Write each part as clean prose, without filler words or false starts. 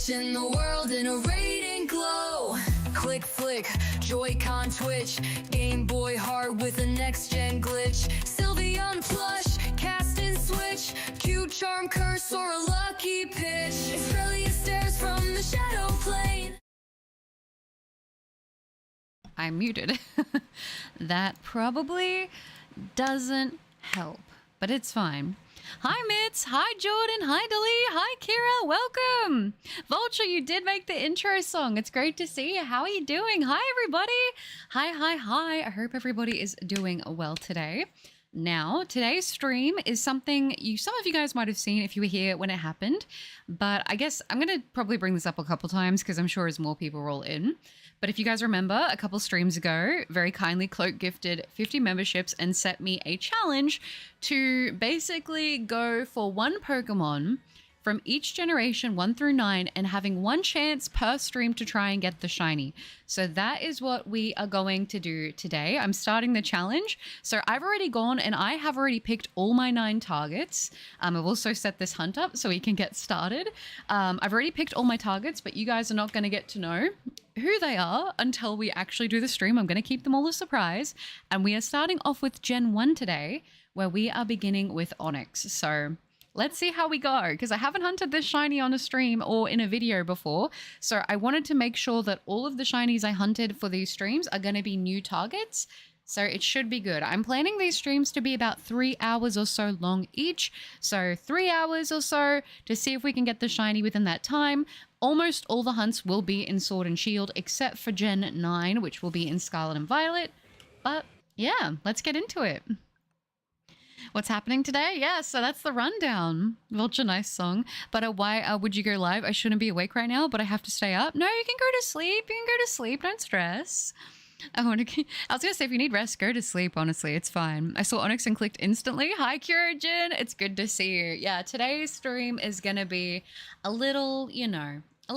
watching the world in a radiant glow. Click, flick, Joy-Con twitch, Game Boy hard with a next-gen glitch, Sylveon plush, cast and switch, cute charm curse or a lucky pitch. Australia stares from the shadow plane. I'm muted. That probably doesn't help, but it's fine. Hi Mitz, hi Jordan, hi Dali, hi Kira, welcome! Vulture, you did make the intro song. It's great to see you. How are you doing? Hi everybody! Hi. I hope everybody is doing well today. Now, today's stream is something some of you guys might have seen if you were here when it happened, but I guess I'm going to probably bring this up a couple times because I'm sure as more people roll in. But if you guys remember, a couple streams ago, very kindly Cloak gifted 50 memberships and set me a challenge to basically go for one Pokemon from each generation 1 through 9 and having one chance per stream to try and get the shiny. So that is what we are going to do today. I'm starting the challenge. So I've already gone and I have already picked all my 9 targets. I've also set this hunt up so we can get started. I've already picked all my targets, but you guys are not going to get to know who they are until we actually do the stream. I'm going to keep them all a surprise. And we are starting off with Gen 1 today, where we are beginning with Onix. So let's see how we go, because I haven't hunted this shiny on a stream or in a video before. So I wanted to make sure that all of the shinies I hunted for these streams are going to be new targets. So it should be good. I'm planning these streams to be about 3 hours or so long each. So 3 hours or so to see if we can get the shiny within that time. Almost all the hunts will be in Sword and Shield, except for Gen 9, which will be in Scarlet and Violet. But yeah, let's get into it. What's happening today? Yeah, so that's the rundown. Vulture, nice song. But why would you go live? I shouldn't be awake right now, but I have to stay up. No, you can go to sleep. You can go to sleep. Don't stress. I was going to say, if you need rest, go to sleep, honestly. It's fine. I saw Onix and clicked instantly. Hi, Kyojin. It's good to see you. Yeah, today's stream is going to be a little, a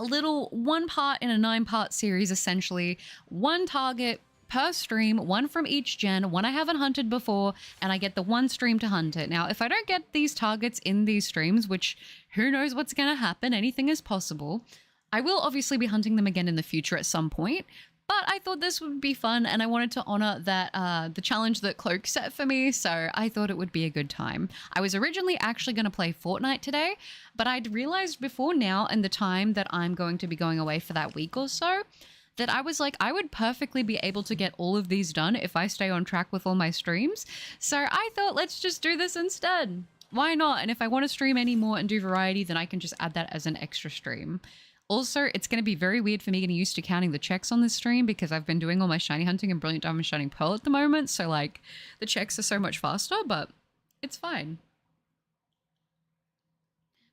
little 1 part in a 9-part series, essentially. One target per stream, one from each gen, one I haven't hunted before, and I get the one stream to hunt it. Now, if I don't get these targets in these streams, which who knows what's going to happen, anything is possible, I will obviously be hunting them again in the future at some point. But I thought this would be fun, and I wanted to honor that the challenge that Cloak set for me, so I thought it would be a good time. I was originally actually going to play Fortnite today, but I'd realized before now and the time that I'm going to be going away for that week or so, that I was like, I would perfectly be able to get all of these done if I stay on track with all my streams. So I thought, let's just do this instead. Why not? And if I want to stream any more and do variety, then I can just add that as an extra stream. Also, it's going to be very weird for me getting used to counting the checks on this stream because I've been doing all my shiny hunting and Brilliant Diamond Shining Pearl at the moment. So like the checks are so much faster, but it's fine.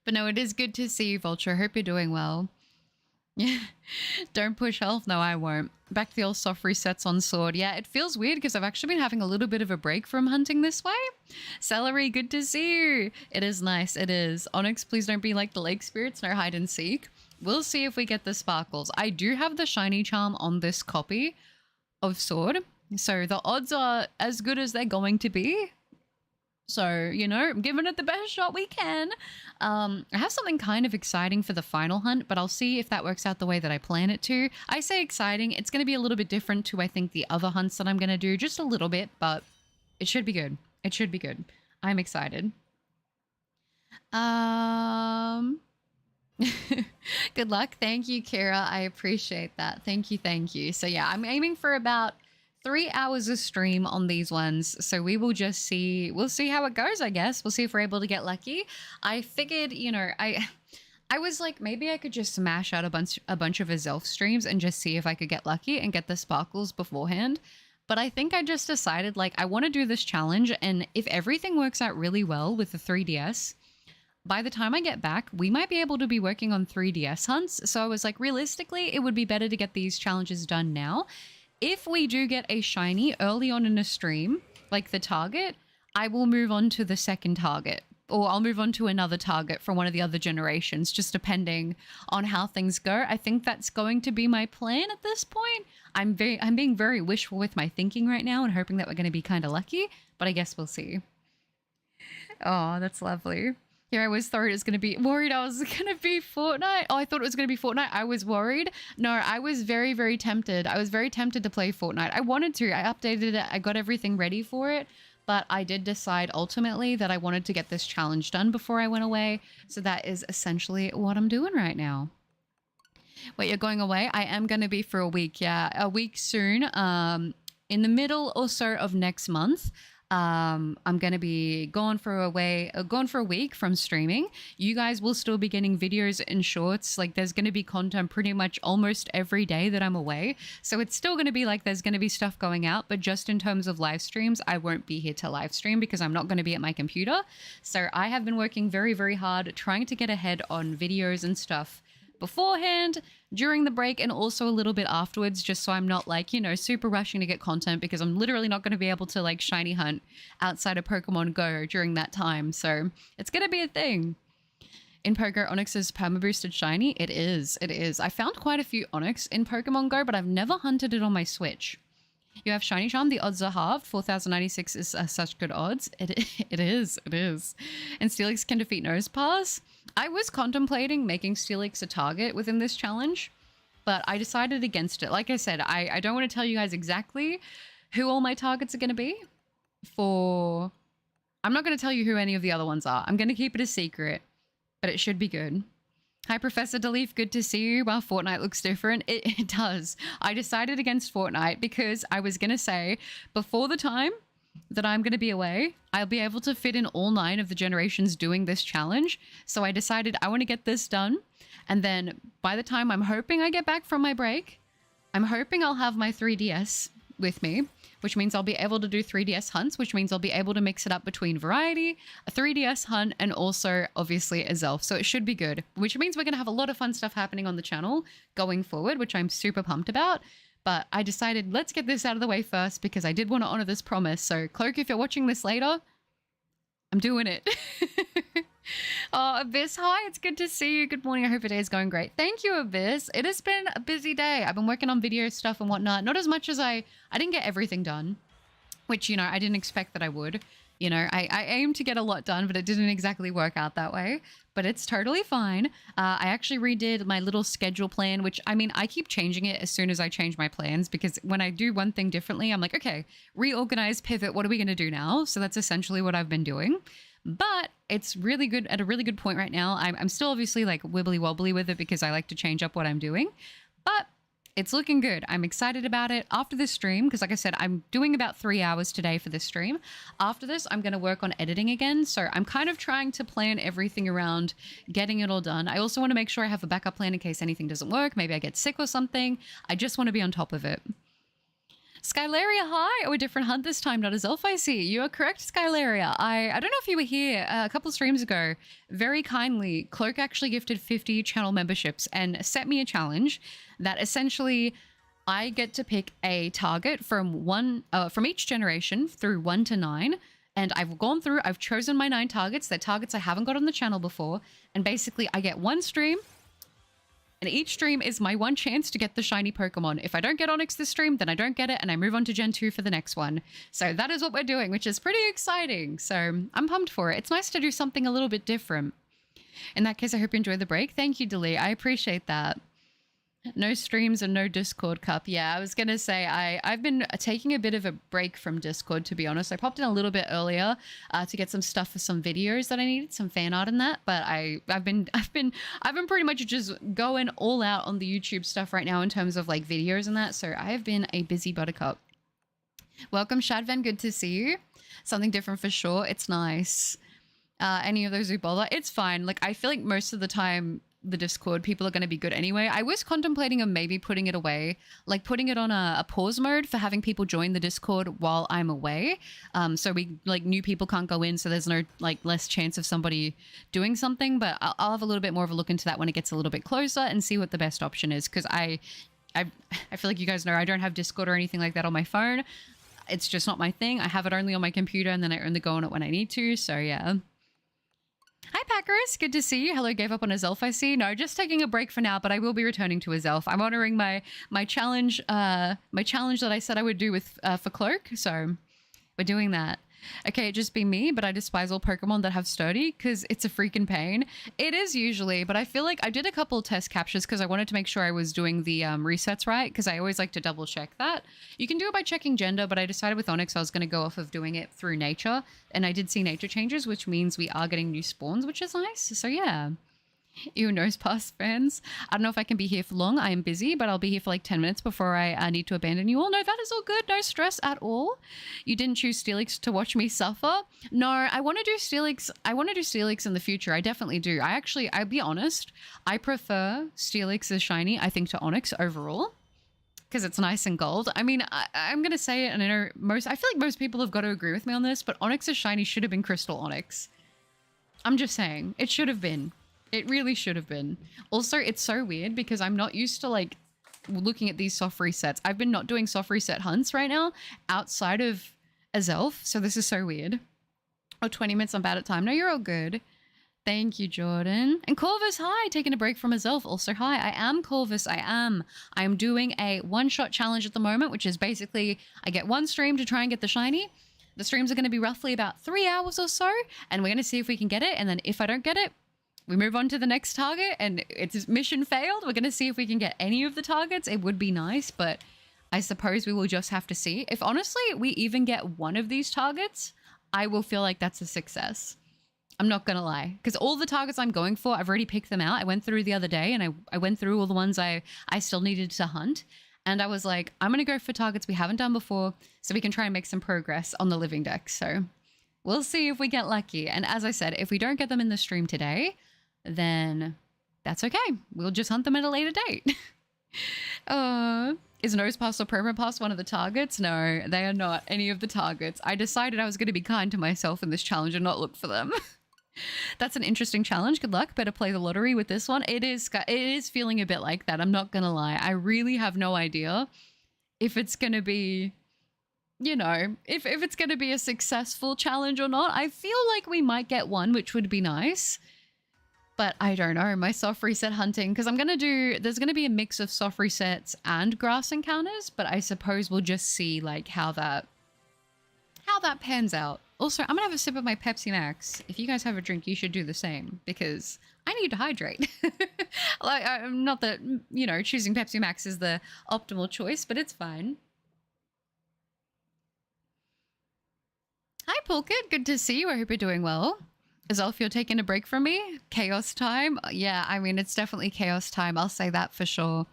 But no, it is good to see you, Vulture. I hope you're doing well. Yeah, don't push health. No, I won't. Back to the old soft resets on Sword. Yeah, it feels weird because I've actually been having a little bit of a break from hunting this way. Celery, good to see you. It is nice. It is. Onix, please don't be like the lake spirits. No hide and seek. We'll see if we get the sparkles. I do have the shiny charm on this copy of Sword, so the odds are as good as they're going to be. So, I'm giving it the best shot we can. I have something kind of exciting for the final hunt, but I'll see if that works out the way that I plan it to. I say exciting. It's going to be a little bit different to, I think, the other hunts that I'm going to do. Just a little bit, but it should be good. It should be good. I'm excited. Good luck. Thank you, Kira. I appreciate that. Thank you. So yeah, I'm aiming for about 3 hours of stream on these ones, so we will just see. We'll see how it goes, I guess. We'll see if we're able to get lucky. I figured, I was like, maybe I could just smash out a bunch of Azelf streams and just see if I could get lucky and get the sparkles beforehand. But I think I just decided, like, I want to do this challenge, and if everything works out really well with the 3DS, by the time I get back, we might be able to be working on 3DS hunts. So I was like, realistically, it would be better to get these challenges done now. If we do get a shiny early on in a stream, like the target, I will move on to the second target. Or I'll move on to another target from one of the other generations, just depending on how things go. I think that's going to be my plan at this point. I'm being very wishful with my thinking right now and hoping that we're going to be kind of lucky, but I guess we'll see. Oh, that's lovely. Here I was worried I was going to be Fortnite. Oh, I thought it was going to be Fortnite. I was worried. No, I was very, very tempted. I was very tempted to play Fortnite. I wanted to. I updated it. I got everything ready for it. But I did decide ultimately that I wanted to get this challenge done before I went away. So that is essentially what I'm doing right now. Wait, you're going away? I am going to be for a week. Yeah, a week soon. In the middle or so of next month. I'm going to be gone for a week from streaming. You guys will still be getting videos and shorts. Like there's going to be content pretty much almost every day that I'm away. So it's still going to be like there's going to be stuff going out, but just in terms of live streams, I won't be here to live stream because I'm not going to be at my computer. So I have been working very, very hard trying to get ahead on videos and stuff beforehand, during the break, and also a little bit afterwards, just so I'm not like, you know, super rushing to get content because I'm literally not going to be able to like shiny hunt outside of Pokemon Go during that time. So it's going to be a thing. In Poker, Onix is perma-boosted shiny. It is. It is. I found quite a few Onix in Pokemon Go, but I've never hunted it on my Switch. You have Shiny Charm. The odds are halved. 4,096 is such good odds. It is. It is. And Steelix can defeat Nosepass. I was contemplating making Steelix a target within this challenge, but I decided against it. Like I said, I don't want to tell you guys exactly who all my targets are going to be for... I'm not going to tell you who any of the other ones are. I'm going to keep it a secret, but it should be good. Hi, Professor DeLeaf. Good to see you. Wow, Fortnite looks different. It does. I decided against Fortnite because I was going to say before the time that I'm going to be away, I'll be able to fit in all 9 of the generations doing this challenge. So I decided I want to get this done. And then by the time I'm hoping I get back from my break, I'm hoping I'll have my 3DS with me, which means I'll be able to do 3DS hunts, which means I'll be able to mix it up between variety, a 3DS hunt, and also obviously a Zelf. So it should be good, which means we're going to have a lot of fun stuff happening on the channel going forward, which I'm super pumped about. But I decided let's get this out of the way first because I did want to honor this promise. So Cloak, if you're watching this later, I'm doing it. Oh, Abyss, hi, it's good to see you. Good morning. I hope your day is going great. Thank you, Abyss. It has been a busy day. I've been working on video stuff and whatnot. Not as much as I didn't get everything done, which, you know, I didn't expect that I would. You know, I aimed to get a lot done, but it didn't exactly work out that way. But it's totally fine. I actually redid my little schedule plan, which, I mean, I keep changing it as soon as I change my plans, because when I do one thing differently, I'm like, okay, reorganize, pivot, what are we going to do now? So that's essentially what I've been doing. But it's really good at a really good point right now. I'm still obviously like wibbly wobbly with it because I like to change up what I'm doing, but it's looking good. I'm excited about it. After this stream, because like I said, I'm doing about 3 hours today for this stream. After this, I'm going to work on editing again. So I'm kind of trying to plan everything around getting it all done. I also want to make sure I have a backup plan in case anything doesn't work. Maybe I get sick or something. I just want to be on top of it. Skylaria, hi! Oh, a different hunt this time, not as elf, I see. You are correct, Skylaria. I don't know if you were here a couple streams ago. Very kindly, Cloak actually gifted 50 channel memberships and set me a challenge that essentially I get to pick a target from each generation through 1 to 9. And I've gone through, I've chosen my 9 targets. They're targets I haven't got on the channel before. And basically, I get one stream. And each stream is my one chance to get the shiny Pokemon. If I don't get Onix this stream, then I don't get it, and I move on to Gen 2 for the next one. So that is what we're doing, which is pretty exciting. So I'm pumped for it. It's nice to do something a little bit different. In that case, I hope you enjoyed the break. Thank you, Delee. I appreciate that. No streams and no Discord cup. Yeah, I was going to say, I've been taking a bit of a break from Discord, to be honest. I popped in a little bit earlier to get some stuff for some videos that I needed, some fan art and that. But I've been pretty much just going all out on the YouTube stuff right now in terms of like videos and that. So I have been a busy buttercup. Welcome, Shadvan. Good to see you. Something different for sure. It's nice. Any of those who bother, it's fine. Like I feel like most of the time, the Discord people are going to be good anyway. I was contemplating on maybe putting it away, like putting it on a pause mode for having people join the Discord while I'm away. So we like new people can't go in, so there's no like less chance of somebody doing something. But I'll have a little bit more of a look into that when it gets a little bit closer and see what the best option is. Because I feel like you guys know I don't have Discord or anything like that on my phone. It's just not my thing. I have it only on my computer, and then I only go on it when I need to. So yeah. Hi, Packers. Good to see you. Hello, gave up on a Zelf, I see. No, just taking a break for now, but I will be returning to a Zelf. I'm honoring my challenge that I said I would do with for Cloak, so we're doing that. Okay, it just be me, but I despise all Pokemon that have sturdy because it's a freaking pain. It is usually, but I feel like I did a couple test captures because I wanted to make sure I was doing the resets right, because I always like to double check that. You can do it by checking gender, but I decided with Onix I was going to go off of doing it through nature, and I did see nature changes, which means we are getting new spawns, which is nice. So yeah. You nose pass fans. I don't know if I can be here for long. I am busy, but I'll be here for like 10 minutes before I need to abandon you all. No, that is all good. No stress at all. You didn't choose Steelix to watch me suffer. No, I want to do Steelix. I want to do Steelix in the future. I definitely do. I'll be honest. I prefer Steelix as shiny, I think, to Onix overall, because it's nice and gold. I mean, I'm going to say it, and I know I feel like most people have got to agree with me on this, but Onix's shiny should have been Crystal Onix. I'm just saying. It should have been. It really should have been. Also, it's so weird because I'm not used to like looking at these soft resets. I've been not doing soft reset hunts right now outside of Azelf. So this is so weird. Oh, 20 minutes, I'm bad at time. No, you're all good. Thank you, Jordan. And Corvus, hi. Taking a break from Azelf. Also, hi. I am Corvus. I am doing a one-shot challenge at the moment, which is basically I get one stream to try and get the shiny. The streams are going to be roughly about 3 hours or so. And we're going to see if we can get it. And then if I don't get it, we move on to the next target, and it's mission failed. We're going to see if we can get any of the targets. It would be nice, but I suppose we will just have to see. If honestly we even get one of these targets, I will feel like that's a success. I'm not going to lie. Because all the targets I'm going for, I've already picked them out. I went through the other day, and I went through all the ones I still needed to hunt. And I was like, I'm going to go for targets we haven't done before so we can try and make some progress on the living deck. So we'll see if we get lucky. And as I said, if we don't get them in the stream today, then that's okay. We'll just hunt them at a later date. Is Nose Pass or Perma Pass one of the targets? No, they are not any of the targets. I decided I was going to be kind to myself in this challenge and not look for them. That's an interesting challenge. Good luck. Better play the lottery with this one. It is feeling a bit like that. I'm not going to lie. I really have no idea if it's going to be, you know, if it's going to be a successful challenge or not. I feel like we might get one, which would be nice. But I don't know, my soft reset hunting, because there's going to be a mix of soft resets and grass encounters, but I suppose we'll just see like how that pans out. Also, I'm going to have a sip of my Pepsi Max. If you guys have a drink, you should do the same, because I need to hydrate. Not that, you know, choosing Pepsi Max is the optimal choice, but it's fine. Hi, Pulkit. Good to see you. I hope you're doing well. Azelf, you're taking a break from me? Chaos time? Yeah, I mean, it's definitely chaos time. I'll say that for sure.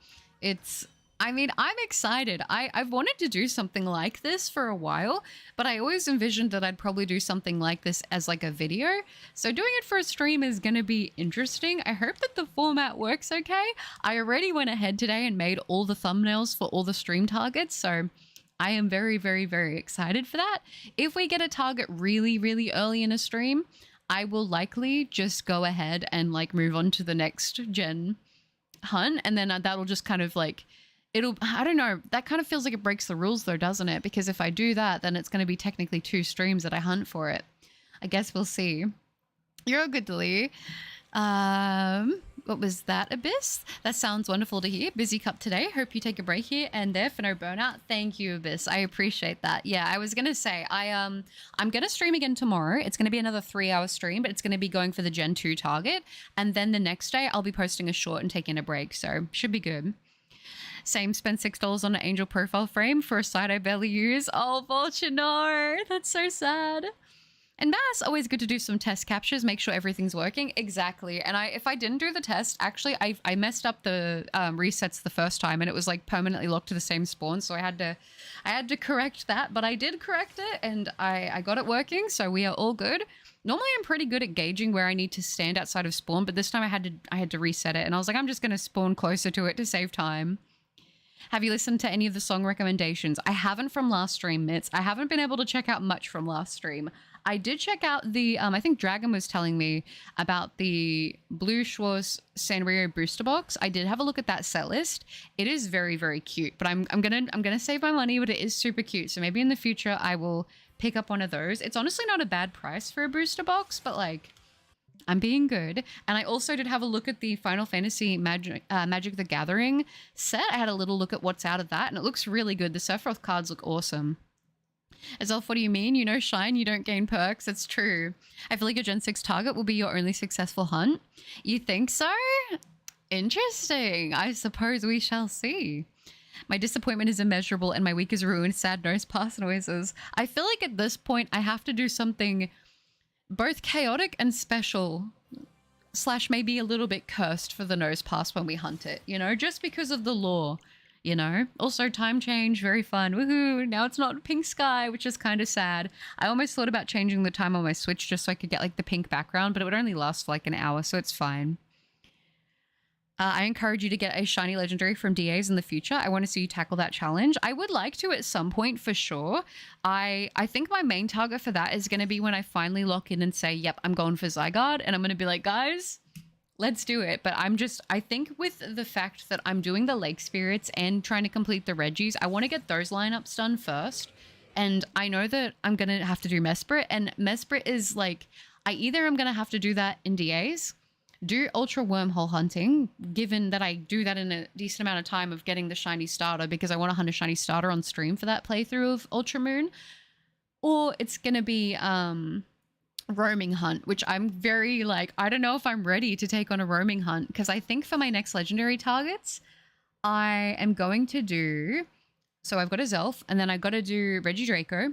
I'm excited. I've wanted to do something like this for a while, but I always envisioned that I'd probably do something like this as like a video. So doing it for a stream is going to be interesting. I hope that the format works okay. I already went ahead today and made all the thumbnails for all the stream targets, so I am very, very, very excited for that. If we get a target really, really early in a stream, I will likely just go ahead and like move on to the next gen hunt, and then that'll just kind of like, I don't know, that kind of feels like it breaks the rules though, doesn't it? Because if I do that, then it's going to be technically 2 streams that I hunt for it. I guess we'll see. You're all good, Lee. What was that, Abyss? That sounds wonderful to hear. Busy cup today. Hope you take a break here and there for no burnout. Thank you, Abyss. I appreciate that. Yeah, I was gonna say I'm gonna stream again tomorrow. It's gonna be another 3-hour stream, but it's gonna be going for the Gen 2 target. And then the next day I'll be posting a short and taking a break. So should be good. Same, spend $6 on an angel profile frame for a site I barely use. Oh, Vulture, no. That's so sad. And Mass, always good to do some test captures, make sure everything's working. Exactly. And if I didn't do the test, actually, I messed up the resets the first time, and it was like permanently locked to the same spawn. So I had to correct that, but I did correct it, and I got it working. So we are all good. Normally, I'm pretty good at gauging where I need to stand outside of spawn, but this time I had to reset it, and I was like, I'm just going to spawn closer to it to save time. Have you listened to any of the song recommendations? I haven't from last stream, Mitz. I haven't been able to check out much from last stream. I did check out the, I think Dragon was telling me about the Blue Schwartz Sanrio booster box. I did have a look at that set list. It is very, very cute, but I'm gonna save my money, but it is super cute. So maybe in the future I will pick up one of those. It's honestly not a bad price for a booster box, but like, I'm being good. And I also did have a look at the Final Fantasy Magic the Gathering set. I had a little look at what's out of that, and it looks really good. The Sephiroth cards look awesome. Azelf, what do you mean? You know, shine, you don't gain perks. It's true. I feel like a Gen 6 target will be your only successful hunt. You think so? Interesting. I suppose we shall see. My disappointment is immeasurable and my week is ruined. Sad nose pass noises. I feel like at this point I have to do something both chaotic and special / maybe a little bit cursed for the nose pass when we hunt it, you know, just because of the lore, you know. Also time change, very fun. Woohoo. Now it's not pink sky, which is kind of sad. I almost thought about changing the time on my Switch just so I could get like the pink background, but it would only last for like an hour, so it's fine. I encourage you to get a shiny legendary from DAs in the future. I want to see you tackle that challenge. I would like to at some point for sure. I think my main target for that is going to be when I finally lock in and say, yep, I'm going for Zygarde. And I'm going to be like, guys, let's do it. But I think with the fact that I'm doing the Lake Spirits and trying to complete the Reggies, I want to get those lineups done first. And I know that I'm going to have to do Mesprit. And Mesprit is like, I either am going to have to do that in DAs, do Ultra Wormhole hunting, given that I do that in a decent amount of time of getting the shiny starter because I want to hunt a shiny starter on stream for that playthrough of Ultra Moon, or it's going to be roaming hunt, which I'm very like, I don't know if I'm ready to take on a roaming hunt because I think for my next legendary targets, I am going to do, so I've got a Zelf and then I got to do Regidraco.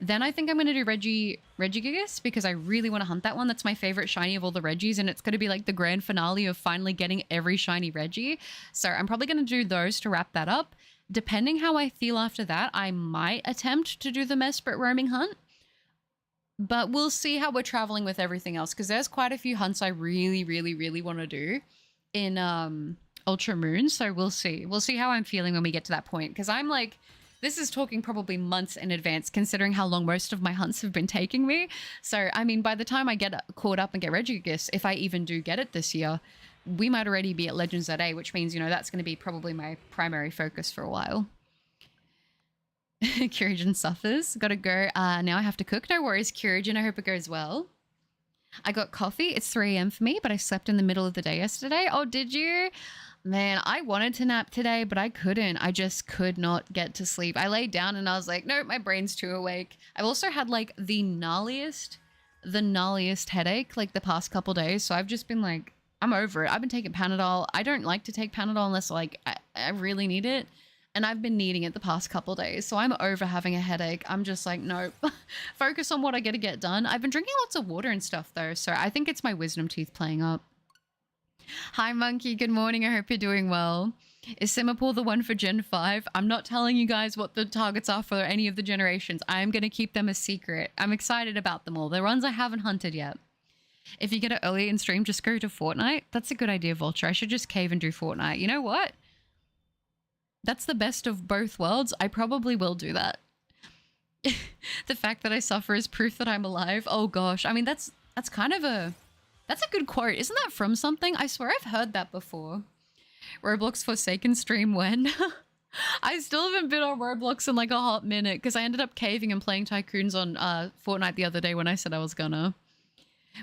Then I think I'm going to do Regigigas because I really want to hunt that one. That's my favorite shiny of all the Reggies, and it's going to be like the grand finale of finally getting every shiny Reggie. So I'm probably going to do those to wrap that up. Depending how I feel after that, I might attempt to do the Mesprit roaming hunt. But we'll see how we're traveling with everything else because there's quite a few hunts I really, really, really want to do in Ultra Moon. So we'll see. We'll see how I'm feeling when we get to that point because I'm like... This is talking probably months in advance, considering how long most of my hunts have been taking me. So, I mean, by the time I get caught up and get Regigigas, if I even do get it this year, we might already be at Legends ZA, which means, you know, that's going to be probably my primary focus for a while. Kyurigin suffers. Gotta go. Now I have to cook. No worries, Kyurigin. I hope it goes well. I got coffee. It's 3 a.m. for me, but I slept in the middle of the day yesterday. Oh, did you? Man, I wanted to nap today, but I couldn't. I just could not get to sleep. I laid down and I was like, nope, my brain's too awake. I've also had like the gnarliest headache like the past couple days. So I've just been like, I'm over it. I've been taking Panadol. I don't like to take Panadol unless like I really need it. And I've been needing it the past couple days. So I'm over having a headache. I'm just like, nope, focus on what I got to get done. I've been drinking lots of water and stuff though. So I think it's my wisdom teeth playing up. Hi, Monkey. Good morning. I hope you're doing well. Is Semapool the one for Gen 5? I'm not telling you guys what the targets are for any of the generations. I am going to keep them a secret. I'm excited about them all. The ones I haven't hunted yet. If you get it early in stream, just go to Fortnite. That's a good idea, Vulture. I should just cave and do Fortnite. You know what? That's the best of both worlds. I probably will do that. The fact that I suffer is proof that I'm alive. Oh, gosh. I mean, that's kind of a... That's a good quote. Isn't that from something? I swear I've heard that before. Roblox Forsaken stream when? I still haven't been on Roblox in like a hot minute because I ended up caving and playing Tycoons on Fortnite the other day when I said I was gonna.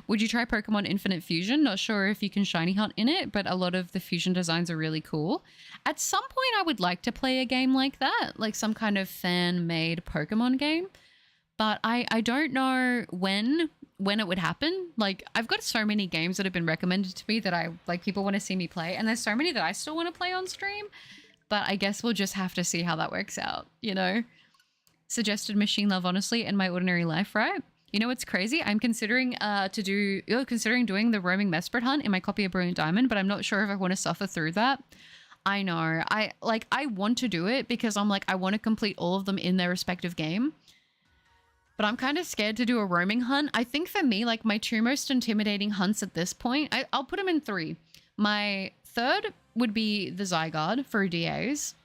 Would you try Pokemon Infinite Fusion? Not sure if you can shiny hunt in it, but a lot of the fusion designs are really cool. At some point I would like to play a game like that, like some kind of fan-made Pokemon game. But I don't know when it would happen. Like, I've got so many games that have been recommended to me that I like people want to see me play, and there's so many that I still want to play on stream, but I guess we'll just have to see how that works out, you know. Suggested Machine Love, honestly, in my ordinary life, right? You know what's crazy? I'm considering doing the roaming Mesprit hunt in my copy of Brilliant Diamond, but I'm not sure if I want to suffer through that. I know. I want to do it because I'm like, I want to complete all of them in their respective game. But I'm kind of scared to do a roaming hunt. I think for me, like my two most intimidating hunts at this point, I'll put them in 3. My third would be the Zygarde for DAs.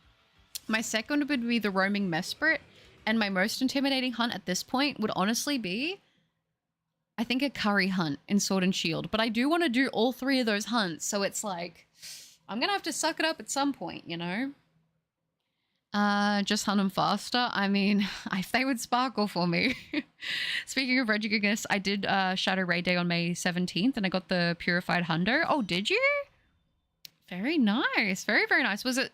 My second would be the roaming Mesprit. And my most intimidating hunt at this point would honestly be, I think, a curry hunt in Sword and Shield. But I do want to do all 3 of those hunts. So it's like, I'm going to have to suck it up at some point, you know? Just hunt them faster. I mean, if they would sparkle for me. Speaking of Regigigas, I did Shadow Raid Day on May 17th and I got the Purified Hundo. Oh, did you? Very nice. Very, very nice. Was it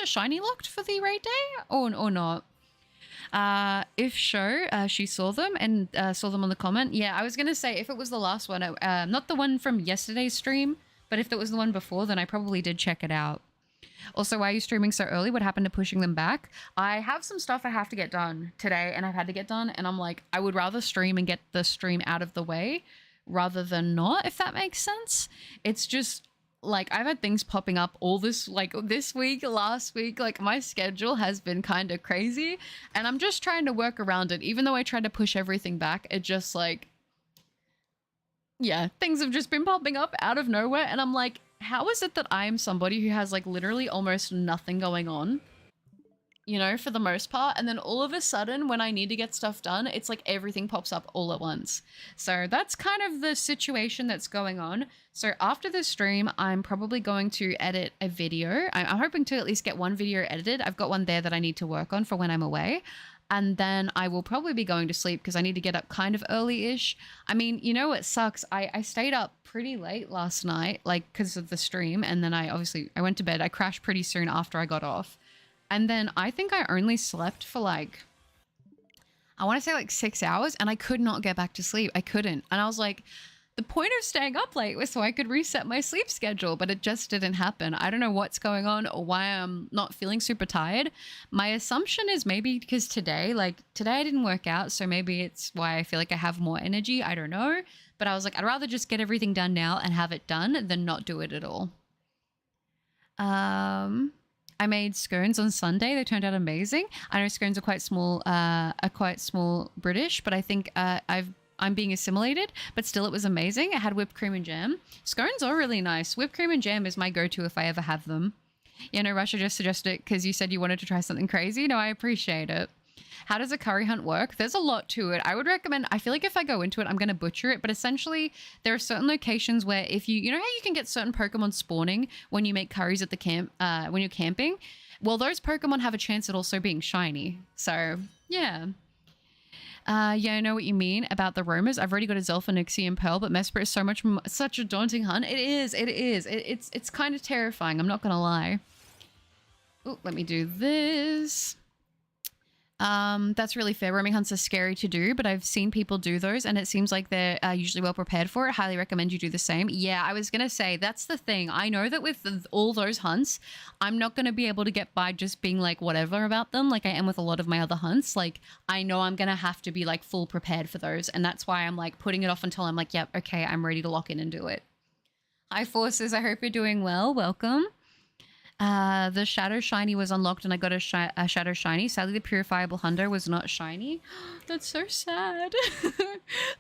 shiny locked for the raid day or not? If she saw them and saw them on the comment. Yeah, I was going to say if it was the last one, not the one from yesterday's stream, but if it was the one before, then I probably did check it out. Also, why are you streaming so early? What happened to pushing them back? I have some stuff I have to get done today and I've had to get done. And I'm like, I would rather stream and get the stream out of the way rather than not, if that makes sense. It's just like I've had things popping up all this, like this week, last week, like my schedule has been kind of crazy and I'm just trying to work around it. Even though I tried to push everything back, it just like, yeah, things have just been popping up out of nowhere. And I'm like, how is it that I am somebody who has like literally almost nothing going on, you know, for the most part, and then all of a sudden when I need to get stuff done, it's like everything pops up all at once. So that's kind of the situation that's going on. So after this stream, I'm probably going to edit a video. I'm hoping to at least get one video edited. I've got one there that I need to work on for when I'm away. And then I will probably be going to sleep because I need to get up kind of early-ish. I mean, you know what sucks? I stayed up pretty late last night, like because of the stream. And then I went to bed. I crashed pretty soon after I got off. And then I think I only slept for like, I want to say like 6 hours and I could not get back to sleep. I couldn't. And I was like, the point of staying up late was so I could reset my sleep schedule, but it just didn't happen. I don't know what's going on or why I'm not feeling super tired. My assumption is maybe because today I didn't work out. So maybe it's why I feel like I have more energy. I don't know. But I was like, I'd rather just get everything done now and have it done than not do it at all. I made scones on Sunday. They turned out amazing. I know scones are quite small British, but I think I'm being assimilated, but still it was amazing. It had whipped cream and jam. Scones are really nice. Whipped cream and jam is my go-to if I ever have them. Yeah, no, Russia just suggested it because you said you wanted to try something crazy. No, I appreciate it. How does a curry hunt work? There's a lot to it. I would recommend, I feel like if I go into it, I'm going to butcher it, but essentially there are certain locations where if you know how you can get certain Pokemon spawning when you make curries at the camp, when you're camping? Well, those Pokemon have a chance at also being shiny. So yeah. Yeah, I know what you mean about the roamers. I've already got a Zelfa, Nixie, and Pearl, but Mesprit is such a daunting hunt. It is. It's kind of terrifying. I'm not going to lie. Oh, let me do this. That's really fair. Roaming hunts are scary to do, but I've seen people do those and it seems like they're usually well prepared for it. Highly recommend you do the same. Yeah, I was going to say, that's the thing. I know that with all those hunts, I'm not going to be able to get by just being like whatever about them like I am with a lot of my other hunts. Like, I know I'm going to have to be like full prepared for those. And that's why I'm like putting it off until I'm like, yep, okay, I'm ready to lock in and do it. Hi, Forces. I hope you're doing well. Welcome. The Shadow Shiny was unlocked and I got a Shadow Shiny. Sadly, the Purifiable Hundo was not shiny. That's so sad.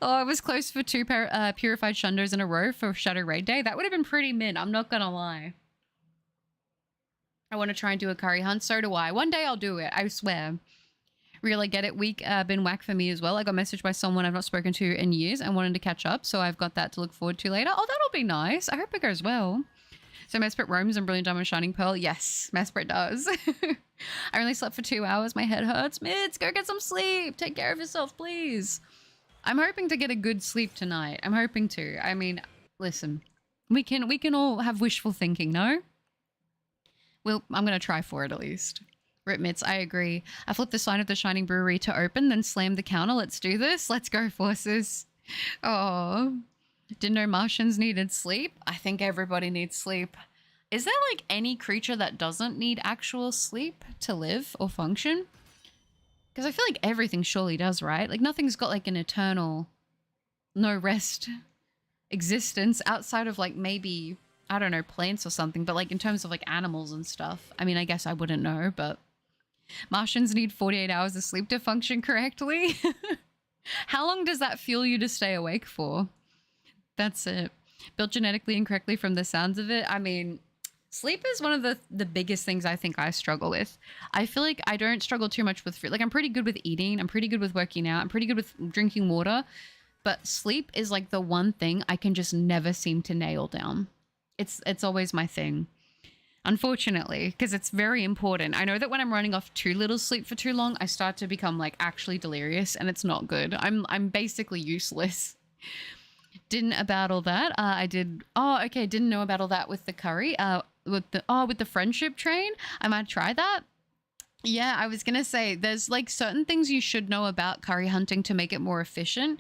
Oh, I was close for 2 Purified Shundos in a row for Shadow Raid Day. That would have been pretty mid, I'm not gonna lie. I want to try and do a curry hunt. So do I. One day I'll do it, I swear. Really get it. Week been whack for me as well. I got messaged by someone I've not spoken to in years and wanted to catch up. So I've got that to look forward to later. Oh, that'll be nice. I hope it goes well. So Mesprit roams and Brilliant Diamond Shining Pearl. Yes, Mesprit does. I only slept for 2 hours. My head hurts. Mids, go get some sleep. Take care of yourself, please. I'm hoping to get a good sleep tonight. I'm hoping to. I mean, listen, we can all have wishful thinking, no? Well, I'm going to try for it at least. Rip Mitts, I agree. I flipped the sign of the Shining Brewery to open, then slammed the counter. Let's do this. Let's go, Forces. Oh. Didn't know Martians needed sleep. I think everybody needs sleep. Is there like any creature that doesn't need actual sleep to live or function? Because I feel like everything surely does, right? Like nothing's got like an eternal, no rest existence outside of like maybe, I don't know, plants or something. But like in terms of like animals and stuff, I mean, I guess I wouldn't know, but Martians need 48 hours of sleep to function correctly. How long does that fuel you to stay awake for? That's it. Built genetically incorrectly from the sounds of it. I mean, sleep is one of the biggest things I think I struggle with. I feel like I don't struggle too much with food. Like I'm pretty good with eating. I'm pretty good with working out. I'm pretty good with drinking water. But sleep is like the one thing I can just never seem to nail down. It's always my thing. Unfortunately, because it's very important. I know that when I'm running off too little sleep for too long, I start to become like actually delirious and it's not good. I'm basically useless. Didn't about all that. I did. Oh, okay. Didn't know about all that with the curry. With the friendship train. I might try that. Yeah, I was gonna say there's like certain things you should know about curry hunting to make it more efficient.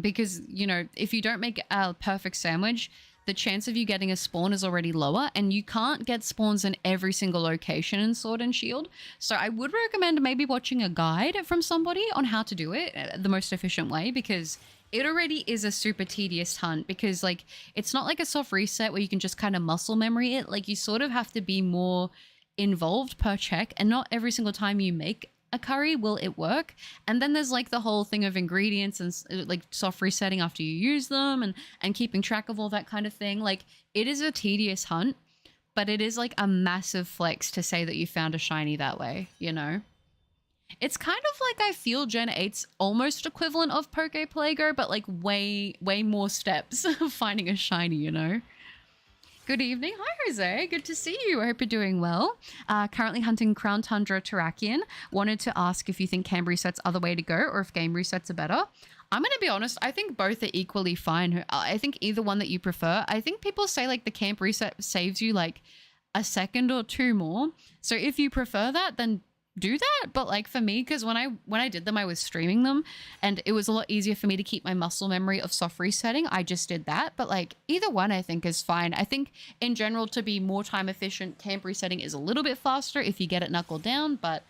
Because you know, if you don't make a perfect sandwich, the chance of you getting a spawn is already lower, and you can't get spawns in every single location in Sword and Shield. So I would recommend maybe watching a guide from somebody on how to do it the most efficient way, because it already is a super tedious hunt. Because like it's not like a soft reset where you can just kind of muscle memory it. Like you sort of have to be more involved per check, and not every single time you make a curry will it work. And then there's like the whole thing of ingredients and like soft resetting after you use them, and keeping track of all that kind of thing. Like it is a tedious hunt, but it is like a massive flex to say that you found a shiny that way, you know. It's kind of like I feel Gen 8's almost equivalent of Poke Playgirl, but like way more steps of finding a shiny, you know. Good evening. Hi, Jose. Good to see you. I hope you're doing well. Currently hunting Crown Tundra Terrakion. Wanted to ask if you think camp resets are the way to go, or if game resets are better. I'm going to be honest. I think both are equally fine. I think either one that you prefer. I think people say like the camp reset saves you like a second or two more. So if you prefer that, then do that. But like for me, because when I did them, I was streaming them, and it was a lot easier for me to keep my muscle memory of soft resetting. I just did that. But like either one I think is fine. I think in general, to be more time efficient, camp resetting is a little bit faster if you get it knuckled down, but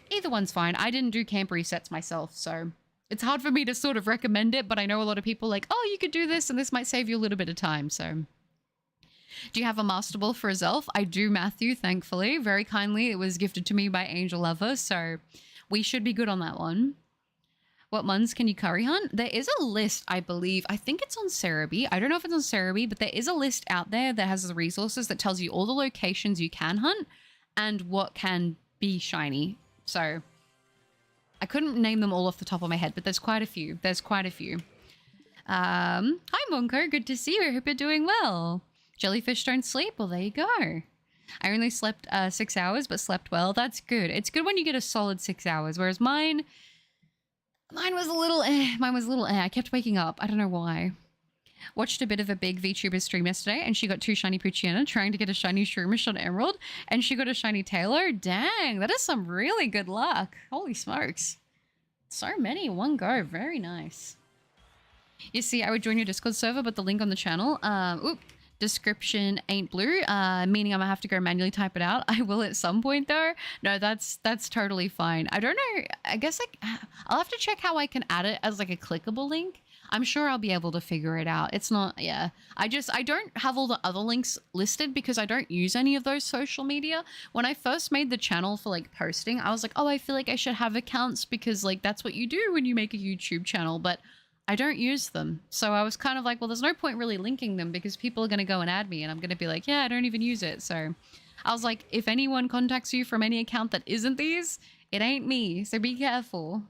either one's fine. I didn't do camp resets myself, so it's hard for me to sort of recommend it, but I know a lot of people like, oh, you could do this and this might save you a little bit of time. So do you have a Master Ball for Zelf? I do, Matthew, thankfully. Very kindly. It was gifted to me by Angel Lover, so we should be good on that one. What months can you curry hunt? There is a list, I believe. I think it's on Cerebi. I don't know if it's on Cerebi, but there is a list out there that has the resources that tells you all the locations you can hunt and what can be shiny. So I couldn't name them all off the top of my head, but there's quite a few. Hi, Monko. Good to see you. I hope you're doing well. Jellyfish don't sleep? Well, there you go. I only slept 6 hours, but slept well. That's good. It's good when you get a solid 6 hours, whereas mine was a little I kept waking up. I don't know why. Watched a bit of a big VTuber stream yesterday, and she got 2 shiny Poochyena trying to get a shiny Shroomish on Emerald, and she got a shiny Taylor. Dang, that is some really good luck. Holy smokes. So many in one go. Very nice. You see, I would join your Discord server, but the link on the channel, description ain't blue, meaning I'm gonna have to go manually type it out. I will at some point though. No, that's totally fine. I don't know. I guess I'll have to check how I can add it as like a clickable link. I'm sure I'll be able to figure it out. It's not, yeah. I don't have all the other links listed because I don't use any of those social media. When I first made the channel for like posting, I was like, oh, I feel like I should have accounts because like that's what you do when you make a YouTube channel, but I don't use them. So I was kind of like, well, there's no point really linking them because people are going to go and add me and I'm going to be like, yeah, I don't even use it. So I was like, if anyone contacts you from any account that isn't these, it ain't me. So be careful.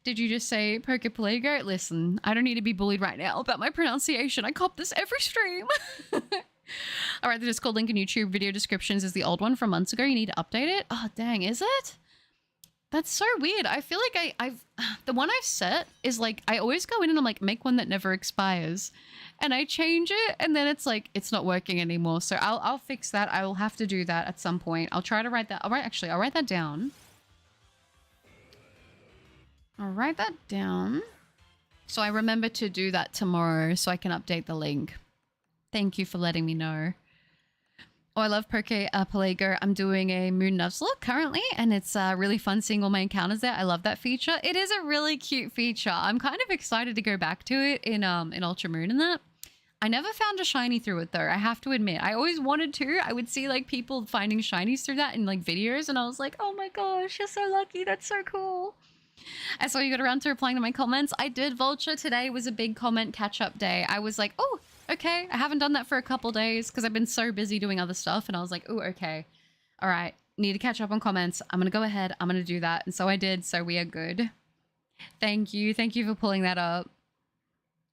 Did you just say Poke Playgirl? Listen, I don't need to be bullied right now about my pronunciation. I cop this every stream. All right, the Discord link in YouTube video descriptions is the old one from months ago. You need to update it. Oh, dang, is it? That's so weird. I feel like the one I've set is like, I always go in and I'm like, make one that never expires. And I change it and then it's like, it's not working anymore. So I'll fix that. I will have to do that at some point. I'll try to write that. I'll write that down. I'll write that down. So I remember to do that tomorrow so I can update the link. Thank you for letting me know. Oh, I love Poke Pelago. I'm doing a Moon Nuzlocke currently, and it's really fun seeing all my encounters there. I love that feature. It is a really cute feature. I'm kind of excited to go back to it in Ultra Moon and that. I never found a shiny through it though, I have to admit. I always wanted to. I would see like people finding shinies through that in like videos, and I was like, oh my gosh, you're so lucky. That's so cool. I saw you got around to replying to my comments. I did, Vulture. Today was a big comment catch-up day. I was like, oh, okay. I haven't done that for a couple days because I've been so busy doing other stuff. And I was like, oh, okay. All right. Need to catch up on comments. I'm going to go ahead. I'm going to do that. And so I did. So we are good. Thank you. Thank you for pulling that up.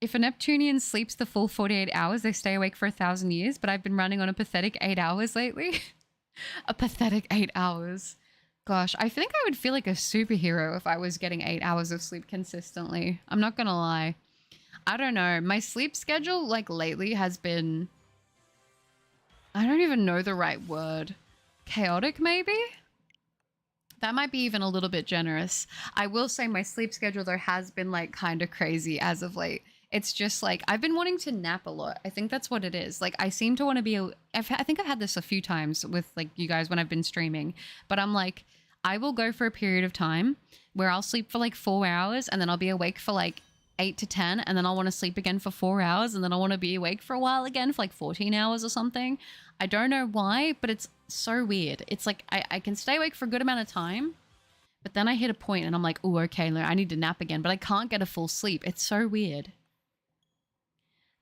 If a Neptunian sleeps the full 48 hours, they stay awake for 1,000 years. But I've been running on a pathetic 8 hours lately. A pathetic 8 hours. Gosh, I think I would feel like a superhero if I was getting 8 hours of sleep consistently. I'm not gonna lie. I don't know. My sleep schedule, like, lately has been... I don't even know the right word. Chaotic, maybe? That might be even a little bit generous. I will say my sleep schedule though has been like kind of crazy as of late. It's just like I've been wanting to nap a lot. I think that's what it is. Like I seem to want to be I think I've had this a few times with like you guys when I've been streaming, but I'm like I will go for a period of time where I'll sleep for like 4 hours and then I'll be awake for like 8 to 10 and then I'll want to sleep again for 4 hours and then I'll want to be awake for a while again for like 14 hours or something. I don't know why, but it's so weird. It's like I can stay awake for a good amount of time, but then I hit a point and I'm like, oh, okay, I need to nap again, but I can't get a full sleep. It's so weird.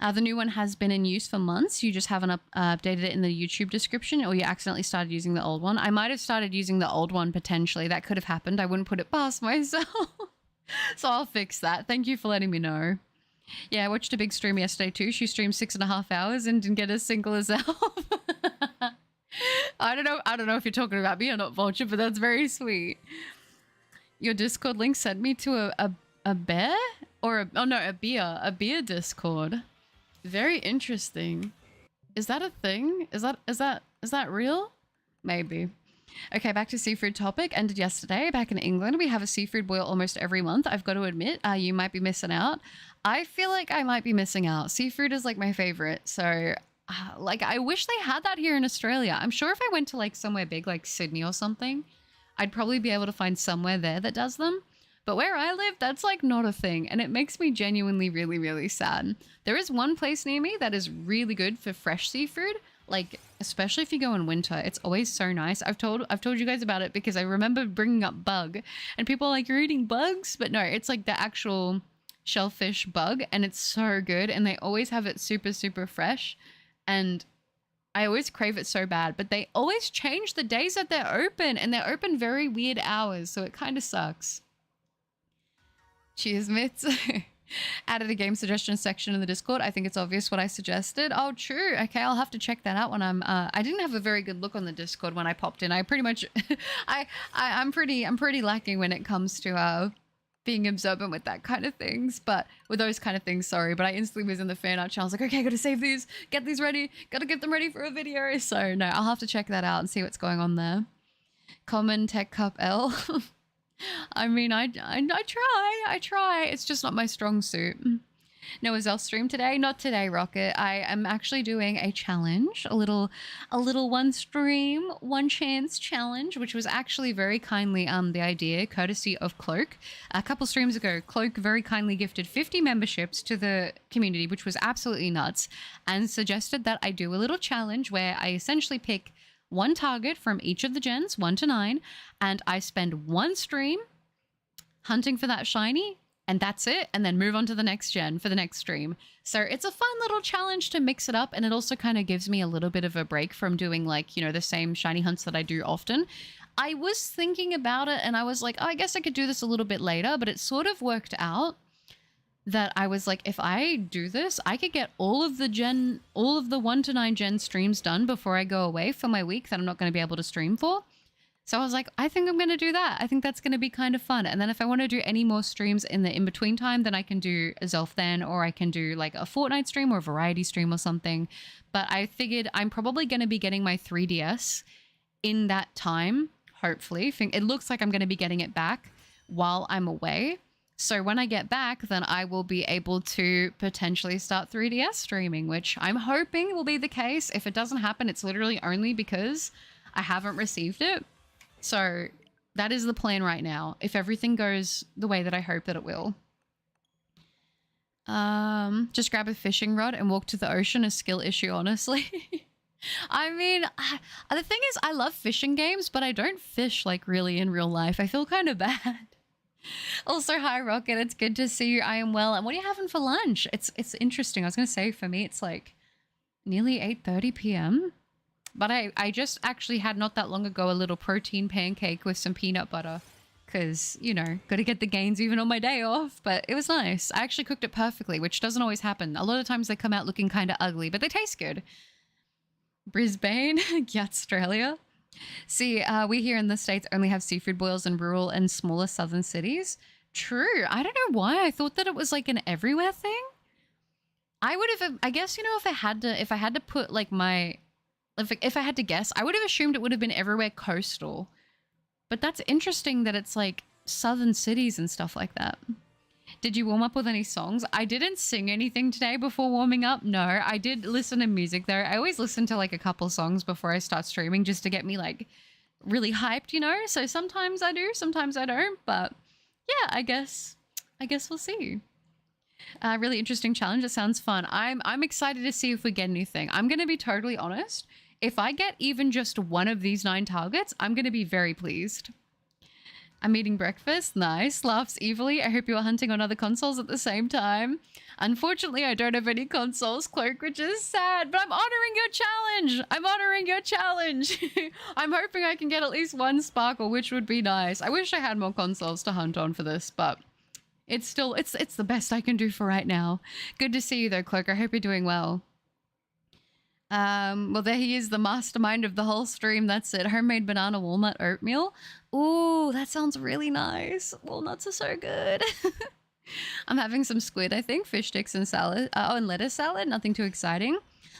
The new one has been in use for months. You just haven't updated it in the YouTube description, or you accidentally started using the old one. I might have started using the old one potentially. That could have happened. I wouldn't put it past myself. So I'll fix that. Thank you for letting me know. Yeah, I watched a big stream yesterday too. She streamed 6.5 hours and didn't get a single herself. I don't know if you're talking about me or not, Vulture, but that's very sweet. Your Discord link sent me to a bear or a beer Discord. Very interesting. Is that a thing? Is that real? Maybe. Okay, back to seafood topic. Ended yesterday. Back in England, we have a seafood boil almost every month. I've got to admit, you might be missing out. I feel like I might be missing out. Seafood is like my favorite. So, like, I wish they had that here in Australia. I'm sure if I went to like somewhere big like Sydney or something, I'd probably be able to find somewhere there that does them. But where I live, that's like not a thing. And it makes me genuinely really, really sad. There is one place near me that is really good for fresh seafood. Like, especially if you go in winter, it's always so nice. I've told you guys about it because I remember bringing up bug and people are like, you're eating bugs? But no, it's like the actual shellfish bug and it's so good. And they always have it super, super fresh. And I always crave it so bad, but they always change the days that they're open and they're open very weird hours. So it kind of sucks. Cheers, Mitz. Added a game suggestion section in the Discord. I think it's obvious what I suggested. Oh, true. Okay, I'll have to check that out when I'm. I didn't have a very good look on the Discord when I popped in. I pretty much, I'm pretty lacking when it comes to being observant with that kind of things. But with those kind of things, sorry. But I instantly was in the fan art channel. I was like, okay, I gotta save these, get these ready, gotta get them ready for a video. So no, I'll have to check that out and see what's going on there. Common Tech Cup L. I mean, I try. It's just not my strong suit. Noah's Elf stream today? Not today, Rocket. I am actually doing a challenge, a little one stream, one chance challenge, which was actually very kindly the idea, courtesy of Cloak. A couple streams ago, Cloak very kindly gifted 50 memberships to the community, which was absolutely nuts, and suggested that I do a little challenge where I essentially pick one target from each of the gens, 1 to 9, and I spend one stream hunting for that shiny, and that's it, and then move on to the next gen for the next stream. So it's a fun little challenge to mix it up, and it also kind of gives me a little bit of a break from doing like, you know, the same shiny hunts that I do often. I was thinking about it, and I was like, oh, I guess I could do this a little bit later, but it sort of worked out that I was like, if I do this, I could get all of the 1 to 9 gen streams done before I go away for my week that I'm not going to be able to stream for. So I was like, I think I'm going to do that. I think that's going to be kind of fun. And then if I want to do any more streams in the in-between time, then I can do a Zelf then, or I can do like a Fortnite stream or a variety stream or something. But I figured I'm probably going to be getting my 3DS in that time, hopefully. It looks like I'm going to be getting it back while I'm away. So when I get back, then I will be able to potentially start 3DS streaming, which I'm hoping will be the case. If it doesn't happen, it's literally only because I haven't received it. So that is the plan right now, if everything goes the way that I hope that it will. Just grab a fishing rod and walk to the ocean, a skill issue, honestly. I mean, the thing is, I love fishing games, but I don't fish like really in real life. I feel kind of bad. Also, hi Rocket, it's good to see you. I am well. And what are you having for lunch? It's interesting. I was going to say for me it's like nearly 8:30 p.m. But I just actually had not that long ago a little protein pancake with some peanut butter because, you know, got to get the gains even on my day off. But it was nice. I actually cooked it perfectly, which doesn't always happen. A lot of times they come out looking kind of ugly, but they taste good. Brisbane, yeah, Australia. See, we here in the States only have seafood boils in rural and smaller southern cities. True. I don't know why. I thought that it was like an everywhere thing. I would have, I guess, you know, if I had to put like my, if I had to guess, I would have assumed it would have been everywhere coastal. But that's interesting that it's like southern cities and stuff like that. Did you warm up with any songs? I didn't sing anything today before warming up. No, I did listen to music though. I always listen to like a couple songs before I start streaming just to get me like really hyped, you know? So sometimes I do, sometimes I don't. But yeah, I guess we'll see. Really interesting challenge. It sounds fun. I'm excited to see if we get anything. I'm going to be totally honest. If I get even just one of these 9 targets, I'm going to be very pleased. I'm eating breakfast. Nice. Laughs evilly. I hope you are hunting on other consoles at the same time. Unfortunately, I don't have any consoles, Cloak, which is sad, but I'm honoring your challenge. I'm honoring your challenge. I'm hoping I can get at least 1 sparkle, which would be nice. I wish I had more consoles to hunt on for this, but it's still, it's the best I can do for right now. Good to see you though, Cloak. I hope you're doing well. Well, there he is, the mastermind of the whole stream. That's it. Homemade banana walnut oatmeal. Ooh, that sounds really nice. Walnuts are so good. I'm having some squid, I think. Fish sticks and salad. Oh, and lettuce salad. Nothing too exciting.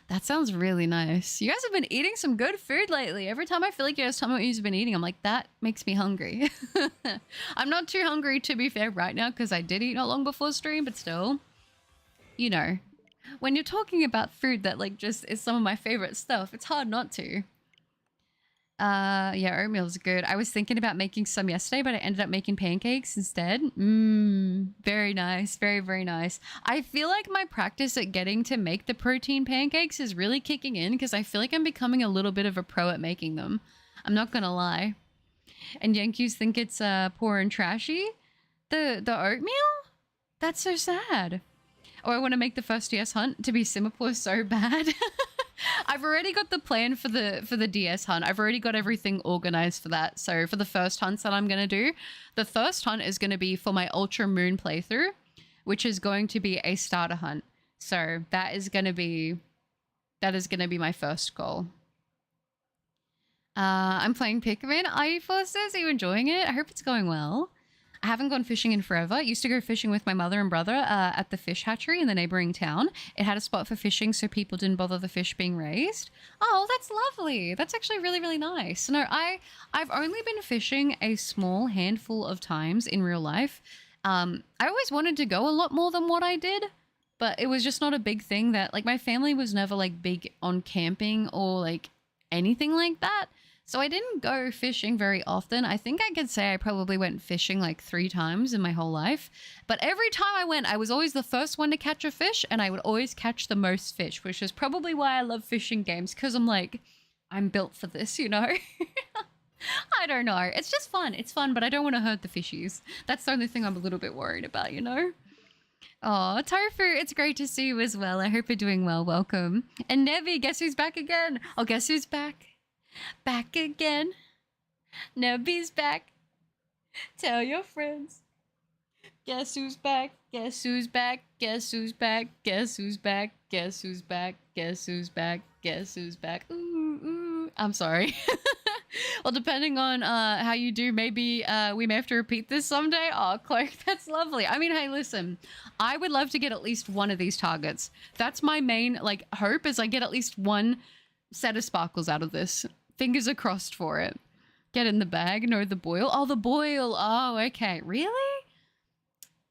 That sounds really nice. You guys have been eating some good food lately. Every time I feel like you guys tell me what you've been eating, I'm like, that makes me hungry. I'm not too hungry, to be fair, right now, because I did eat not long before stream, but still, you know. When you're talking about food that like just is some of my favorite stuff, it's hard not to. Yeah, oatmeal's good. I was thinking about making some yesterday, but I ended up making pancakes instead. Very nice. Very, very nice. I feel like my practice at getting to make the protein pancakes is really kicking in because I feel like I'm becoming a little bit of a pro at making them. I'm not gonna lie. And Yankees think it's poor and trashy. The oatmeal? That's so sad. Oh, I want to make the first DS hunt to be Singapore so bad. I've already got the plan for the DS hunt. I've already got everything organized for that. So for the first hunts that I'm going to do, the first hunt is going to be for my Ultra Moon playthrough, which is going to be a starter hunt. So that is going to be my first goal. I'm playing Pikmin. Are you, Forces? Are you enjoying it? I hope it's going well. I haven't gone fishing in forever. I used to go fishing with my mother and brother at the fish hatchery in the neighboring town. It had a spot for fishing so people didn't bother the fish being raised. Oh, that's lovely. That's actually really, really nice. No, I've only been fishing a small handful of times in real life. I always wanted to go a lot more than what I did, but it was just not a big thing that, like, my family was never, like, big on camping or, like, anything like that. So I didn't go fishing very often. I think I could say I probably went fishing like 3 times in my whole life. But every time I went, I was always the first one to catch a fish, and I would always catch the most fish, which is probably why I love fishing games, because I'm like, I'm built for this, you know? I don't know. It's just fun. It's fun, but I don't want to hurt the fishies. That's the only thing I'm a little bit worried about, you know? Oh, Tofu, it's great to see you as well. I hope you're doing well. Welcome. And Nevi, guess who's back again? Oh, guess who's back? Back again. Nebby's back. Tell your friends. Guess who's back? Guess who's back? Guess who's back? Guess who's back? Guess who's back? Guess who's back? Guess who's back? Ooh, ooh. I'm sorry. Well, depending on how you do, maybe we may have to repeat this someday. Oh, Clark, that's lovely. I mean, hey, listen, I would love to get at least one of these targets. That's my main, like, hope is I get at least one set of sparkles out of this. Fingers are crossed for it. Get in the bag. No, the boil. Oh, the boil. Oh, okay. Really?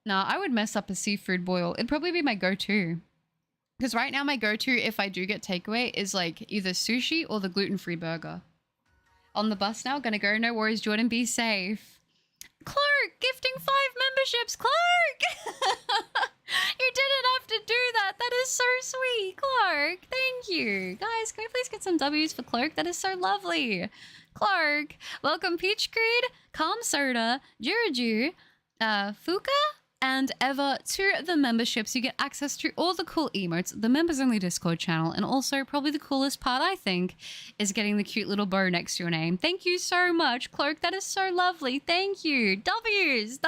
No, I would mess up a seafood boil. It'd probably be my go-to. Because right now my go-to, if I do get takeaway, is like either sushi or the gluten-free burger. On the bus now. Gonna go. No worries, Jordan. Be safe. Clark, gifting 5 memberships. Clark! You didn't have to do that. That is so sweet, Clark. Thank you. Guys, can we please get some W's for Clark? That is so lovely. Clark, welcome Peach Creed, Calm Soda, Juruju, Fuka, and Eva to the memberships. You get access to all the cool emotes, the members only Discord channel, and also probably the coolest part, I think, is getting the cute little bow next to your name. Thank you so much, Cloak. That is so lovely. Thank you. W's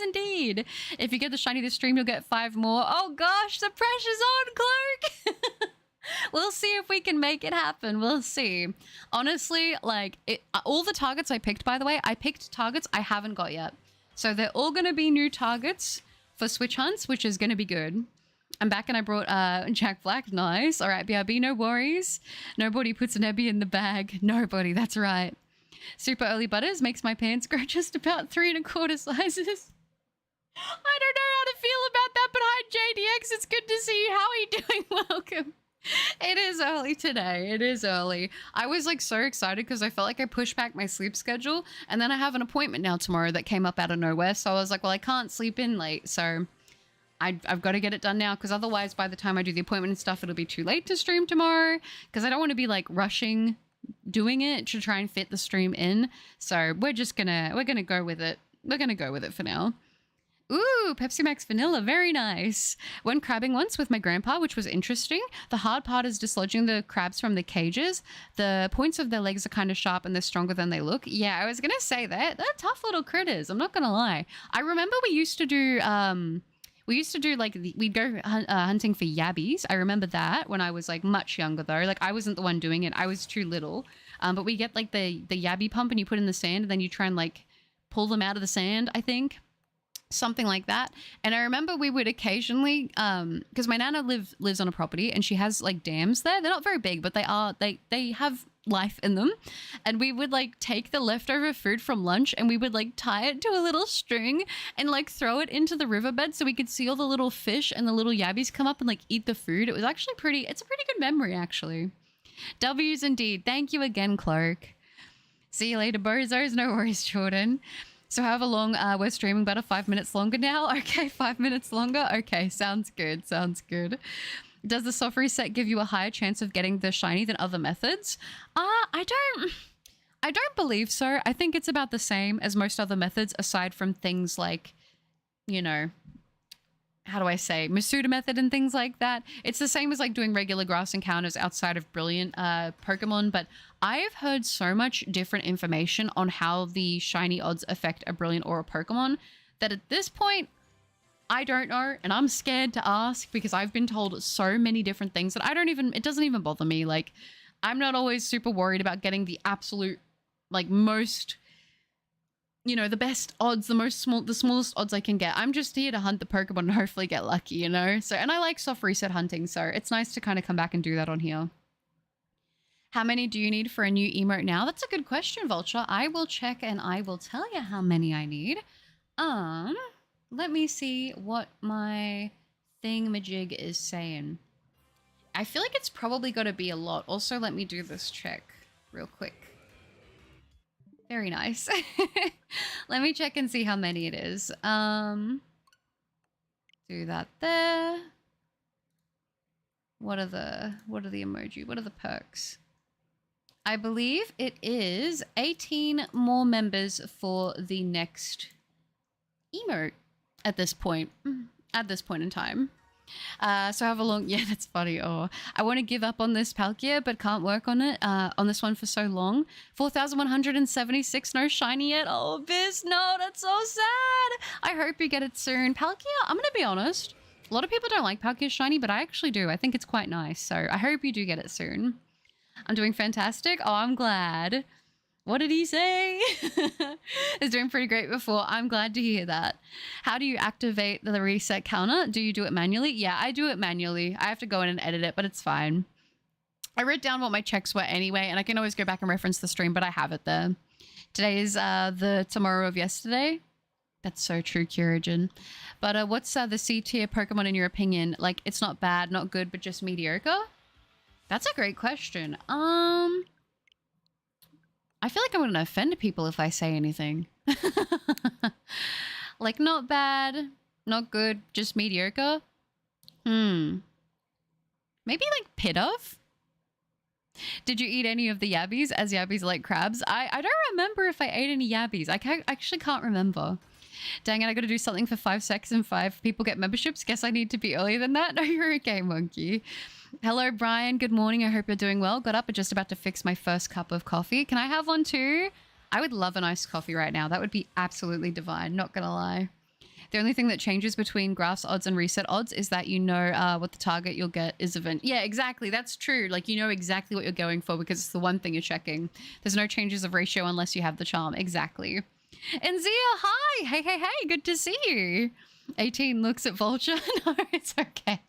indeed. If you get the shiny this stream, you'll get 5 more. Oh gosh, the pressure's on, Cloak. We'll see if we can make it happen. We'll see. Honestly, like, all the targets I picked, by the way, I picked targets I haven't got yet. So they're all going to be new targets for Switch hunts, which is going to be good. I'm back and I brought Jack Black. Nice. All right, BRB, no worries. Nobody puts an Ebby in the bag. Nobody, that's right. Super early butters makes my pants grow just about 3¼ sizes. I don't know how to feel about that, but hi JDX, it's good to see you. How are you doing? Welcome. It is early today. It is early. I was like so excited because I felt like I pushed back my sleep schedule, and then I have an appointment now tomorrow that came up out of nowhere. So I was like, well, I can't sleep in late, so I've got to get it done now, because otherwise by the time I do the appointment and stuff, it'll be too late to stream tomorrow, because I don't want to be like rushing doing it to try and fit the stream in. So we're gonna go with it. We're gonna go with it for now. Ooh, Pepsi Max Vanilla, very nice. Went crabbing once with my grandpa, which was interesting. The hard part is dislodging the crabs from the cages. The points of their legs are kind of sharp and they're stronger than they look. Yeah, I was gonna say that. They're tough little critters, I'm not gonna lie. I remember we used to do like, we'd go hunting for yabbies. I remember that when I was like much younger though. Like I wasn't the one doing it, I was too little. But we get like the yabby pump and you put in the sand and then you try and like pull them out of the sand, I think. Something like that. And I remember we would occasionally, because my nana lives on a property and she has like dams there. They're not very big, but they have life in them. And we would like take the leftover food from lunch and we would like tie it to a little string and like throw it into the riverbed so we could see all the little fish and the little yabbies come up and like eat the food. It was actually it's a pretty good memory actually. W's indeed. Thank you again, Clark. See you later, bozos. No worries, Jordan. So however long we're streaming, about 5 minutes longer now. Okay, 5 minutes longer. Okay, sounds good. Sounds good. Does the soft reset give you a higher chance of getting the shiny than other methods? I don't believe so. I think it's about the same as most other methods, aside from things like, you know, how do I say, Masuda method and things like that. It's the same as like doing regular grass encounters outside of brilliant Pokemon, but I've heard so much different information on how the shiny odds affect a brilliant or a Pokemon that at this point, I don't know, and I'm scared to ask because I've been told so many different things that it doesn't even bother me. Like, I'm not always super worried about getting the absolute, like, most, you know, the best odds, the smallest odds I can get. I'm just here to hunt the Pokemon and hopefully get lucky, you know? So, and I like soft reset hunting, so it's nice to kind of come back and do that on here. How many do you need for a new emote now? That's a good question, Vulture. I will check and I will tell you how many I need. Let me see what my thingamajig is saying. I feel like it's probably got to be a lot. Also, let me do this check real quick. Very nice. Let me check and see how many it is. Do that there. What are the emoji? What are the perks? I believe it is 18 more members for the next emote at this point in time. So have a long, yeah, that's funny. Oh, I want to give up on this Palkia, but can't work on it, on this one for so long. 4,176, no shiny yet. Oh, Biz, no, that's so sad. I hope you get it soon. Palkia, I'm going to be honest. A lot of people don't like Palkia shiny, but I actually do. I think it's quite nice. So I hope you do get it soon. I'm doing fantastic. Oh, I'm glad. What did he say? It's doing pretty great before. I'm glad to hear that. How do you activate the reset counter? Do you do it manually? Yeah, I do it manually. I have to go in and edit it, but it's fine. I wrote down what my checks were anyway, and I can always go back and reference the stream, but I have it there. Today is the tomorrow of yesterday. That's so true, Kyurigin. But what's the C tier Pokemon in your opinion? Like, it's not bad, not good, but just mediocre? That's a great question. I feel like I'm going to offend people if I say anything. Like, not bad, not good, just mediocre. Maybe like Pidove? Did you eat any of the yabbies, as yabbies like crabs? I don't remember if I ate any yabbies. I actually can't remember. Dang it, I gotta do something for 5 seconds and 5 people get memberships. Guess I need to be earlier than that. No, you're okay, monkey. Hello, Brian. Good morning. I hope you're doing well. Got up and just about to fix my first cup of coffee. Can I have one too? I would love an iced coffee right now. That would be absolutely divine. Not gonna lie. The only thing that changes between graphs odds and reset odds is that you know what the target you'll get is event. Yeah, exactly. That's true. Like, you know exactly what you're going for because it's the one thing you're checking. There's no changes of ratio unless you have the charm. Exactly. And Zia, hi. Hey. Good to see you. 18 looks at Vulture. No, it's okay.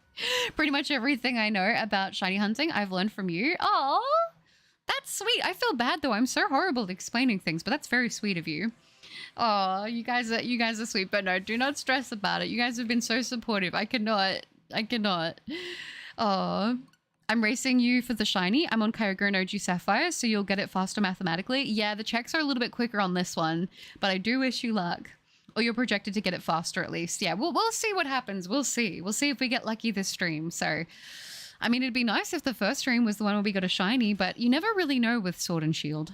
Pretty much everything I know about shiny hunting, I've learned from you. Oh, That's sweet. I feel bad though. I'm so horrible at explaining things, but that's very sweet of you. Oh, you guys are sweet, but no, do not stress about it. You guys have been so supportive. I cannot. Oh, I'm racing you for the shiny. I'm on Kyogre and OG Sapphire, so you'll get it faster mathematically. Yeah, the checks are a little bit quicker on this one, but I do wish you luck. Or you're projected to get it faster at least. Yeah, we'll see what happens. We'll see. We'll see if we get lucky this stream. So, I mean, it'd be nice if the first stream was the one where we got a shiny, but you never really know with Sword and Shield.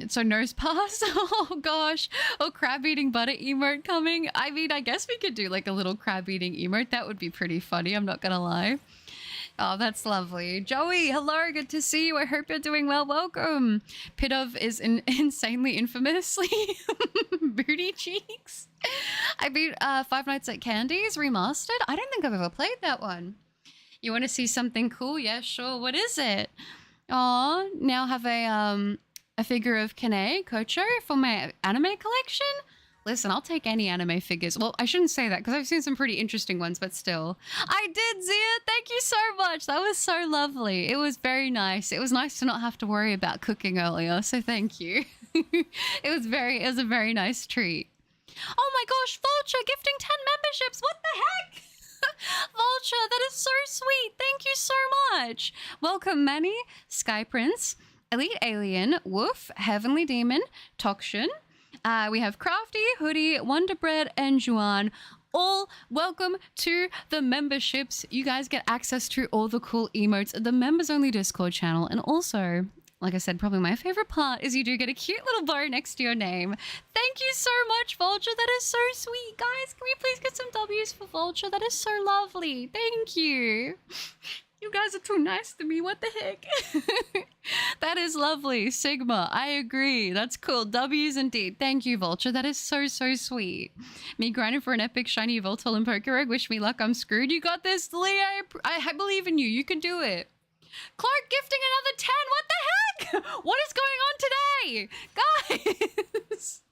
So nose pass. Oh gosh. Oh, crab eating butter emote coming. I mean, I guess we could do like a little crab eating emote. That would be pretty funny. I'm not gonna lie. Oh, that's lovely. Joey, hello. Good to see you. I hope you're doing well. Welcome. Pitov is insanely infamously booty cheeks. I beat Five Nights at Candy's remastered. I don't think I've ever played that one. You want to see something cool? Yeah, sure. What is it? Oh, now have a figure of Kane Kocho for my anime collection. Listen, I'll take any anime figures. Well, I shouldn't say that because I've seen some pretty interesting ones, but still. I did, Zia. Thank you so much. That was so lovely. It was very nice. It was nice to not have to worry about cooking earlier, so thank you. It was a very nice treat. Oh my gosh, Vulture gifting 10 memberships. What the heck? Vulture, that is so sweet. Thank you so much. Welcome, Manny, Sky Prince, Elite Alien, Woof, Heavenly Demon, Tokshin. We have Crafty, Hoodie, Wonder Bread, and Juan. All welcome to the memberships. You guys get access to all the cool emotes, the members-only Discord channel, and also, like I said, probably my favorite part is you do get a cute little bow next to your name. Thank you so much, Vulture. That is so sweet. Guys, can we please get some W's for Vulture? That is so lovely. Thank you. You guys are too nice to me. What the heck? That is lovely. Sigma, I agree. That's cool. W's indeed. Thank you, Vulture. That is so, so sweet. Me grinding for an epic shiny Voltorb and Pokerog. Wish me luck. I'm screwed. You got this, Lee. I believe in you. You can do it. Clark gifting another 10. What the heck? What is going on today? Guys.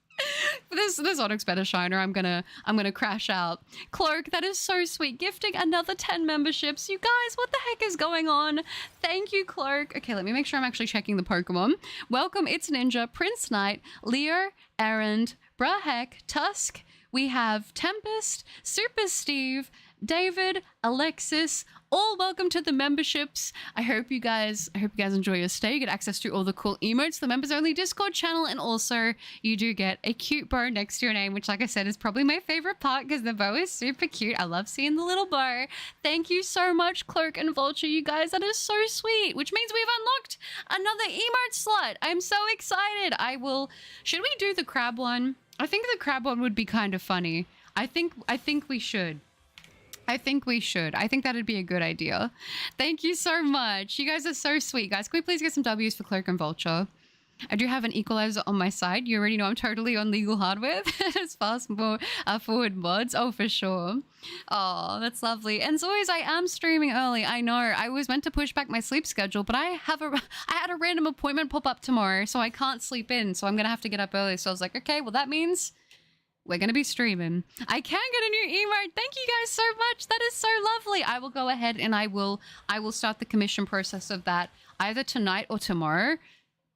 This Onix better shiner. I'm gonna crash out. Cloak, that is so sweet. Gifting another 10 memberships. You guys, what the heck is going on? Thank you, Cloak. Okay, let me make sure I'm actually checking the Pokemon. Welcome, It's Ninja, Prince Knight, Leo, Errand, Brahek, Tusk. We have Tempest, Super Steve, David, Alexis, all welcome to the memberships. I hope you guys enjoy your stay. You get access to all the cool emotes, the members only Discord channel, and also you do get a cute bow next to your name, which like I said is probably my favorite part because the bow is super cute. I love seeing the little bow. Thank you so much, Cloak and Vulture. You guys, that is so sweet, which means we've unlocked another emote slot. I'm so excited. Should we do the crab one? I think the crab one would be kind of funny. I think we should. I think that'd be a good idea. Thank you so much. You guys are so sweet, guys. Can we please get some W's for Clerk and Vulture? I do have an equalizer on my side. You already know I'm totally on legal hardware as fast forward mods. Oh, for sure. Oh, that's lovely. And as always, I am streaming early. I know. I was meant to push back my sleep schedule, but I had a random appointment pop up tomorrow, so I can't sleep in. So I'm going to have to get up early. So I was like, okay, well, that means we're going to be streaming. I can get a new emote. Thank you guys so much. That is so lovely. I will go ahead and I will start the commission process of that either tonight or tomorrow.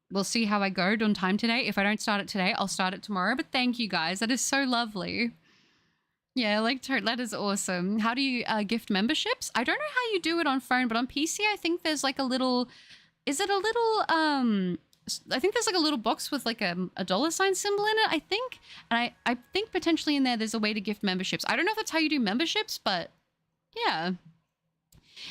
We'll see how I go on time today. If I don't start it today, I'll start it tomorrow. But thank you guys. That is so lovely. Yeah, like that is awesome. How do you gift memberships? I don't know how you do it on phone, but on PC, I think there's like a little, I think there's like a little box with like a $sign symbol in it, I think. And I think potentially in there's a way to gift memberships. I don't know if that's how you do memberships, but yeah.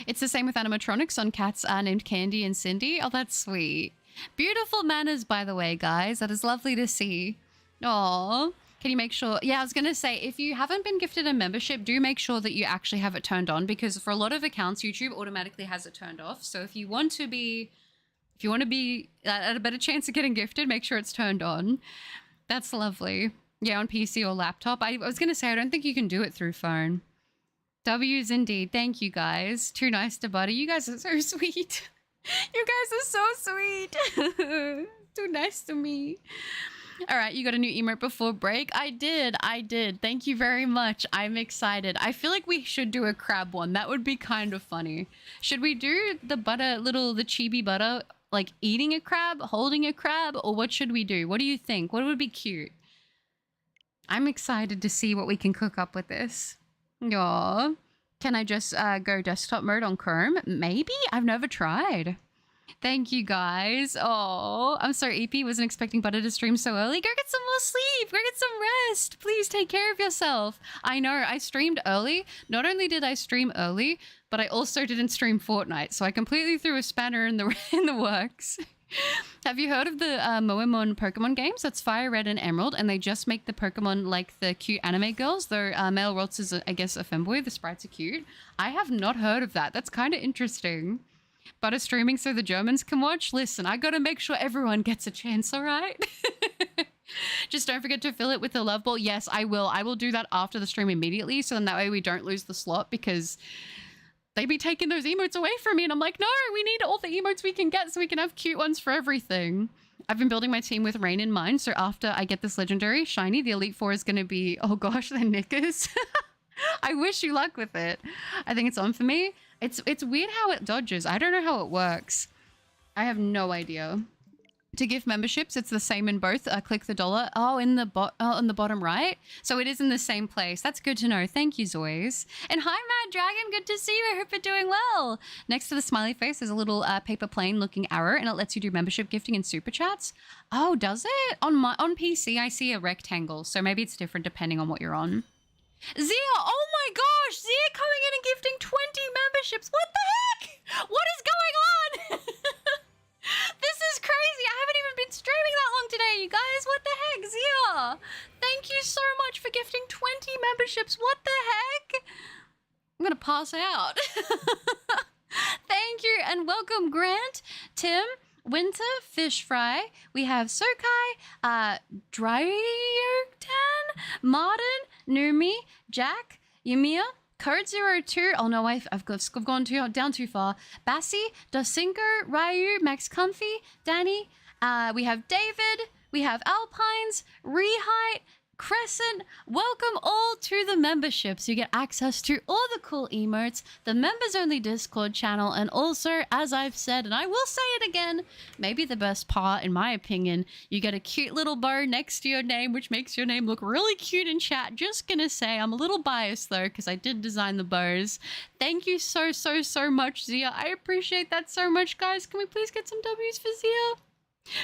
It's the same with animatronics on cats named Candy and Cindy. Oh, that's sweet. Beautiful manners, by the way, guys. That is lovely to see. Aw. Can you make sure? Yeah, I was going to say, if you haven't been gifted a membership, do make sure that you actually have it turned on, because for a lot of accounts, YouTube automatically has it turned off. So if you want to be at a better chance of getting gifted, make sure it's turned on. That's lovely. Yeah, on PC or laptop. I was going to say, I don't think you can do it through phone. W's indeed. Thank you, guys. Too nice to buddy. You guys are so sweet. You guys are so sweet. Too nice to me. All right, you got a new emote before break? I did. Thank you very much. I'm excited. I feel like we should do a crab one. That would be kind of funny. Should we do the butter, the chibi butter, like eating a crab, holding a crab, or what should we do? What do you think? What would be cute? I'm excited to see what we can cook up with this. Aw. Can I just go desktop mode on Chrome? Maybe? I've never tried. Thank you, guys. Oh, I'm sorry, EP wasn't expecting Butter to stream so early. Go get some more sleep. Go get some rest. Please take care of yourself. I know, I streamed early. Not only did I stream early, but I also didn't stream Fortnite. So I completely threw a spanner in the works. Have you heard of the Moemon Pokemon games? That's Fire Red and Emerald, and they just make the Pokemon like the cute anime girls. Though Male Rotz is, I guess, a femboy. The sprites are cute. I have not heard of that. That's kind of interesting. Butter streaming so the Germans can watch? Listen, I gotta make sure everyone gets a chance, all right? Just don't forget to fill it with the love ball. Yes, I will. I will do that after the stream immediately, so then that way we don't lose the slot, because they be taking those emotes away from me, and I'm like, no, we need all the emotes we can get so we can have cute ones for everything. I've been building my team with Rain in mind, so after I get this legendary shiny, the Elite Four is going to be, oh gosh, the knickers. I wish you luck with it. I think it's on for me. It's weird how it dodges. I don't know how it works. I have no idea. To gift memberships, it's the same in both. Click the dollar. Oh, in the bottom right. So it is in the same place. That's good to know. Thank you, Zoys. And hi, Mad Dragon. Good to see you. I hope you're doing well. Next to the smiley face is a little paper plane looking arrow, and it lets you do membership gifting and super chats. Oh, does it? On PC, I see a rectangle. So maybe it's different depending on what you're on. Zia, oh my gosh, Zia coming in and gifting 20 memberships. What the heck? What is going on? This is crazy. I haven't even been streaming that long today, you guys. What the heck, Zia? Thank you so much for gifting 20 memberships. What the heck? I'm gonna pass out. Thank you, and welcome, Grant, Tim, Winter, Fish Fry. We have Sokai, Dryerton, Martin, Numi, Jack, Yumia, Code02. Oh no, I've gone down too far. Bassi, Dosinker, Ryu, Max Comfy, Danny. We have David. We have Alpines, Reheight, Crescent. Welcome all to the memberships. You get access to all the cool emotes, the members only Discord channel, and also, as I've said, and I will say it again, maybe the best part in my opinion, you get a cute little bow next to your name, which makes your name look really cute in chat. Just gonna say, I'm a little biased though, because I did design the bows. Thank you so much, Zia. I appreciate that so much, guys. Can we please get some W's for Zia?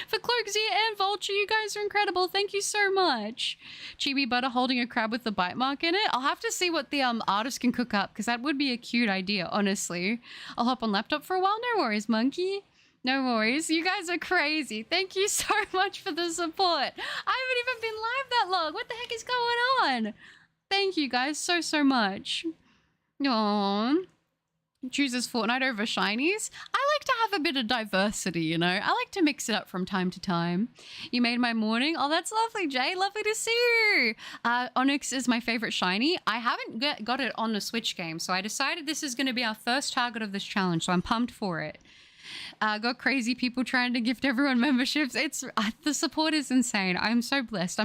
For Cloak, Zia, and Vulture, you guys are incredible. Thank you so much. Chibi Butter holding a crab with the bite mark in it. I'll have to see what the artist can cook up, because that would be a cute idea, honestly. I'll hop on laptop for a while. No worries, Monkey. No worries. You guys are crazy. Thank you so much for the support. I haven't even been live that long. What the heck is going on? Thank you guys so much. Aww. Chooses Fortnite over shinies. I like to have a bit of diversity, you know. I like to mix it up from time to time. You made my morning. Oh, that's lovely, Jay. Lovely to see you. Onix is my favorite shiny. I haven't got it on the Switch game, so I decided this is going to be our first target of this challenge, so I'm pumped for it. Got crazy people trying to gift everyone memberships. It's the support is insane. I'm so blessed.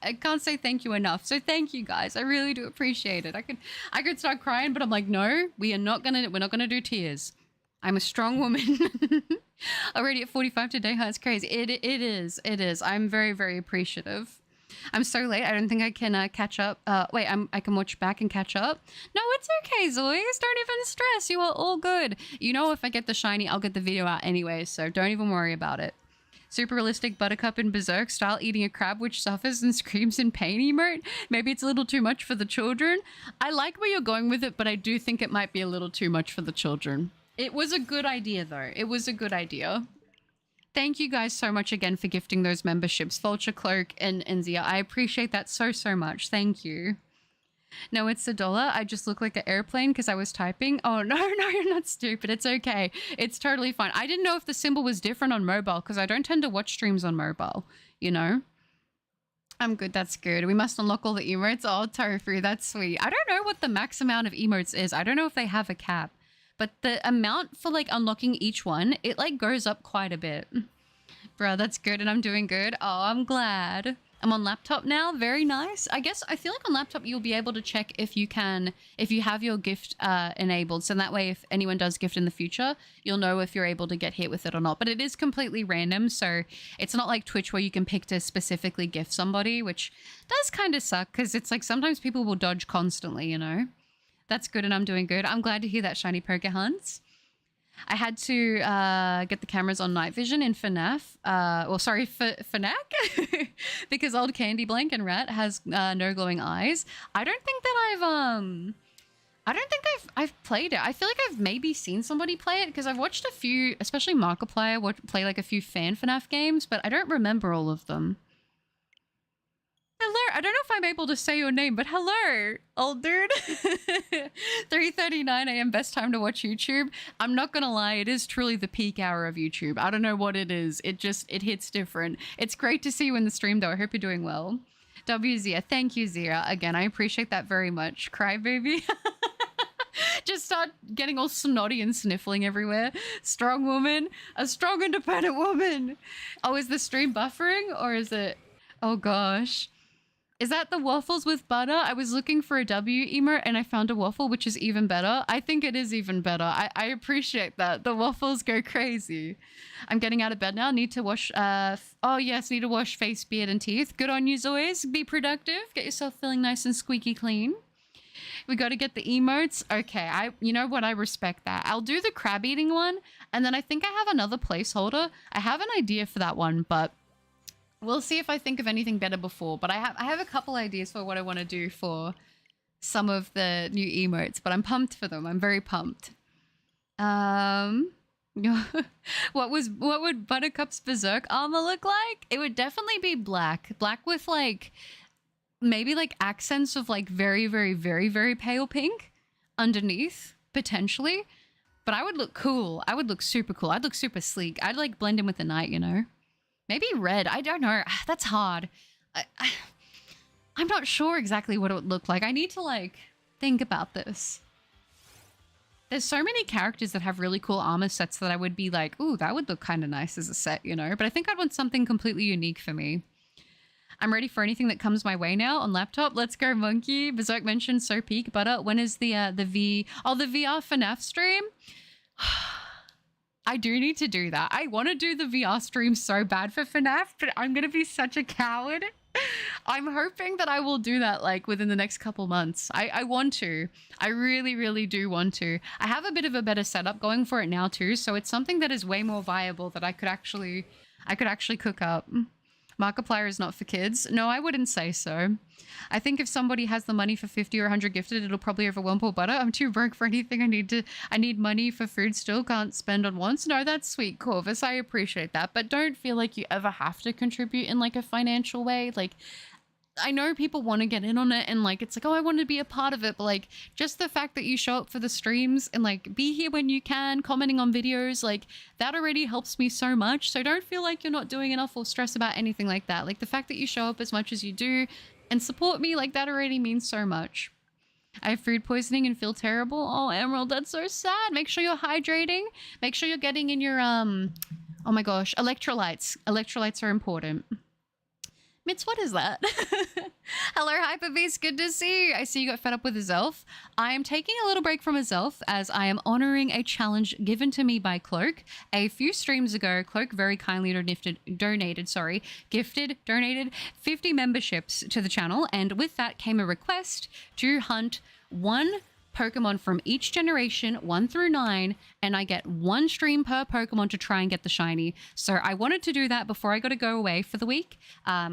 I can't say thank you enough. So thank you guys. I really do appreciate it. I could start crying, but I'm like, no, we're not gonna do tears. I'm a strong woman. Already at 45 today, huh? It's crazy. It is. I'm very appreciative. I'm so late. I don't think I can catch up. Wait, I can watch back and catch up. No, it's okay, Zoys. Don't even stress. You are all good. You know, if I get the shiny, I'll get the video out anyway, so don't even worry about it. Super realistic Buttercup in Berserk style eating a crab which suffers and screams in pain emote. Maybe it's a little too much for the children. I like where you're going with it, but I do think it might be a little too much for the children. It was a good idea, though. It was a good idea. Thank you guys so much again for gifting those memberships, Vulture, Cloak, and Zia. I appreciate that so much. Thank you. No, it's $1. I just look like an airplane because I was typing. Oh, no, you're not stupid. It's okay. It's totally fine. I didn't know if the symbol was different on mobile because I don't tend to watch streams on mobile, you know? I'm good. That's good. We must unlock all the emotes. Oh, Tofu, that's sweet. I don't know what the max amount of emotes is. I don't know if they have a cap. But the amount for like unlocking each one, it like goes up quite a bit. Bro, that's good, and I'm doing good. Oh, I'm glad. I'm on laptop now. Very nice. I guess I feel like on laptop you'll be able to check if you have your gift enabled. So that way, if anyone does gift in the future, you'll know if you're able to get hit with it or not. But it is completely random, so it's not like Twitch where you can pick to specifically gift somebody, which does kind of suck because it's like sometimes people will dodge constantly, you know? That's good, and I'm doing good. I'm glad to hear that, Shiny Poker Hunts. I had to get the cameras on night vision in FNAF. FNAC, because old Candy Blank and Rat has no glowing eyes. I don't think I've played it. I feel like I've maybe seen somebody play it because I've watched a few, especially Markiplier, play like a few fan FNAF games, but I don't remember all of them. Hello, I don't know if I'm able to say your name, but hello, old dude. 3:39 a.m. best time to watch YouTube. I'm not gonna lie, it is truly the peak hour of YouTube. I don't know what it is. It hits different. It's great to see you in the stream though. I hope you're doing well. Zia, thank you, Zia. Again, I appreciate that very much. Crybaby. Just start getting all snotty and sniffling everywhere. Strong woman, a strong independent woman. Oh, is the stream buffering or is it? Oh gosh. Is that the waffles with butter? I was looking for a W emote and I found a waffle, which is even better. I think it is even better. I appreciate that. The waffles go crazy. I'm getting out of bed now. Need to wash, need to wash face, beard, and teeth. Good on you, Zoes. Be productive. Get yourself feeling nice and squeaky clean. We got to get the emotes. Okay, you know what? I respect that. I'll do the crab eating one. And then I think I have another placeholder. I have an idea for that one, but we'll see if I think of anything better before, but I have a couple ideas for what I want to do for some of the new emotes, but I'm pumped for them. I'm very pumped. What would Buttercup's Berserk armor look like? It would definitely be black. Black with like maybe like accents of like very, very, very, very pale pink underneath, potentially. But I would look cool. I would look super cool. I'd look super sleek. I'd like blend in with the night, you know? Maybe red. I don't know. That's hard. I'm not sure exactly what it would look like. I need to like think about this. There's so many characters that have really cool armor sets that I would be like, ooh, that would look kind of nice as a set, you know? But I think I'd want something completely unique for me. I'm ready for anything that comes my way now on laptop. Let's go, Monkey. Berserk mentioned so peak butter. When is the VR FNAF stream? I do need to do that. I want to do the VR stream so bad for FNAF, but I'm going to be such a coward. I'm hoping that I will do that like within the next couple months. I want to. I really, really do want to. I have a bit of a better setup going for it now too, so it's something that is way more viable that I could actually cook up. Markiplier is not for kids. No, I wouldn't say so. I think if somebody has the money for 50 or 100 gifted, it'll probably overwhelm poor butter. I'm too broke for anything. I need money for food still. Can't spend on wants. No, that's sweet, Corvus. I appreciate that. But don't feel like you ever have to contribute in like a financial way. Like, I know people want to get in on it and like, it's like, oh, I want to be a part of it. But like, just the fact that you show up for the streams and like be here when you can, commenting on videos, like that already helps me so much. So don't feel like you're not doing enough or stress about anything like that. Like the fact that you show up as much as you do and support me, like that already means so much. I have food poisoning and feel terrible. Oh, Emerald, that's so sad. Make sure you're hydrating. Make sure you're getting in your, oh my gosh, electrolytes. Electrolytes are important. Mitz, what is that? Hello, Hyperbeast. Good to see you. I see you got fed up with Azelf. I am taking a little break from Azelf as I am honoring a challenge given to me by Cloak. A few streams ago, Cloak very kindly donated 50 memberships to the channel. And with that came a request to hunt one Pokemon from each generation, 1 through 9, and I get one stream per Pokemon to try and get the shiny. So I wanted to do that before I got to go away for the week,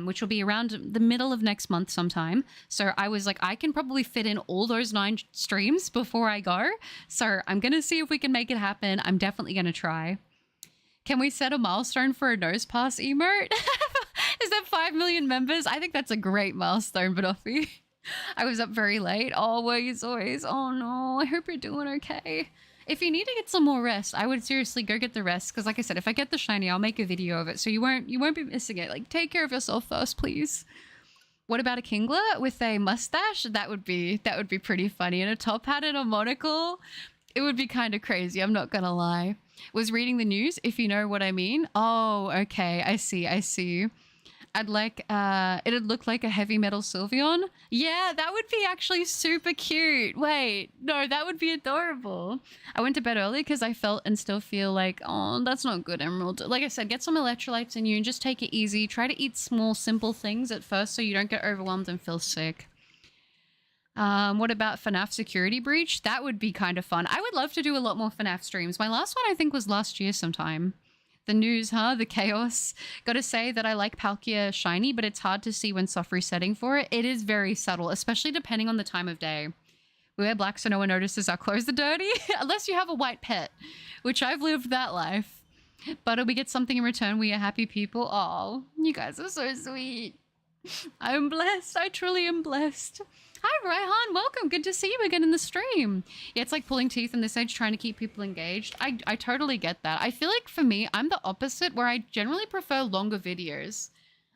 which will be around the middle of next month sometime. So I was like, I can probably fit in all those 9 streams before I go. So I'm going to see if we can make it happen. I'm definitely going to try. Can we set a milestone for a nose pass emote? Is that 5 million members? I think that's a great milestone, Banoffee. I was up very late. Always. Oh no, I hope you're doing okay. If you need to get some more rest, I would seriously go get the rest. Because like I said, if I get the shiny, I'll make a video of it. So you won't be missing it. Like, take care of yourself first, please. What about a Kingler with a mustache? That would be pretty funny. And a top hat and a monocle. It would be kind of crazy. I'm not going to lie. Was reading the news, if you know what I mean. Oh, okay. I see. I'd like, it'd look like a heavy metal Sylveon. Yeah, that would be actually super cute. Wait, no, that would be adorable. I went to bed early because I felt and still feel like, oh, that's not good, Emerald. Like I said, get some electrolytes in you and just take it easy. Try to eat small, simple things at first so you don't get overwhelmed and feel sick. What about FNAF Security Breach? That would be kind of fun. I would love to do a lot more FNAF streams. My last one, I think, was last year sometime. The news, huh? The chaos. Gotta say that I like Palkia Shiny, but it's hard to see when soft resetting for it. It is very subtle, especially depending on the time of day. We wear black so no one notices our clothes are dirty, unless you have a white pet, which I've lived that life. But we get something in return. We are happy people. Oh, you guys are so sweet. I'm blessed. I truly am blessed. Hi, Raihan. Welcome. Good to see you again in the stream. Yeah, it's like pulling teeth in this age, trying to keep people engaged. I totally get that. I feel like for me, I'm the opposite, where I generally prefer longer videos.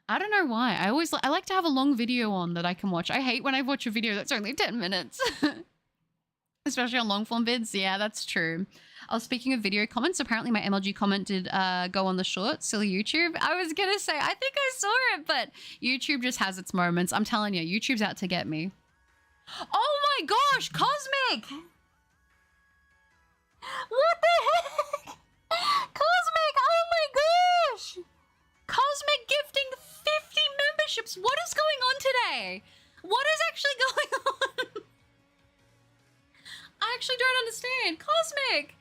I don't know why. I like to have a long video on that I can watch. I hate when I watch a video that's only 10 minutes. Especially on long form vids. Yeah, that's true. Oh, speaking of video comments, apparently my MLG comment did go on the short. Silly YouTube. I was gonna say, I think I saw it, but YouTube just has its moments. I'm telling you, YouTube's out to get me. Oh my gosh, Cosmic! What the heck? Cosmic, oh my gosh! Cosmic gifting 50 memberships. What is going on today? What is actually going on? I actually don't understand. Cosmic,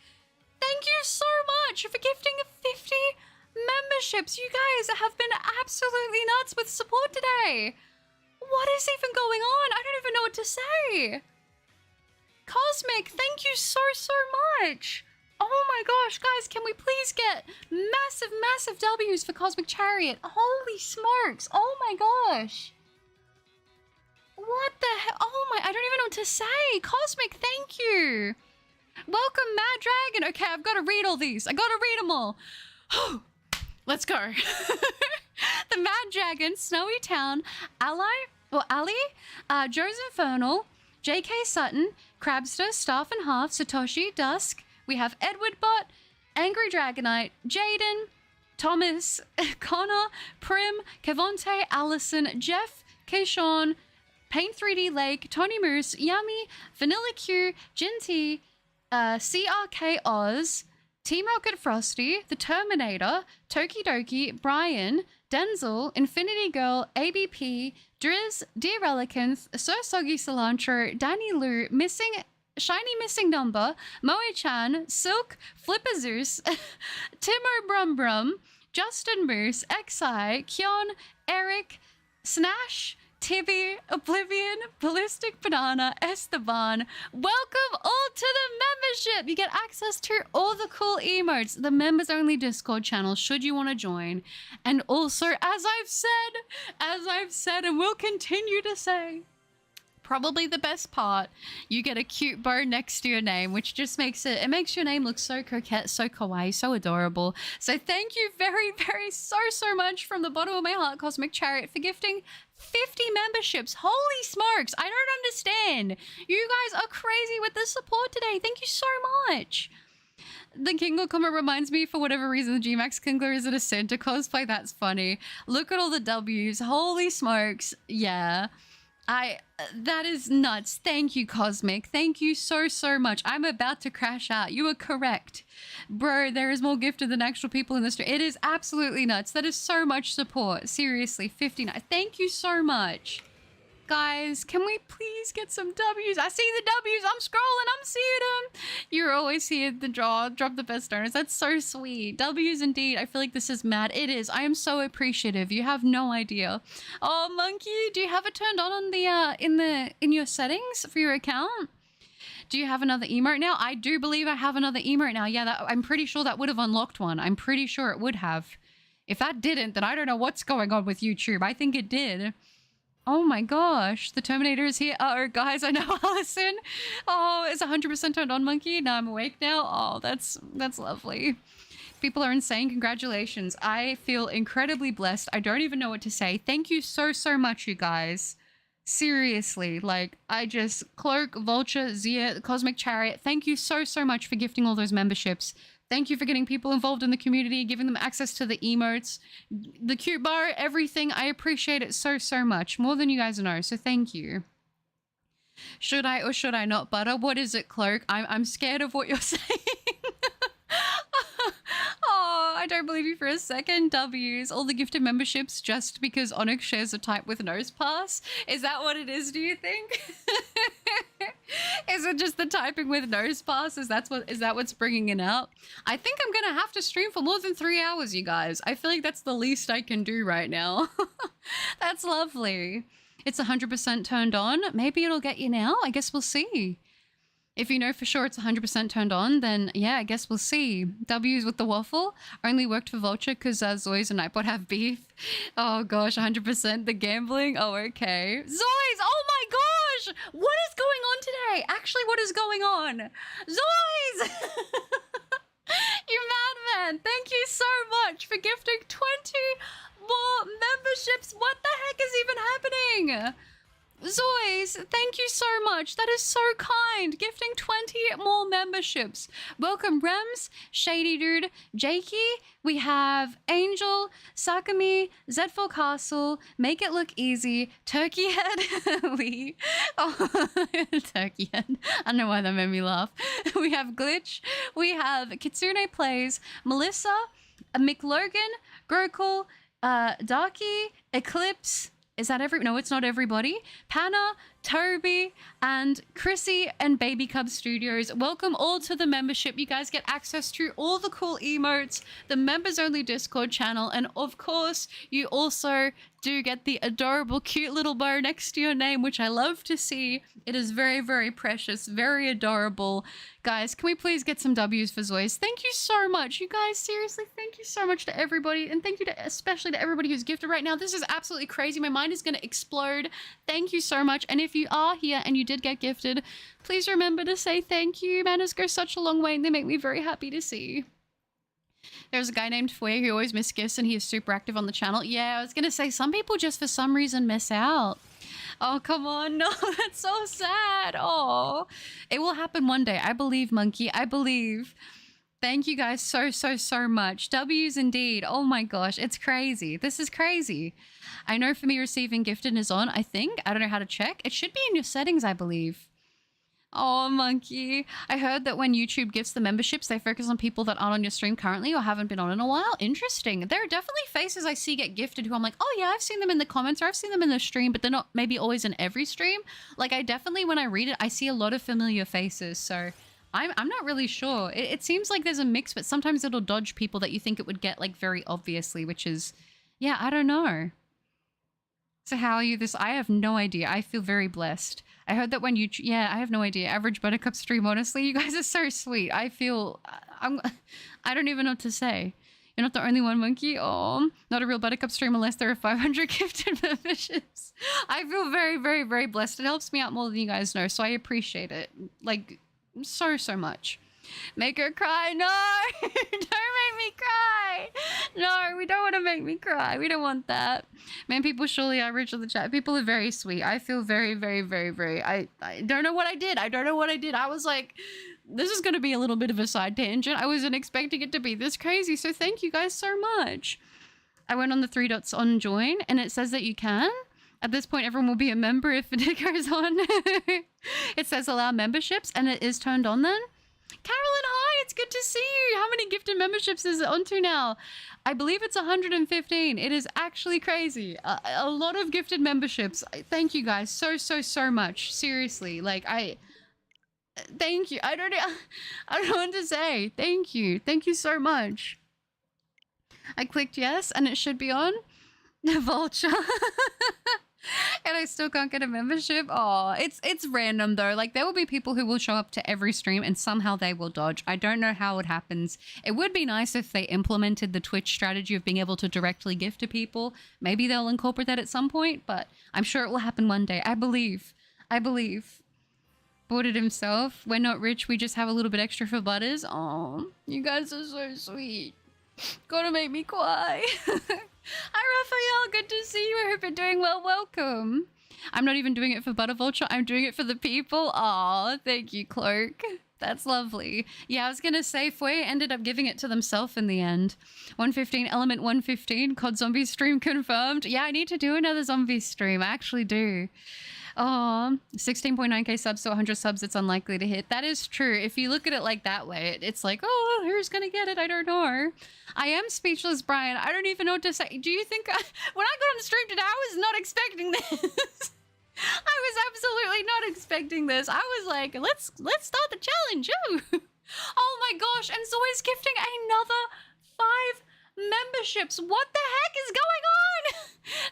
thank you so much for gifting 50 memberships. You guys have been absolutely nuts with support today. What is even going on? I don't even know what to say. Cosmic, thank you so much. Oh my gosh, guys, can we please get massive W's for Cosmic Chariot? Holy smokes. Oh my gosh. What the hell? Oh my, I don't even know what to say. Cosmic, thank you. Welcome, Mad Dragon. Okay, I've got to read all these. I got to read them all. Let's go. The Mad Dragon, Snowy Town, Ali, Joe's Infernal, J.K. Sutton, Crabster, Staff and Half, Satoshi, Dusk. We have Edward Bot, Angry Dragonite, Jaden, Thomas, Connor, Prim, Kevonte, Allison, Jeff, Keyshawn, Paint 3D Lake, Tony Moose, Yummy, Vanilla Q, Jinty, CRK Oz, Team Rocket Frosty, The Terminator, Tokidoki, Brian, Denzel, Infinity Girl, ABP, Driz, Dear Relicanth, Sir Soggy Cilantro, Danny Lou, Shiny Missing Number, Moe-chan, Silk, Flipper Zeus, Timo Brum Brum, Justin Moose, Xi, Kyon, Eric, Snash, Tibby, Oblivion, Ballistic Banana, Esteban. Welcome all to the membership. You get access to all the cool emotes, the members only Discord channel should you want to join. And also, as I've said and will continue to say, probably the best part, you get a cute bow next to your name, which just makes your name look so coquette, so kawaii, so adorable. So thank you very so much from the bottom of my heart, Cosmic Chariot, for gifting 50 memberships. Holy smokes, I don't understand. You guys are crazy with the support today. Thank you so much. The Kingler comment reminds me, for whatever reason, the G-Max Kingler is in a Santa cosplay. That's funny. Look at all the W's. Holy smokes. Yeah. That is nuts. Thank you, Cosmic. Thank you so much. I'm about to crash out. You are correct. Bro, there is more gifted than actual people in this stream. It is absolutely nuts. That is so much support. Seriously, 59. Thank you so much. Guys, can we please get some W's? I see the W's. I'm scrolling. I'm seeing them. You're always here at the drop the best donors. That's so sweet. W's indeed. I feel like this is mad. It is. I am so appreciative. You have no idea. Oh, Monkey, do you have it turned on the in your settings for your account? Do you have another emote now? I do believe I have another emote now. Yeah, I'm pretty sure that would have unlocked one. I'm pretty sure it would have. If that didn't, then I don't know what's going on with YouTube. I think it did. Oh my gosh, the Terminator is here. Oh, guys, I know, Allison. Oh, it's 100% turned on, Monkey. Now I'm awake now. Oh, that's lovely. People are insane. Congratulations. I feel incredibly blessed. I don't even know what to say. Thank you so much, you guys. Seriously, like, Cloak, Vulture, Zia, Cosmic Chariot, thank you so much for gifting all those memberships. Thank you for getting people involved in the community, giving them access to the emotes, the cute bar, everything. I appreciate it so, so much. More than you guys know, so thank you. Should I or should I not butter? What is it, Cloak? I'm scared of what you're saying. Oh, I don't believe you for a second. W's. All the gifted memberships just because Onix shares a type with nose pass. Is that what it is, do you think? Is it just the typing with nose pass? Is that what's bringing it out? I think I'm gonna have to stream for more than 3 hours, you guys. I feel like that's the least I can do right now. That's lovely. It's 100% turned on. Maybe it'll get you now. I guess we'll see. If you know for sure it's 100% turned on, then yeah, I guess we'll see. W's with the waffle. Only worked for Vulture because Zoys and Nightbot have beef. Oh gosh, 100% the gambling. Oh, okay. Zoys, oh my gosh! What is going on today? Actually, what is going on? Zoys! You madman! Thank you so much for gifting 20 more memberships. What the heck is even happening? Zoys, thank you so much. That is so kind. Gifting 20 more memberships. Welcome, Rems, Shady Dude, Jakey. We have Angel, Sakami, Z4 Castle, Make It Look Easy, Turkey Head, Lee. Oh, Turkey Head. I don't know why that made me laugh. We have Glitch. We have Kitsune Plays, Melissa, McLogan, Gurkle, Darky, Eclipse. Is that no, it's not everybody. Panna, Toby, and Chrissy and Baby Cub Studios. Welcome all to the membership. You guys get access to all the cool emotes, the members only Discord channel, and of course, you also do get the adorable cute little bow next to your name, which I love to see. It is very, very precious, very adorable. Guys, can we please get some W's for Zoys? Thank you so much. You guys, seriously, thank you so much to everybody, and thank you to especially to everybody who's gifted right now. This is absolutely crazy. My mind is going to explode. Thank you so much. And if you are here and you did get gifted, please remember to say thank you. Manners go such a long way, and they make me very happy to see. There's a guy named Foyer who always miss gifts, and he is super active on the channel. Yeah, I was going to say, some people just for some reason miss out. Oh, come on. No, that's so sad. Oh, it will happen one day. I believe, Monkey. I believe. Thank you guys so, so, so much. W's indeed. Oh my gosh. It's crazy. This is crazy. I know for me receiving gifted is on, I think. I don't know how to check. It should be in your settings, I believe. Oh, Monkey. I heard that when YouTube gives the memberships, they focus on people that aren't on your stream currently or haven't been on in a while. Interesting. There are definitely faces I see get gifted who I'm like, oh yeah, I've seen them in the comments or I've seen them in the stream, but they're not maybe always in every stream. Like I definitely, when I read it, I see a lot of familiar faces. So I'm not really sure. It seems like there's a mix, but sometimes it'll dodge people that you think it would get like very obviously, which is, yeah, I don't know. So how are you this? I have no idea. I feel very blessed. I heard that when you, yeah, I have no idea. Average Buttercup stream, honestly. You guys are so sweet. I feel, I don't even know what to say. You're not the only one, Monkey. Oh, not a real Buttercup stream unless there are 500 gifted memberships. I feel very, very, very blessed. It helps me out more than you guys know, so I appreciate it. Like, so, so much. Make her cry. No, don't make me cry. No, we don't want to make me cry. We don't want that. Man, people surely are rich in the chat. People are very sweet. I feel very, very, very, very, I don't know what I did. I don't know what I did. I was like, this is going to be a little bit of a side tangent. I wasn't expecting it to be this crazy. So thank you guys so much. I went on the 3 dots on join and it says that you can. At this point, everyone will be a member if it goes on. It says allow memberships and it is turned on then. Carolyn, hi, it's good to see you. How many gifted memberships is it onto now? I believe it's 115. It is actually crazy. A lot of gifted memberships. Thank you guys so, so, so much. Seriously, like thank you. I don't know what to say. Thank you. Thank you so much. I clicked yes and it should be on. Vulture. And I still can't get a membership. Oh, it's random though. Like there will be people who will show up to every stream and somehow they will dodge. I don't know how it happens. It would be nice if they implemented the Twitch strategy of being able to directly gift to people. Maybe they'll incorporate that at some point, but I'm sure it will happen one day. I believe. Bought it himself. We're not rich. We just have a little bit extra for butters. Oh, you guys are so sweet. Gonna make me cry. Hi, Raphael. Good to see you. I hope you're doing well. Welcome. I'm not even doing it for Butter Vulture. I'm doing it for the people. Oh, thank you, Cloak. That's lovely. Yeah, I was going to say, Fue ended up giving it to themselves in the end. 115, Element 115, COD Zombie stream confirmed. Yeah, I need to do another zombie stream. I actually do. Oh, 16.9k subs to 100 subs, it's unlikely to hit. That is true. If you look at it like that way, it's like, oh, who's going to get it? I don't know. I am speechless, Brian. I don't even know what to say. Do you think when I got on the stream today, I was not expecting this. I was absolutely not expecting this. I was like, let's start the challenge. Ooh. Oh my gosh, and Zoe's gifting another 5 memberships. What the heck is going on?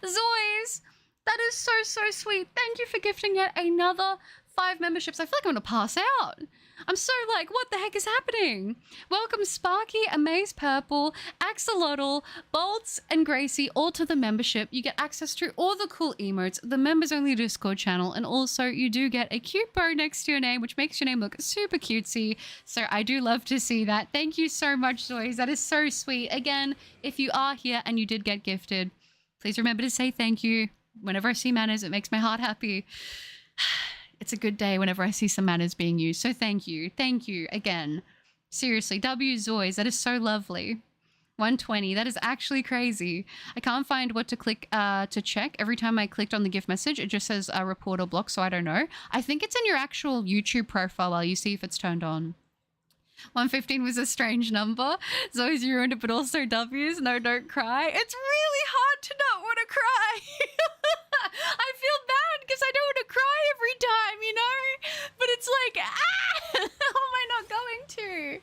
Zoe's, that is so sweet. Thank you for gifting yet another 5 memberships. I feel like I'm gonna pass out. I'm so like, what the heck is happening? Welcome Sparky, Amaze Purple, Axolotl, Bolts, and Gracie all to the membership. You get access to all the cool emotes, the members only Discord channel, and also you do get a cute bow next to your name, which makes your name look super cutesy. So I do love to see that. Thank you so much, Zoe. That is so sweet. Again, if you are here and you did get gifted, please remember to say thank you. Whenever I see manners, it makes my heart happy. It's a good day whenever I see some manners being used. So thank you. Thank you again. Seriously, W Zoys, that is so lovely. 120, that is actually crazy. I can't find what to click to check. Every time I clicked on the gift message, it just says report or block, so I don't know. I think it's in your actual YouTube profile while you see if it's turned on. 115 was a strange number. Zoe's ruined it, but also W's. No, don't cry. It's really hard to not want to cry. I feel bad because I don't want to cry every time, you know? But it's like, how am I not going to?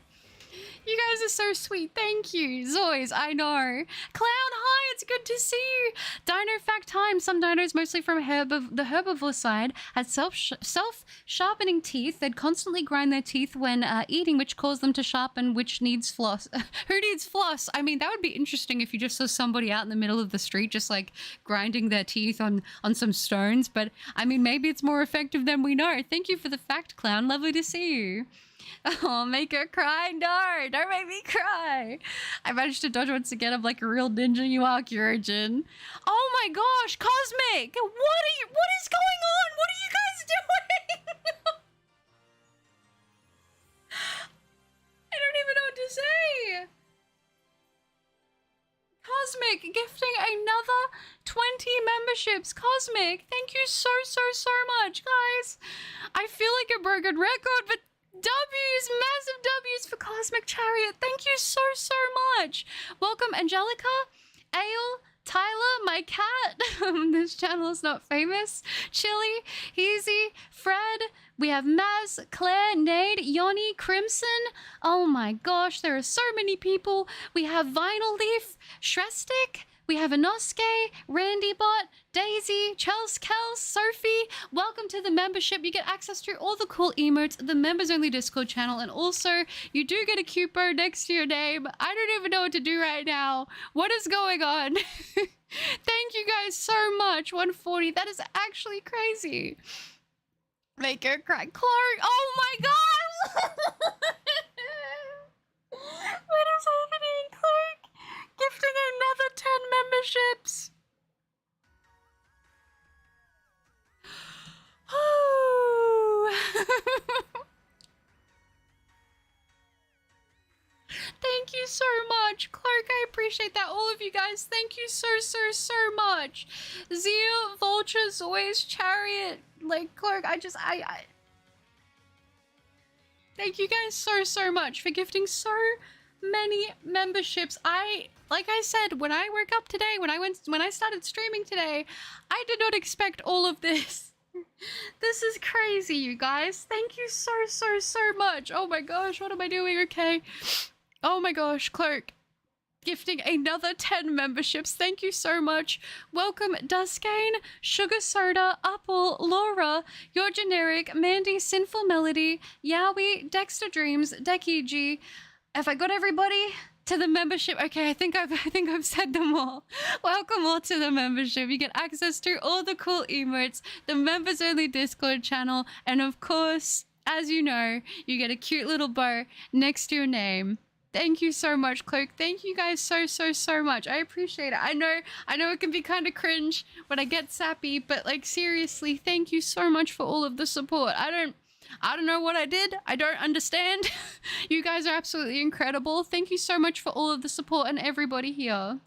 You guys are so sweet. Thank you. Zoys, I know. Clown, hi. It's good to see you. Dino fact time. Some dinos, mostly from the herbivore side, had self-sharpening teeth. They'd constantly grind their teeth when eating, which caused them to sharpen, which needs floss. Who needs floss? I mean, that would be interesting if you just saw somebody out in the middle of the street just like grinding their teeth on some stones. But I mean, maybe it's more effective than we know. Thank you for the fact, Clown. Lovely to see you. Oh, make her cry? No, don't make me cry. I managed to dodge once again. I'm like a real ninja. You are, Kyurajin. Oh my gosh, Cosmic! What is going on? What are you guys doing? I don't even know what to say. Cosmic gifting another 20 memberships. Cosmic, thank you so much, guys. I feel like a broken record, but W's, massive W's for Cosmic Chariot. Thank you so much. Welcome, Angelica, Ale, Tyler, my cat. This channel is not famous. Chili, Easy, Fred. We have Maz, Claire, Nade, Yoni, Crimson. Oh my gosh, there are so many people. We have Vinyl Leaf, Shrestic. We have Inosuke, Randybot, Daisy, Chels, Kels, Sophie. Welcome to the membership. You get access to all the cool emotes, the members only Discord channel, and also you do get a cute bow next to your name. I don't even know what to do right now. What is going on? Thank you guys so much. 140. That is actually crazy. Make her cry. Clark. Oh my gosh. What is happening, Clark? Gifting another 10 memberships. Thank you so much, Clark. I appreciate that. All of you guys, thank you so much. Zio, Vulture, Zoe's Chariot, like Clark. I thank you guys so much for gifting so many memberships. Like I said, when I woke up today, when I started streaming today, I did not expect all of this. This is crazy, you guys. Thank you so much. Oh my gosh, what am I doing? Okay. Oh my gosh, Clark. Gifting another 10 memberships. Thank you so much. Welcome, Duskane, Sugar Soda, Apple, Laura, Your Generic, Mandy, Sinful Melody, Yowie, Dexter Dreams, Decky G. Have I got everybody to the membership? Okay, I think I've said them all. Welcome all to the membership. You get access to all the cool emotes, the members only Discord channel, and of course, as you know, you get a cute little bow next to your name. Thank you so much, Cloak. Thank you guys so much. I appreciate it. I know it can be kind of cringe when I get sappy, but like seriously, thank you so much for all of the support. I don't know what I did. I don't understand. You guys are absolutely incredible. Thank you so much for all of the support and everybody here.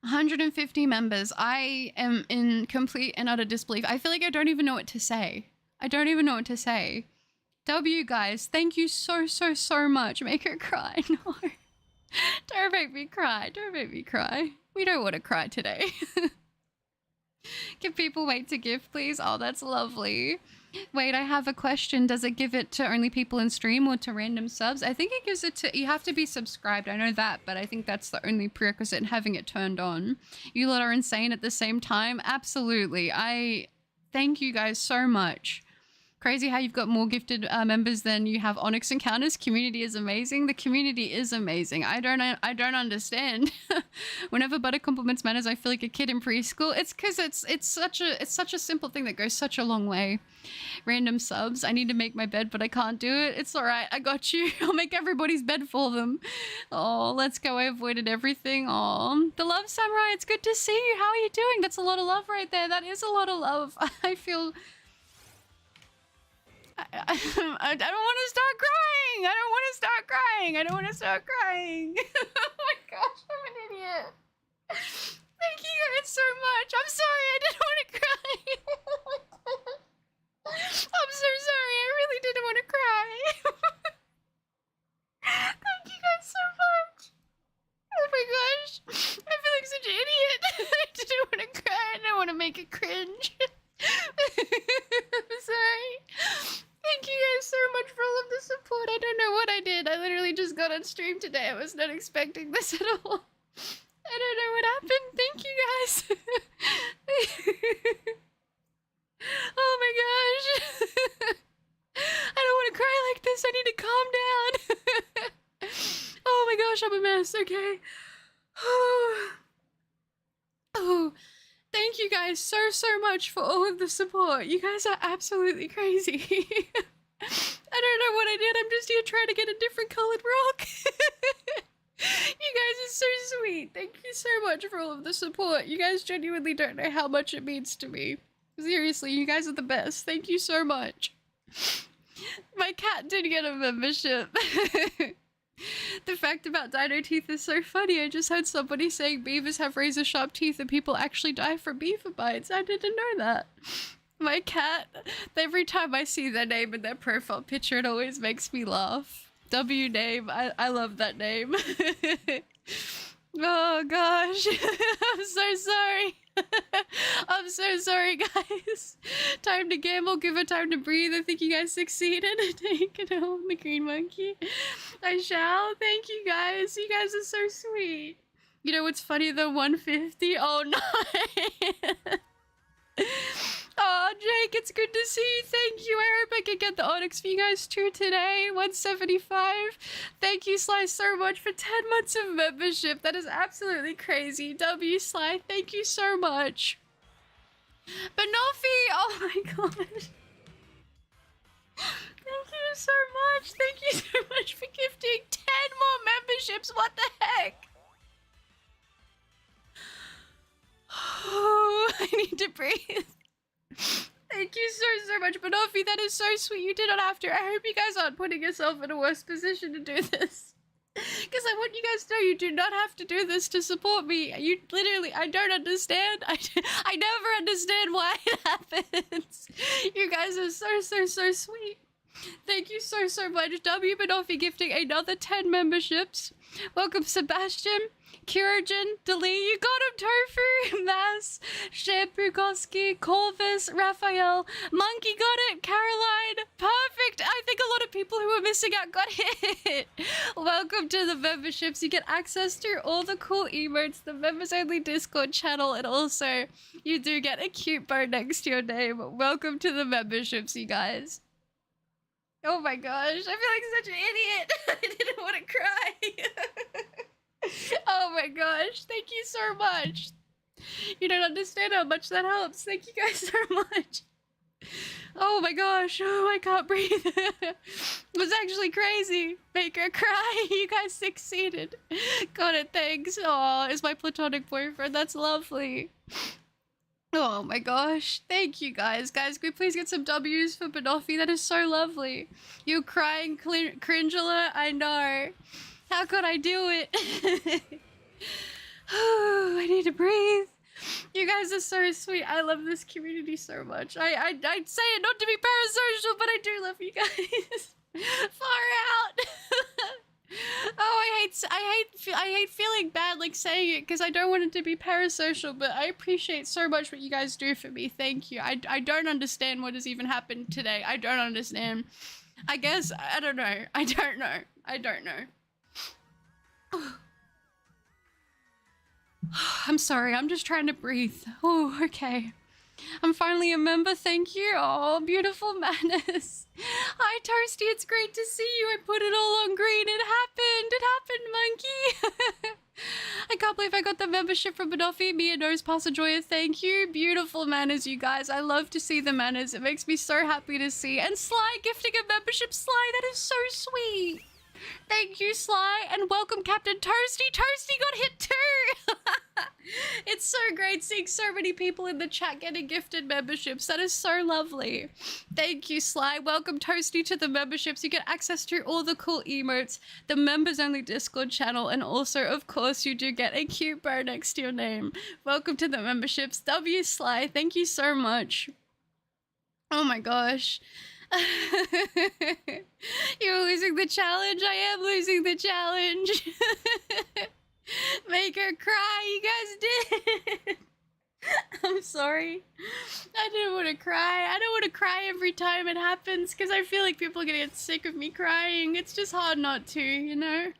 150 members. I am in complete and utter disbelief. I feel like I don't even know what to say. I don't even know what to say. W guys, thank you so much. Make her cry. No. Don't make me cry. Don't make me cry. We don't want to cry today. Can people wait to give, please? Oh, that's lovely. Wait, I have a question. Does it give it to only people in stream or to random subs? I think it gives it to... You have to be subscribed. I know that, but I think that's the only prerequisite in having it turned on. You lot are insane at the same time. Absolutely. I thank you guys so much. Crazy how you've got more gifted members than you have Onix encounters. Community is amazing. The community is amazing. I don't understand. Whenever butter compliments matters, I feel like a kid in preschool. It's because it's such a simple thing that goes such a long way. Random subs. I need to make my bed, but I can't do it. It's all right. I got you. I'll make everybody's bed for them. Oh, let's go. I avoided everything. Oh, the love samurai. It's good to see you. How are you doing? That's a lot of love right there. That is a lot of love. I feel. I don't want to start crying. I don't want to start crying. I don't want to start crying. Oh my gosh, I'm an idiot. Thank you guys so much. I'm sorry. I didn't want to cry. I'm so sorry. I really didn't want to cry. Thank you guys so much. Oh my gosh. I feel like such an idiot. I didn't want to cry. I didn't want to make it cringe. I'm sorry. Thank you guys so much for all of the support. I don't know what I did. I literally just got on stream today. I was not expecting this at all. I don't know what happened. Thank you guys. Oh my gosh. I don't want to cry like this. I need to calm down. Oh my gosh, I'm a mess. Okay. Oh. Thank you guys so much for all of the support. You guys are absolutely crazy. I don't know what I did. I'm just here trying to get a different colored rock. You guys are so sweet. Thank you so much for all of the support. You guys genuinely don't know how much it means to me. Seriously, you guys are the best. Thank you so much. My cat did get a membership. The fact about dino teeth is so funny. I just heard somebody saying beavers have razor sharp teeth and people actually die from beaver bites. I didn't know that. My cat, every time I see their name in their profile picture, it always makes me laugh. W name. I love that name. Oh gosh. I'm so sorry. I'm so sorry, guys. Time to gamble, give it time to breathe. I think you guys succeeded. Take it home, the green monkey. I shall. Thank you guys. You guys are so sweet. You know what's funny though? 150. Oh no. Oh, Jake, it's good to see you. Thank you. I hope I can get the Onix for you guys too today. 175. Thank you, Sly, so much for 10 months of membership. That is absolutely crazy. W, Sly, thank you so much. Banoffee, oh my gosh. Thank you so much. Thank you so much for gifting 10 more memberships. What the heck? Oh, I need to breathe. Thank you so much, Banoffee. That is so sweet. You did not have to. I hope you guys aren't putting yourself in a worse position to do this. Because I want you guys to know you do not have to do this to support me. You literally, I don't understand. I never understand why it happens. You guys are so sweet. Thank you so much. W Banoffee gifting another 10 memberships. Welcome, Sebastian. Kirijan, Dali, you got him, Tofu, Mass, Shampoo Koski, Corvus, Raphael, Monkey got it, Caroline, perfect. I think a lot of people who were missing out got hit. Welcome to the memberships. You get access to all the cool emotes, the members only Discord channel, and also you do get a cute bow next to your name. Welcome to the memberships, you guys. Oh my gosh, I feel like such an idiot. I didn't want to cry. Oh my gosh, thank you so much. You don't understand how much that helps. Thank you guys so much. Oh my gosh. Oh, I can't breathe. It was actually crazy. Make her cry. You guys succeeded. Got it. Thanks. Oh, it's my platonic boyfriend. That's lovely. Oh my gosh. Thank you guys. Guys, can we please get some W's for Banoffee? That is so lovely. You crying cringe alert? I know. How could I do it? I need to breathe. You guys are so sweet. I love this community so much. I'd say it not to be parasocial, but I do love you guys. Far out. Oh, I hate feeling bad like saying it because I don't want it to be parasocial, but I appreciate so much what you guys do for me. Thank you. I don't understand what has even happened today. I don't understand. I guess I don't know. I don't know. I'm sorry, I'm just trying to breathe. Oh, okay. I'm finally a member, thank you. Oh, beautiful Manus. Hi, Toasty, it's great to see you. I put it all on green. It happened, monkey. I can't believe I got the membership from Banoffee. Mia knows Passajoya, thank you. Beautiful manners, you guys. I love to see the manners. It makes me so happy to see. And Sly gifting a membership. Sly, that is so sweet. Thank you, Sly, and welcome Captain Toasty. Toasty got hit too! It's so great seeing so many people in the chat getting gifted memberships. That is so lovely. Thank you, Sly. Welcome Toasty to the memberships. You get access to all the cool emotes, the members-only Discord channel, and also, of course, you do get a cute bow next to your name. Welcome to the memberships. W Sly, thank you so much. Oh my gosh. You're losing the challenge. I am losing the challenge. Make her cry. You guys did. I'm sorry. I didn't want to cry. I don't want to cry every time it happens because I feel like people are going to get sick of me crying. It's just hard not to, you know?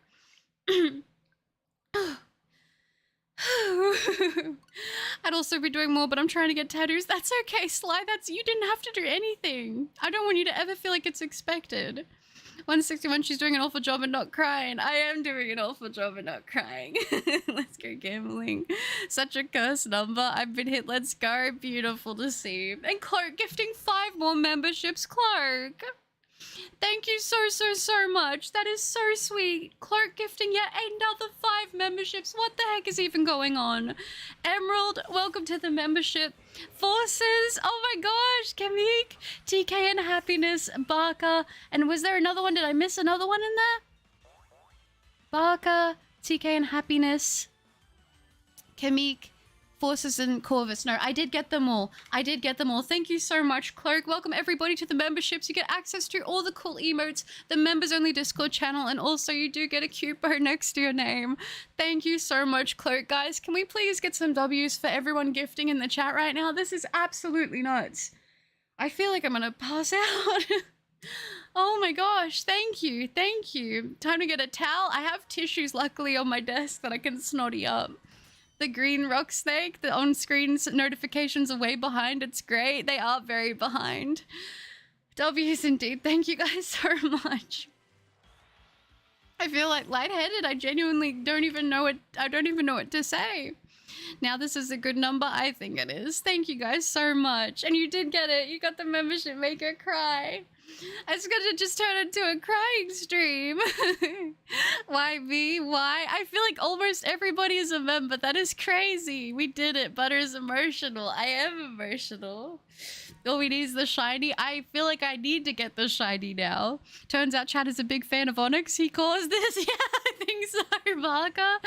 I'd also be doing more, but I'm trying to get tattoos. That's okay, Sly. You didn't have to do anything. I don't want you to ever feel like it's expected. 161, she's doing an awful job and not crying. I am doing an awful job and not crying. Let's go gambling. Such a cursed number. I've been hit. Let's go. Beautiful to see. And Clark gifting 5 more memberships. Clark. Thank you so much. That is so sweet. Clark gifting yet another 5 memberships. What the heck is even going on? Emerald, welcome to the membership. Forces, oh my gosh. Kamik, TK and Happiness, Barker. And was there another one? Did I miss another one in there? Barker, TK and Happiness, Kamik, Forces and Corvus. No, I did get them all. Thank you so much, Cloak. Welcome everybody to the memberships. You get access to all the cool emotes, the members-only Discord channel, and also you do get a cute bow next to your name. Thank you so much, Cloak. Guys, can we please get some W's for everyone gifting in the chat right now? This is absolutely nuts. I feel like I'm gonna pass out. Oh my gosh, thank you. Time to get a towel. I have tissues luckily on my desk that I can snotty up. The green rock snake, the on-screen notifications are way behind. It's great. They are very behind. W's indeed. Thank you guys so much. I feel like lightheaded. I genuinely don't even know what to say. Now this is a good number. I think it is. Thank you guys so much. And you did get it. You got the membership. Make her cry. It's gonna just turn into a crying stream. Why me? Why? I feel like almost everybody is a member. That is crazy. We did it. Butter is emotional. I am emotional. All we need is the shiny. I feel like I need to get the shiny now. Turns out Chad is a big fan of Onix. He calls this. Yeah, I think so, Marka.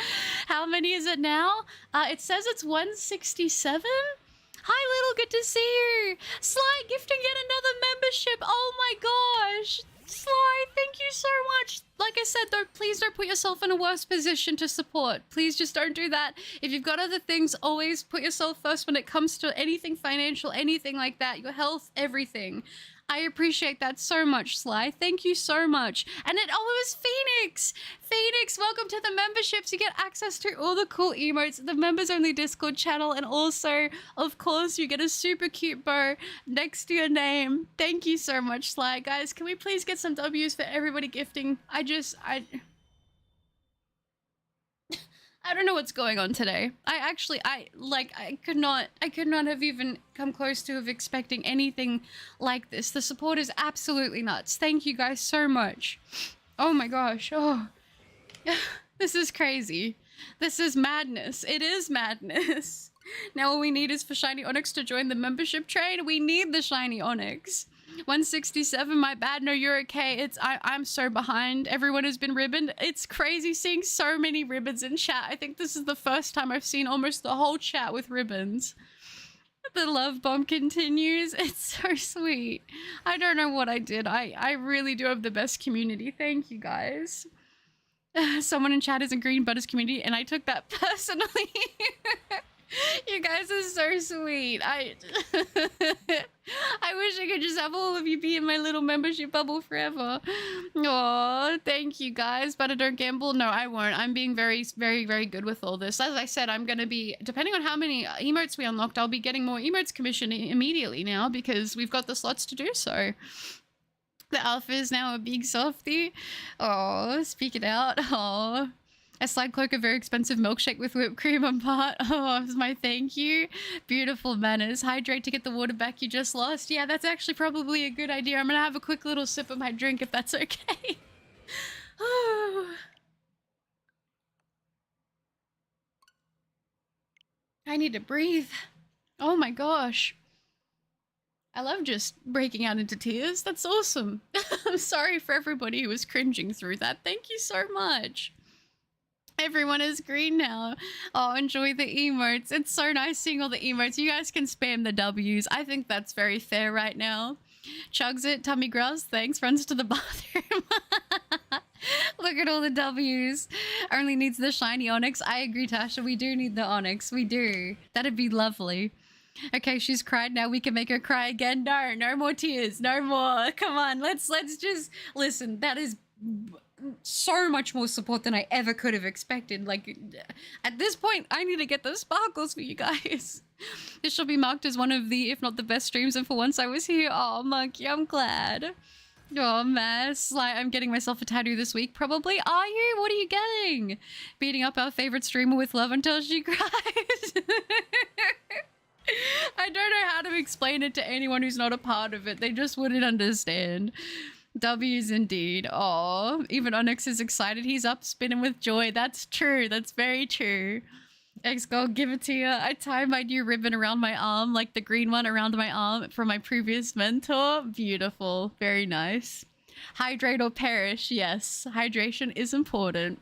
How many is it now? It says it's 167? Hi, Little, good to see you. Sly gifting yet another membership. Oh my gosh. Sly, thank you so much. Like I said, though, please don't put yourself in a worse position to support. Please just don't do that. If you've got other things, always put yourself first when it comes to anything financial, anything like that. Your health, everything. I appreciate that so much, Sly. Thank you so much. And it was Phoenix. Phoenix, welcome to the memberships. You get access to all the cool emotes, the members-only Discord channel, and also, of course, you get a super cute bow next to your name. Thank you so much, Sly. Guys, can we please get some W's for everybody gifting? I I don't know what's going on today. I could not have even come close to have expecting anything like this. The support is absolutely nuts. Thank you guys so much. Oh my gosh. Oh, this is crazy. This is madness. It is madness. Now all we need is for Shiny Onix to join the membership train. We need the Shiny Onix. 167, my bad. No, you're okay. I'm so behind. Everyone has been ribboned. It's crazy seeing so many ribbons in chat. I think this is the first time I've seen almost the whole chat with ribbons. The love bomb continues. It's so sweet. I don't know what I did. I really do have the best community. Thank you guys. Someone in chat is a Green Butters community, and I took that personally. You guys are so sweet. I wish I could just have all of you be in my little membership bubble forever. Oh, thank you guys. But I don't gamble. No, I won't. I'm being very, very, very good with all this. As I said, I'm going to be, depending on how many emotes we unlocked, I'll be getting more emotes commission immediately now because we've got the slots to do so. The alpha is now a big softie. Oh, speak it out. Oh. A slide cloak, a very expensive milkshake with whipped cream on part. Oh, it's my thank you. Beautiful manners. Hydrate to get the water back you just lost. Yeah, that's actually probably a good idea. I'm gonna have a quick little sip of my drink if that's okay. I need to breathe. Oh my gosh. I love just breaking out into tears. That's awesome. I'm sorry for everybody who was cringing through that. Thank you so much. Everyone is green now. Oh, enjoy the emotes. It's so nice seeing all the emotes. You guys can spam the W's. I think that's very fair right now. Chugs it, tummy growls, thanks, runs to the bathroom. Look at all the W's. Only needs the shiny Onix. I agree, Tasha. We do need the Onix. We do. That'd be lovely. Okay, she's cried. Now we can make her cry again. No, no more tears. No more. Come on, let's just listen. That is so much more support than I ever could have expected. Like, at this point, I need to get those sparkles for you guys. This shall be marked as one of the, if not the best streams, and for once I was here. Oh, Monkey, I'm glad. Oh, mess. Like, I'm getting myself a tattoo this week, probably. Are you? What are you getting? Beating up our favorite streamer with love until she cries. I don't know how to explain it to anyone who's not a part of it. They just wouldn't understand. W's indeed. Oh, even Onix is excited. He's up spinning with joy. That's true. That's very true. X-Gold, give it to you. I tie my new ribbon around my arm, like the green one around my arm from my previous mentor. Beautiful. Very nice. Hydrate or perish. Yes, hydration is important.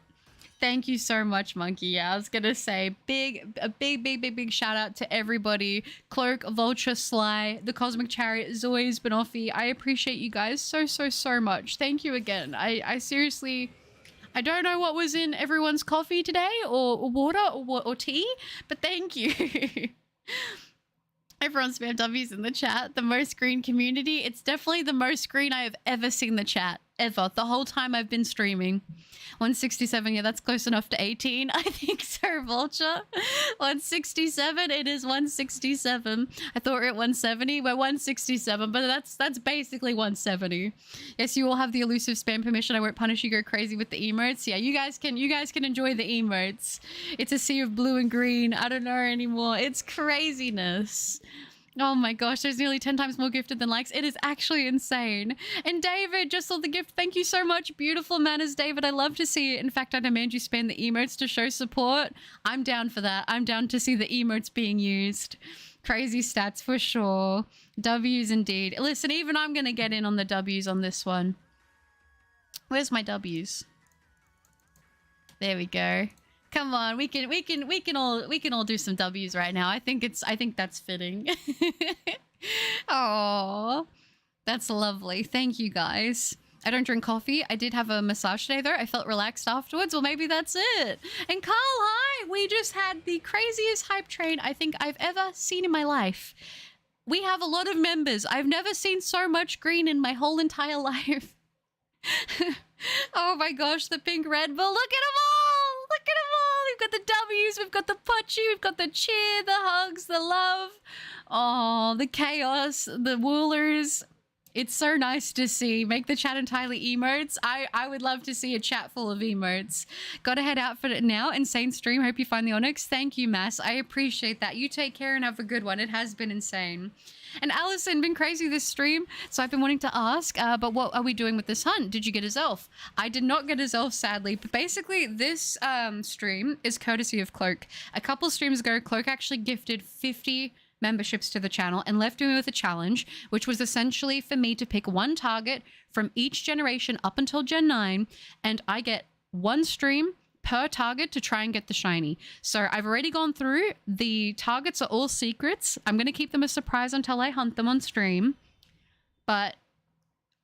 Thank you so much, Monkey. Yeah, I was gonna say a big shout out to everybody. Cloak, Vulture, Sly, the Cosmic Chariot, Zoe, Banoffee. I appreciate you guys so much. Thank you again. I seriously, I don't know what was in everyone's coffee today or water or tea, but thank you. Everyone spam W's in the chat. The most green community. It's definitely the most green I have ever seen the chat. Ever. The whole time I've been streaming. 167, yeah, that's close enough to 18. I think so, Vulture. 167, it is 167. I thought we were at 170. We're 167, but that's basically 170. Yes, you all have the elusive spam permission. I won't punish you. Go crazy with the emotes. Yeah, you guys can enjoy the emotes. It's a sea of blue and green. I don't know anymore. It's craziness. Oh my gosh, there's nearly 10 times more gifted than likes. It is actually insane. And David just saw the gift. Thank you so much. Beautiful manners, David. I love to see it. In fact, I demand you spam the emotes to show support. I'm down for that. I'm down to see the emotes being used. Crazy stats for sure. W's indeed. Listen, even I'm going to get in on the W's on this one. Where's my W's? There we go. Come on, we can all do some W's right now. I think that's fitting. Oh, that's lovely. Thank you guys. I don't drink coffee. I did have a massage today though. I felt relaxed afterwards. Well, maybe that's it. And Carl, hi. We just had the craziest hype train I think I've ever seen in my life. We have a lot of members. I've never seen so much green in my whole entire life. Oh my gosh, the pink Red Bull. Look at them all. Look at them all. We've got the W's, we've got the Puchy, we've got the cheer, the hugs, the love. Oh, the chaos, the woolers. It's so nice to see. Make the chat entirely emotes. I would love to see a chat full of emotes. Gotta head out for it now. Insane stream. Hope you find the Onix. Thank you, Mass. I appreciate that. You take care and have a good one. It has been insane. And Allison, been crazy this stream. So I've been wanting to ask, but what are we doing with this hunt? Did you get a Zelf? I did not get a Zelf, sadly. But basically, this stream is courtesy of Cloak. A couple streams ago, Cloak actually gifted 50 memberships to the channel and left me with a challenge, which was essentially for me to pick one target from each generation up until Gen 9, and I get one stream per target to try and get the shiny. So I've already gone through. The targets are all secrets. I'm going to keep them a surprise until I hunt them on stream, but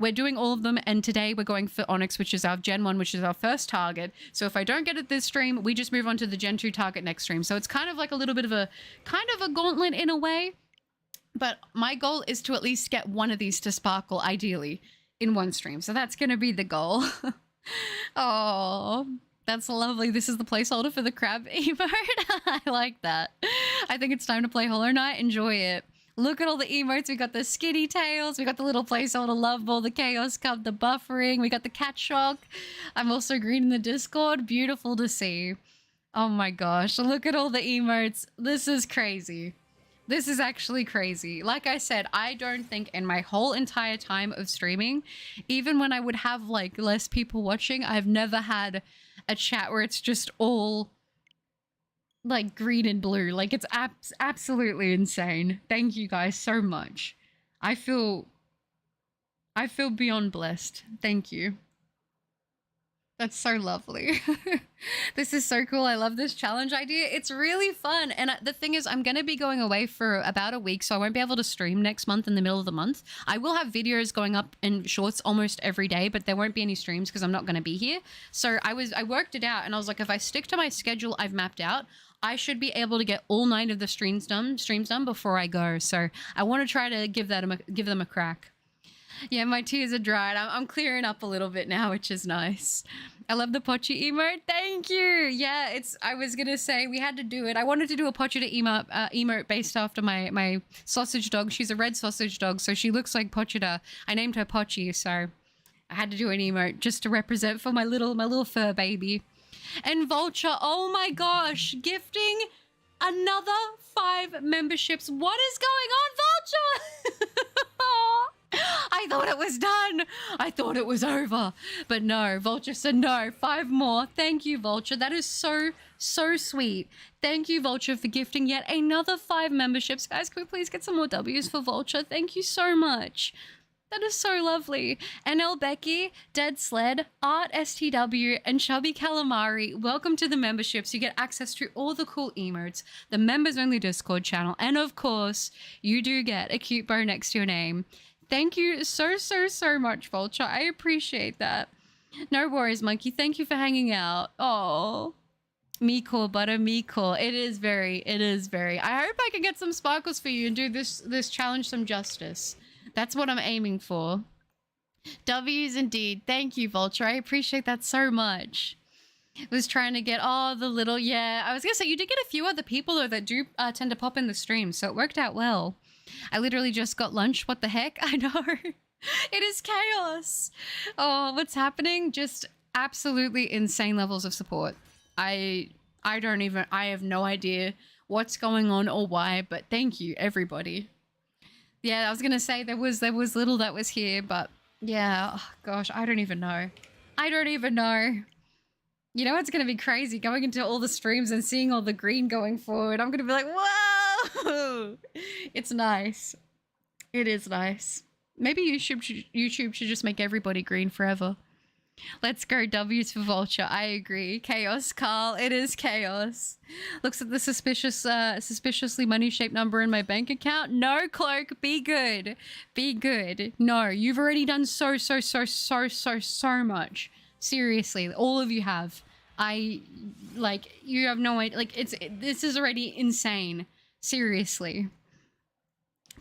we're doing all of them, and today we're going for Onix, which is our Gen 1, which is our first target. So if I don't get it this stream, we just move on to the Gen 2 target next stream. So it's kind of like a little bit of a gauntlet in a way, but my goal is to at least get one of these to sparkle, ideally, in one stream. So that's going to be the goal. Oh, that's lovely. This is the placeholder for the crab emote. I like that. I think it's time to play Hollow Knight. Enjoy it. Look at all the emotes. We got the skinny tails. We got the little placeholder love ball, the chaos cup, the buffering. We got the cat shock. I'm also green in the Discord. Beautiful to see. Oh my gosh. Look at all the emotes. This is crazy. This is actually crazy. Like I said, I don't think in my whole entire time of streaming, even when I would have like less people watching, I've never had a chat where it's just all like green and blue. Like it's absolutely insane. Thank you guys so much. I feel beyond blessed. Thank you. That's so lovely. This is so cool. I love this challenge idea. It's really fun. And the thing is, I'm going to be going away for about a week, so I won't be able to stream next month in the middle of the month. I will have videos going up in shorts almost every day, but there won't be any streams because I'm not going to be here. So I worked it out, and I was like, if I stick to my schedule I've mapped out, I should be able to get all 9 of the streams done before I go. So I want to try to give them a crack. Yeah, my tears are dried. I'm clearing up a little bit now, which is nice. I love the Pochi emote. Thank you. Yeah, I was going to say we had to do it. I wanted to do a Pochita emote based after my sausage dog. She's a red sausage dog, so she looks like Pochita. I named her Pochi, so I had to do an emote just to represent for my little fur baby. And Vulture, oh my gosh, gifting another 5 memberships. What is going on, Vulture? I thought it was done. I thought it was over. But no, Vulture said no. 5 more. Thank you, Vulture. That is so sweet. Thank you, Vulture, for gifting yet another 5 memberships. Guys, can we please get some more W's for Vulture? Thank you so much. That is so lovely. NL Becky, Dead Sled, Art STW, and Chubby Calamari, welcome to the memberships. You get access to all the cool emotes, the members-only Discord channel, and of course, you do get a cute bow next to your name. Thank you so much, Vulture. I appreciate that. No worries, Monkey. Thank you for hanging out. Oh, me cool, butter, me cool. It is very. I hope I can get some sparkles for you and do this challenge some justice. That's what I'm aiming for. W's indeed. Thank you, Vulture. I appreciate that so much. Was trying to get all the little, yeah. I was gonna say, you did get a few other people though that do tend to pop in the stream, so it worked out well. I literally just got lunch. What the heck? I know. It is chaos. Oh, what's happening? Just absolutely insane levels of support. I have no idea what's going on or why, but thank you, everybody. Yeah, I was gonna say there was little that was here, but yeah, oh, gosh, I don't even know. You know, it's gonna be crazy going into all the streams and seeing all the green going forward. I'm gonna be like, whoa! It's nice. It is nice. Maybe YouTube should just make everybody green forever. Let's go, W's for Vulture. I agree. Chaos, Carl. It is chaos. Looks at the suspiciously money-shaped number in my bank account. No, Cloak. Be good. Be good. No, you've already done so much. Seriously, all of you have. You have no idea. This is already insane. Seriously.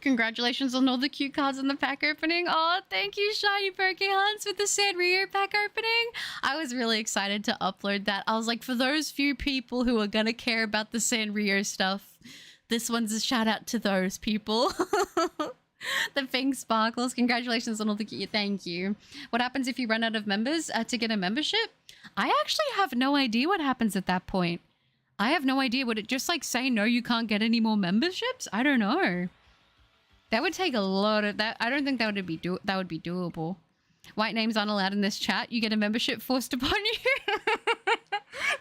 Congratulations on all the cute cards in the pack opening. Oh, thank you, Shiny Pokehunts, with the Sanrio pack opening. I was really excited to upload that. I was like, for those few people who are gonna care about the Sanrio stuff, this one's a shout out to those people. The pink sparkles. Congratulations on all the... Thank you. What happens if you run out of members to get a membership? I actually have no idea what happens at that point. I have no idea. Would it just like say, no, you can't get any more memberships? I don't know. That would take a lot of that. I don't think that would be doable. White names aren't allowed in this chat. You get a membership forced upon you.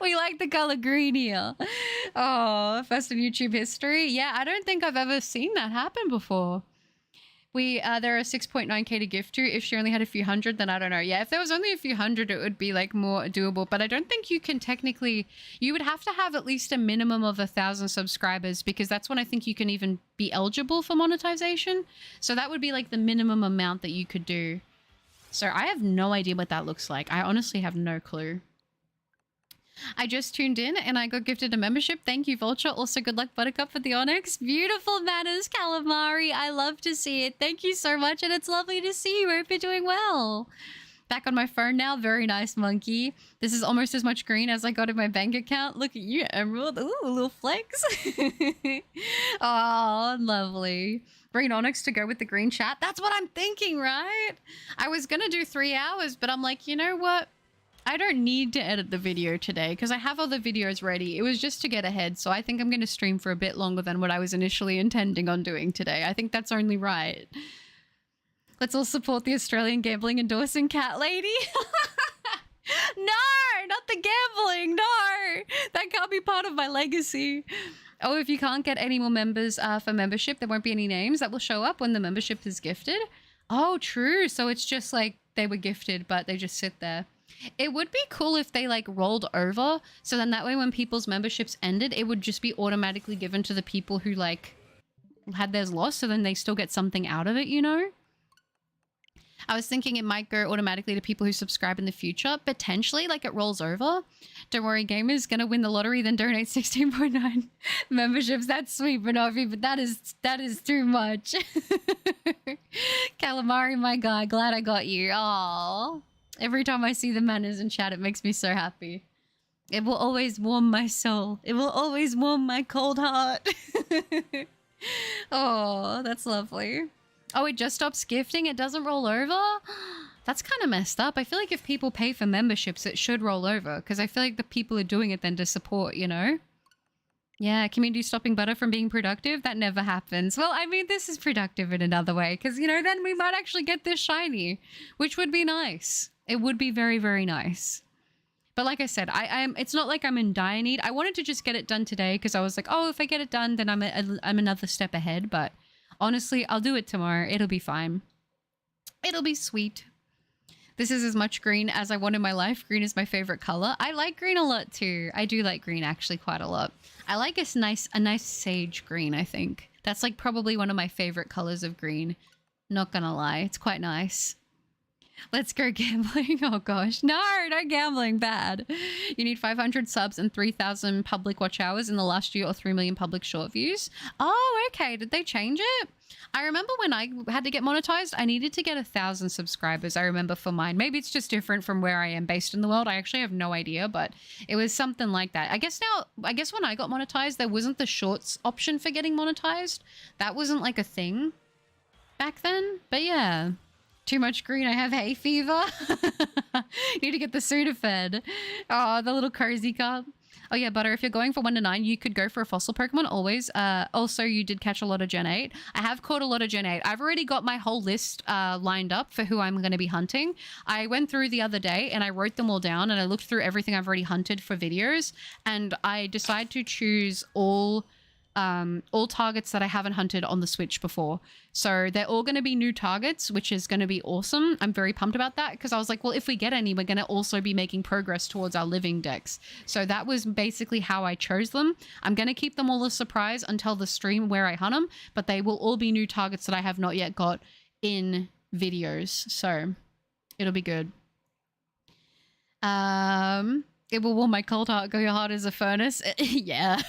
We like the color green here. Oh, first in YouTube history. Yeah, I don't think I've ever seen that happen before. There are 6.9k to gift to. If she only had a few hundred, then I don't know. Yeah, if there was only a few hundred, it would be like more doable. But I don't think you can technically... You would have to have at least a minimum of 1,000 subscribers, because that's when I think you can even be eligible for monetization. So that would be like the minimum amount that you could do. So I have no idea what that looks like. I honestly have no clue. I just tuned in and I got gifted a membership. Thank you, Vulture. Also, good luck, Buttercup, for the Onix. Beautiful manners, Calamari. I love to see it. Thank you so much, and it's lovely to see you. I hope you're doing well. Back on my phone now. Very nice, Monkey. This is almost as much green as I got in my bank account. Look at you, Emerald. Ooh, a little flex. Oh, lovely. Green Onix to go with the green chat. That's what I'm thinking, right? I was going to do 3 hours, but I'm like, you know what? I don't need to edit the video today because I have other videos ready. It was just to get ahead, so I think I'm going to stream for a bit longer than what I was initially intending on doing today. I think that's only right. Let's all support the Australian gambling endorsing cat lady. No, not the gambling. No, that can't be part of my legacy. Oh, if you can't get any more members for membership, there won't be any names that will show up when the membership is gifted. Oh, true. So it's just like they were gifted, but they just sit there. It would be cool if they like rolled over. So then that way when people's memberships ended, it would just be automatically given to the people who like had theirs lost. So then they still get something out of it, you know? I was thinking it might go automatically to people who subscribe in the future. Potentially, like it rolls over. Don't worry, gamers, gonna win the lottery, then donate 16.9 memberships. That's sweet, Banovi, but that is too much. Calamari, my guy, glad I got you. Aww. Every time I see the manners in chat, it makes me so happy. It will always warm my soul. It will always warm my cold heart. Oh, that's lovely. Oh, it just stops gifting? It doesn't roll over? That's kind of messed up. I feel like if people pay for memberships, it should roll over, because I feel like the people are doing it then to support, you know? Yeah, community stopping butter from being productive? That never happens. Well, I mean, this is productive in another way, because, you know, then we might actually get this shiny, which would be nice. It would be very, very nice. But like I said, it's not like I'm in dire need. I wanted to just get it done today because I was like, oh, if I get it done, then I'm another step ahead. But honestly, I'll do it tomorrow. It'll be fine. It'll be sweet. This is as much green as I want in my life. Green is my favorite color. I like green a lot too. I do like green actually quite a lot. I like a nice sage green, I think. That's like probably one of my favorite colors of green. Not gonna lie, it's quite nice. Let's go gambling. Oh gosh. No gambling. Bad. You need 500 subs and 3,000 public watch hours in the last year or 3 million public short views. Oh, okay. Did they change it? I remember when I had to get monetized, I needed to get 1,000 subscribers. I remember for mine. Maybe it's just different from where I am based in the world. I actually have no idea, but it was something like that. I guess when I got monetized, there wasn't the shorts option for getting monetized. That wasn't like a thing back then, but yeah. Too much green. I have hay fever. Need to get the Sudafed. Oh, the little cozy cup. Oh yeah, Butter, if you're going for 1 to 9, you could go for a fossil Pokemon always. Also, you did catch a lot of Gen 8. I have caught a lot of Gen 8. I've already got my whole list lined up for who I'm going to be hunting. I went through the other day and I wrote them all down and I looked through everything I've already hunted for videos. And I decided to choose all targets that I haven't hunted on the Switch before. So they're all going to be new targets, which is going to be awesome. I'm very pumped about that because I was like, well, if we get any, we're going to also be making progress towards our living decks. So that was basically how I chose them. I'm going to keep them all a surprise until the stream where I hunt them, but they will all be new targets that I have not yet got in videos. So it'll be good. It will warm my cold heart. Go your heart is a furnace. Yeah.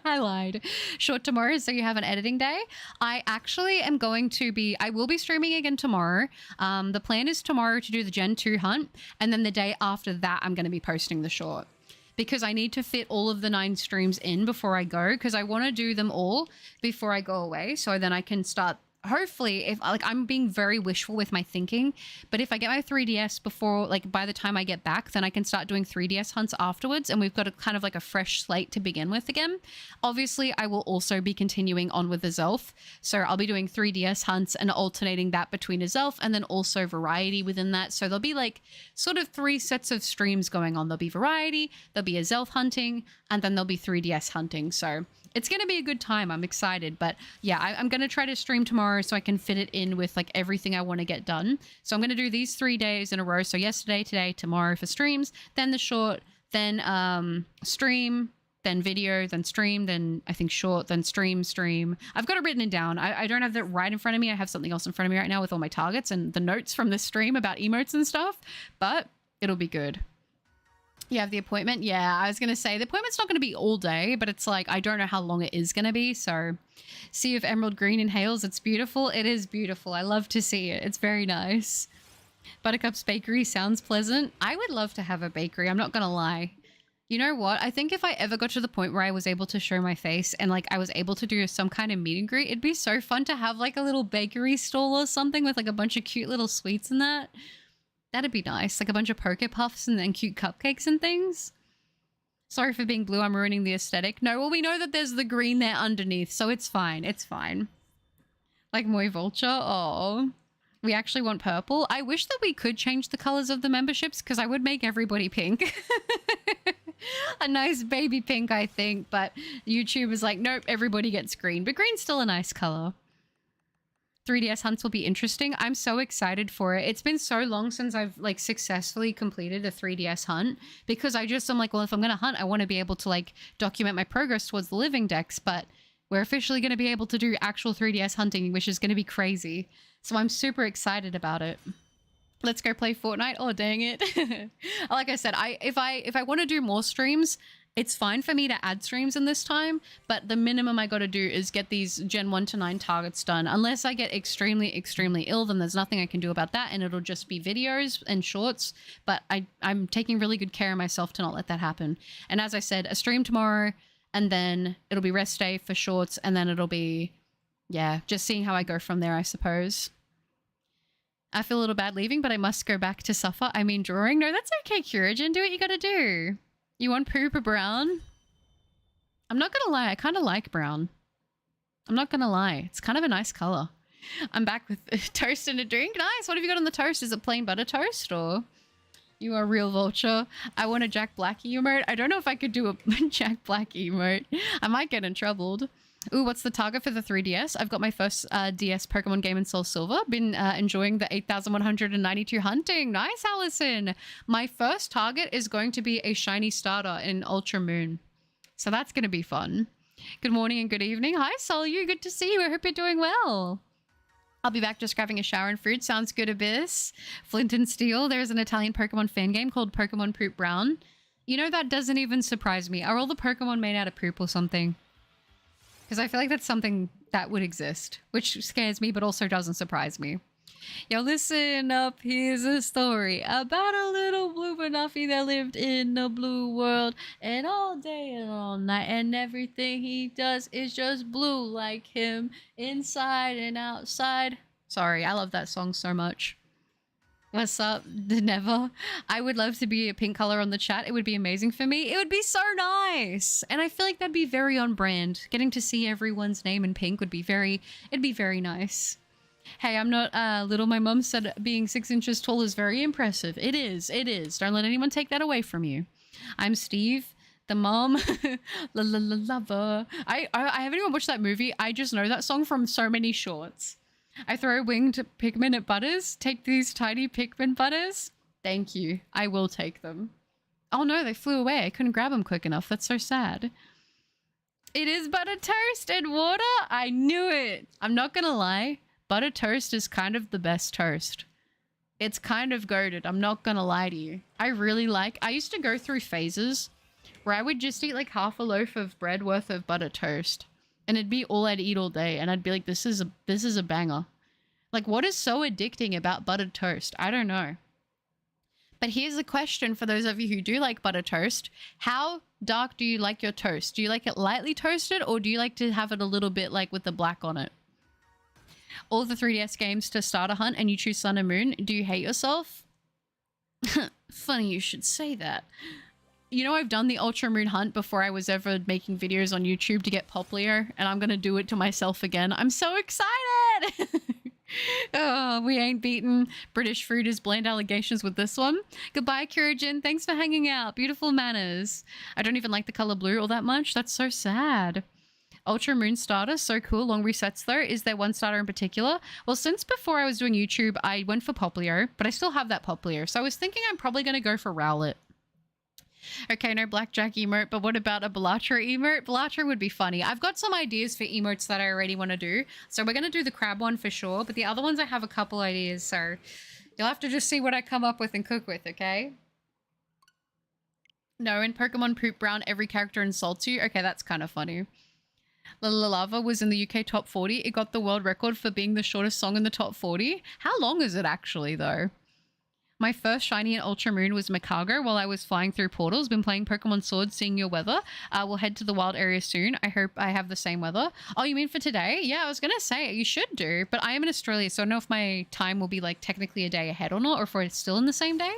I lied. Short tomorrow, so you have an editing day. I actually am going to be... I will be streaming again tomorrow. The plan is tomorrow to do the Gen 2 hunt, and then the day after that, I'm going to be posting the short. Because I need to fit all of the 9 streams in before I go, because I want to do them all before I go away, so then I can start hopefully, if like I'm being very wishful with my thinking, but if I get my 3DS before, like by the time I get back, then I can start doing 3DS hunts afterwards, and we've got a kind of like a fresh slate to begin with again. Obviously, I will also be continuing on with the Zelf, so I'll be doing 3DS hunts and alternating that between a Zelf and then also variety within that. So there'll be like sort of 3 sets of streams going on. There'll be variety, there'll be a Zelf hunting, and then there'll be 3DS hunting. So it's going to be a good time. I'm excited. But yeah, I'm going to try to stream tomorrow so I can fit it in with like everything I want to get done. So I'm going to do these 3 days in a row. So yesterday, today, tomorrow for streams, then the short, then stream, then video, then stream, then I think short, then stream. I've got it written down. I don't have that right in front of me. I have something else in front of me right now with all my targets and the notes from the stream about emotes and stuff, but it'll be good. You have the appointment? Yeah, I was going to say the appointment's not going to be all day, but it's like, I don't know how long it is going to be. So Sea of Emerald Green inhales. It's beautiful. It is beautiful. I love to see it. It's very nice. Buttercup's Bakery sounds pleasant. I would love to have a bakery. I'm not going to lie. You know what? I think if I ever got to the point where I was able to show my face and like I was able to do some kind of meet and greet, it'd be so fun to have like a little bakery stall or something with like a bunch of cute little sweets in that. That'd be nice. Like a bunch of Poke Puffs and then cute cupcakes and things. Sorry for being blue. I'm ruining the aesthetic. No, well, we know that there's the green there underneath, so it's fine. It's fine. Like Moy Vulture. Oh, we actually want purple. I wish that we could change the colors of the memberships because I would make everybody pink. A nice baby pink, I think. But YouTube is like, nope, everybody gets green. But green's still a nice color. 3DS hunts will be interesting. I'm so excited for it. It's been so long since I've like successfully completed a 3DS hunt because I'm like, well, if I'm going to hunt, I want to be able to like document my progress towards the living dex, but we're officially going to be able to do actual 3DS hunting, which is going to be crazy. So I'm super excited about it. Let's go play Fortnite. Oh, dang it. Like I said, if I want to do more streams, it's fine for me to add streams in this time, but the minimum I got to do is get these Gen 1 to 9 targets done. Unless I get extremely, extremely ill, then there's nothing I can do about that, and it'll just be videos and shorts. But I'm taking really good care of myself to not let that happen. And as I said, a stream tomorrow, and then it'll be rest day for shorts, and then it'll be, yeah, just seeing how I go from there, I suppose. I feel a little bad leaving, but I must go back to suffer. I mean, drawing. No, that's okay, Curagen. Do what you gotta do. You want poop or brown? I'm not gonna lie, I kind of like brown. I'm not gonna lie, it's kind of a nice color. I'm back with toast and a drink. Nice. What have you got on the toast? Is it plain butter toast or? You are a real vulture. I want a Jack Black emote. I don't know if I could do a Jack Black emote. I might get in trouble. Ooh, what's the target for the 3DS? I've got my first DS Pokemon game in Soul Silver. Been enjoying the 8,192 hunting. Nice, Allison. My first target is going to be a shiny starter in Ultra Moon. So that's going to be fun. Good morning and good evening. Hi, Solyu. Good to see you. I hope you're doing well. I'll be back just grabbing a shower and fruit. Sounds good, Abyss. Flint and Steel. There's an Italian Pokemon fan game called Pokemon Poop Brown. You know, that doesn't even surprise me. Are all the Pokemon made out of poop or something? Because I feel like that's something that would exist, which scares me, but also doesn't surprise me. Yo, listen up, here's a story about a little blue Banoffee that lived in a blue world, and all day and all night, and everything he does is just blue like him, inside and outside. Sorry, I love that song so much. What's up, Never? I would love to be a pink color on the chat. It would be amazing for me. It would be so nice. And I feel like that'd be very on brand. Getting to see everyone's name in pink would be it'd be very nice. Hey, I'm not little. My mom said being 6 inches tall is very impressive. It is. It is. Don't let anyone take that away from you. I'm Steve, the mom. Lover. I haven't even watched that movie. I just know that song from so many shorts. I throw winged Pikmin at Butters. Take these tiny Pikmin, Butters. Thank you. I will take them. Oh no, they flew away. I couldn't grab them quick enough. That's so sad. It is butter toast and water. I knew it. I'm not gonna lie. Butter toast is kind of the best toast. It's kind of goated. I'm not gonna lie to you. I used to go through phases where I would just eat like half a loaf of bread worth of butter toast. And it'd be all I'd eat all day. And I'd be like, this is a banger. Like, what is so addicting about buttered toast? I don't know. But here's the question for those of you who do like butter toast. How dark do you like your toast? Do you like it lightly toasted, or do you like to have it a little bit like with the black on it? all the 3DS games to start a hunt and you choose Sun and Moon. Do you hate yourself? Funny you should say that. You know, I've done the Ultra Moon hunt before I was ever making videos on YouTube to get popular, and I'm gonna do it to myself again. I'm so excited! Oh, we ain't beaten British food as bland allegations with this one. Goodbye, Kurajin. Thanks for hanging out. Beautiful manners. I don't even like the color blue all that much. That's so sad. Ultra Moon starter, so cool. Long resets though. Is there one starter in particular? Well, since before I was doing YouTube, I went for Poplio, but I still have that Poplio. So I was thinking I'm probably going to go for Rowlet. Okay, no Blackjack emote, but what about a Bellatra emote? Bellatra would be funny. I've got some ideas for emotes that I already want to do. So we're going to do the crab one for sure, but the other ones I have a couple ideas, so you'll have to just see what I come up with and cook with, okay? No, in Pokemon Poop Brown, every character insults you. Okay, that's kind of funny. La Lava was in the UK top 40. It got the world record for being the shortest song in the top 40. How long is it actually, though? My first shiny in Ultra Moon was Makago while I was flying through portals. Been playing Pokemon Sword, seeing your weather. We'll head to the wild area soon. I hope I have the same weather. Oh, you mean for today? Yeah, I was going to say, you should do. But I am in Australia, so I don't know if my time will be like technically a day ahead or not, or if we're still in the same day.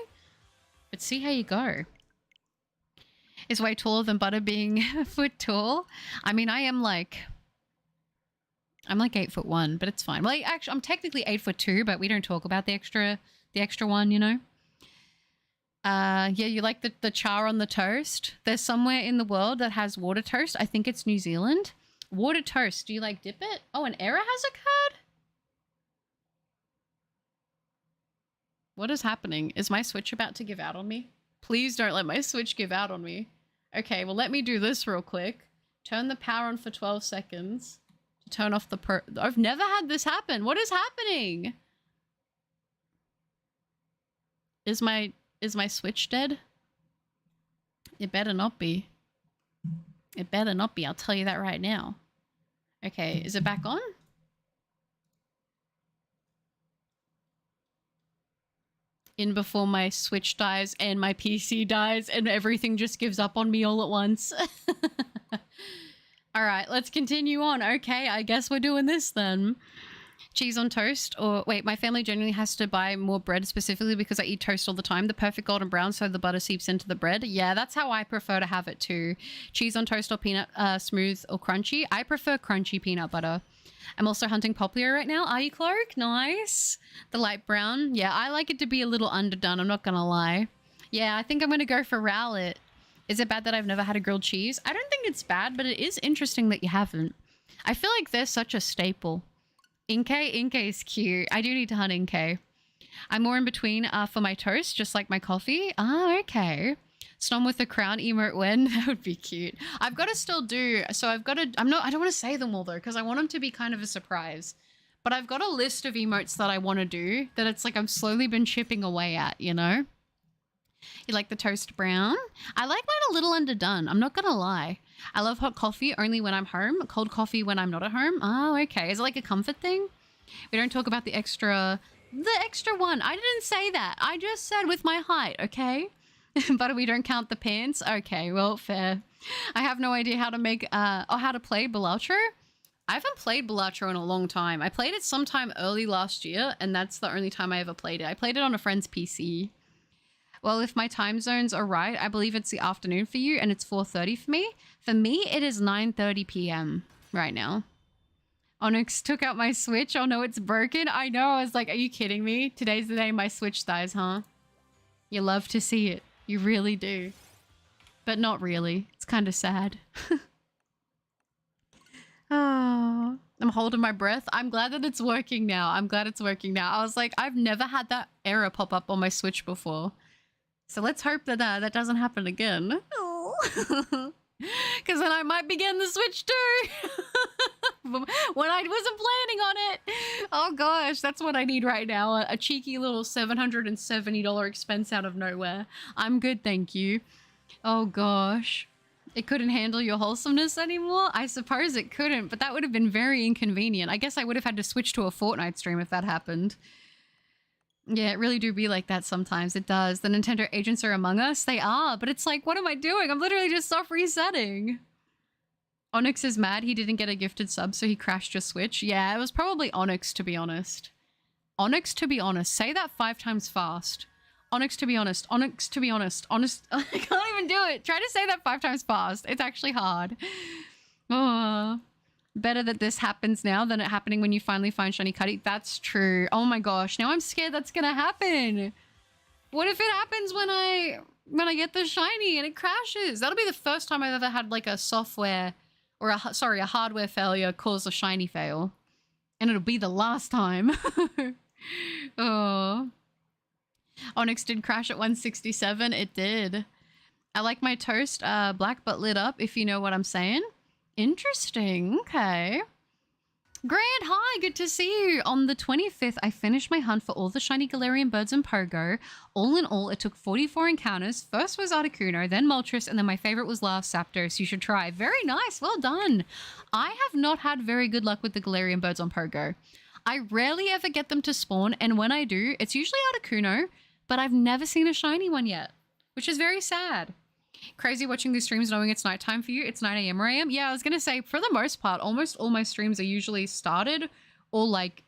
But see how you go. Is way taller than Butter being a foot tall. I mean, I'm like 8'1", but it's fine. Well, actually, I'm technically 8'2", but we don't talk about the extra one, you know. Yeah, you like the char on the toast? There's somewhere in the world that has water toast. I think it's New Zealand. Water toast. Do you like dip it? Oh, an error has occurred? What is happening? Is my Switch about to give out on me? Please don't let my Switch give out on me. Okay, well, let me do this real quick. Turn the power on for 12 seconds. To turn off the I've never had this happen. What is happening? Is my Switch dead? It better not be. It better not be. I'll tell you that right now. Okay, is it back on? In before my Switch dies and my PC dies and everything just gives up on me all at once. All right, let's continue on. Okay, I guess we're doing this then. Cheese on toast, or wait, my family generally has to buy more bread specifically because I eat toast all the time. The perfect golden brown so the butter seeps into the bread. Yeah, that's how I prefer to have it too. Cheese on toast or peanut, smooth or crunchy. I prefer crunchy peanut butter. I'm also hunting Poplio right now. Are you, Clark? Nice. The light brown. Yeah, I like it to be a little underdone. I'm not gonna lie. Yeah, I think I'm gonna go for Rowlet. Is it bad that I've never had a grilled cheese? I don't think it's bad, but it is interesting that you haven't. I feel like they're such a staple. Inkay is cute. I do need to hunt Inkay. I'm more in between for my toast, just like my coffee. Ah, okay. Snom with a crown emote when? That would be cute. I've got to still do, so I've got to, I don't want to say them all though, because I want them to be kind of a surprise. But I've got a list of emotes that I want to do that it's like I've slowly been chipping away at, you know? You like the toast brown? I like mine a little underdone. I'm not going to lie. I love hot coffee only when I'm home. Cold coffee when I'm not at home. Oh, okay. Is it like a comfort thing? We don't talk about the extra one. I didn't say that. I just said with my height, okay? But we don't count the pants. Okay, well, fair. I have no idea how to make, how to play Bellatra. I haven't played Bellatra in a long time. I played it sometime early last year, and that's the only time I ever played it. I played it on a friend's PC. Well, if my time zones are right, I believe it's the afternoon for you and it's 4:30 for me. For me, it is 9:30 p.m. right now. Onix took out my Switch. Oh no, it's broken. I know. I was like, are you kidding me? Today's the day my Switch dies, huh? You love to see it. You really do. But not really. It's kind of sad. Oh, I'm holding my breath. I'm glad that it's working now. I'm glad it's working now. I was like, I've never had that error pop up on my Switch before. So let's hope that that doesn't happen again. Because then I might be getting the Switch too. When I wasn't planning on it. Oh gosh, that's what I need right now. A cheeky little $770 expense out of nowhere. I'm good, thank you. Oh gosh. It couldn't handle your wholesomeness anymore? I suppose it couldn't, but that would have been very inconvenient. I guess I would have had to switch to a Fortnite stream if that happened. Yeah, it really do be like that sometimes. It does. The Nintendo agents are among us. They are, but it's like, what am I doing? I'm literally just soft resetting. Onix is mad he didn't get a gifted sub, so he crashed your Switch. Yeah, it was probably Onix, to be honest. Onix, to be honest. Say that 5 times fast. Onix, to be honest. Onix, to be honest. Honest. I can't even do it. Try to say that 5 times fast. It's actually hard. Oh, better that this happens now than it happening when you finally find Shiny Cuddy. That's true. Oh my gosh. Now I'm scared that's gonna happen. What if it happens when I get the shiny and it crashes? That'll be the first time I've ever had like a software or a hardware failure cause a shiny fail. And it'll be the last time. Oh. Onix did crash at 167. It did. I like my toast black but lit up, if you know what I'm saying. Interesting. Okay. Grant, hi, good to see you. On the 25th, I finished my hunt for all the shiny Galarian birds in Pogo. All in all, it took 44 encounters. First was Articuno, then Moltres, and then my favorite was last Zapdos. You should try. Very nice. Well done. I have not had very good luck with the Galarian birds on Pogo. I rarely ever get them to spawn, and when I do, it's usually Articuno, but I've never seen a shiny one yet, which is very sad. Crazy watching these streams knowing it's nighttime for you. It's 9 a.m. or a.m. Yeah, I was going to say, for the most part, almost all my streams are usually started or like,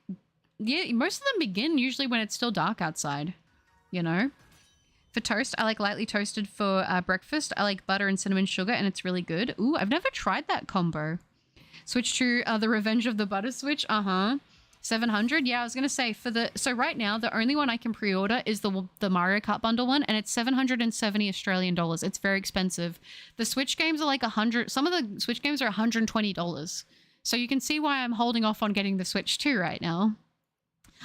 yeah, most of them begin usually when it's still dark outside, you know? For toast, I like lightly toasted for breakfast. I like butter and cinnamon sugar and it's really good. Ooh, I've never tried that combo. Switch to the Revenge of the Butter Switch. 700. Yeah, I was gonna say so right now the only one I can pre-order is the Mario Kart bundle one, and it's 770 Australian dollars. It's very expensive. The Switch games are like 100. Some of the Switch games are $120. So you can see why I'm holding off on getting the Switch 2 right now.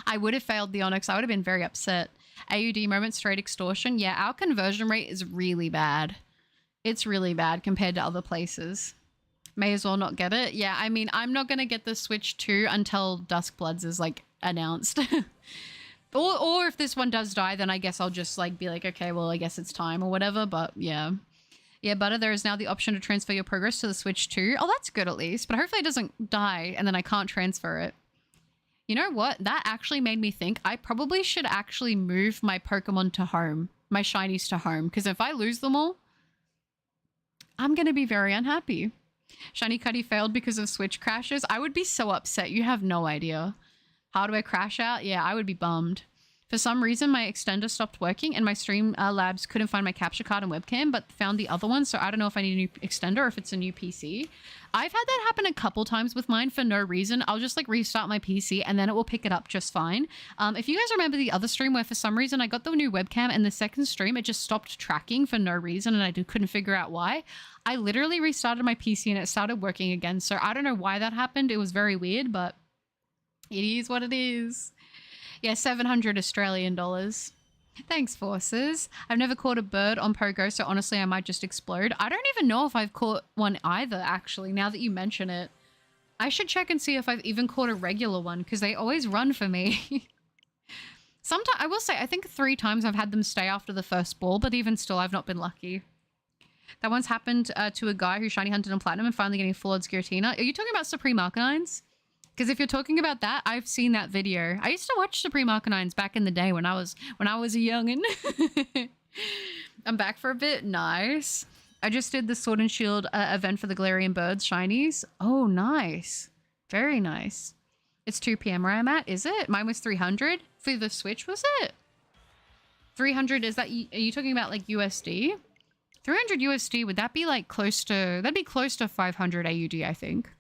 I would have failed the Onix. I would have been very upset. AUD moment straight extortion. Yeah, our conversion rate is really bad. It's really bad compared to other places. May as well not get it. Yeah, I mean, I'm not going to get the Switch 2 until Duskbloods is, like, announced. or if this one does die, then I guess I'll just, like, be like, okay, well, I guess it's time or whatever. But, yeah. Yeah, Butter, there is now the option to transfer your progress to the Switch 2. Oh, that's good at least. But hopefully it doesn't die and then I can't transfer it. You know what? That actually made me think I probably should actually move my Pokemon to home. My shinies to home. Because if I lose them all, I'm going to be very unhappy. Shiny Cuddy failed because of Switch crashes. I would be so upset. You have no idea. How do I crash out? Yeah, I would be bummed. For some reason, my extender stopped working and my stream labs couldn't find my capture card and webcam, but found the other one. So I don't know if I need a new extender or if it's a new PC. I've had that happen a couple times with mine for no reason. I'll just like restart my PC and then it will pick it up just fine. If you guys remember the other stream where for some reason I got the new webcam and the second stream, it just stopped tracking for no reason and I couldn't figure out why. I literally restarted my PC and it started working again. So I don't know why that happened. It was very weird, but it is what it is. Yeah, 700 Australian dollars. Thanks, Forces. I've never caught a bird on Pogo, so honestly, I might just explode. I don't even know if I've caught one either, actually, now that you mention it. I should check and see if I've even caught a regular one, because they always run for me. Sometimes, I will say, I think 3 times I've had them stay after the first ball, but even still, I've not been lucky. That once happened to a guy who shiny hunted on Platinum and finally getting full odds Giratina. Are you talking about Supreme Arcanines? Because if you're talking about that, I've seen that video. I used to watch Supreme Arcanines back in the day when I was a youngin'. I'm back for a bit. Nice. I just did the Sword and Shield event for the Galarian Birds shinies. Oh, nice. Very nice. It's 2 p.m. where I'm at. Is it? Mine was 300 for the Switch, was it? 300, is that, are you talking about like USD? 300 USD, would that be like that'd be close to 500 AUD, I think.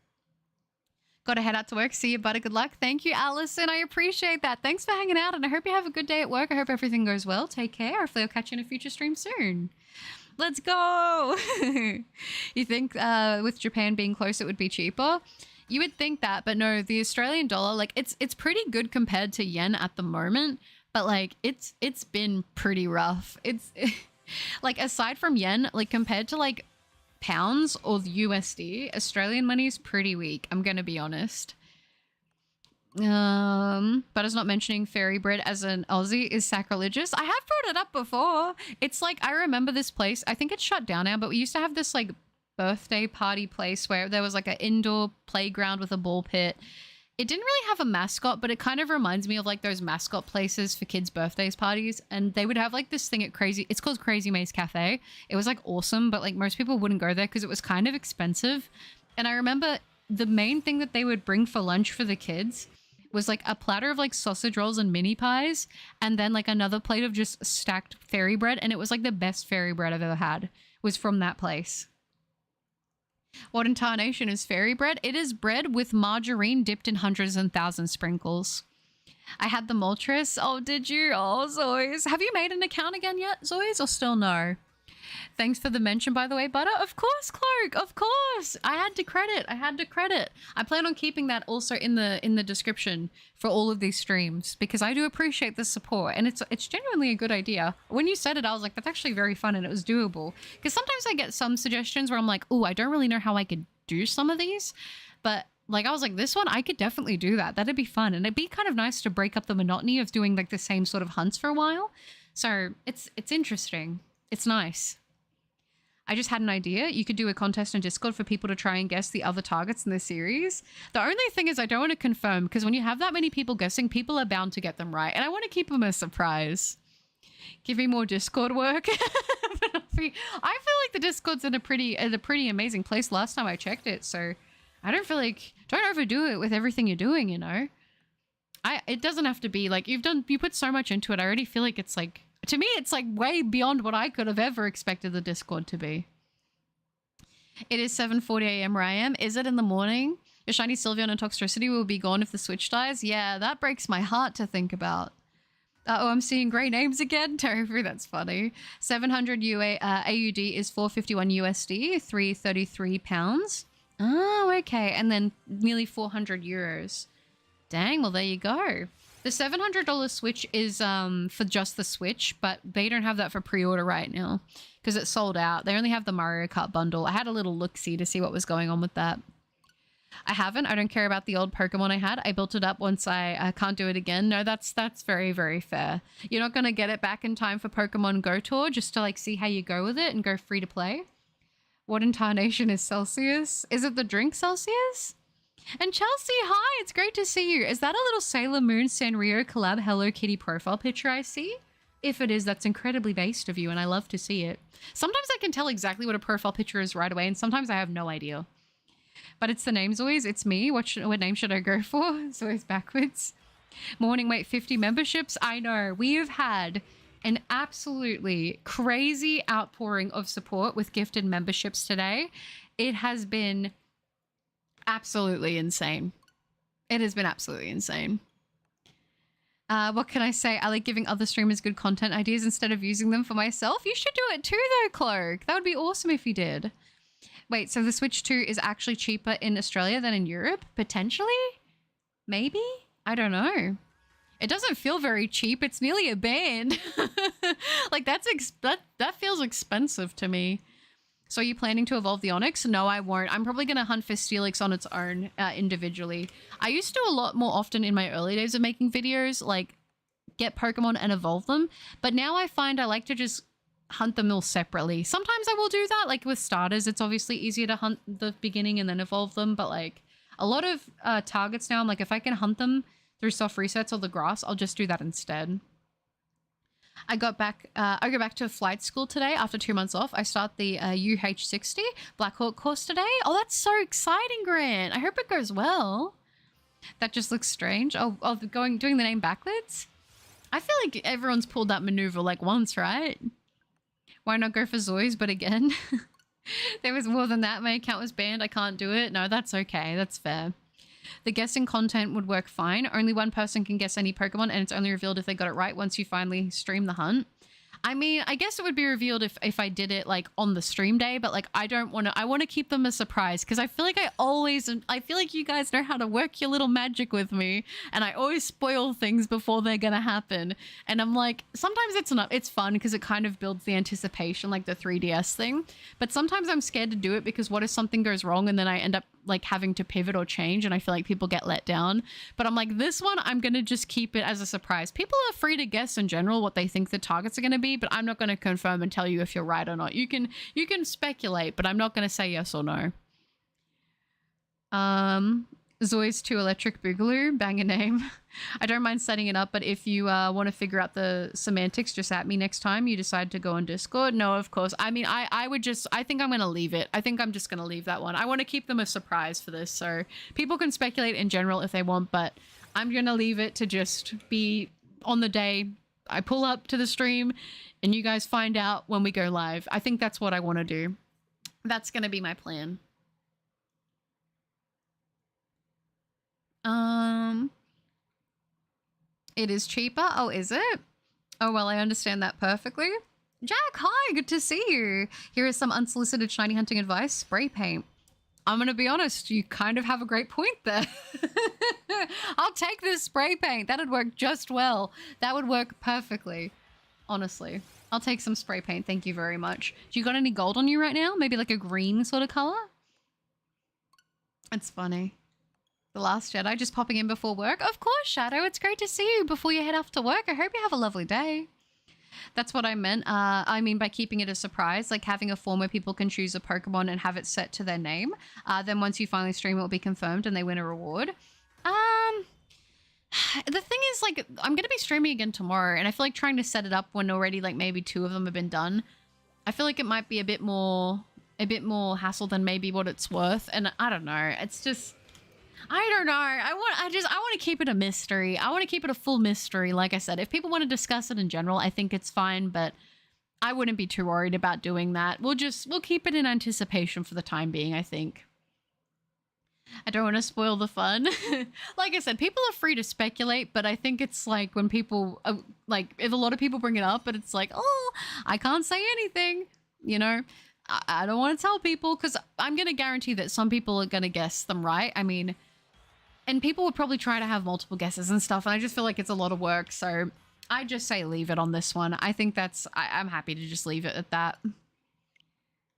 Got to head out to work. See you, buddy. Good luck. Thank you, Allison. I appreciate that. Thanks for hanging out, and I hope you have a good day at work. I hope everything goes well. Take care. Hopefully I'll catch you in a future stream soon. Let's go. You think with Japan being close, it would be cheaper? You would think that, but no, the Australian dollar, like it's pretty good compared to yen at the moment, but like it's been pretty rough. It's like aside from yen, like compared to like pounds or the USD, Australian money is pretty weak. I'm gonna be honest. But it's not mentioning fairy bread as an Aussie is sacrilegious. I have brought it up before. It's like, I remember this place. I think it's shut down now, but we used to have this like birthday party place where there was like an indoor playground with a ball pit. It didn't really have a mascot, but it kind of reminds me of like those mascot places for kids' birthdays parties. And they would have like this thing at it's called Crazy Maze Cafe. It was like awesome, but like most people wouldn't go there because it was kind of expensive. And I remember the main thing that they would bring for lunch for the kids was like a platter of like sausage rolls and mini pies, and then like another plate of just stacked fairy bread. And it was like the best fairy bread I've ever had was from that place. What in tarnation is fairy bread? It is bread with margarine dipped in hundreds and thousands sprinkles. I had the Moltres. Oh, did you? Oh, Zoys. Have you made an account again yet, Zoys, or still no? Thanks for the mention, by the way, Butter. Of course, Clark. Of course. I had to credit. I plan on keeping that also in the description for all of these streams because I do appreciate the support, and it's genuinely a good idea. When you said it, I was like, that's actually very fun and it was doable. Because sometimes I get some suggestions where I'm like, oh, I don't really know how I could do some of these, but like I was like, this one I could definitely do that. That'd be fun, and it'd be kind of nice to break up the monotony of doing like the same sort of hunts for a while. So it's interesting. It's nice. I just had an idea. You could do a contest on Discord for people to try and guess the other targets in the series. The only thing is I don't want to confirm because when you have that many people guessing, people are bound to get them right. And I want to keep them a surprise. Give me more Discord work. I feel like the Discord's in a pretty amazing place last time I checked it. So I don't feel like, don't overdo it with everything you're doing, you know? It doesn't have to be like, you put so much into it. I already feel like it's like, to me, it's like way beyond what I could have ever expected the Discord to be. It is 7:40 a.m. where I am. Is it in the morning? Your shiny Sylveon and Toxtricity will be gone if the Switch dies. Yeah, that breaks my heart to think about. Oh, I'm seeing grey names again. Tofu, that's funny. 700 AUD is 451 USD, 333 pounds. Oh, okay. And then nearly 400 euros. Dang, well, there you go. The $700 Switch is for just the Switch, but they don't have that for pre-order right now because it's sold out. They only have the Mario Kart bundle. I had a little look-see to see what was going on with that. I haven't. I don't care about the old Pokemon I had. I built it up once I can't do it again. No, that's very, very fair. You're not going to get it back in time for Pokemon Go Tour just to like see how you go with it and go free to play. What in tarnation is Celsius? Is it the drink Celsius? And Chelsea, hi, it's great to see you. Is that a little Sailor Moon Sanrio collab Hello Kitty profile picture I see? If it is, that's incredibly based of you, and I love to see it. Sometimes I can tell exactly what a profile picture is right away, and sometimes I have no idea. But it's the names always. It's me. What name should I go for? It's always backwards. Morning wait 50 memberships. I know. We have had an absolutely crazy outpouring of support with gifted memberships today. It has been absolutely insane. It has been absolutely insane. What can I say? I like giving other streamers good content ideas instead of using them for myself. You should do it too though, Clark. That would be awesome if you did. Wait, so the Switch 2 is actually cheaper in Australia than in Europe? Potentially? Maybe? I don't know. It doesn't feel very cheap. It's nearly a band. Like that feels expensive to me. So are you planning to evolve the Onix? No, I won't. I'm probably going to hunt for Steelix on its own individually. I used to a lot more often in my early days of making videos, like get Pokemon and evolve them. But now I find I like to just hunt them all separately. Sometimes I will do that. Like with starters, it's obviously easier to hunt the beginning and then evolve them. But like a lot of targets now, I'm like, if I can hunt them through soft resets or the grass, I'll just do that instead. I go back to flight school today after 2 months off. I start the UH-60 Black Hawk course today. Oh, that's so exciting, Grant. I hope it goes well. That just looks strange. Oh, doing the name backwards? I feel like everyone's pulled that maneuver like once, right? Why not go for Zoys? But again, there was more than that. My account was banned. I can't do it. No, that's okay. That's fair. The guessing content would work fine. Only one person can guess any Pokemon, and it's only revealed if they got it right once you finally stream the hunt. I mean, I guess it would be revealed if I did it like on the stream day, but like I want to keep them a surprise because I feel like I feel like you guys know how to work your little magic with me, and I always spoil things before they're gonna happen. And I'm like, sometimes it's fun because it kind of builds the anticipation, like the 3DS thing. But sometimes I'm scared to do it because what if something goes wrong and then I end up like having to pivot or change, and I feel like people get let down. But I'm like, this one I'm gonna just keep it as a surprise. People are free to guess in general what they think the targets are gonna be, but I'm not gonna confirm and tell you if you're right or not. You can speculate, but I'm not gonna say yes or no. Zoi's 2 Electric Boogaloo, bang a name. I don't mind setting it up, but if you want to figure out the semantics, just at me next time you decide to go on Discord. No, of course. I mean, I think I'm going to leave it. I think I'm just going to leave that one. I want to keep them a surprise for this, so people can speculate in general if they want, but I'm going to leave it to just be on the day I pull up to the stream and you guys find out when we go live. I think that's what I want to do. That's going to be my plan. It is cheaper. Oh, is it? Oh, well, I understand that perfectly. Jack, hi, good to see you. Here is some unsolicited shiny hunting advice. Spray paint. I'm going to be honest, you kind of have a great point there. I'll take this spray paint. That'd work just well. That would work perfectly. Honestly. I'll take some spray paint. Thank you very much. Do you got any gold on you right now? Maybe like a green sort of color? It's funny. The Last Jedi just popping in before work. Of course, Shadow. It's great to see you before you head off to work. I hope you have a lovely day. That's what I meant. I mean by keeping it a surprise, like having a form where people can choose a Pokemon and have it set to their name. Then once you finally stream, it will be confirmed and they win a reward. The thing is, like, I'm going to be streaming again tomorrow, and I feel like trying to set it up when already, like, maybe 2 of them have been done, I feel like it might be a bit more hassle than maybe what it's worth. And I don't know. It's just, I don't know. I want to keep it a mystery. I want to keep it a full mystery. Like I said, if people want to discuss it in general, I think it's fine, but I wouldn't be too worried about doing that. We'll keep it in anticipation for the time being, I think. I don't want to spoil the fun. Like I said, people are free to speculate, but I think it's like when people, like, if a lot of people bring it up, but it's like, oh, I can't say anything, you know? I don't want to tell people because I'm going to guarantee that some people are going to guess them right. I mean, and people would probably try to have multiple guesses and stuff, and I just feel like it's a lot of work, so I just say leave it on this one. I think I'm happy to just leave it at that.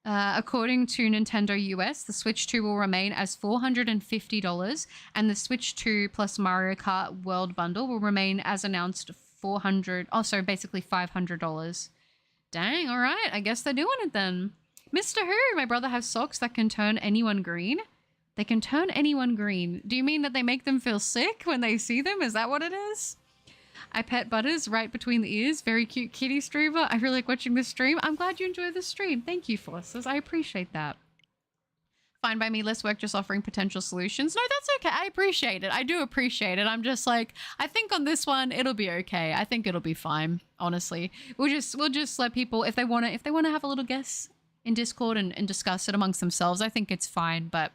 According to Nintendo US, the Switch 2 will remain as $450, and the Switch 2 plus Mario Kart World Bundle will remain as announced basically $500. Dang, all right, I guess they're doing it then. Mr. Who, my brother has socks that can turn anyone green. They can turn anyone green. Do you mean that they make them feel sick when they see them? Is that what it is? I pet Butters right between the ears. Very cute kitty streamer. I really like watching this stream. I'm glad you enjoy the stream. Thank you, Forces. I appreciate that. Fine by me. Less work, just offering potential solutions. No, that's okay. I appreciate it. I do appreciate it. I'm just like, I think on this one, it'll be okay. I think it'll be fine, honestly. We'll just let people, if they want to have a little guess in Discord and discuss it amongst themselves, I think it's fine, but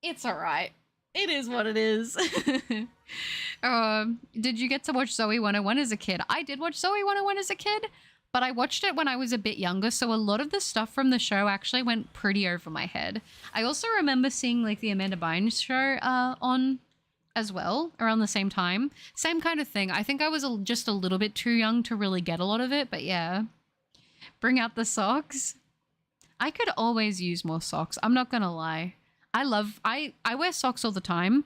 it's all right. It is what it is. Did you get to watch Zoe 101 as a kid? I did watch Zoe 101 as a kid, but I watched it when I was a bit younger, so a lot of the stuff from the show actually went pretty over my head. I also remember seeing like the Amanda Bynes show on as well around the same time. Same kind of thing. I think I was just a little bit too young to really get a lot of it, but yeah. Bring out the socks. I could always use more socks. I'm not gonna lie. I wear socks all the time.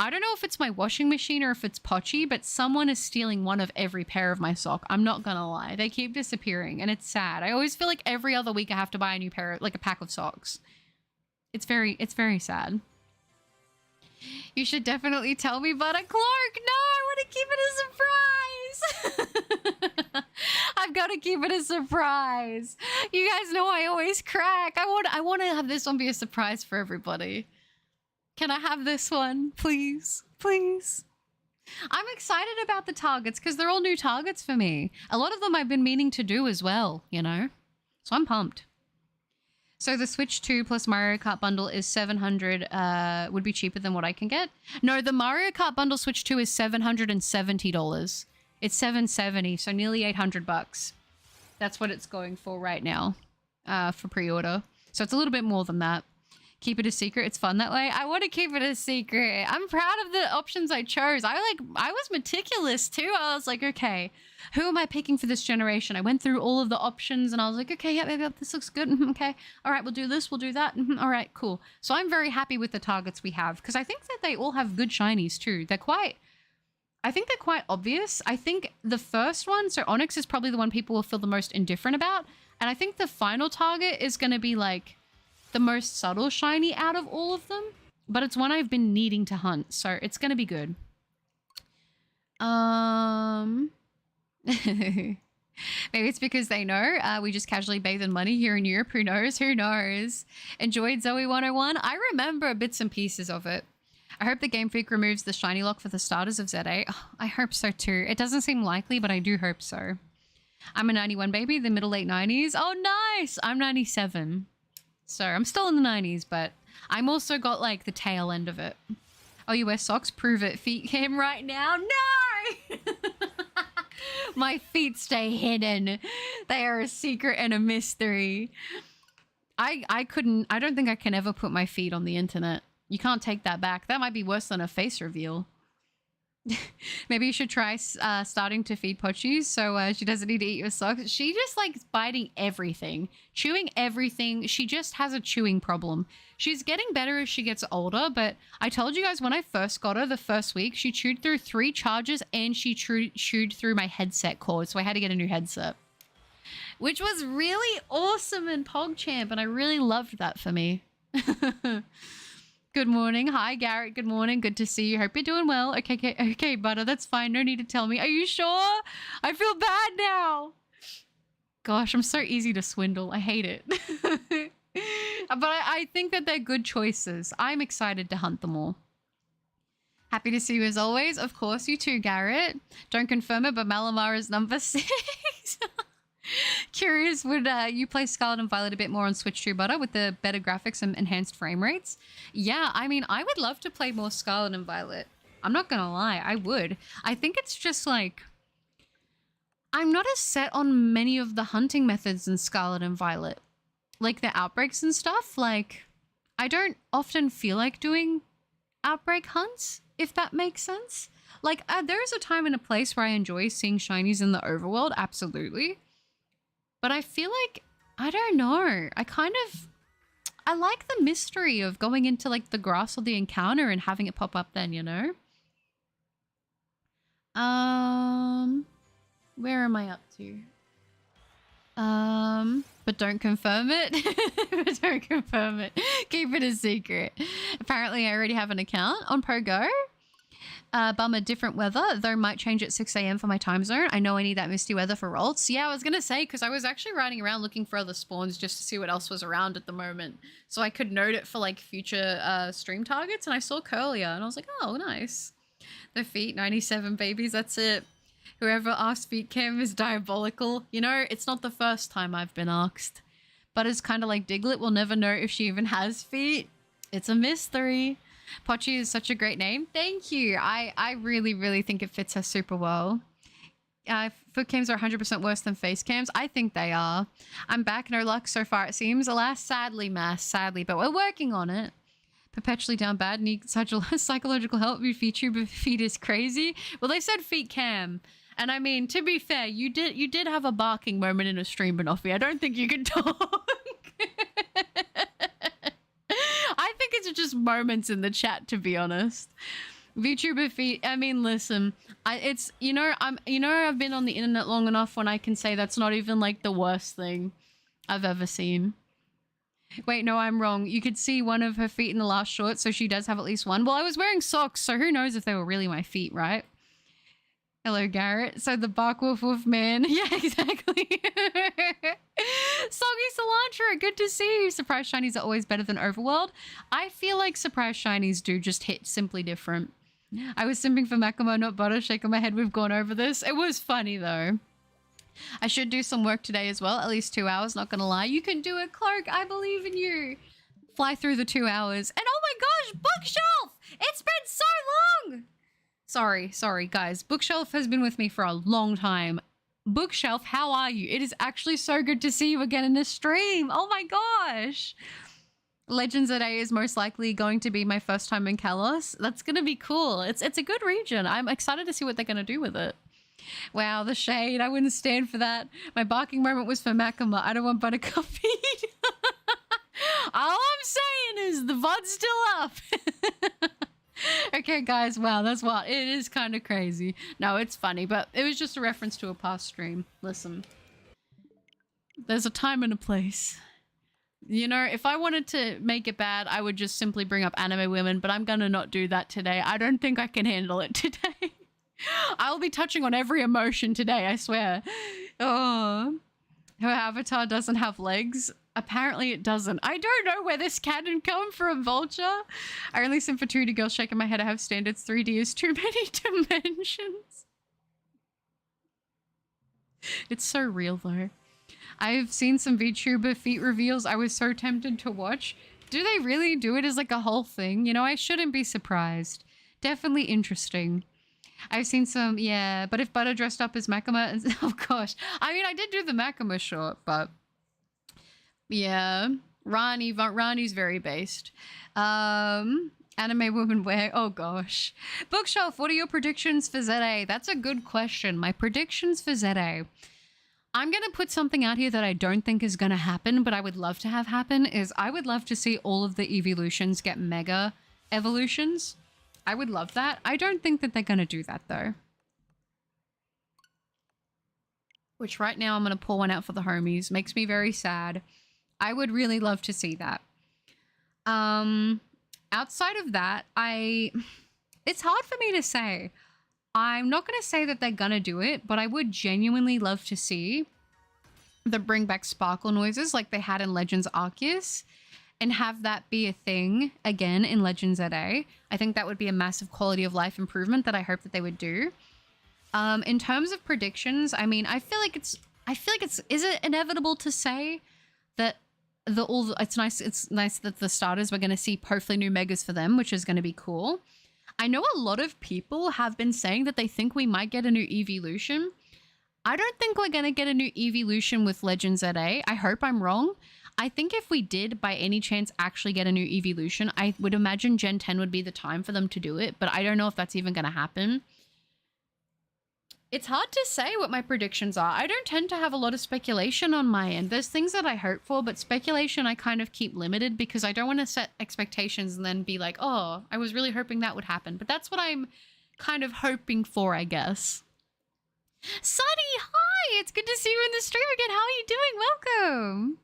I don't know if it's my washing machine or if it's Pochi, but someone is stealing one of every pair of my sock. I'm not gonna lie. They keep disappearing and it's sad. I always feel like every other week I have to buy a new pair, like a pack of socks. It's very sad. You should definitely tell me, but Clark, no, I want to keep it a surprise. I've got to keep it a surprise. You guys know I always crack. I want to have this one be a surprise for everybody. Can I have this one, please? Please. I'm excited about the targets because they're all new targets for me. A lot of them I've been meaning to do as well, you know? So I'm pumped. So the Switch 2 plus Mario Kart bundle is $700, would be cheaper than what I can get. No, the Mario Kart bundle Switch 2 is $770. It's $770, so nearly $800. That's what it's going for right now, for pre-order. So it's a little bit more than that. Keep it a secret. It's fun that way. I want to keep it a secret. I'm proud of the options I chose. I was meticulous too. I was like, okay, who am I picking for this generation? I went through all of the options and I was like, okay, yeah, this looks good. Okay. All right, we'll do this. We'll do that. All right, cool. So I'm very happy with the targets we have because I think that they all have good shinies too. I think they're quite obvious. I think the first one, so Onix is probably the one people will feel the most indifferent about. And I think the final target is going to be like the most subtle shiny out of all of them. but it's one I've been needing to hunt, so it's gonna be good. Maybe it's because they know we just casually bathe in money here in Europe. Who knows? Who knows? Enjoyed Zoe 101? I remember bits and pieces of it. I hope the Game Freak removes the shiny lock for the starters of Z8. Oh, I hope so too. It doesn't seem likely, but I do hope so. I'm a 91 baby, the middle late 90s. Oh, nice! I'm 97. So I'm still in the 90s, but I'm also got like the tail end of it. Oh, you wear socks? Prove it. Feet cam right now? No! My feet stay hidden. They are a secret and a mystery. I don't think I can ever put my feet on the internet. You can't take that back. That might be worse than a face reveal. Maybe you should try starting to feed Pochi so she doesn't need to eat your socks. She just likes biting everything, chewing everything. She just has a chewing problem. She's getting better as she gets older, but I told you guys when I first got her the first week, she chewed through 3 charges and she chewed through my headset cord, so I had to get a new headset. Which was really awesome in PogChamp, and I really loved that for me. Good morning. Hi, Garrett. Good morning. Good to see you. Hope you're doing well. Okay, Butter. That's fine. No need to tell me. Are you sure? I feel bad now. Gosh, I'm so easy to swindle. I hate it. But I think that they're good choices. I'm excited to hunt them all. Happy to see you as always. Of course, you too, Garrett. Don't confirm it, but Malamar is number 6. Curious, would you play Scarlet and Violet a bit more on Switch 2, Butter, with the better graphics and enhanced frame rates? Yeah, I mean, I would love to play more Scarlet and Violet. I'm not gonna lie, I would. I think it's just like, I'm not as set on many of the hunting methods in Scarlet and Violet. Like the outbreaks and stuff, like, I don't often feel like doing outbreak hunts, if that makes sense. Like, there is a time and a place where I enjoy seeing shinies in the overworld, absolutely. But I feel like, I don't know, I like the mystery of going into like the grass or the encounter and having it pop up then, you know? Where am I up to? But don't confirm it. But don't confirm it. Keep it a secret. Apparently I already have an account on Pogo. Bummer, different weather, though might change at 6 a.m. for my time zone. I know I need that misty weather for Rolts. Yeah, I was going to say, because I was actually riding around looking for other spawns just to see what else was around at the moment. So I could note it for like future stream targets, and I saw Curlier, and I was like, oh, nice. The feet, 97 babies, that's it. Whoever asked feet cam is diabolical. You know, it's not the first time I've been asked. But it's kind of like Diglett will never know if she even has feet. It's a mystery. Pochi is such a great name. Thank you. I really, really think it fits her super well. Foot cams are 100% worse than face cams. I think they are. I'm back, no luck so far it seems. Alas, sadly, sadly, but we're working on it. Perpetually down bad, need such a psychological help. Your feet is crazy. Well, they said feet cam. And I mean, to be fair, you did have a barking moment in a stream, Banoffee. I don't think you can talk. I think it's just moments in the chat, to be honest. VTuber feet. I mean, listen, I've been on the internet long enough when I can say that's not even like the worst thing I've ever seen. Wait, no, I'm wrong. You could see one of her feet in the last short, so she does have at least one. Well, I was wearing socks, so who knows if they were really my feet, right? Hello, Garrett. So the bark woof woof man. Yeah, exactly. Soggy cilantro, good to see you. Surprise shinies are always better than Overworld. I feel like surprise shinies do just hit simply different. I was simping for Makimo, not Butter, shaking my head. We've gone over this. It was funny, though. I should do some work today as well. At least 2 hours, not gonna lie. You can do it, Clark. I believe in you. Fly through the 2 hours. And oh my gosh, Bookshelf! It's been so long! Sorry, guys. Bookshelf has been with me for a long time. Bookshelf, how are you? It is actually so good to see you again in the stream. Oh my gosh. Legends at A is most likely going to be my first time in Kalos. That's going to be cool. It's a good region. I'm excited to see what they're going to do with it. Wow, the shade. I wouldn't stand for that. My barking moment was for Makima. I don't want Buttercup feet. All I'm saying is the VOD's still up. Okay, guys, wow, that's wild. It is kind of crazy. No, it's funny, but it was just a reference to a past stream. Listen. There's a time and a place. You know, if I wanted to make it bad, I would just simply bring up anime women, but I'm gonna not do that today. I don't think I can handle it today. I'll be touching on every emotion today, I swear. Oh, her avatar doesn't have legs. Apparently it doesn't. I don't know where this canon come from, Vulture. I only sim for 2D girls shaking my head. I have standards. 3D is too many dimensions. It's so real though. I've seen some VTuber feet reveals I was so tempted to watch. Do they really do it as like a whole thing? You know, I shouldn't be surprised. Definitely interesting. I've seen some, yeah, but if Butter dressed up as Makima, oh gosh. I mean, I did do the Makima short, but yeah. Rani's very based. Anime woman wear, oh gosh. Bookshelf, what are your predictions for ZA? That's a good question. My predictions for ZA. I'm going to put something out here that I don't think is going to happen, but I would love to have happen, is I would love to see all of the evolutions get mega evolutions. I would love that. I don't think that they're going to do that, though. Which right now I'm going to pull one out for the homies. Makes me very sad. I would really love to see that. Outside of that, it's hard for me to say. I'm not going to say that they're going to do it, but I would genuinely love to see them bring back sparkle noises like they had in Legends Arceus and have that be a thing again in Legends ZA. I think that would be a massive quality of life improvement that I hope that they would do. In terms of predictions, I mean, I feel like it's, is it inevitable to say that it's nice that the starters, we're going to see hopefully new megas for them, which is going to be cool. I know a lot of people have been saying that they think we might get a new evolution. I don't think we're going to get a new evolution with Legends ZA. I hope I'm wrong. I think if we did by any chance actually get a new evolution, I would imagine Gen 10 would be the time for them to do it, but I don't know if that's even going to happen. It's hard to say what my predictions are. I don't tend to have a lot of speculation on my end. There's things that I hope for, but speculation I kind of keep limited because I don't want to set expectations and then be like, oh, I was really hoping that would happen. But that's what I'm kind of hoping for, I guess. Sunny, hi! It's good to see you in the stream again. How are you doing? Welcome!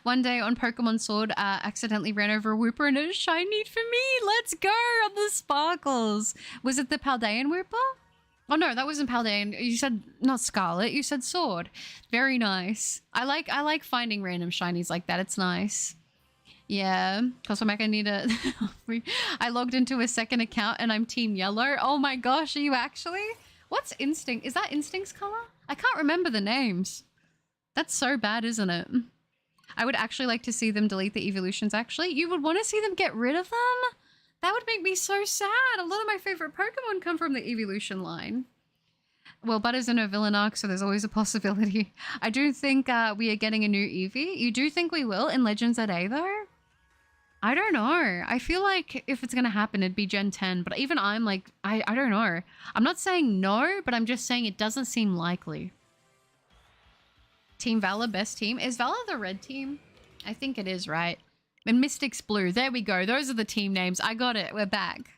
One day on Pokemon Sword, accidentally ran over a Wooper and it shinied for me. Let's go on the sparkles. Was it the Paldean Wooper? Oh no, that wasn't Paldean. You said not Scarlet. You said Sword. Very nice. I like finding random shinies like that. It's nice. Yeah. Cosmomac, I need a. I logged into a second account and I'm Team Yellow. Oh my gosh, are you actually? What's Instinct? Is that Instinct's color? I can't remember the names. That's so bad, isn't it? I would actually like to see them delete the evolutions. Actually, you would want to see them get rid of them. That would make me so sad. A lot of my favorite Pokemon come from the evolution line. Well, Butter's in a villain arc, so there's always a possibility. I do think we are getting a new Eevee. You do think we will in Legends ZA, though? I don't know. I feel like if it's going to happen, it'd be Gen 10. But even I'm like, I don't know. I'm not saying no, but I'm just saying it doesn't seem likely. Team Valor, best team. Is Valor the red team? I think it is, right? And Mystic's blue. There we go. Those are the team names. I got it. We're back.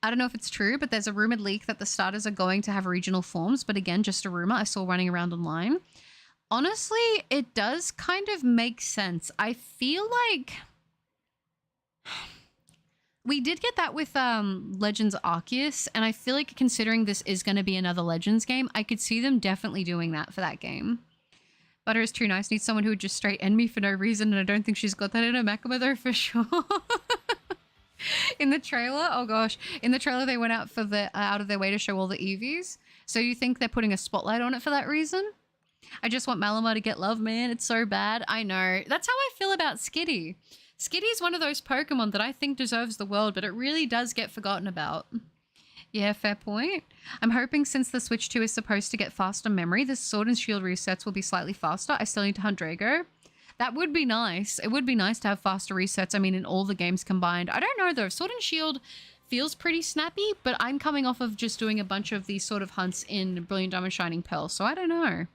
I don't know if it's true, but there's a rumored leak that the starters are going to have regional forms. But again, just a rumor I saw running around online. Honestly, it does kind of make sense. I feel like we did get that with Legends Arceus. And I feel like considering this is going to be another Legends game, I could see them definitely doing that for that game. Butter is too nice. Need someone who would just straight end me for no reason, and I don't think she's got that in her Makima though, for sure. In the trailer, oh gosh, in the trailer they went out for out of their way to show all the Eevees. So you think they're putting a spotlight on it for that reason? I just want Malamar to get love, man. It's so bad. I know. That's how I feel about Skitty. Skitty's one of those Pokemon that I think deserves the world, but it really does get forgotten about. Yeah, fair point. I'm hoping since the Switch 2 is supposed to get faster memory, the Sword and Shield resets will be slightly faster. I still need to hunt Drago. That would be nice. It would be nice to have faster resets. I mean, in all the games combined. I don't know though. Sword and Shield feels pretty snappy, but I'm coming off of just doing a bunch of these sort of hunts in Brilliant Diamond Shining Pearl, so I don't know.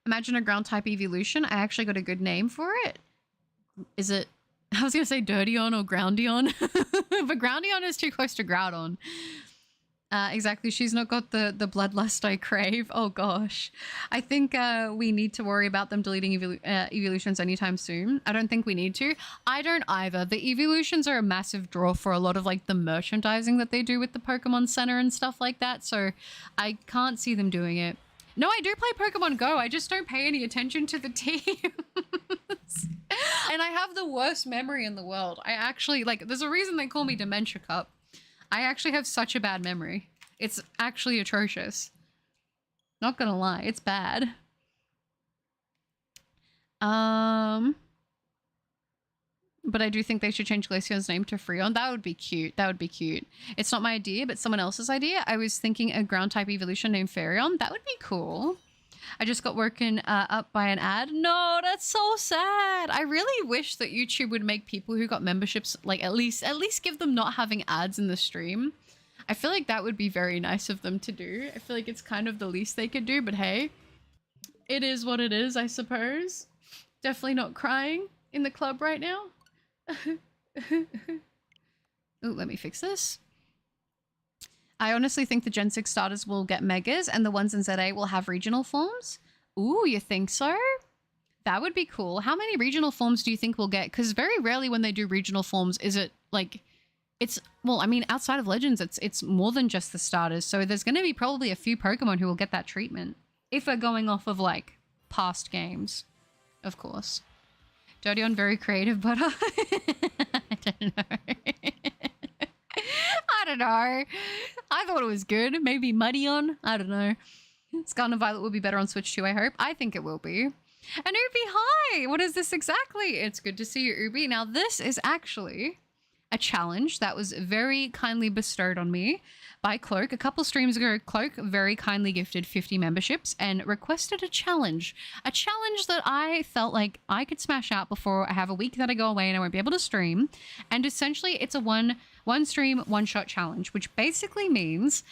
Imagine a ground type evolution. I actually got a good name for it. Is it... I was going to say Dirtyon or Groundion, but Groundion is too close to Groudon. Exactly. She's not got the bloodlust I crave. Oh gosh. I think we need to worry about them deleting evolutions anytime soon. I don't think we need to. I don't either. The evolutions are a massive draw for a lot of like the merchandising that they do with the Pokemon Center and stuff like that. So I can't see them doing it. No, I do play Pokemon Go. I just don't pay any attention to the teams. And I have the worst memory in the world. I actually, like, there's a reason they call me Dementia Cup. I actually have such a bad memory. It's actually atrocious. Not gonna lie, it's bad. But I do think they should change Glacier's name to Freon. That would be cute. That would be cute. It's not my idea, but someone else's idea. I was thinking a ground type evolution named Faireon. That would be cool. I just got woken up by an ad. No, that's so sad. I really wish that YouTube would make people who got memberships, like at least give them not having ads in the stream. I feel like that would be very nice of them to do. I feel like it's kind of the least they could do, but hey, it is what it is, I suppose. Definitely not crying in the club right now. Ooh, let me fix this. I honestly think the Gen 6 starters will get megas and the ones in ZA will have regional forms. Ooh, you think so? That would be cool. How many regional forms do you think we'll get? Because very rarely when they do regional forms is it like, it's, well, I mean, outside of Legends, it's more than just the starters. So there's going to be probably a few Pokemon who will get that treatment. If we're going off of like past games, of course. Dirty on very creative, but I don't know. I don't know. I thought it was good. Maybe Muddy on. I don't know. Scarlet and Violet will be better on Switch too, I hope. I think it will be. And Ubi, hi! What is this exactly? It's good to see you, Ubi. Now, this is actually a challenge that was very kindly bestowed on me by Cloak. A couple streams ago, Cloak very kindly gifted 50 memberships and requested a challenge. A challenge that I felt like I could smash out before I have a week that I go away and I won't be able to stream. And essentially, it's a one stream, one shot challenge, which basically means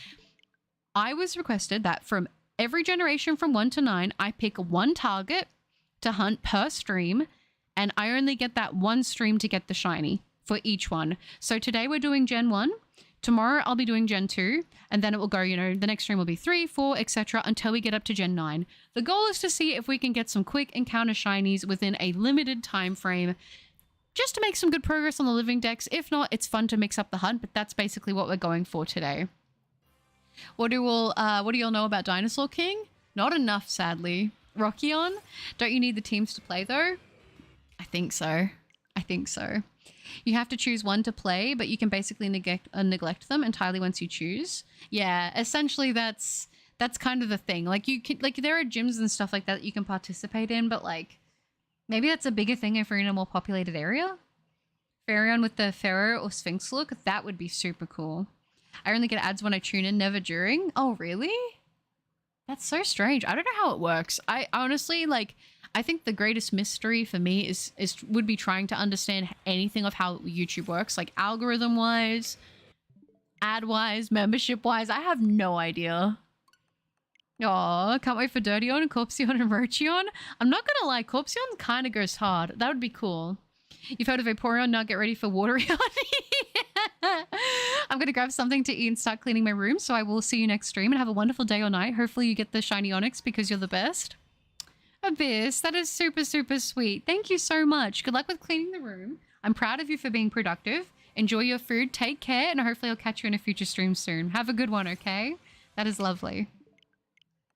I was requested that from every generation from 1 to 9, I pick one target to hunt per stream, and I only get that one stream to get the shiny for each one. So today we're doing Gen 1. Tomorrow I'll be doing Gen 2, and then it will go, you know, the next stream will be 3, 4, etc. until we get up to Gen 9. The goal is to see if we can get some quick encounter shinies within a limited time frame, just to make some good progress on the living decks. If not, it's fun to mix up the hunt, but that's basically what we're going for today. What do y'all know about Dinosaur King? Not enough, sadly. Rockion? Don't you need the teams to play though? I think so. I think so. You have to choose one to play, but you can basically neglect them entirely once you choose. Yeah, essentially that's kind of the thing. Like you can, like there are gyms and stuff like that you can participate in, but like maybe that's a bigger thing if you're in a more populated area. Faireon with the Pharaoh or Sphinx look, that would be super cool. I only get ads when I tune in, never during. Oh, really? That's so strange. I don't know how it works. I honestly, like, I think the greatest mystery for me would be trying to understand anything of how YouTube works, like algorithm-wise, ad-wise, membership-wise. I have no idea. Aw, can't wait for Dirtyon and Corpsion and Rochion. I'm not gonna lie, Corpsion kind of goes hard. That would be cool. You've heard of Vaporeon, now get ready for Waterion. I'm gonna grab something to eat and start cleaning my room, so I will see you next stream and have a wonderful day or night. Hopefully you get the shiny Onix because you're the best. Abyss, that is super, super sweet. Thank you so much. Good luck with cleaning the room. I'm proud of you for being productive. Enjoy your food, take care, and hopefully I'll catch you in a future stream soon. Have a good one, okay? That is lovely.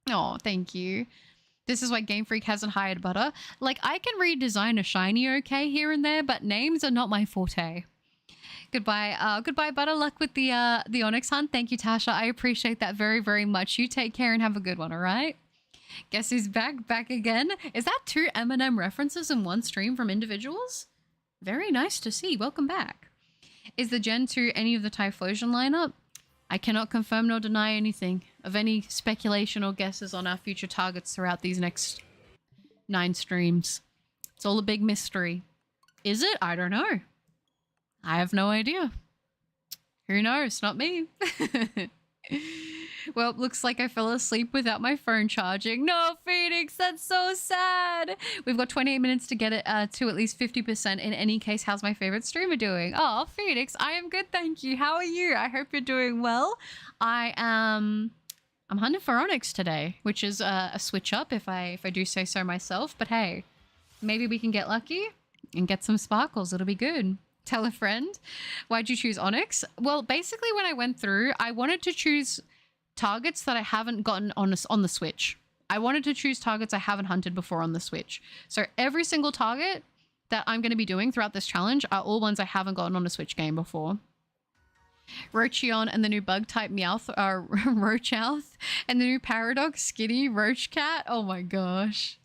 Oh, thank you. This is why Game Freak hasn't hired Butter. Like, I can redesign a shiny okay here and there, but names are not my forte. Goodbye. Goodbye, Butter. Luck with the Onix hunt. Thank you, Tasha. I appreciate that very, very much. You take care and have a good one, all right? Guess who's back? Back again? Is that 2 Eminem references in one stream from individuals? Very nice to see. Welcome back. Is the Gen 2 any of the Typhlosion lineup? I cannot confirm nor deny anything of any speculation or guesses on our future targets throughout these next 9 streams. It's all a big mystery. Is it? I don't know. I have no idea. Who knows? Not me. Well, looks like I fell asleep without my phone charging. No, Phoenix, that's so sad. We've got 28 minutes to get it to at least 50%. In any case, how's my favorite streamer doing? Oh, Phoenix, I am good, thank you. How are you? I hope you're doing well. I'm hunting for Onix today, which is a switch up if I do say so myself. But hey, maybe we can get lucky and get some sparkles. It'll be good. Tell a friend. Why'd you choose Onix? Well, basically when I went through, I wanted to choose targets that I haven't gotten on the Switch. I wanted to choose targets I haven't hunted before on the Switch. So every single target that I'm going to be doing throughout this challenge are all ones I haven't gotten on a Switch game before. Rochion and the new bug type Meowth are Roachouth and the new Paradox Skinny Roach Cat. Oh my gosh.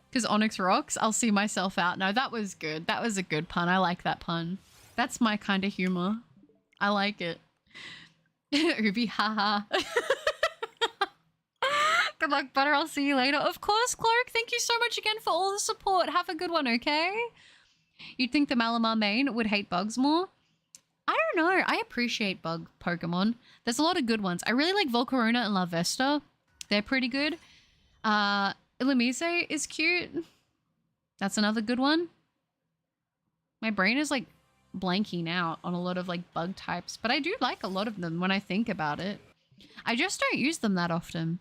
Because Onix rocks, I'll see myself out. No, that was good. That was a good pun. I like that pun. That's my kind of humor. I like it. Ubi, haha. Good luck, Butter. I'll see you later. Of course, Clark. Thank you so much again for all the support. Have a good one, okay? You'd think the Malamar main would hate bugs more? I don't know. I appreciate bug Pokemon. There's a lot of good ones. I really like Volcarona and Larvesta. They're pretty good. Illumise is cute. That's another good one. My brain is like blanking out on a lot of like bug types, but I do like a lot of them when I think about it. I just don't use them that often.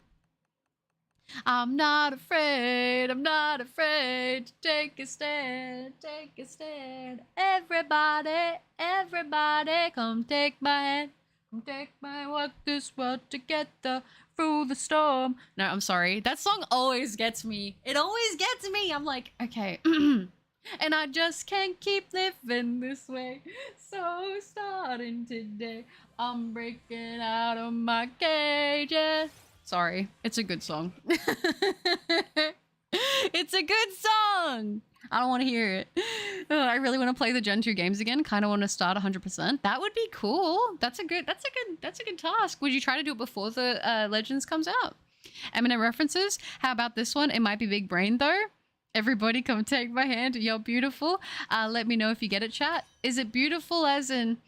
I'm not afraid to take a stand, Everybody, everybody, come take my hand, come take my walk this world together through the storm. No, I'm sorry. That song always gets me. It always gets me. I'm like, okay. And I just can't keep living this way. So starting today, I'm breaking out of my cages. Sorry, it's a good song. It's a good song. I don't want to hear it. I really want to play the Gen 2 games again. Kind of want to start 100%. That would be cool. That's a good task. Would you try to do it before the Legends comes out? Eminent references. How about this one? It might be big brain though. Everybody come take my hand. You're beautiful. Let me know if you get it, chat. Is it beautiful as in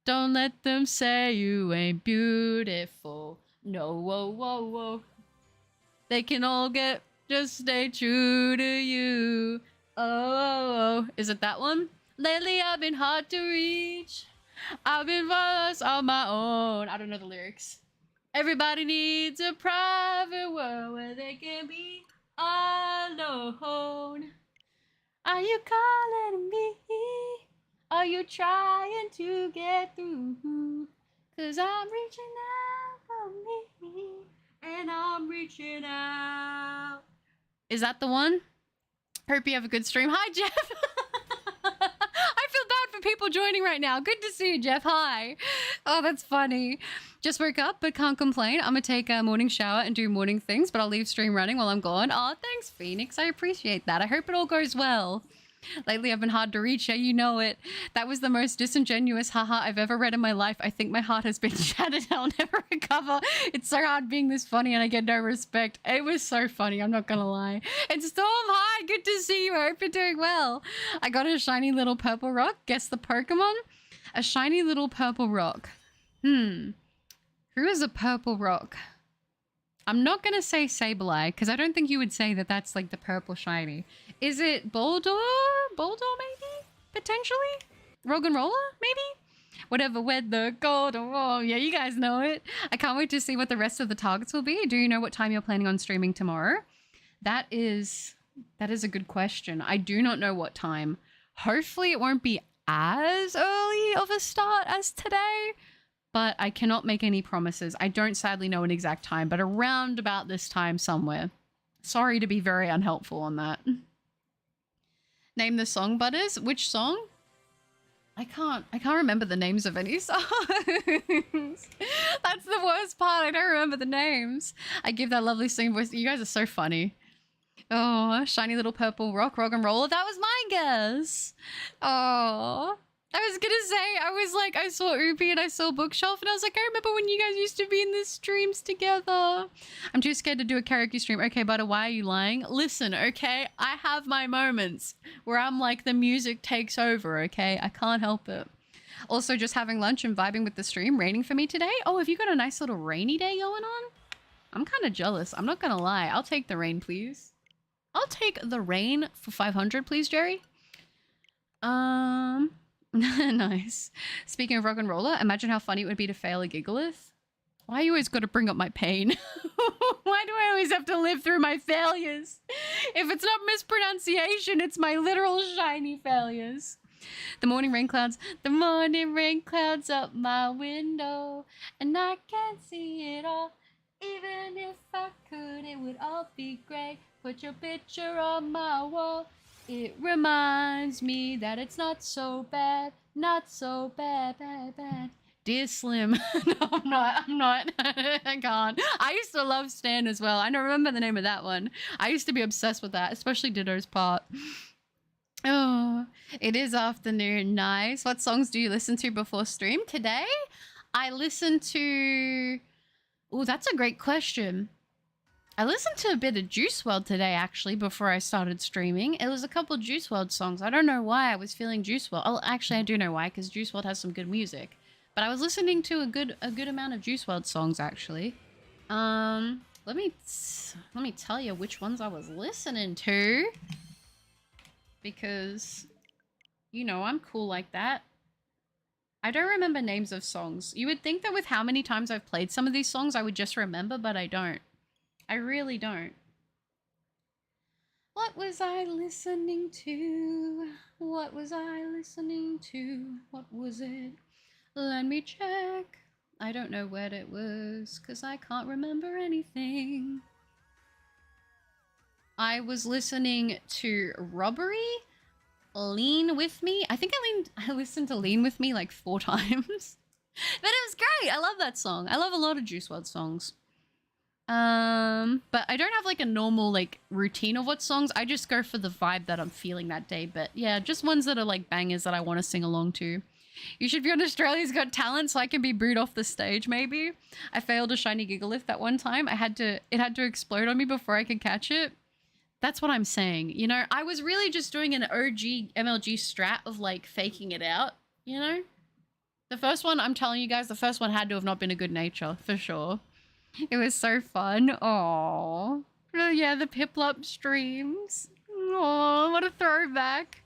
don't let them say you ain't beautiful? No, whoa, whoa, whoa. They can all get, just stay true to you. Oh, is it that one? Lately I've been hard to reach. I've been lost on my own. I don't know the lyrics. Everybody needs a private world where they can be alone. Are you calling me? Are you trying to get through? 'Cause I'm reaching out for me, and I'm reaching out. Is that the one? Hope you have a good stream. Hi, Jeff. I feel bad for people joining right now. Good to see you, Jeff. Hi. Oh, that's funny. Just woke up, but can't complain. I'm gonna take a morning shower and do morning things, but I'll leave stream running while I'm gone. Oh, thanks, Phoenix. I appreciate that. I hope it all goes well. Lately, I've been hard to reach. Yeah, you know it. That was the most disingenuous haha I've ever read in my life. I think my heart has been shattered. I'll never recover. It's so hard being this funny and I get no respect. It was so funny. I'm not gonna lie. And Storm, hi. Good to see you. I hope you're doing well. I got a shiny little purple rock. Guess the Pokemon? A shiny little purple rock. Who is a purple rock? I'm not going to say Sableye, because I don't think you would say that that's like the purple shiny. Is it Boldor? Boldor, maybe? Potentially? Roggenrola, maybe? Whatever, weather, golden wall. Yeah, you guys know it. I can't wait to see what the rest of the targets will be. Do you know what time you're planning on streaming tomorrow? That is a good question. I do not know what time. Hopefully it won't be as early of a start as today. But I cannot make any promises. I don't sadly know an exact time, but around about this time somewhere. Sorry to be very unhelpful on that. Name the song, Butters. Which song? I can't remember the names of any songs. That's the worst part. I don't remember the names. I give that lovely singing voice. You guys are so funny. Oh, shiny little purple rock, Roggenrola. That was my guess. Oh. I was gonna say, I was like, I saw Ubi and I saw Bookshelf and I was like, I remember when you guys used to be in the streams together. I'm too scared to do a karaoke stream. Okay, Butter, why are you lying? Listen, okay, I have my moments where I'm like, the music takes over, okay? I can't help it. Also, just having lunch and vibing with the stream. Raining for me today. Oh, have you got a nice little rainy day going on? I'm kind of jealous. I'm not going to lie. I'll take the rain, please. I'll take the rain for 500, please, Jerry. Nice. Speaking of rock and roller, imagine how funny it would be to fail a Gigalith. Why you always got to bring up my pain? Why do I always have to live through my failures? If it's not mispronunciation, it's my literal shiny failures. The morning rain clouds up my window, and I can't see it all. Even if I could, it would all be great. Put your picture on my wall. It reminds me that it's not so bad, bad. Dear Slim. No, I'm not. I can't. I used to love Stan as well. I don't remember the name of that one. I used to be obsessed with that, especially Ditto's part. Oh, it is afternoon. Nice. What songs do you listen to before stream? Today, I listen to... Oh, that's a great question. I listened to a bit of Juice WRLD today, actually, before I started streaming. It was a couple of Juice WRLD songs. I don't know why I was feeling Juice WRLD. Oh, actually, I do know why, because Juice WRLD has some good music. But I was listening to a good amount of Juice WRLD songs, actually. Let me tell you which ones I was listening to. Because, you know, I'm cool like that. I don't remember names of songs. You would think that with how many times I've played some of these songs, I would just remember, but I don't. I really don't. What was I listening to? What was I listening to? What was it? Let me check. I don't know what it was, because I can't remember anything. I was listening to Robbery, Lean With Me. I think I listened to Lean With Me like 4 times. But it was great. I love that song. I love a lot of Juice WRLD songs. But I don't have like a normal like routine of what songs. I just go for the vibe that I'm feeling that day. But yeah, just ones that are like bangers that I want to sing along to. You should be on Australia's Got Talent so I can be booed off the stage, maybe. I failed a shiny Gigalith that one time. It had to explode on me before I could catch it. That's what I'm saying. You know, I was really just doing an OG MLG strat of like faking it out, you know? The first one, I'm telling you guys, the first one had to have not been a good nature, for sure. It was so fun. Aww. Oh yeah, the Piplup streams. Aww, what a throwback.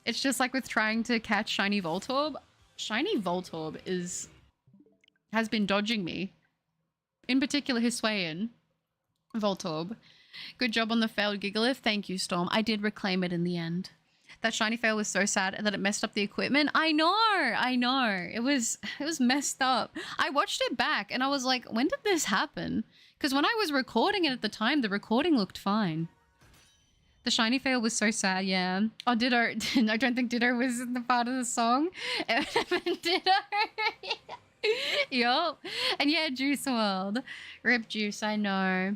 It's just like with trying to catch Shiny Voltorb. Shiny Voltorb has been dodging me. In particular, Hisuian Voltorb. Good job on the failed Gigalith. Thank you, Storm. I did reclaim it in the end. That shiny fail was so sad that it messed up the equipment. I know. It was messed up. I watched it back and I was like, when did this happen? Because when I was recording it at the time, the recording looked fine. The shiny fail was so sad, yeah. Oh, Ditto. I don't think Ditto was in the part of the song. It would have been Ditto. Yup. And yeah, Juice WRLD. Rip Juice, I know.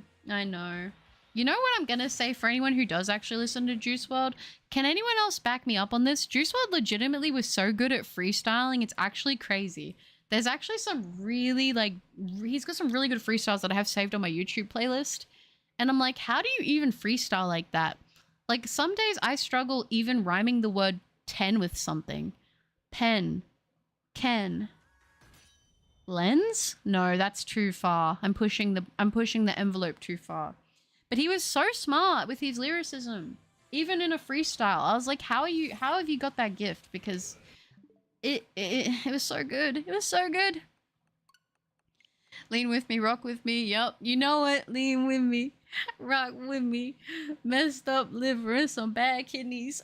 You know what I'm going to say for anyone who does actually listen to Juice WRLD? Can anyone else back me up on this? Juice WRLD legitimately was so good at freestyling. It's actually crazy. There's actually some really he's got some really good freestyles that I have saved on my YouTube playlist. And I'm like, how do you even freestyle like that? Like some days I struggle even rhyming the word 10 with something. Pen. Ken. Lens? No, that's too far. I'm pushing the envelope too far. But he was so smart with his lyricism, even in a freestyle. I was like, how have you got that gift? Because it was so good. It was so good. Lean with me, rock with me. Yup, you know it. Lean with me, rock with me. Messed up liver and some bad kidneys.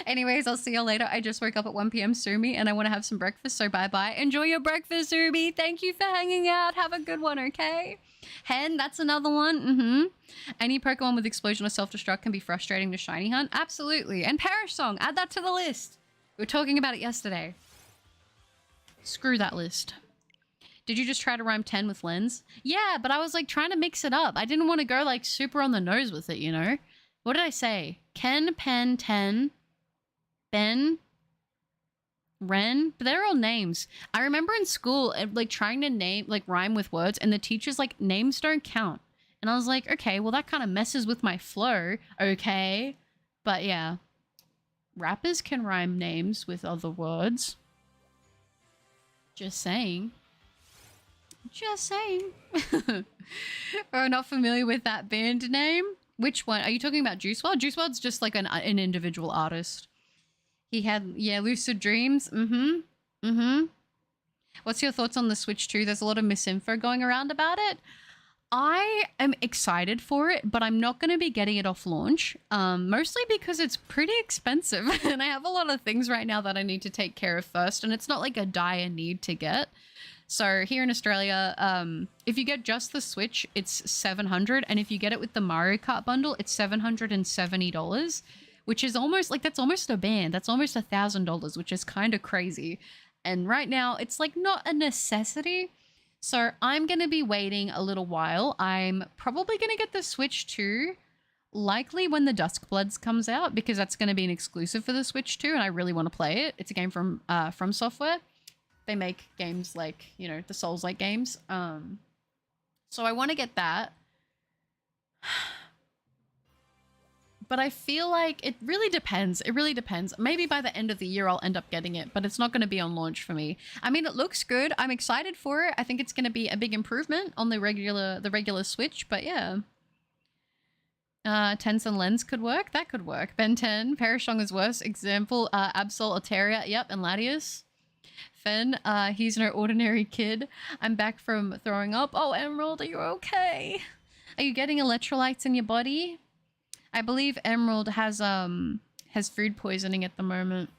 Anyways, I'll see you later. I just woke up at 1 p.m. Sumi and I want to have some breakfast, so bye-bye. Enjoy your breakfast, Sumi. Thank you for hanging out. Have a good one, okay? Hen, that's another one. Any Pokemon with explosion or self-destruct can be frustrating to shiny hunt. Absolutely. And Perish Song, add that to the list. We were talking about it yesterday. Screw that list. Did you just try to rhyme 10 with lens? Yeah, but I was like trying to mix it up. I didn't want to go like super on the nose with it, you know? What did I say? Ken, pen, 10, Ben, Ren, but they're all names. I remember in school, like trying to rhyme with words, and the teacher's like, names don't count. And I was like, okay, well that kind of messes with my flow. Okay. But yeah. rappers can rhyme names with other words. Just saying. Just saying. Or not familiar with that band name? Which one? Are you talking about Juice WRLD? Juice WRLD's just like an individual artist. He had, yeah, Lucid Dreams. What's your thoughts on the Switch 2? There's a lot of misinfo going around about it. I am excited for it, but I'm not going to be getting it off launch, mostly because it's pretty expensive and I have a lot of things right now that I need to take care of first, and it's not like a dire need to get. So here in Australia, if you get just the Switch, it's $700, and if you get it with the Mario Kart bundle, it's $770, which is almost like, that's almost a band. That's almost $1,000, which is kind of crazy. And right now, it's like not a necessity. So I'm going to be waiting a little while. I'm probably going to get the Switch 2 likely when the Duskbloods comes out, because that's going to be an exclusive for the Switch 2 and I really want to play it. It's a game from Software. They make games like, you know, the Souls-like games. So I want to get that. But I feel like it really depends. It really depends. Maybe by the end of the year I'll end up getting it, but it's not going to be on launch for me. I mean, it looks good. I'm excited for it. I think it's going to be a big improvement on the regular Switch, but yeah. Tense and Lens could work. That could work. Ben 10, Perishong is worse. Example, Absol, Altaria, yep, and Latias. Fen, he's no ordinary kid. I'm back from throwing up. Oh, Emerald, are you okay? Are you getting electrolytes in your body? I believe Emerald has food poisoning at the moment.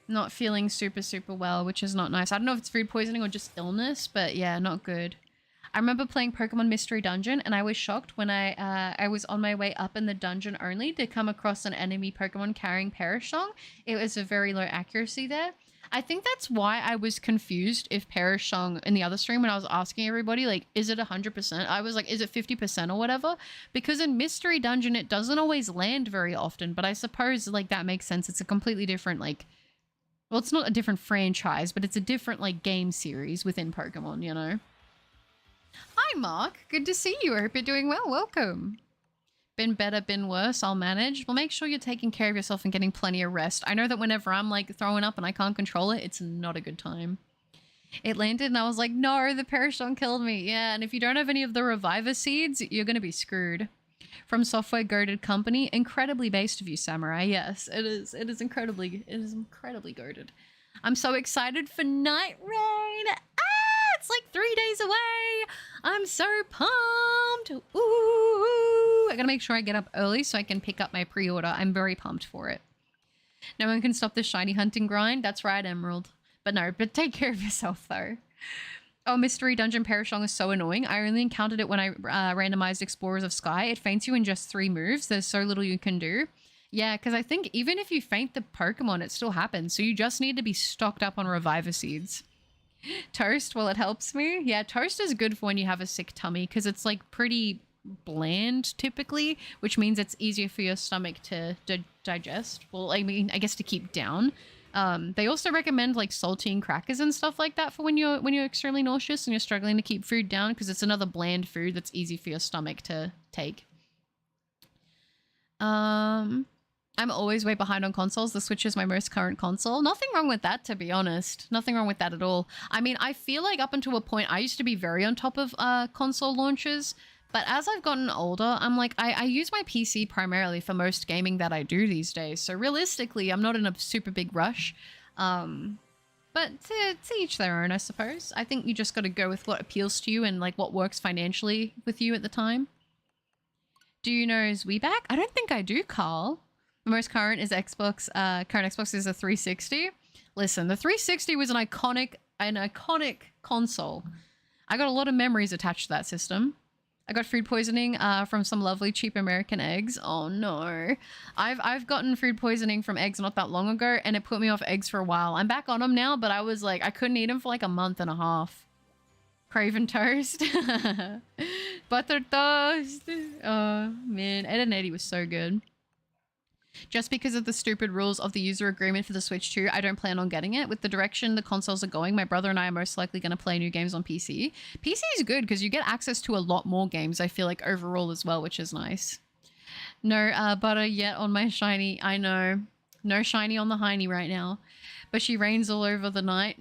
Not feeling super well, which is not nice. I don't know if it's food poisoning or just illness, but yeah, not good. I remember playing Pokemon Mystery Dungeon, and I was shocked when I was on my way up in the dungeon only to come across an enemy Pokemon carrying Perishong. It was a very low accuracy there. I think that's why I was confused if Perishong in the other stream when I was asking everybody, like, is it 100%? I was like, is it 50% or whatever? Because in Mystery Dungeon, it doesn't always land very often, but I suppose, like, that makes sense. It's a completely different, like, well, it's not a different franchise, but it's a different, like, game series within Pokemon, you know? Hi, Mark. Good to see you. I hope you're doing well. Welcome. Been better, been worse, I'll manage. Well, make sure you're taking care of yourself and getting plenty of rest. I know that whenever I'm like throwing up and I can't control it, it's not a good time. It landed and I was like, no, the Perishong killed me. Yeah, and if you don't have any of the Reviver seeds, you're going to be screwed. From Software Goated Company, incredibly based of you, Samurai. Yes, it is incredibly goated. I'm so excited for Night Rain. It's like 3 days away. I'm so pumped. Ooh. I gotta make sure I get up early so I can pick up my pre-order. I'm very pumped for it. No one can stop the shiny hunting grind. That's right, Emerald. But take care of yourself though. Oh, Mystery Dungeon Perishong is so annoying. I only encountered it when I randomized Explorers of Sky. It faints you in just 3 moves. There's so little you can do. Yeah, because I think even if you faint the Pokemon, it still happens. So you just need to be stocked up on Reviver seeds. Toast, well, it helps me. Yeah, toast is good for when you have a sick tummy because it's like pretty bland typically, which means it's easier for your stomach to digest. Well, I mean, I guess to keep down. They also recommend like saltine crackers and stuff like that for when you're extremely nauseous and you're struggling to keep food down because it's another bland food that's easy for your stomach to take. I'm always way behind on consoles. The Switch is my most current console. Nothing wrong with that, to be honest. Nothing wrong with that at all. I mean, I feel like up until a point, I used to be very on top of console launches. But as I've gotten older, I'm like, I use my PC primarily for most gaming that I do these days. So realistically, I'm not in a super big rush. But to each their own, I suppose. I think you just got to go with what appeals to you and like what works financially with you at the time. Do you know is we back? I don't think I do, Carl. The most current is Xbox. Current Xbox is a 360. Listen, the 360 was an iconic console. I got a lot of memories attached to that system. I got food poisoning from some lovely cheap American eggs. Oh no. I've gotten food poisoning from eggs not that long ago and it put me off eggs for a while. I'm back on them now, but I was like, I couldn't eat them for like a month and a half. Craven toast. Butter toast. Oh man, Ed and Eddie was so good. Just because of the stupid rules of the user agreement for the Switch 2, I don't plan on getting it. With the direction the consoles are going, my brother and I are most likely going to play new games on PC. PC is good because you get access to a lot more games, I feel like, overall as well, which is nice. No butter yet on my shiny. I know. No shiny on the hiney right now. But she reigns all over the night.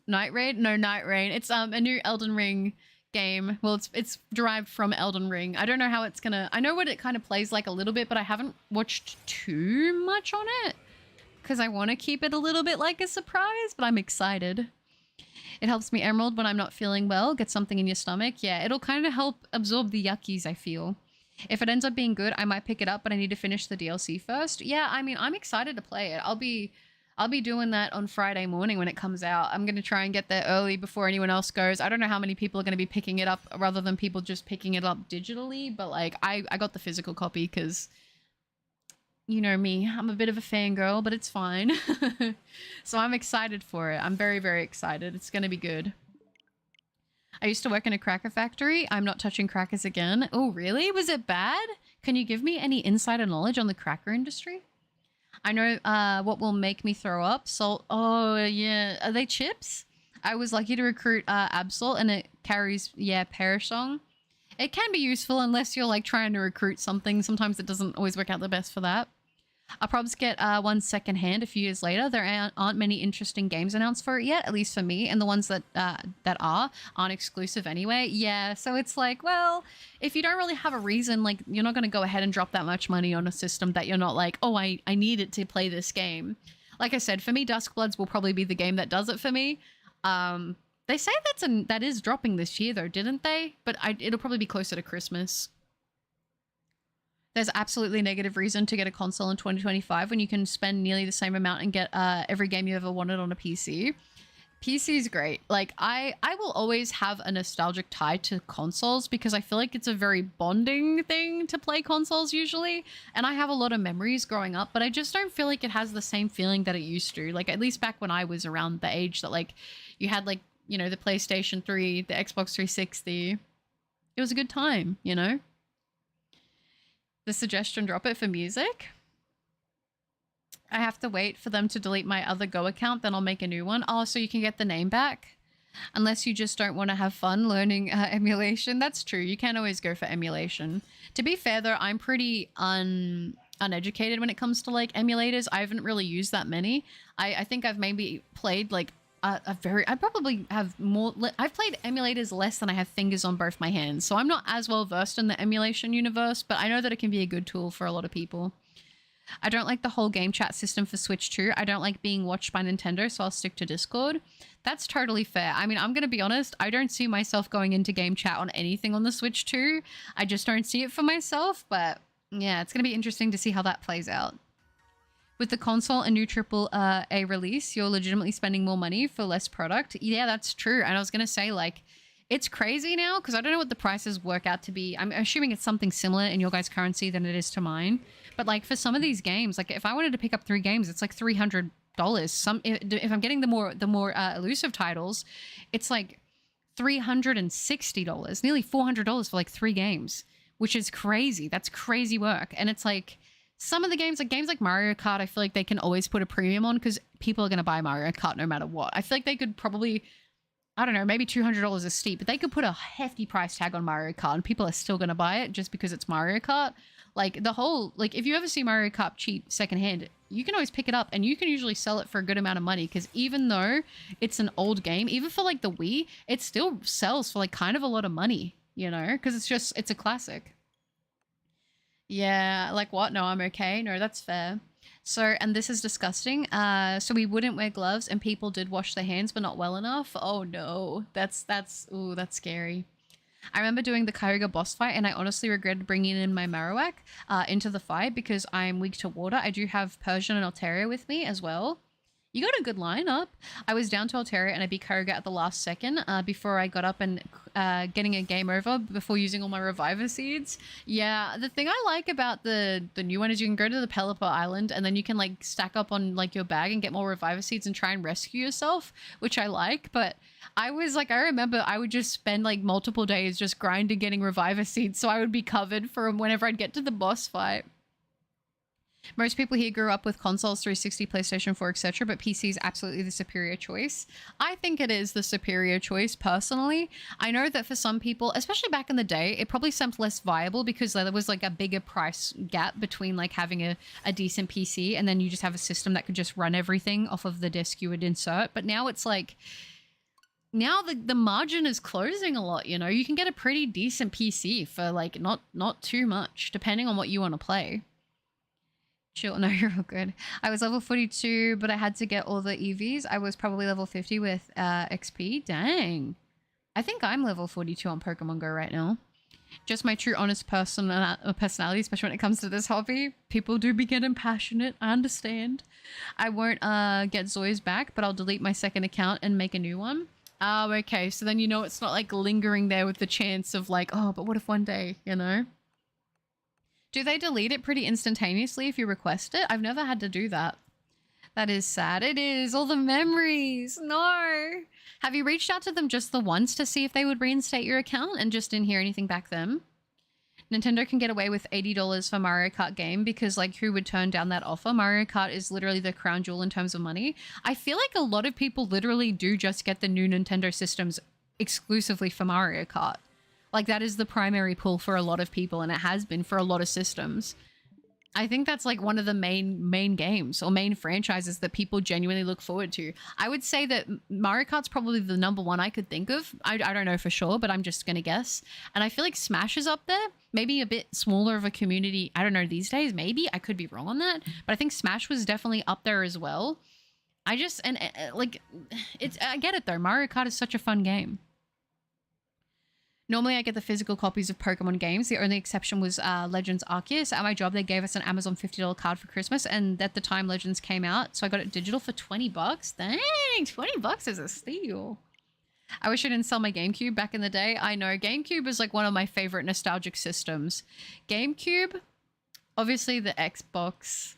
Night Raid? No, Night Rain. It's a new Elden Ring game. Well, it's derived from Elden Ring. I don't know how it's gonna... I know what it kind of plays like a little bit, but I haven't watched too much on it. Because I want to keep it a little bit like a surprise, but I'm excited. It helps me emerald when I'm not feeling well. Get something in your stomach. Yeah, it'll kind of help absorb the yuckies, I feel. If it ends up being good, I might pick it up, but I need to finish the DLC first. Yeah, I mean, I'm excited to play it. I'll be doing that on Friday morning when it comes out. I'm going to try and get there early before anyone else goes. I don't know how many people are going to be picking it up rather than people just picking it up digitally, but like I got the physical copy because you know me, I'm a bit of a fangirl, but it's fine. So I'm excited for it. I'm very, very excited. It's going to be good. I used to work in a cracker factory. I'm not touching crackers again. Oh, really? Was it bad? Can you give me any insider knowledge on the cracker industry? I know what will make me throw up. Salt. Oh, yeah. Are they chips? I was lucky to recruit Absol, and it carries, yeah, Perish Song. It can be useful unless you're like trying to recruit something. Sometimes it doesn't always work out the best for that. I'll probably get one second hand a few years later. There aren't many interesting games announced for it yet, at least for me, and the ones that aren't exclusive anyway. Yeah, so it's like, well, if you don't really have a reason, like you're not going to go ahead and drop that much money on a system that you're not like, oh, I need it to play this game. Like I said, for me, Duskbloods will probably be the game that does it for me. They say that is dropping this year though, didn't they? But it'll probably be closer to Christmas. There's absolutely negative reason to get a console in 2025 when you can spend nearly the same amount and get every game you ever wanted on a PC. PC is great. Like I will always have a nostalgic tie to consoles because I feel like it's a very bonding thing to play consoles usually. And I have a lot of memories growing up, but I just don't feel like it has the same feeling that it used to. Like at least back when I was around the age that like you had like, you know, the PlayStation 3, the Xbox 360. It was a good time, you know? The suggestion, drop it for music. I have to wait for them to delete my other Go account, then I'll make a new one. Oh, so you can get the name back? Unless you just don't want to have fun learning emulation. That's true. You can't always go for emulation. To be fair, though, I'm pretty uneducated when it comes to, like, emulators. I haven't really used that many. I think I've maybe played, like, I probably have more... I've played emulators less than I have fingers on both my hands. So I'm not as well versed in the emulation universe, but I know that it can be a good tool for a lot of people. I don't like the whole game chat system for Switch 2. I don't like being watched by Nintendo, so I'll stick to Discord. That's totally fair. I mean, I'm going to be honest. I don't see myself going into game chat on anything on the Switch 2. I just don't see it for myself, but yeah, it's going to be interesting to see how that plays out. With the console and new AAA release, you're legitimately spending more money for less product. Yeah, that's true. And I was going to say, like, it's crazy now because I don't know what the prices work out to be. I'm assuming it's something similar in your guys' currency than it is to mine. But, like, for some of these games, like, if I wanted to pick up 3 games, it's like $300. If I'm getting the more elusive titles, it's like $360, nearly $400 for, like, 3 games, which is crazy. That's crazy work. And it's like... Some of the games like Mario Kart, I feel like they can always put a premium on because people are going to buy Mario Kart no matter what. I feel like they could probably, I don't know, maybe $200 is steep, but they could put a hefty price tag on Mario Kart and people are still going to buy it just because it's Mario Kart. Like the whole, like if you ever see Mario Kart cheap secondhand, you can always pick it up and you can usually sell it for a good amount of money because even though it's an old game, even for like the Wii, it still sells for like kind of a lot of money, you know, because it's a classic. Yeah, like what? No, I'm okay. No, that's fair. So, and this is disgusting. So we wouldn't wear gloves and people did wash their hands, but not well enough. Oh no, that's scary. I remember doing the Kyogre boss fight and I honestly regretted bringing in my Marowak into the fight because I'm weak to water. I do have Persian and Altaria with me as well. You got a good lineup. I was down to Altaria and I beat Kyogre at the last second before I got up and getting a game over before using all my Reviver Seeds. Yeah, the thing I like about the new one is you can go to the Pelipper Island and then you can like stack up on like your bag and get more Reviver Seeds and try and rescue yourself, which I like. But I remember I would just spend like multiple days just grinding getting Reviver Seeds so I would be covered for whenever I'd get to the boss fight. Most people here grew up with consoles, 360, PlayStation 4, etc., but PC is absolutely the superior choice. I think it is the superior choice personally. I know that for some people, especially back in the day, it probably seemed less viable because there was like a bigger price gap between like having a decent PC and then you just have a system that could just run everything off of the disk you would insert. But now it's like, now the margin is closing a lot, you know? You can get a pretty decent PC for like not too much, depending on what you want to play. Chill. No, you're all good. I was level 42, but I had to get all the EVs. I was probably level 50 with XP. Dang. I think I'm level 42 on Pokemon Go right now. Just my true honest personality, especially when it comes to this hobby. People do be getting passionate. I understand. I won't get Zoy's back, but I'll delete my second account and make a new one. Oh, okay. So then you know it's not like lingering there with the chance of like, oh, but what if one day, you know? Do they delete it pretty instantaneously if you request it? I've never had to do that. That is sad. It is. All the memories. No. Have you reached out to them just the once to see if they would reinstate your account and just didn't hear anything back then? Nintendo can get away with $80 for Mario Kart game because like who would turn down that offer? Mario Kart is literally the crown jewel in terms of money. I feel like a lot of people literally do just get the new Nintendo systems exclusively for Mario Kart. Like that is the primary pull for a lot of people and it has been for a lot of systems. I think that's like one of the main games or main franchises that people genuinely look forward to. I would say that Mario Kart's probably the number one I could think of. I don't know for sure, but I'm just going to guess. And I feel like Smash is up there, maybe a bit smaller of a community. I don't know these days, maybe. I could be wrong on that. But I think Smash was definitely up there as well. I get it though. Mario Kart is such a fun game. Normally, I get the physical copies of Pokemon games. The only exception was Legends Arceus. At my job, they gave us an Amazon $50 card for Christmas, and at the time Legends came out, so I got it digital for $20. Dang, $20 is a steal. I wish I didn't sell my GameCube back in the day. I know, GameCube is like one of my favorite nostalgic systems. GameCube, obviously the Xbox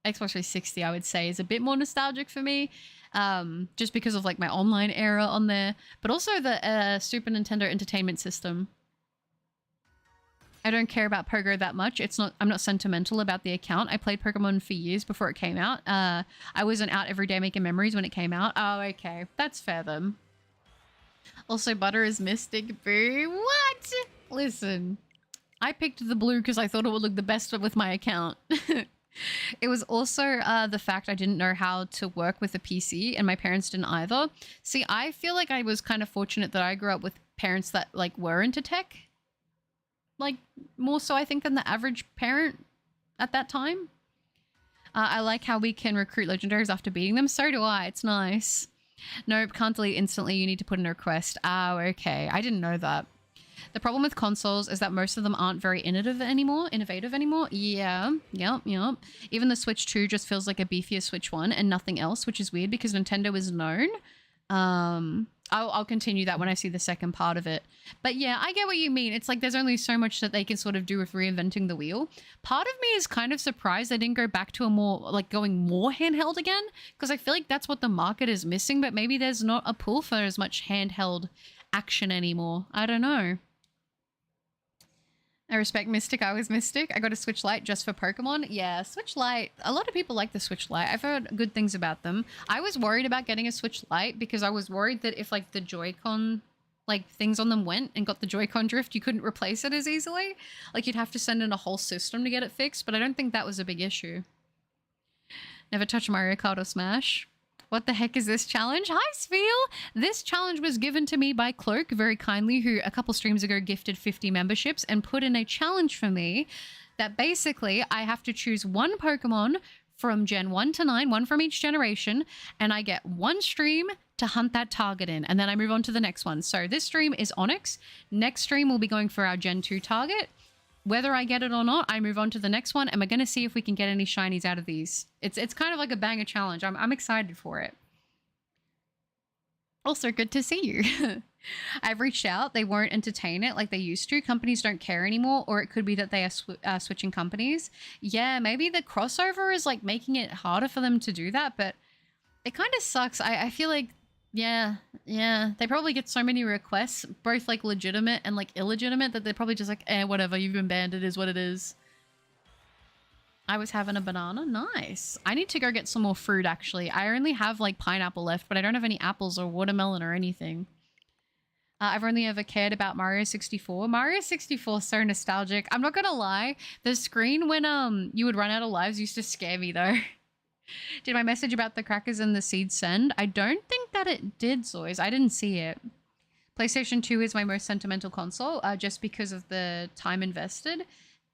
360, I would say, is a bit more nostalgic for me. Just because of like my online era on there, but also the Super Nintendo Entertainment System. I don't care about Pogo that much. I'm not sentimental about the account. I played Pokemon for years before it came out. I wasn't out every day making memories when it came out. Oh, okay. That's fair then. Also, Butter is Mystic Boo. What? Listen, I picked the blue because I thought it would look the best with my account. It was also the fact I didn't know how to work with a PC and my parents didn't either. See, I feel like I was kind of fortunate that I grew up with parents that like were into tech. Like more so I think than the average parent at that time. I like how we can recruit legendaries after beating them. So do I. It's nice. Nope, can't delete instantly. You need to put in a request. Oh, okay. I didn't know that. The problem with consoles is that most of them aren't very innovative anymore. Yeah, yep. Even the Switch 2 just feels like a beefier Switch 1 and nothing else, which is weird because Nintendo is known. I'll continue that when I see the second part of it. But yeah, I get what you mean. It's like there's only so much that they can sort of do with reinventing the wheel. Part of me is kind of surprised they didn't go back to a more, like going more handheld again, because I feel like that's what the market is missing, but maybe there's not a pull for as much handheld action anymore. I don't know. I respect Mystic. I was Mystic. I got a Switch Lite just for Pokemon. Yeah, Switch Lite. A lot of people like the Switch Lite. I've heard good things about them. I was worried about getting a Switch Lite because I was worried that if like the Joy-Con like things on them went and got the Joy-Con drift, you couldn't replace it as easily. Like you'd have to send in a whole system to get it fixed, but I don't think that was a big issue. Never touch Mario Kart or Smash. What the heck is this challenge? Hi, Spheel! This challenge was given to me by Cloak very kindly, who a couple streams ago gifted 50 memberships and put in a challenge for me that basically I have to choose one Pokemon from Gen 1 to 9, one from each generation, and I get one stream to hunt that target in, and then I move on to the next one. So this stream is Onix. Next stream we'll be going for our Gen 2 target. Whether I get it or not, I move on to the next one, and we're going to see if we can get any shinies out of these. It's kind of like a banger challenge. I'm excited for it. Also, good to see you. I've reached out. They won't entertain it like they used to. Companies don't care anymore, or it could be that they are switching companies. Yeah, maybe the crossover is like making it harder for them to do that, but it kind of sucks. I feel like, yeah, they probably get so many requests, both like legitimate and like illegitimate, that they're probably just like, whatever, you've been banned, it is what it is. I was having a banana. Nice. I need to go get some more fruit, actually. I only have like pineapple left, but I don't have any apples or watermelon or anything. I've only ever cared about Mario 64. Mario 64 is so nostalgic. I'm not gonna lie. The screen when you would run out of lives used to scare me though. Did my message about the crackers and the seeds send? I don't think that it did, Zoys. I didn't see it. PlayStation 2 is my most sentimental console, just because of the time invested.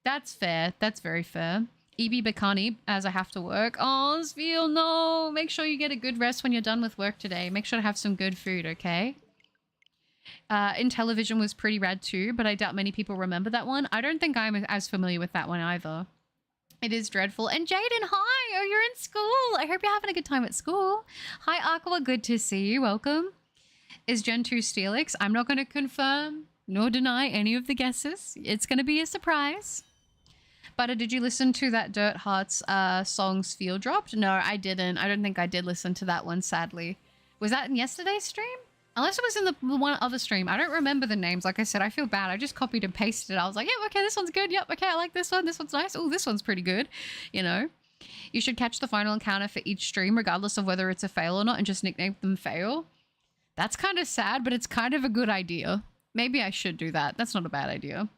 That's fair. That's very fair. EB Bacani, as I have to work. Oh, Sveel, no. Make sure you get a good rest when you're done with work today. Make sure to have some good food, okay? Intellivision was pretty rad too, but I doubt many people remember that one. I don't think I'm as familiar with that one either. It is dreadful. And Jaden, hi! Oh, you're in school. I hope you're having a good time at school. Hi, Aqua. Good to see you. Welcome. Is Gen 2 Steelix? I'm not going to confirm nor deny any of the guesses. It's going to be a surprise. But did you listen to that Dirt Hearts songs Field dropped? No, I didn't. I don't think I did listen to that one, sadly. Was that in yesterday's stream? Unless it was in the one other stream. I don't remember the names. Like I said, I feel bad. I just copied and pasted it. I was like, yeah, okay, this one's good. Yep, okay, I like this one. This one's nice. Oh, this one's pretty good. You know? You should catch the final encounter for each stream, regardless of whether it's a fail or not, and just nickname them fail. That's kind of sad, but it's kind of a good idea. Maybe I should do that. That's not a bad idea.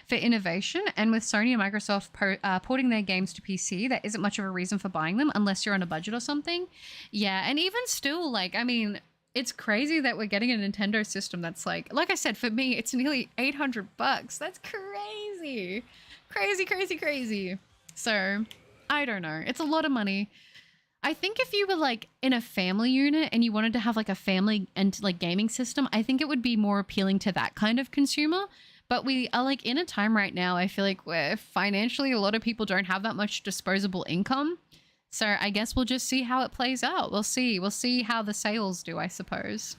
For innovation, and with Sony and Microsoft porting their games to PC, there isn't much of a reason for buying them unless you're on a budget or something. Yeah, and even still, like, I mean... It's crazy that we're getting a Nintendo system that's like I said, for me, it's nearly $800. That's crazy. Crazy, crazy, crazy. So, I don't know. It's a lot of money. I think if you were like in a family unit and you wanted to have like a family and like gaming system, I think it would be more appealing to that kind of consumer. But we are like in a time right now, I feel like where financially a lot of people don't have that much disposable income. So I guess we'll just see how it plays out. We'll see. We'll see how the sales do, I suppose.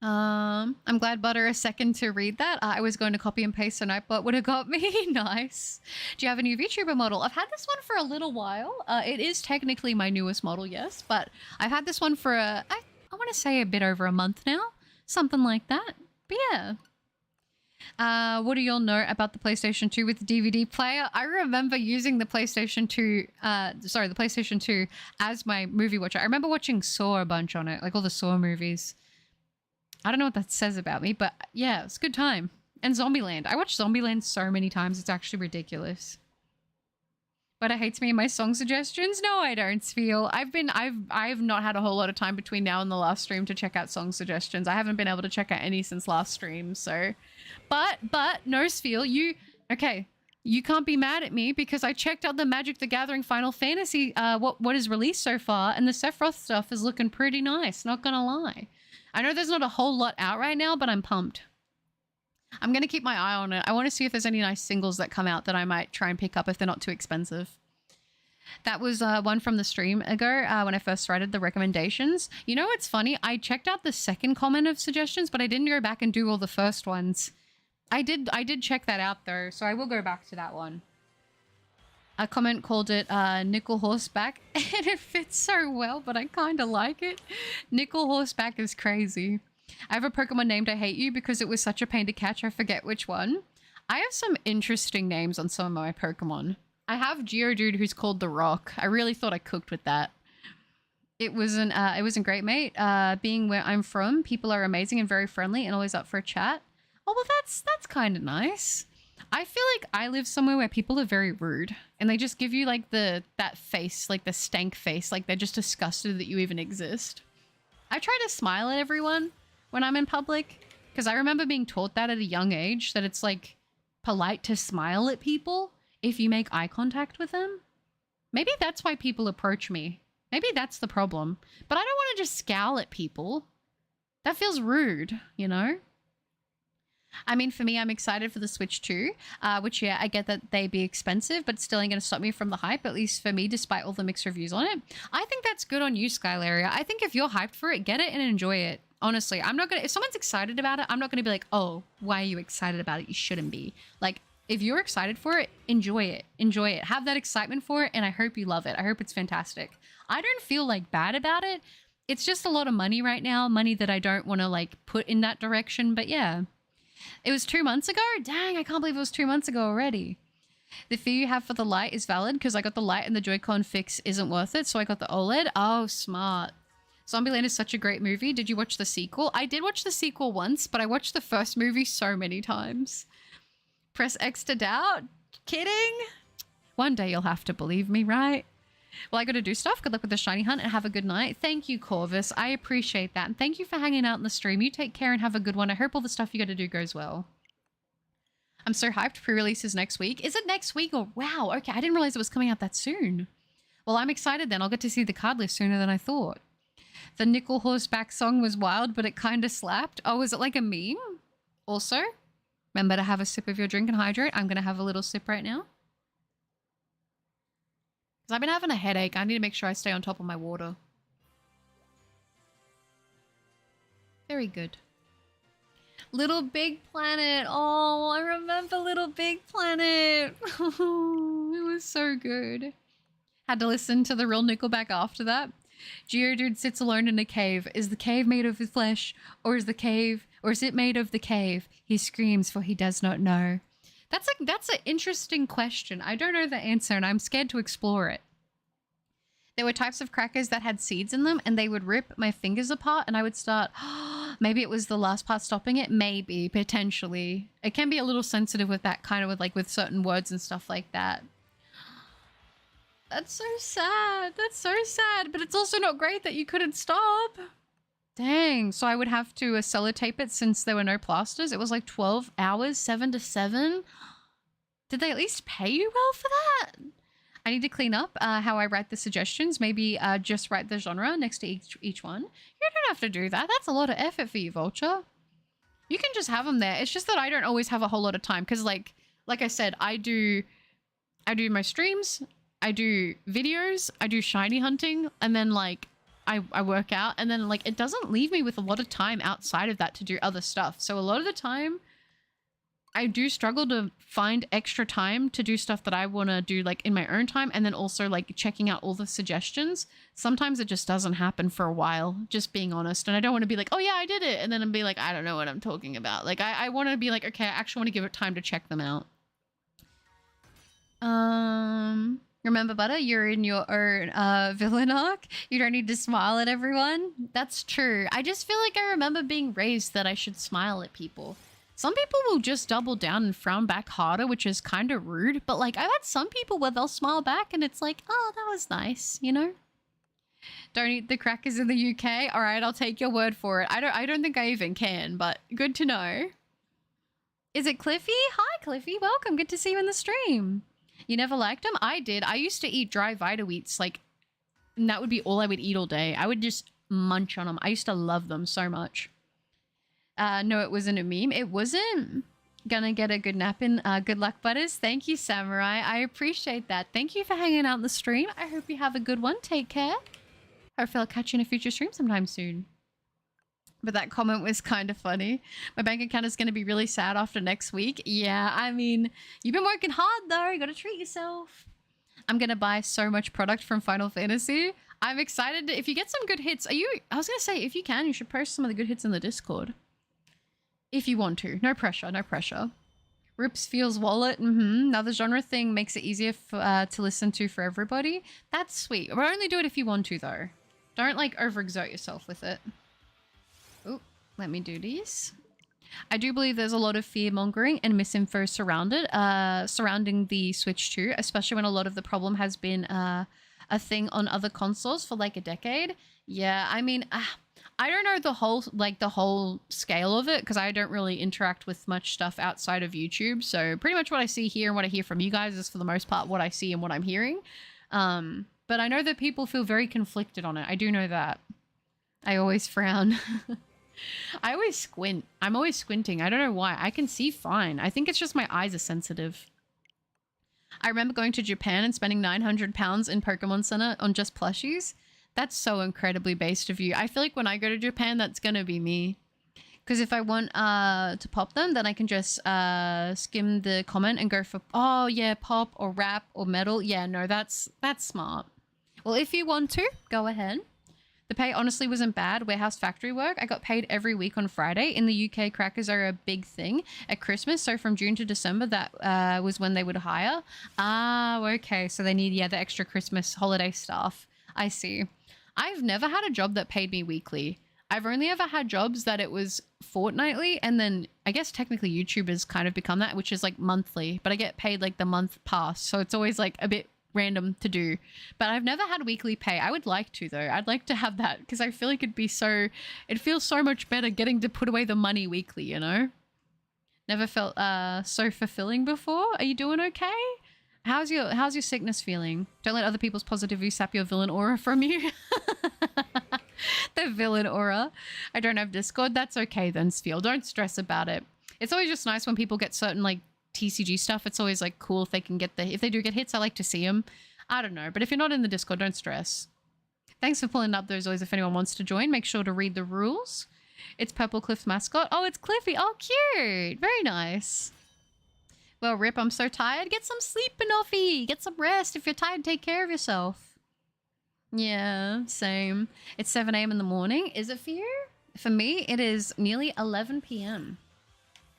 I'm glad Butter a second to read that. I was going to copy and paste tonight, but would have got me. Nice. Do you have a new VTuber model? I've had this one for a little while. It is technically my newest model, yes, but I've had this one for I want to say a bit over a month now. Something like that. But yeah. What do you all know about the PlayStation 2 with the DVD player? I remember using the PlayStation 2, the PlayStation 2 as my movie watcher. I remember watching Saw a bunch on it, like all the Saw movies. I don't know what that says about me, but yeah, it's a good time. And Zombieland. I watched Zombieland so many times, it's actually ridiculous. But it hates me in my song suggestions? No, I don't feel. I've not had a whole lot of time between now and the last stream to check out song suggestions. I haven't been able to check out any since last stream, so... But, no, Sfeel, you can't be mad at me because I checked out the Magic the Gathering Final Fantasy, what is released so far, and the Sephiroth stuff is looking pretty nice, not gonna lie. I know there's not a whole lot out right now, but I'm pumped. I'm gonna keep my eye on it. I want to see if there's any nice singles that come out that I might try and pick up if they're not too expensive. That was one from the stream ago when I first started the recommendations. You know what's funny? I checked out the second comment of suggestions, but I didn't go back and do all the first ones. I did check that out though, so I will go back to that one. A comment called it Nickel Horseback, and it fits so well, but I kind of like it. Nickel Horseback is crazy. I have a Pokemon named I Hate You because it was such a pain to catch, I forget which one. I have some interesting names on some of my Pokemon. I have Geodude who's called The Rock. I really thought I cooked with that. It wasn't great, mate. Being where I'm from, people are amazing and very friendly and always up for a chat. Oh, well, that's kind of nice. I feel like I live somewhere where people are very rude and they just give you like that face, like the stank face, like they're just disgusted that you even exist. I try to smile at everyone when I'm in public because I remember being taught that at a young age, that it's like polite to smile at people if you make eye contact with them. Maybe that's why people approach me. Maybe that's the problem. But I don't want to just scowl at people. That feels rude, you know? I mean, for me, I'm excited for the Switch 2, which, yeah, I get that they be expensive, but still ain't going to stop me from the hype, at least for me, despite all the mixed reviews on it. I think that's good on you, Skylaria. I think if you're hyped for it, get it and enjoy it. Honestly, I'm not going to... If someone's excited about it, I'm not going to be like, oh, why are you excited about it? You shouldn't be. Like, if you're excited for it, enjoy it. Enjoy it. Have that excitement for it, and I hope you love it. I hope it's fantastic. I don't feel, like, bad about it. It's just a lot of money right now. Money that I don't want to, like, put in that direction, but yeah. It was 2 months ago? Dang, I can't believe it was 2 months ago already. The fee you have for the light is valid because I got the light and the Joy-Con fix isn't worth it, so I got the OLED. Oh, smart. Zombieland is such a great movie. Did you watch the sequel? I did watch the sequel once, but I watched the first movie so many times. Press X to doubt? Kidding? One day you'll have to believe me, right? Well, I got to do stuff. Good luck with the shiny hunt and have a good night. Thank you, Corvus. I appreciate that. And thank you for hanging out in the stream. You take care and have a good one. I hope all the stuff you got to do goes well. I'm so hyped. Pre-release is next week. Is it next week? Or wow, okay. I didn't realize it was coming out that soon. Well, I'm excited then. I'll get to see the card list sooner than I thought. The Nickel Horseback song was wild, but it kind of slapped. Oh, is it like a meme? Also, remember to have a sip of your drink and hydrate. I'm going to have a little sip right now. Because I've been having a headache. I need to make sure I stay on top of my water. Very good. Little Big Planet. Oh, I remember Little Big Planet. It was so good. Had to listen to the real Nickelback after that. Geodude sits alone in a cave. Is the cave made of his flesh? Or is it made of the cave? He screams, for he does not know. That's an interesting question. I don't know the answer, and I'm scared to explore it. There were types of crackers that had seeds in them, and they would rip my fingers apart, and I would start... Maybe it was the last part stopping it. Maybe, potentially. It can be a little sensitive with that kind of with certain words and stuff like that. That's so sad. That's so sad. But it's also not great that you couldn't stop. Dang. So I would have to sellotape it since there were no plasters. It was like 12 hours, 7 to 7. Did they at least pay you well for that? I need to clean up how I write the suggestions. Maybe just write the genre next to each one. You don't have to do that. That's a lot of effort for you, Vulture. You can just have them there. It's just that I don't always have a whole lot of time because like I said, I do my streams, I do videos, I do shiny hunting, and then like I work out, and then like it doesn't leave me with a lot of time outside of that to do other stuff. So a lot of the time I do struggle to find extra time to do stuff that I want to do like in my own time, and then also like checking out all the suggestions. Sometimes it just doesn't happen for a while, just being honest. And I don't want to be like, oh yeah, I did it, and then be like, I don't know what I'm talking about. Like I want to be like, okay, I actually want to give it time to check them out. Remember, Butter, you're in your own villain arc. You don't need to smile at everyone. That's true. I just feel like I remember being raised that I should smile at people. Some people will just double down and frown back harder, which is kind of rude. But like I've had some people where they'll smile back and it's like, oh, that was nice, you know? Don't eat the crackers in the UK. All right, I'll take your word for it. I don't think I even can, but good to know. Is it Cliffy? Hi, Cliffy. Welcome. Good to see you in the stream. You never liked them? I did. I used to eat dry Vita Wheats, like, and that would be all I would eat all day. I would just munch on them. I used to love them so much. No, it wasn't a meme. It wasn't. Gonna get a good nap in. Good luck, Butters. Thank you, Samurai. I appreciate that. Thank you for hanging out in the stream. I hope you have a good one. Take care. Hopefully I'll catch you in a future stream sometime soon. But that comment was kind of funny. My bank account is going to be really sad after next week. Yeah, I mean, you've been working hard though. You got to treat yourself. I'm going to buy so much product from Final Fantasy. I'm excited. If you get some good hits, I was going to say, if you can, you should post some of the good hits in the Discord. If you want to. No pressure, no pressure. Rips Feels Wallet. Now the genre thing makes it easier to listen to for everybody. That's sweet. But only do it if you want to though. Don't like overexert yourself with it. Oh, let me do these. I do believe there's a lot of fear-mongering and misinfo surrounding the Switch 2, especially when a lot of the problem has been a thing on other consoles for like a decade. Yeah, I mean, I don't know the whole scale of it because I don't really interact with much stuff outside of YouTube. So pretty much what I see here and what I hear from you guys is for the most part what I see and what I'm hearing. But I know that people feel very conflicted on it. I do know that. I always frown. I always squint. I'm always squinting. I don't know why. I can see fine. I think it's just my eyes are sensitive. I remember going to Japan and spending £900 in Pokemon Center on just plushies. That's so incredibly based of you. I feel like when I go to Japan, that's going to be me. Because if I want to pop them, then I can just skim the comment and go for, oh yeah, pop or rap or metal. Yeah, no, that's smart. Well, if you want to, go ahead. The pay honestly wasn't bad. Warehouse factory work, I got paid every week on Friday. In the UK, crackers are a big thing at Christmas. So from June to December, that was when they would hire. Ah, okay. So they need, yeah, the extra Christmas holiday staff. I see. I've never had a job that paid me weekly. I've only ever had jobs that it was fortnightly, and then I guess technically YouTube has kind of become that, which is like monthly, but I get paid like the month past. So it's always like a bit random to do, but I've never had weekly pay. I would like to, though. I'd like to have that because I feel like it feels so much better getting to put away the money weekly, you know? Never felt so fulfilling before. Are you doing okay? How's your sickness feeling? Don't let other people's positivity sap your villain aura from you. The villain aura. I don't have Discord. That's okay then, Sfeel. Don't stress about it. It's always just nice when people get certain like TCG stuff. It's always like cool if they can get if they do get hits. I like to see them. I don't know. But if you're not in the Discord, don't stress. Thanks for pulling up those always. If anyone wants to join, make sure to read the rules. It's Purple Cliff's mascot. Oh, it's Cliffy. Oh, cute. Very nice. Well, Rip, I'm so tired. Get some sleep, Banoffee. Get some rest. If you're tired, take care of yourself. Yeah, same. It's 7 a.m. in the morning. Is it for you? For me, it is nearly 11 p.m.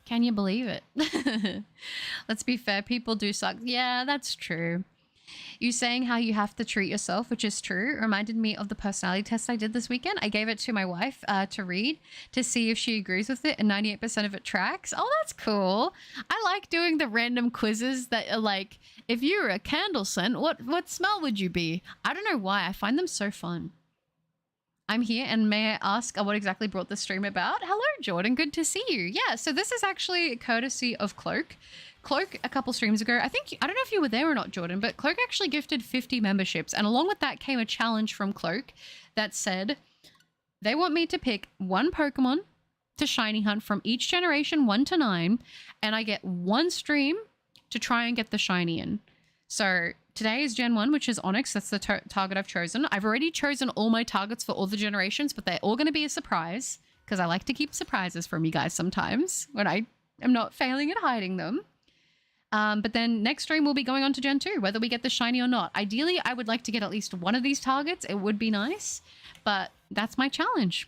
Can you believe it? Let's be fair. People do suck. Yeah, that's true. You saying how you have to treat yourself, which is true, reminded me of the personality test I did this weekend. I gave it to my wife to read to see if she agrees with it, and 98% of it tracks. Oh, that's cool. I like doing the random quizzes that are like, if you were a candle scent, what smell would you be? I don't know why. I find them so fun. I'm here, and may I ask what exactly brought the stream about? Hello, Jordan. Good to see you. Yeah, so this is actually courtesy of Cloak. Cloak, a couple streams ago, I don't know if you were there or not, Jordan, but Cloak actually gifted 50 memberships. And along with that came a challenge from Cloak that said they want me to pick one Pokemon to shiny hunt from each generation 1 to 9. And I get one stream to try and get the shiny in. So today is Gen 1, which is Onix. That's the target I've chosen. I've already chosen all my targets for all the generations, but they're all going to be a surprise because I like to keep surprises from you guys sometimes when I am not failing at hiding them. But then next stream we'll be going on to Gen 2, whether we get the shiny or not. Ideally, I would like to get at least one of these targets. It would be nice, but that's my challenge.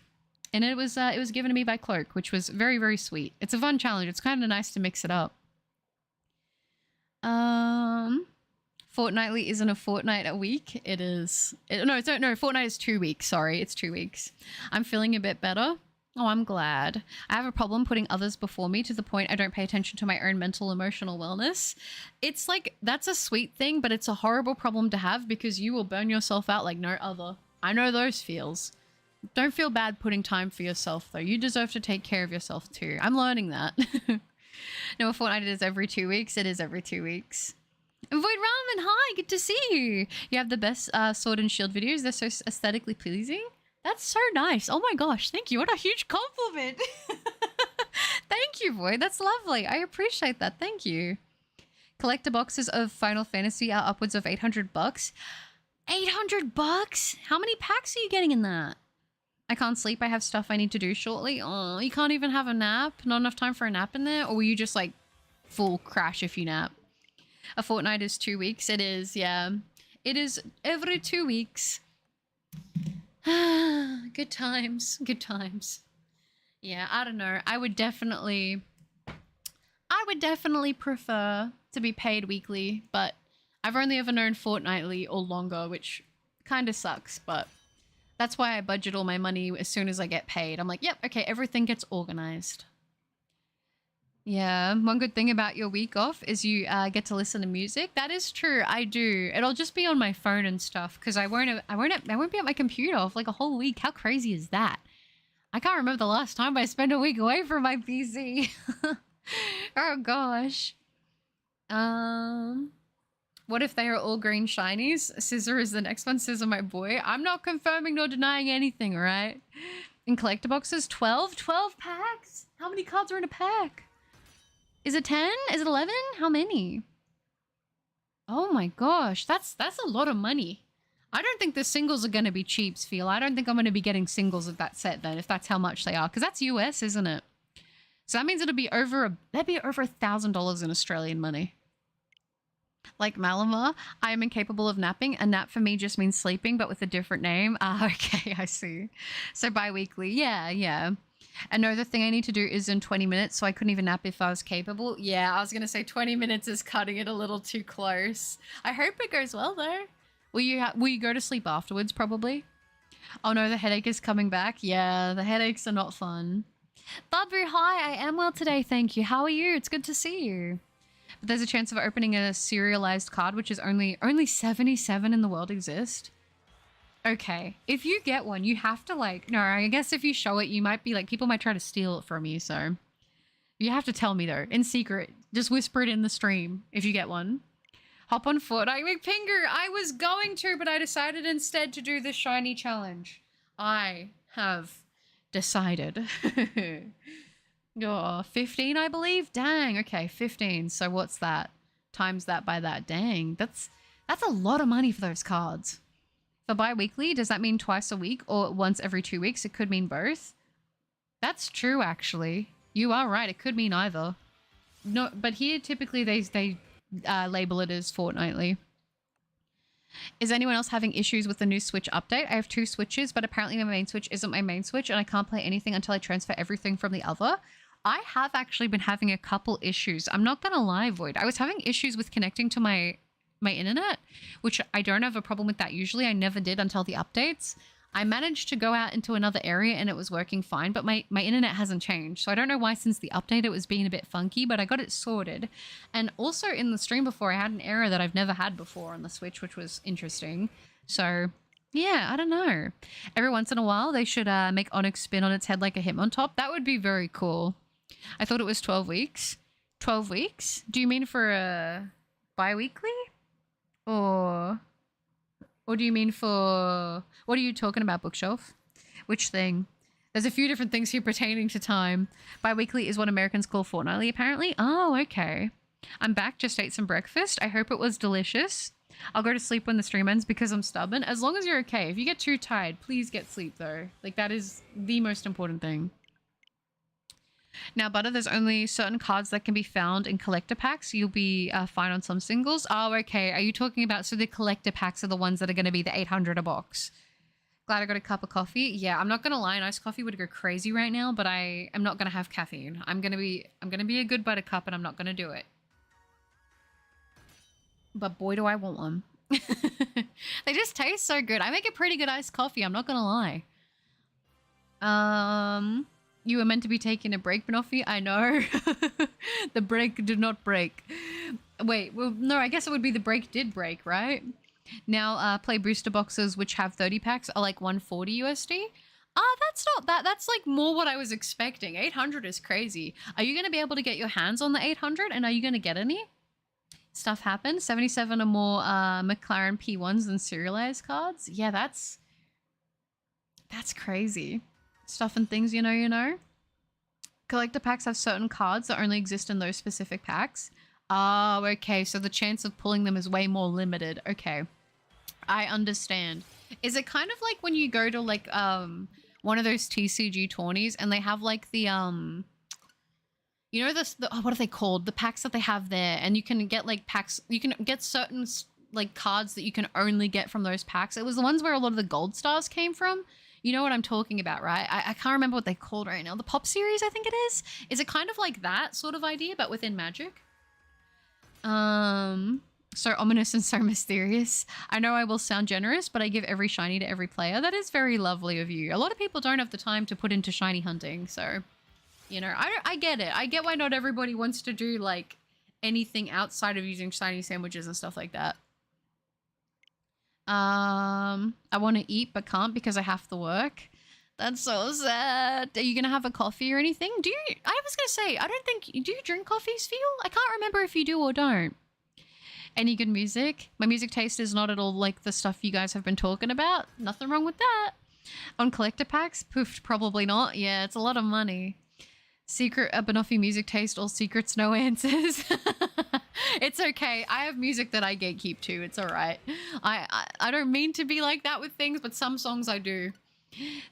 And it was given to me by Cloak, which was very, very sweet. It's a fun challenge. It's kind of nice to mix it up. Fortnightly isn't a fortnight a week. It is. No, fortnight is 2 weeks. Sorry, it's 2 weeks. I'm feeling a bit better. Oh, I'm glad. I have a problem putting others before me to the point I don't pay attention to my own mental, emotional wellness. It's like, that's a sweet thing, but it's a horrible problem to have because you will burn yourself out like no other. I know those feels. Don't feel bad putting time for yourself, though. You deserve to take care of yourself, too. I'm learning that. No, a fortnight it is every 2 weeks. It is every 2 weeks. Void Ramen, hi, good to see you. You have the best Sword and Shield videos. They're so aesthetically pleasing. That's so nice. Oh my gosh, thank you. What a huge compliment. Thank you, Void. That's lovely. I appreciate that. Thank you. Collector boxes of Final Fantasy are upwards of $800. $800? How many packs are you getting in that? I can't sleep. I have stuff I need to do shortly. Oh, you can't even have a nap? Not enough time for a nap in there? Or will you just like full crash if you nap? A fortnight is 2 weeks. It is, yeah. It is every 2 weeks. Good times. Good times. Yeah, I don't know. I would definitely prefer to be paid weekly, but I've only ever known fortnightly or longer, which kind of sucks, but that's why I budget all my money as soon as I get paid. I'm like, yep, okay, everything gets organized. Yeah, one good thing about your week off is you get to listen to music. That is true. I do. It'll just be on my phone and stuff because I won't be at my computer for like a whole week. How crazy is that? I can't remember the last time I spent a week away from my PC. Oh gosh. What if they are all green shinies? Scissor is the next one. Scissor, my boy. I'm not confirming nor denying anything, all right? In collector boxes, 12 packs. How many cards are in a pack? Is it 10? Is it 11? How many? Oh my gosh, that's a lot of money. I don't think the singles are going to be cheap, Feel. I don't think I'm going to be getting singles of that set then, if that's how much they are, because that's US, isn't it? So that means it'll be over that'd be over $1,000 in Australian money. Like Malamar, I am incapable of napping. A nap for me just means sleeping, but with a different name. Ah, okay, I see. So bi-weekly. Yeah, yeah. And no, the thing I need to do is in 20 minutes, so I couldn't even nap if I was capable. Yeah, I was going to say 20 minutes is cutting it a little too close. I hope it goes well, though. Will you go to sleep afterwards, probably? Oh no, the headache is coming back. Yeah, the headaches are not fun. Babu, hi, I am well today, thank you. How are you? It's good to see you. But there's a chance of opening a serialized card, which is only 77 in the world exist. Okay, if you get one, you have to like, no, I guess if you show it, you might be like, people might try to steal it from you, so. You have to tell me though, in secret. Just whisper it in the stream if you get one. Hop on foot. McPinger, I was going to, but I decided instead to do the shiny challenge. I have decided. Oh, 15, I believe? Dang, okay, 15. So what's that? Times that by that. Dang, that's a lot of money for those cards. For bi-weekly, does that mean twice a week or once every 2 weeks? It could mean both. That's true, actually. You are right. It could mean either. No, but here typically they label it as fortnightly. Is anyone else having issues with the new Switch update? I have 2 Switches, but apparently my main Switch isn't my main Switch and I can't play anything until I transfer everything from the other. I have actually been having a couple issues. I'm not gonna lie, Void. I was having issues with connecting to my internet, which I don't have a problem with that usually. I never did until the updates. I managed to go out into another area and it was working fine, but my internet hasn't changed. So I don't know why since the update it was being a bit funky, but I got it sorted. And also in the stream before, I had an error that I've never had before on the Switch, which was interesting. So yeah, I don't know. Every once in a while, they should make Onix spin on its head like a Hitmontop. That would be very cool. I thought it was 12 weeks. 12 weeks? Do you mean for a bi-weekly? Or do you mean for... What are you talking about, Bookshelf? Which thing? There's a few different things here pertaining to time. Bi-weekly is what Americans call fortnightly, apparently. Oh, okay. I'm back, just ate some breakfast. I hope it was delicious. I'll go to sleep when the stream ends because I'm stubborn. As long as you're okay. If you get too tired, please get sleep, though. Like, that is the most important thing. Now, Butter, there's only certain cards that can be found in collector packs. You'll be fine on some singles. Oh, okay. Are you talking about... So the collector packs are the ones that are going to be the 800 a box. Glad I got a cup of coffee. Yeah, I'm not going to lie. An iced coffee would go crazy right now, but I am not going to have caffeine. I'm going to be a good buttercup and I'm not going to do it. But boy, do I want one. They just taste so good. I make a pretty good iced coffee. I'm not going to lie. You were meant to be taking a break, Banoffee. I know. The break did not break. Wait, well, no, I guess it would be the break did break, right? Now, play booster boxes, which have 30 packs, are like 140 USD. That's not that. That's like more what I was expecting. 800 is crazy. Are you going to be able to get your hands on the 800? And are you going to get any? Stuff happens. 77 or more McLaren P1s than serialized cards. Yeah, that's crazy. Stuff and things, you know. Collector packs have certain cards that only exist in those specific packs. Oh, okay. So the chance of pulling them is way more limited. Okay. I understand. Is it kind of like when you go to like one of those TCG tourneys and they have like the you know what are they called? The packs that they have there, and you can get like packs, you can get certain like cards that you can only get from those packs. It was the ones where a lot of the gold stars came from. You know what I'm talking about, right? I can't remember what they're called right now. The Pop series, I think it is. Is it kind of like that sort of idea, but within Magic? So ominous and so mysterious. I know I will sound generous, but I give every shiny to every player. That is very lovely of you. A lot of people don't have the time to put into shiny hunting, so, you know, I get it. I get why not everybody wants to do, like, anything outside of using shiny sandwiches and stuff like that. I want to eat but can't because I have to work. That's so sad. Are you gonna have a coffee or anything? I was gonna say, I don't think, do you drink coffees, Feel? I can't remember if you do or don't. Any good music? My music taste is not at all like the stuff you guys have been talking about. Nothing wrong with that. On collector packs? Poofed, probably not. Yeah, it's a lot of money. Secret Banoffee music taste, all secrets, no answers. It's okay. I have music that I gatekeep too. It's all right. I don't mean to be like that with things, but some songs I do.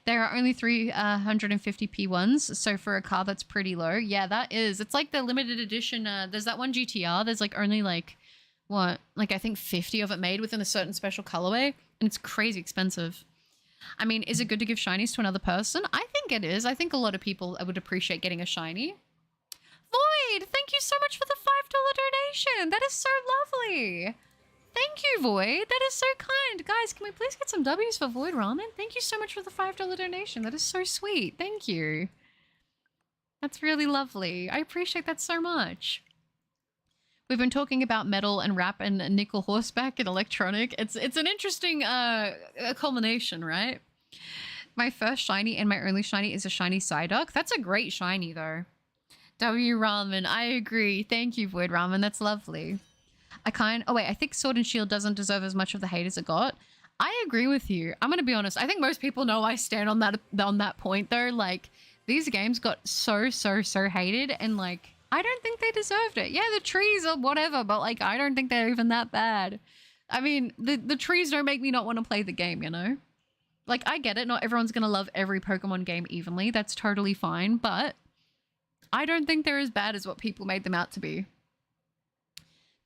There are only 350 P1s, so for a car that's pretty low. Yeah, that is. It's like the limited edition. There's that one GTR. There's like only like what, like I think 50 of it made within a certain special colorway, and it's crazy expensive. I mean, is it good to give shinies to another person? I think it is. I think a lot of people would appreciate getting a shiny. Void, thank you so much for the $5 donation. That is so lovely. Thank you, Void. That is so kind. Guys, can we please get some W's for Void Ramen? Thank you so much for the $5 donation. That is so sweet. Thank you. That's really lovely. I appreciate that so much. We've been talking about metal and rap and nickel horseback and electronic. It's an interesting culmination, right? My first shiny and my only shiny is a shiny Psyduck. That's a great shiny, though. W Ramen, I agree. Thank you, Void Ramen. That's lovely. I think Sword and Shield doesn't deserve as much of the hate as it got. I agree with you. I'm gonna be honest. I think most people know I stand on that point, though. Like, these games got so hated, and like, I don't think they deserved it. Yeah, the trees or whatever, but like, I don't think they're even that bad. I mean, the trees don't make me not want to play the game, you know? Like, I get it. Not everyone's going to love every Pokemon game evenly. That's totally fine, but I don't think they're as bad as what people made them out to be.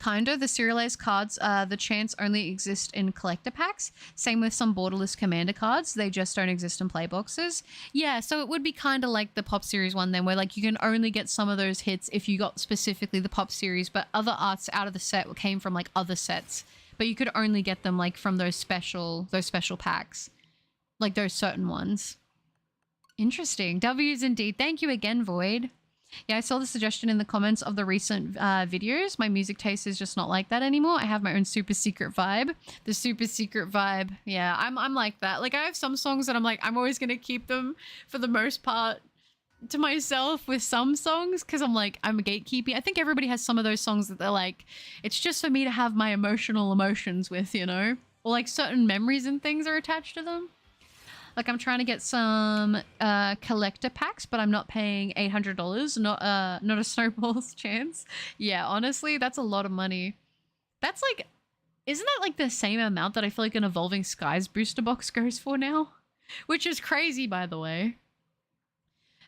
Kinda, the serialized cards, the chance only exist in collector packs. Same with some borderless commander cards. They just don't exist in play boxes. Yeah, so it would be kind of like the Pop Series one then, where like you can only get some of those hits if you got specifically the Pop Series, but other arts out of the set came from like other sets. But you could only get them like from those special packs. Like those certain ones. Interesting. W's indeed. Thank you again, Void. Yeah, I saw the suggestion in the comments of the recent videos. My music taste is just not like that anymore. I have my own super secret vibe. The super secret vibe. Yeah, I'm like that. Like, I have some songs that I'm like, I'm always going to keep them for the most part to myself with some songs, because I'm like, I'm a gatekeeping. I think everybody has some of those songs that they're like, it's just for me to have my emotions with, you know? Or like certain memories and things are attached to them. Like, I'm trying to get some collector packs, but I'm not paying $800. Not a snowball's chance. Yeah, honestly, that's a lot of money. That's like, isn't that like the same amount that I feel like an Evolving Skies booster box goes for now? Which is crazy, by the way.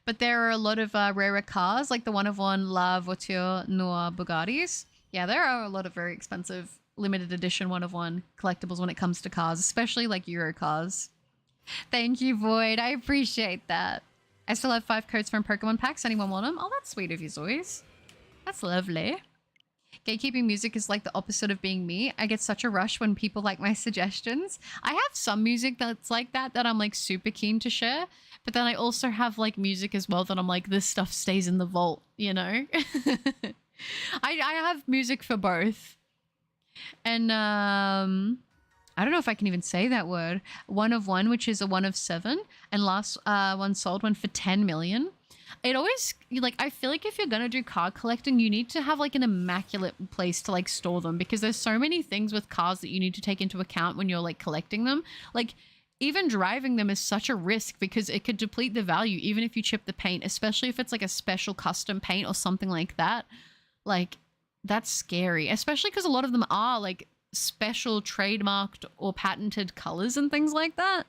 But there are a lot of rarer cars, like the one-of-one La Voiture Noire Bugattis. Yeah, there are a lot of very expensive limited edition one-of-one collectibles when it comes to cars, especially like Euro cars. Thank you, Void. I appreciate that. I still have 5 codes from Pokemon packs. Anyone want them? Oh, that's sweet of you, Zoys. That's lovely. Gatekeeping music is like the opposite of being me. I get such a rush when people like my suggestions. I have some music that's like that I'm like super keen to share. But then I also have like music as well that I'm like, this stuff stays in the vault, you know? I have music for both. And I don't know if I can even say that word. One of one, which is a 1 of 7, and last one sold one for 10 million. It always, like, I feel like if you're gonna do card collecting, you need to have like an immaculate place to like store them, because there's so many things with cars that you need to take into account when you're like collecting them. Like, even driving them is such a risk because it could deplete the value even if you chip the paint, especially if it's like a special custom paint or something like that. Like, that's scary, especially because a lot of them are like special trademarked or patented colors and things like that.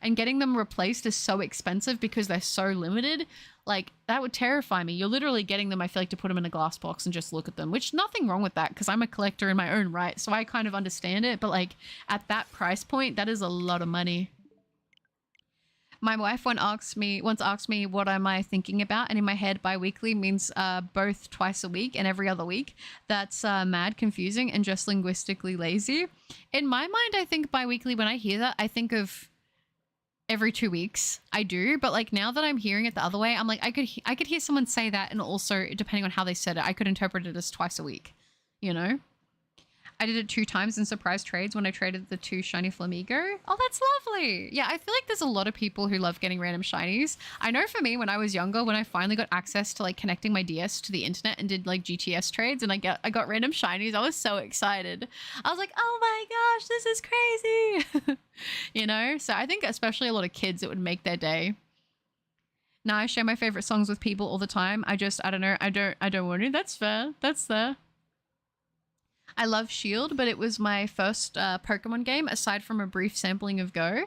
And getting them replaced is so expensive because they're so limited. Like, that would terrify me. You're literally getting them, I feel like, to put them in a glass box and just look at them, which nothing wrong with that because I'm a collector in my own right. So I kind of understand it. But like, at that price point, that is a lot of money. My wife once asked me what am I thinking about, and in my head bi-weekly means both twice a week and every other week. That's mad confusing and just linguistically lazy. In my mind, I think bi-weekly. When I hear that, I think of every 2 weeks. I do, but like now that I'm hearing it the other way, I'm like, I could hear someone say that, and also depending on how they said it, I could interpret it as twice a week, you know? I did it 2 times in surprise trades when I traded the 2 shiny Flamigo. Oh, that's lovely. Yeah, I feel like there's a lot of people who love getting random shinies. I know for me, when I was younger, when I finally got access to like connecting my DS to the internet and did like GTS trades and I got random shinies, I was so excited. I was like, oh my gosh, this is crazy. You know? So I think especially a lot of kids, it would make their day. Now I share my favorite songs with people all the time. I don't know. I don't want to. That's fair. That's fair. I love Shield, but it was my first Pokemon game, aside from a brief sampling of Go.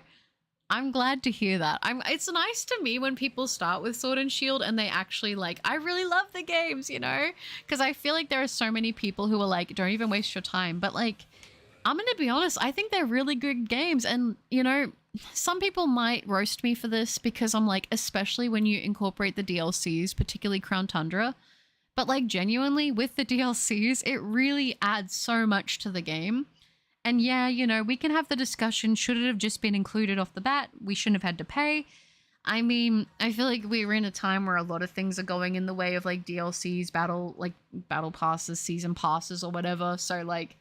I'm glad to hear that. It's nice to me when people start with Sword and Shield and they actually like, I really love the games, you know? Because I feel like there are so many people who are like, don't even waste your time. But like, I'm going to be honest, I think they're really good games. And, you know, some people might roast me for this because I'm like, especially when you incorporate the DLCs, particularly Crown Tundra. But like genuinely with the DLCs, it really adds so much to the game. And yeah, you know, we can have the discussion, should it have just been included off the bat? We shouldn't have had to pay. I mean, I feel like we're in a time where a lot of things are going in the way of like DLCs, battle passes, season passes or whatever. So like,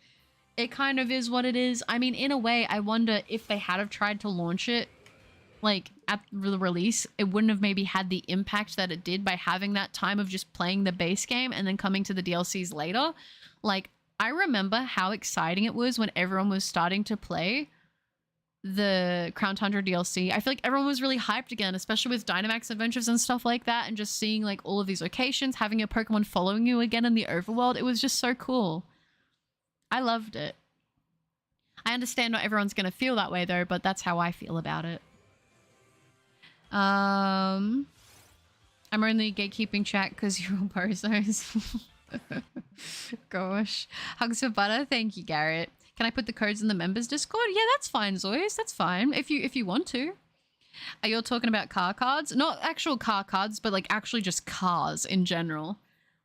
it kind of is what it is. I mean, in a way, I wonder if they had have tried to launch it like at the release, it wouldn't have maybe had the impact that it did by having that time of just playing the base game and then coming to the DLCs later. Like, I remember how exciting it was when everyone was starting to play the Crown Tundra DLC. I feel like everyone was really hyped again, especially with Dynamax Adventures and stuff like that, and just seeing like all of these locations, having your Pokemon following you again in the overworld. It was just so cool. I loved it. I understand not everyone's going to feel that way though, but that's how I feel about it. I'm only gatekeeping chat because you're all bozos. Gosh. Hugs for butter. Thank you, Garrett. Can I put the codes in the members Discord? Yeah, that's fine, Zoyas. That's fine. If you want to. Are you all talking about car cards? Not actual car cards, but like actually just cars in general.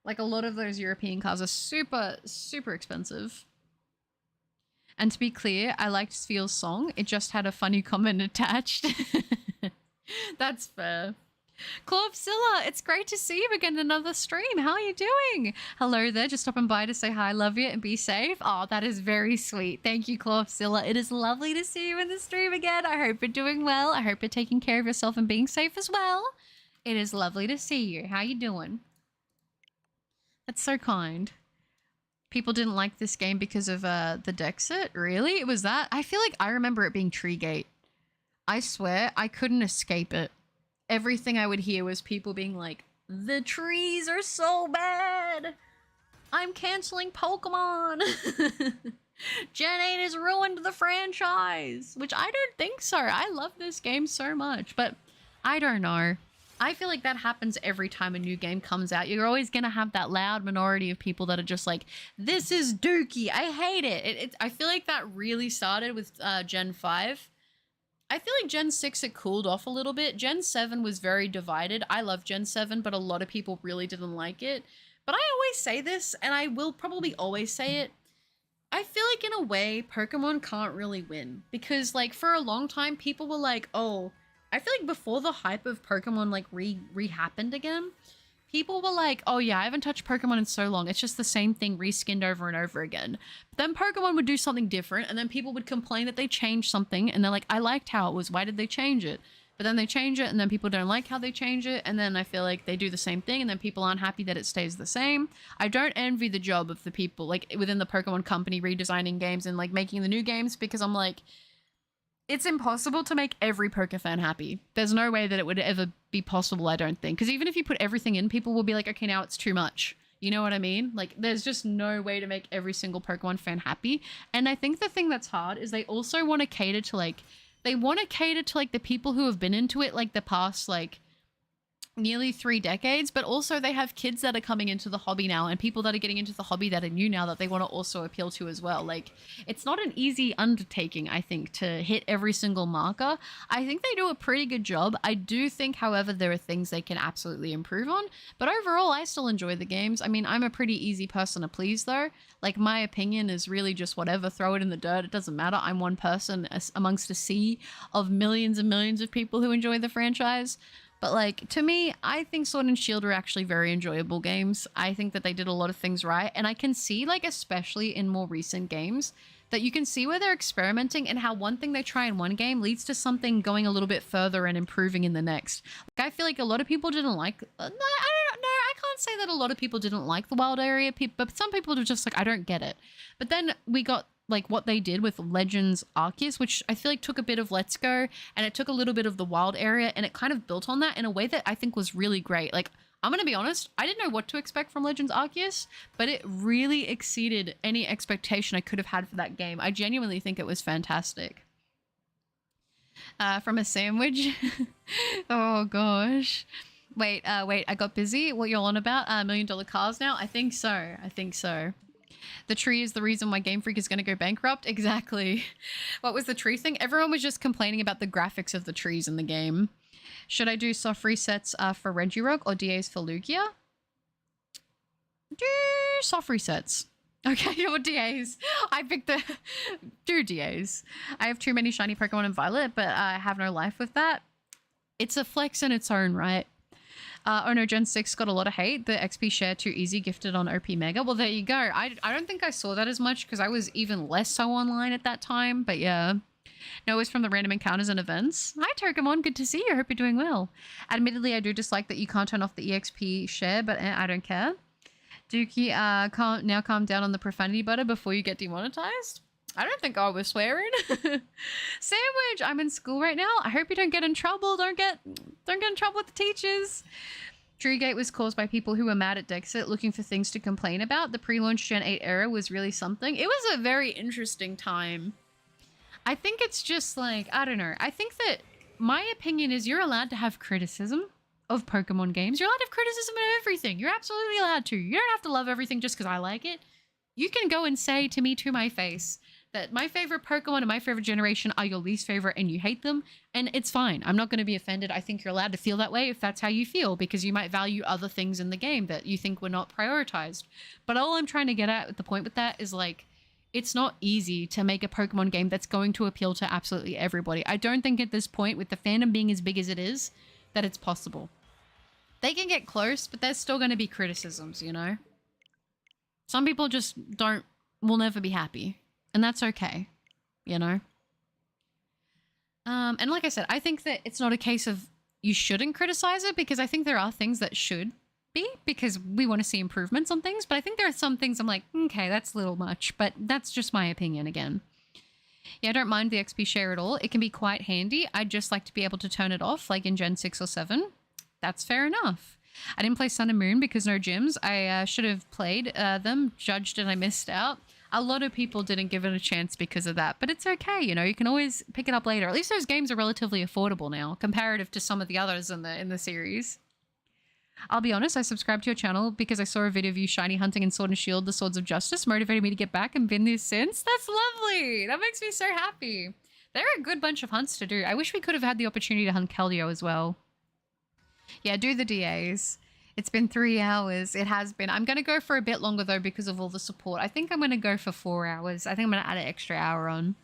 Like a lot of those European cars are super, super expensive. And to be clear, I liked Sphere's song. It just had a funny comment attached. That's fair. Clawpzilla, it's great to see you again in another stream. How are you doing? Hello there, just stopping by to say hi, love you, and be safe. Oh, that is very sweet. Thank you, Clawpzilla. It is lovely to see you in the stream again. I hope you're doing well. I hope you're taking care of yourself and being safe as well. It is lovely to see you. How you doing? That's so kind. People didn't like this game because of the Dexit? Really? It was that? I feel like I remember it being Treegate. I swear, I couldn't escape it. Everything I would hear was people being like, the trees are so bad. I'm canceling Pokemon. Gen 8 has ruined the franchise, which I don't think so. I love this game so much, but I don't know. I feel like that happens every time a new game comes out. You're always going to have that loud minority of people that are just like, this is dookie. I hate it. I feel like that really started with Gen 5. I feel like Gen 6 it cooled off a little bit. Gen 7 was very divided. I love Gen 7, but a lot of people really didn't like it. But I always say this, and I will probably always say it. I feel like in a way, Pokemon can't really win. Because like for a long time, people were like, oh, I feel like before the hype of Pokemon like re-happened again, people were like, oh yeah, I haven't touched Pokemon in so long. It's just the same thing reskinned over and over again. But then Pokemon would do something different and then people would complain that they changed something and they're like, I liked how it was. Why did they change it? But then they change it and then people don't like how they change it. And then I feel like they do the same thing and then people aren't happy that it stays the same. I don't envy the job of the people like within the Pokemon company redesigning games and like making the new games because I'm like, it's impossible to make every Poke fan happy. There's no way that it would ever be possible, I don't think. Because even if you put everything in, people will be like, okay, now it's too much. You know what I mean? Like, there's just no way to make every single Pokemon fan happy. And I think the thing that's hard is they also want to cater to, like, the people who have been into it, like, the past, like, nearly 3 decades, but also they have kids that are coming into the hobby now and people that are getting into the hobby that are new now that they want to also appeal to as well. Like, it's not an easy undertaking, I think, to hit every single marker. I think they do a pretty good job. I do think, however, there are things they can absolutely improve on, but overall, I still enjoy the games. I mean, I'm a pretty easy person to please, though. Like, my opinion is really just whatever, throw it in the dirt. It doesn't matter. I'm one person amongst a sea of millions and millions of people who enjoy the franchise. But like, to me, I think Sword and Shield are actually very enjoyable games. I think that they did a lot of things right. And I can see, like, especially in more recent games, that you can see where they're experimenting and how one thing they try in one game leads to something going a little bit further and improving in the next. Like, I feel like a lot of people didn't like... I can't say that a lot of people didn't like the wild area, but some people are just like, I don't get it. But then we got... like what they did with Legends Arceus, which I feel like took a bit of Let's Go and it took a little bit of the wild area and it kind of built on that in a way that I think was really great. Like, I'm going to be honest, I didn't know what to expect from Legends Arceus, but it really exceeded any expectation I could have had for that game. I genuinely think it was fantastic. from a sandwich. Oh gosh. Wait, I got busy. What you're on about? $1 million cars now? I think so. I think so. The tree is the reason why Game Freak is going to go bankrupt? Exactly. What was the tree thing? Everyone was just complaining about the graphics of the trees in the game. Should I do soft resets for Regirock or DAs for Lugia? Do soft resets. Okay, or DAs. I picked the... do DAs. I have too many shiny Pokemon in Violet, but I have no life with that. It's a flex in its own right. Oh no, Gen 6 got a lot of hate. The XP share too easy gifted on OP Mega. Well, there you go. I don't think I saw that as much because I was even less so online at that time. But yeah. No, it was from the random encounters and events. Hi, Turkamon. Good to see you. I hope you're doing well. Admittedly, I do dislike that you can't turn off the EXP share, but I don't care. Dookie, now calm down on the profanity butter before you get demonetized. I don't think I was swearing. Sandwich, I'm in school right now. I hope you don't get in trouble. Don't get in trouble with the teachers. Treegate was caused by people who were mad at Dexit looking for things to complain about. The pre-launch Gen 8 era was really something. It was a very interesting time. I think it's just like, I don't know. I think that my opinion is you're allowed to have criticism of Pokemon games. You're allowed to have criticism of everything. You're absolutely allowed to. You don't have to love everything just because I like it. You can go and say to me to my face that my favorite Pokemon and my favorite generation are your least favorite and you hate them, and it's fine. I'm not going to be offended. I think you're allowed to feel that way if that's how you feel, because you might value other things in the game that you think were not prioritized. But all I'm trying to get at the point with that is, like, it's not easy to make a Pokemon game that's going to appeal to absolutely everybody. I don't think at this point, with the fandom being as big as it is, that it's possible. They can get close, but there's still going to be criticisms, you know? Some people just will never be happy. And that's okay, you know? And like I said, I think that it's not a case of you shouldn't criticize it, because I think there are things that should be, because we want to see improvements on things. But I think there are some things I'm like, okay, that's a little much, but that's just my opinion again. Yeah, I don't mind the XP share at all. It can be quite handy. I'd just like to be able to turn it off, like in Gen 6 or 7. That's fair enough. I didn't play Sun and Moon because no gyms. I should have played them, judged and I missed out. A lot of people didn't give it a chance because of that, but it's okay, you know, you can always pick it up later. At least those games are relatively affordable now, comparative to some of the others in the series. I'll be honest, I subscribed to your channel because I saw a video of you shiny hunting in Sword and Shield, the Swords of Justice, motivated me to get back and been there since. That's lovely! That makes me so happy. They're a good bunch of hunts to do. I wish we could have had the opportunity to hunt Keldeo as well. Yeah, do the DAs. It's been 3 hours. It has been. I'm going to go for a bit longer, though, because of all the support. I think I'm going to go for 4 hours. I think I'm going to add an extra hour on.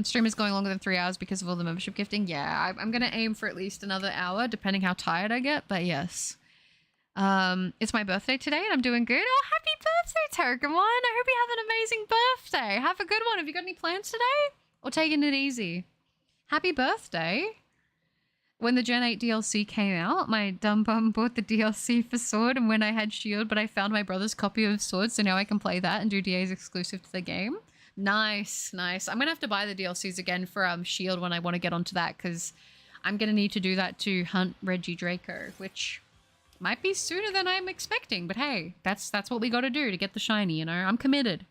Stream is going longer than 3 hours because of all the membership gifting. Yeah, I'm going to aim for at least another hour, depending how tired I get. But yes. It's my birthday today, and I'm doing good. Oh, happy birthday, Turkamon. I hope you have an amazing birthday. Have a good one. Have you got any plans today? Or taking it easy? Happy birthday. When the Gen 8 DLC came out, my dumb bum bought the DLC for Sword and when I had Shield, but I found my brother's copy of Sword, so now I can play that and do DAs exclusive to the game. Nice, nice. I'm going to have to buy the DLCs again for Shield when I want to get onto that, because I'm going to need to do that to hunt Regidraco, which might be sooner than I'm expecting, but hey, that's what we got to do to get the shiny, you know? I'm committed.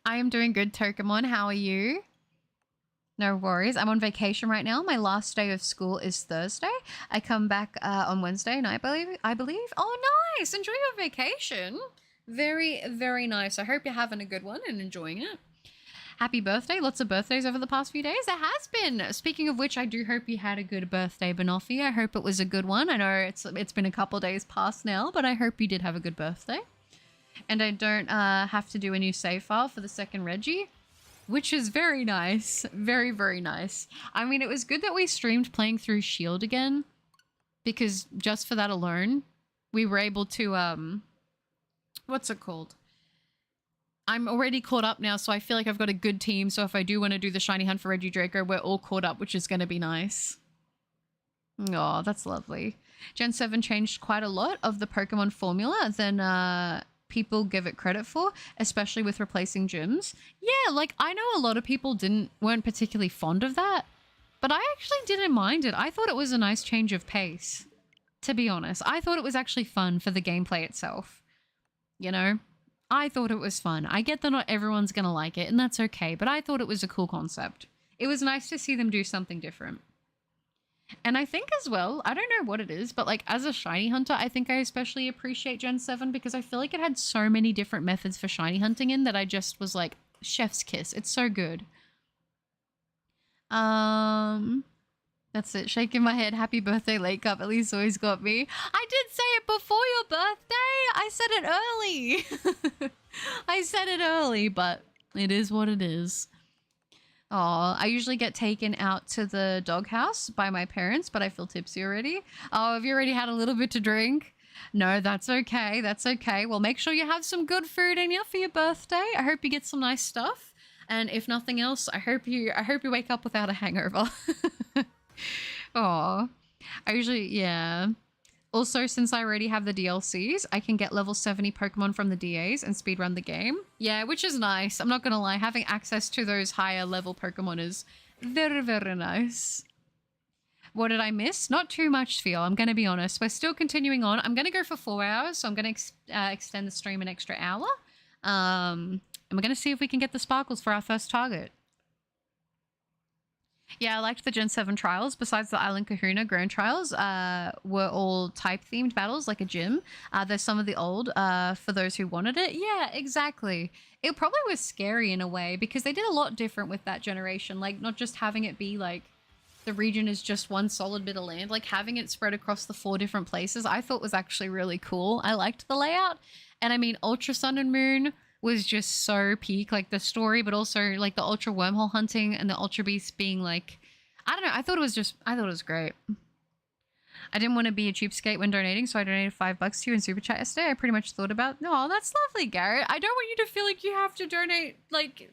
I am doing good, Turkamon. How are you? No worries. I'm on vacation right now. My last day of school is Thursday. I come back on Wednesday night, I believe. Oh, nice. Enjoy your vacation. Very, very nice. I hope you're having a good one and enjoying it. Happy birthday. Lots of birthdays over the past few days. There has been. Speaking of which, I do hope you had a good birthday, Banoffee. I hope it was a good one. I know it's been a couple days past now, but I hope you did have a good birthday. And I don't have to do a new save file for the second Reggie, which is very nice. Very, very nice. I mean, it was good that we streamed playing through Shield again, because just for that alone, we were able to, what's it called? I'm already caught up now, so I feel like I've got a good team, so if I do want to do the shiny hunt for Regidraco, we're all caught up, which is going to be nice. Oh, that's lovely. Gen 7 changed quite a lot of the Pokemon formula than, people give it credit for, especially with replacing gyms. Yeah, like I know a lot of people weren't particularly fond of that, but I actually didn't mind it. I thought it was a nice change of pace, to be honest. I thought it was actually fun for the gameplay itself. You know, I thought it was fun. I get that not everyone's going to like it, and that's okay, but I thought it was a cool concept. It was nice to see them do something different. And I think as well, I don't know what it is, but like as a shiny hunter, I think I especially appreciate Gen 7 because I feel like it had so many different methods for shiny hunting in that I just was like, chef's kiss. It's so good. That's it. Shaking my head. Happy birthday, Late Cup. At least always got me. I did say it before your birthday. I said it early. I said it early, but it is what it is. Oh, I usually get taken out to the doghouse by my parents, but I feel tipsy already. Oh, have you already had a little bit to drink? No, that's okay. That's okay. Well, make sure you have some good food in you for your birthday. I hope you get some nice stuff. And if nothing else, I hope you wake up without a hangover. Oh, I usually, yeah. Also, since I already have the DLCs, I can get level 70 Pokemon from the DAs and speedrun the game. Yeah, which is nice. I'm not gonna lie, having access to those higher level Pokemon is very, very nice. What did I miss? Not too much, Phil. I'm gonna be honest. We're still continuing on. I'm gonna go for 4 hours, so I'm gonna extend the stream an extra hour. And we're gonna see if we can get the sparkles for our first target. Yeah, I liked the Gen 7 trials. Besides the Island Kahuna Grand trials, were all type-themed battles, like a gym. There's some of the old, for those who wanted it. Yeah, exactly. It probably was scary in a way, because they did a lot different with that generation. Like, not just having it be, like, the region is just one solid bit of land. Like, having it spread across the 4 different places, I thought was actually really cool. I liked the layout. And I mean, Ultra Sun and Moon was just so peak, like the story, but also like the Ultra Wormhole hunting and the Ultra Beast being like, I don't know, I thought it was great. I didn't want to be a cheapskate when donating, so I donated $5 to you in Super Chat yesterday. I pretty much thought about, no, that's lovely, Garrett. I don't want you to feel like you have to donate like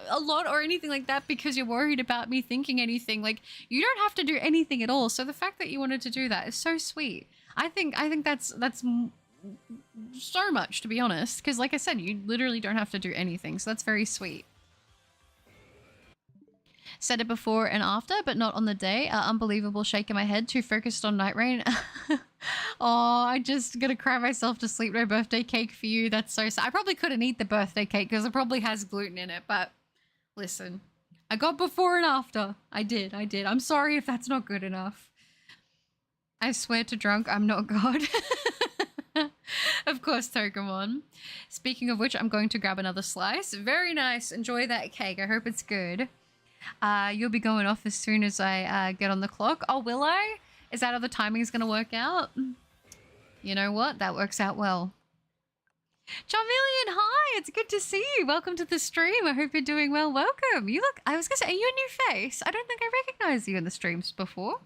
a lot or anything like that because you're worried about me thinking anything. Like, you don't have to do anything at all. So the fact that you wanted to do that is so sweet. I think that's so much, to be honest, because like I said, you literally don't have to do anything, so that's very sweet. Said it before and after, but not on the day. Unbelievable, shaking my head, too focused on Night Rain. Oh, I just gonna cry myself to sleep. No birthday cake for you. That's so sad. I probably couldn't eat the birthday cake because it probably has gluten in it, but listen, I got before and after. I did. I'm sorry if that's not good enough. I swear to drunk, I'm not God. Of course, Pokemon. Speaking of which, I'm going to grab another slice. Very nice. Enjoy that cake. I hope it's good. You'll be going off as soon as I get on the clock. Oh, will I? Is that how the timing's going to work out? You know what? That works out well. Charmeleon, hi! It's good to see you. Welcome to the stream. I hope you're doing well. Welcome. You look, I was going to say, are you a new face? I don't think I recognized you in the streams before.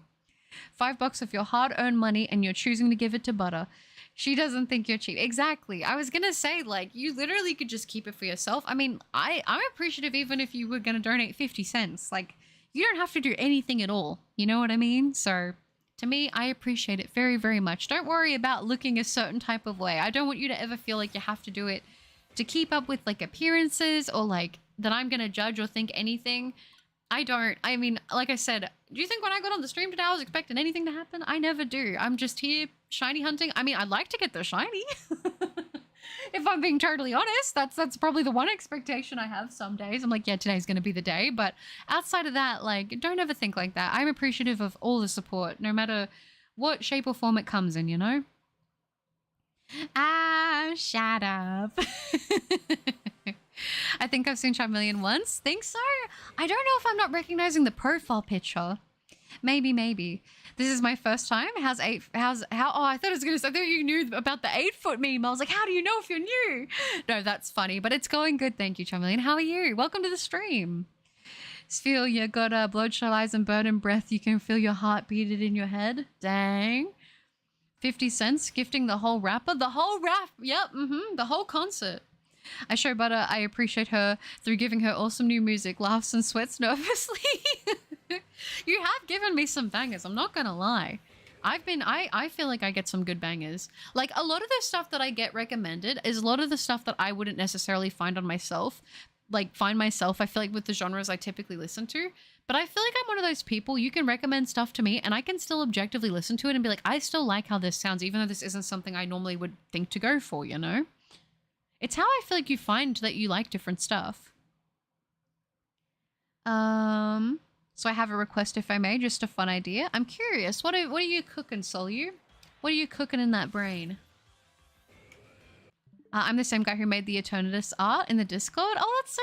$5 of your hard-earned money and you're choosing to give it to Butter. She doesn't think you're cheap. Exactly. I was going to say, like, you literally could just keep it for yourself. I mean, I'm appreciative even if you were going to donate 50 cents. Like, you don't have to do anything at all. You know what I mean? So, to me, I appreciate it very, very much. Don't worry about looking a certain type of way. I don't want you to ever feel like you have to do it to keep up with, like, appearances or, like, that I'm going to judge or think anything. I don't. I mean, like I said, do you think when I got on the stream today I was expecting anything to happen? I never do. I'm just here shiny hunting. I mean, I'd like to get the shiny. If I'm being totally honest, that's probably the one expectation I have some days. I'm like, yeah, today's going to be the day. But outside of that, like, don't ever think like that. I'm appreciative of all the support, no matter what shape or form it comes in, you know? Ah, shut up. I think I've seen Charmeleon once. Think so? I don't know if I'm not recognizing the profile picture. Maybe. This is my first time. Oh, I thought I thought you knew about the 8-foot meme. I was like, how do you know if you're new? No, that's funny, but it's going good. Thank you, Charmeleon. How are you? Welcome to the stream. Feel you got bloodshot eyes and burning breath. You can feel your heart beating in your head. Dang. 50 cents gifting the whole rapper. The whole rap. Yep. The whole concert. I show Butter I appreciate her through giving her awesome new music, laughs and sweats nervously. You have given me some bangers, I'm not gonna lie. I feel like I get some good bangers. Like, a lot of the stuff that I get recommended is a lot of the stuff that I wouldn't necessarily find on myself. I feel like with the genres I typically listen to. But I feel like I'm one of those people, you can recommend stuff to me and I can still objectively listen to it and be like, I still like how this sounds, even though this isn't something I normally would think to go for, you know? It's how I feel like you find that you like different stuff. So I have a request, if I may, just a fun idea. I'm curious, what are you cooking, Solu? What are you cooking in that brain? I'm the same guy who made the Eternatus art in the Discord. Oh, that's so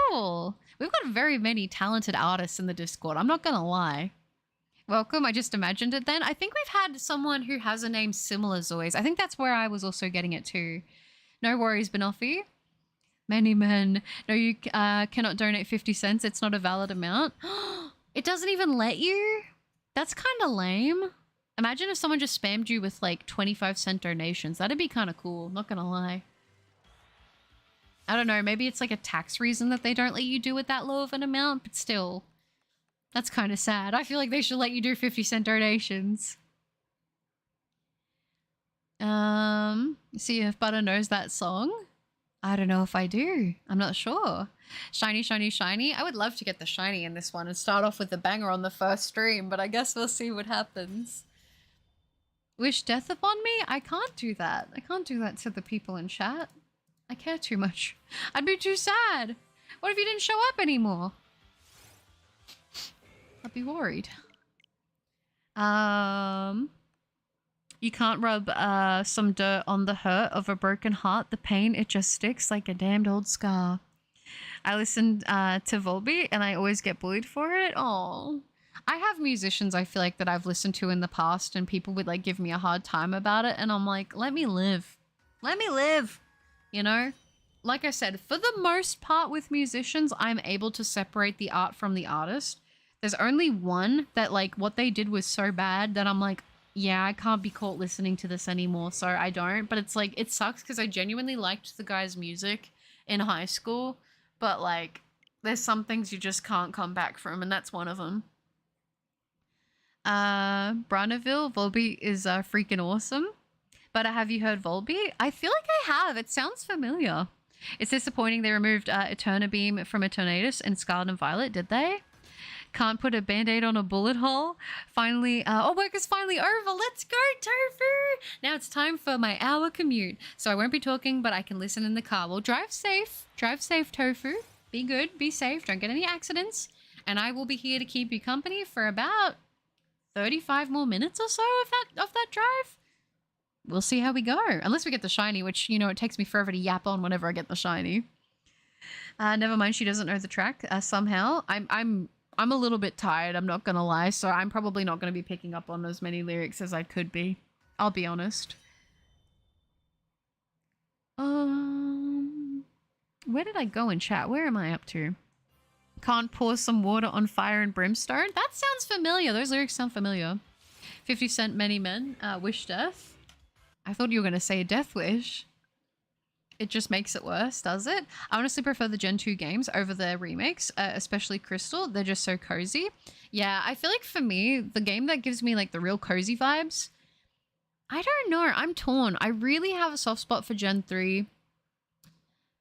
cool. We've got very many talented artists in the Discord. I'm not gonna lie. Welcome. I just imagined it then. I think we've had someone who has a name similar, Zoys. I think that's where I was also getting it too. No worries, Banoffee. Many men. No, you cannot donate 50 cents. It's not a valid amount. It doesn't even let you? That's kind of lame. Imagine if someone just spammed you with like 25-cent donations. That'd be kind of cool. Not gonna lie. I don't know. Maybe it's like a tax reason that they don't let you do it that low of an amount, but still. That's kind of sad. I feel like they should let you do 50-cent donations. See if Butter knows that song. I don't know if I do. I'm not sure. Shiny, shiny, shiny. I would love to get the shiny in this one and start off with the banger on the first stream, but I guess we'll see what happens. Wish death upon me? I can't do that. I can't do that to the people in chat. I care too much. I'd be too sad. What if you didn't show up anymore? I'd be worried. You can't rub some dirt on the hurt of a broken heart. The pain, it just sticks like a damned old scar. I listened to Volbeat and I always get bullied for it. Oh, I have musicians I feel like that I've listened to in the past and people would like give me a hard time about it. And I'm like, let me live. Let me live. You know? Like I said, for the most part with musicians, I'm able to separate the art from the artist. There's only one that like what they did was so bad that I'm like, yeah, I can't be caught listening to this anymore, so I don't. But it's like, it sucks because I genuinely liked the guy's music in high school. But like, there's some things you just can't come back from, and that's one of them. Branaville, Volbeat is freaking awesome. But have you heard Volbeat? I feel like I have. It sounds familiar. It's disappointing they removed Eterna Beam from Eternatus and Scarlet and Violet, did they? Can't put a band-aid on a bullet hole. Finally, work is finally over. Let's go, Tofu! Now it's time for my hour commute. So I won't be talking, but I can listen in the car. Well, drive safe. Drive safe, Tofu. Be good, be safe, don't get any accidents. And I will be here to keep you company for about 35 more minutes or so of that drive. We'll see how we go. Unless we get the shiny, which, you know, it takes me forever to yap on whenever I get the shiny. Never mind, she doesn't know the track somehow. I'm a little bit tired, I'm not gonna lie, so I'm probably not gonna be picking up on as many lyrics as I could be. I'll be honest. Where did I go in chat? Where am I up to? Can't pour some water on fire and brimstone? That sounds familiar. Those lyrics sound familiar. 50 Cent, Many Men, Wish Death. I thought you were gonna say Death Wish. It just makes it worse, does it? I honestly prefer the Gen 2 games over the remakes, especially Crystal. They're just so cozy. Yeah, I feel like for me, the game that gives me like the real cozy vibes, I don't know. I'm torn. I really have a soft spot for Gen 3.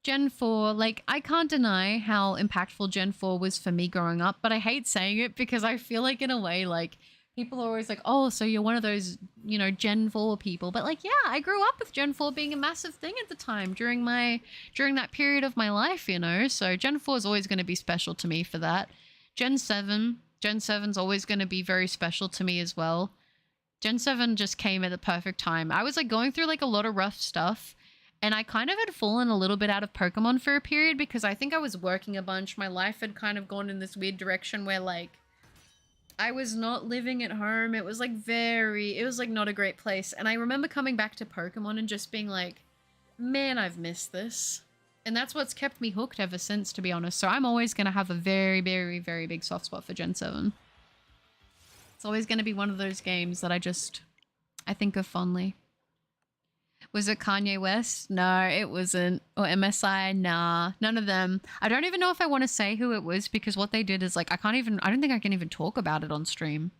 Gen 4, like, I can't deny how impactful Gen 4 was for me growing up, but I hate saying it because I feel like in a way, like, people are always like, oh, so you're one of those, you know, Gen 4 people. But like, yeah, I grew up with Gen 4 being a massive thing at the time during that period of my life, you know. So Gen 4 is always going to be special to me for that. Gen 7's always going to be very special to me as well. Gen 7 just came at the perfect time. I was like going through like a lot of rough stuff. And I kind of had fallen a little bit out of Pokemon for a period because I think I was working a bunch. My life had kind of gone in this weird direction where like, I was not living at home. It was like not a great place. And I remember coming back to Pokemon and just being like, man, I've missed this. And that's what's kept me hooked ever since, to be honest. So I'm always going to have a very, very, very big soft spot for Gen 7. It's always going to be one of those games that I think of fondly. Was it Kanye West? No, it wasn't. Or MSI? Nah, none of them. I don't even know if I want to say who it was because what they did is like, I don't think I can even talk about it on stream.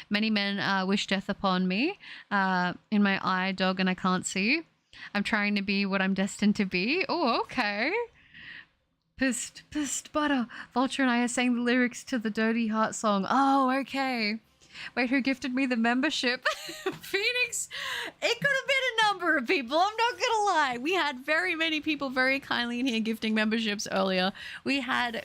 Many men wish death upon me. In my eye, dog, and I can't see. I'm trying to be what I'm destined to be. Oh, okay. Pissed, butter. Vulture and I are saying the lyrics to the Dirty Heart song. Oh, okay. Wait, who gifted me the membership? Phoenix. It could have been a number of people. I'm not gonna lie. We had very many people very kindly in here gifting memberships earlier. We had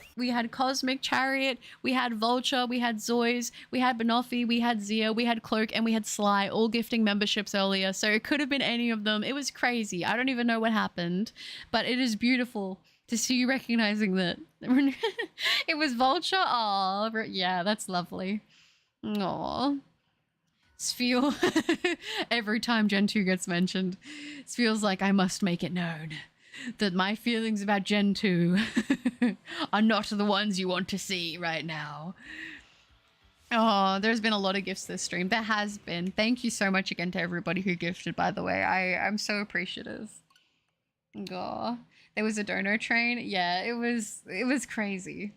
Cosmic Chariot, we had Vulture, we had Zoys, we had Banoffee, we had Zia, we had Cloak, and we had Sly, all gifting memberships earlier. So it could have been any of them. It was crazy. I don't even know what happened, but it is beautiful to see you recognizing that. It was Vulture. Oh, yeah, that's lovely. Aww. Sphere. Every time Gen 2 gets mentioned, it feels like I must make it known that my feelings about Gen 2 are not the ones you want to see right now. Oh, there's been a lot of gifts this stream. There has been. Thank you so much again to everybody who gifted, by the way. I'm so appreciative. Aw. There was a donor train. Yeah, it was crazy.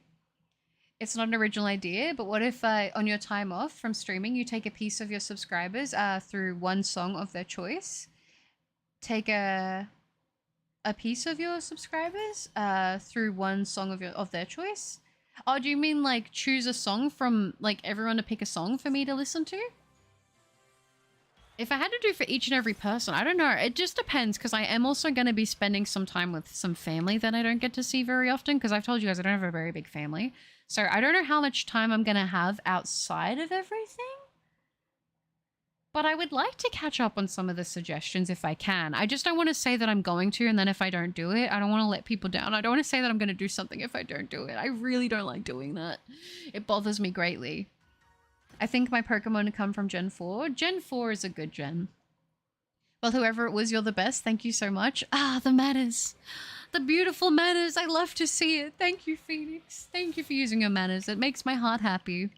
It's not an original idea, but what if on your time off from streaming, you take a piece of your subscribers through one song of their choice? Take a piece of your subscribers through one song of their choice? Oh, do you mean like choose a song from like everyone to pick a song for me to listen to? If I had to do for each and every person, I don't know. It just depends, because I am also going to be spending some time with some family that I don't get to see very often, because I've told you guys I don't have a very big family. So I don't know how much time I'm going to have outside of everything. But I would like to catch up on some of the suggestions if I can. I just don't want to say that I'm going to, and then if I don't do it, I don't want to let people down. I don't want to say that I'm going to do something if I don't do it. I really don't like doing that. It bothers me greatly. I think my Pokemon come from Gen 4. Gen 4 is a good gen. Well, whoever it was, you're the best. Thank you so much. Ah, the manners. The beautiful manners. I love to see it. Thank you, Phoenix. Thank you for using your manners. It makes my heart happy.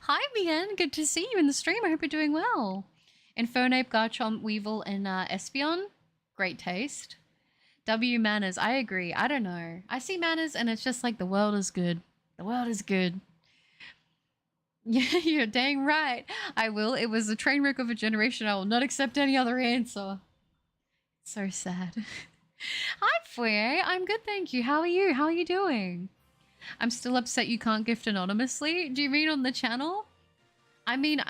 Hi, Mian. Good to see you in the stream. I hope you're doing well. Infernape, Garchomp, Weevil, and Espeon. Great taste. W manners. I agree. I don't know. I see manners and it's just like the world is good. The world is good. Yeah, you're dang right. I will. It was a train wreck of a generation. I will not accept any other answer. So sad. Hi, Foyer. I'm good, thank you. How are you? How are you doing? I'm still upset you can't gift anonymously. Do you mean on the channel? I mean,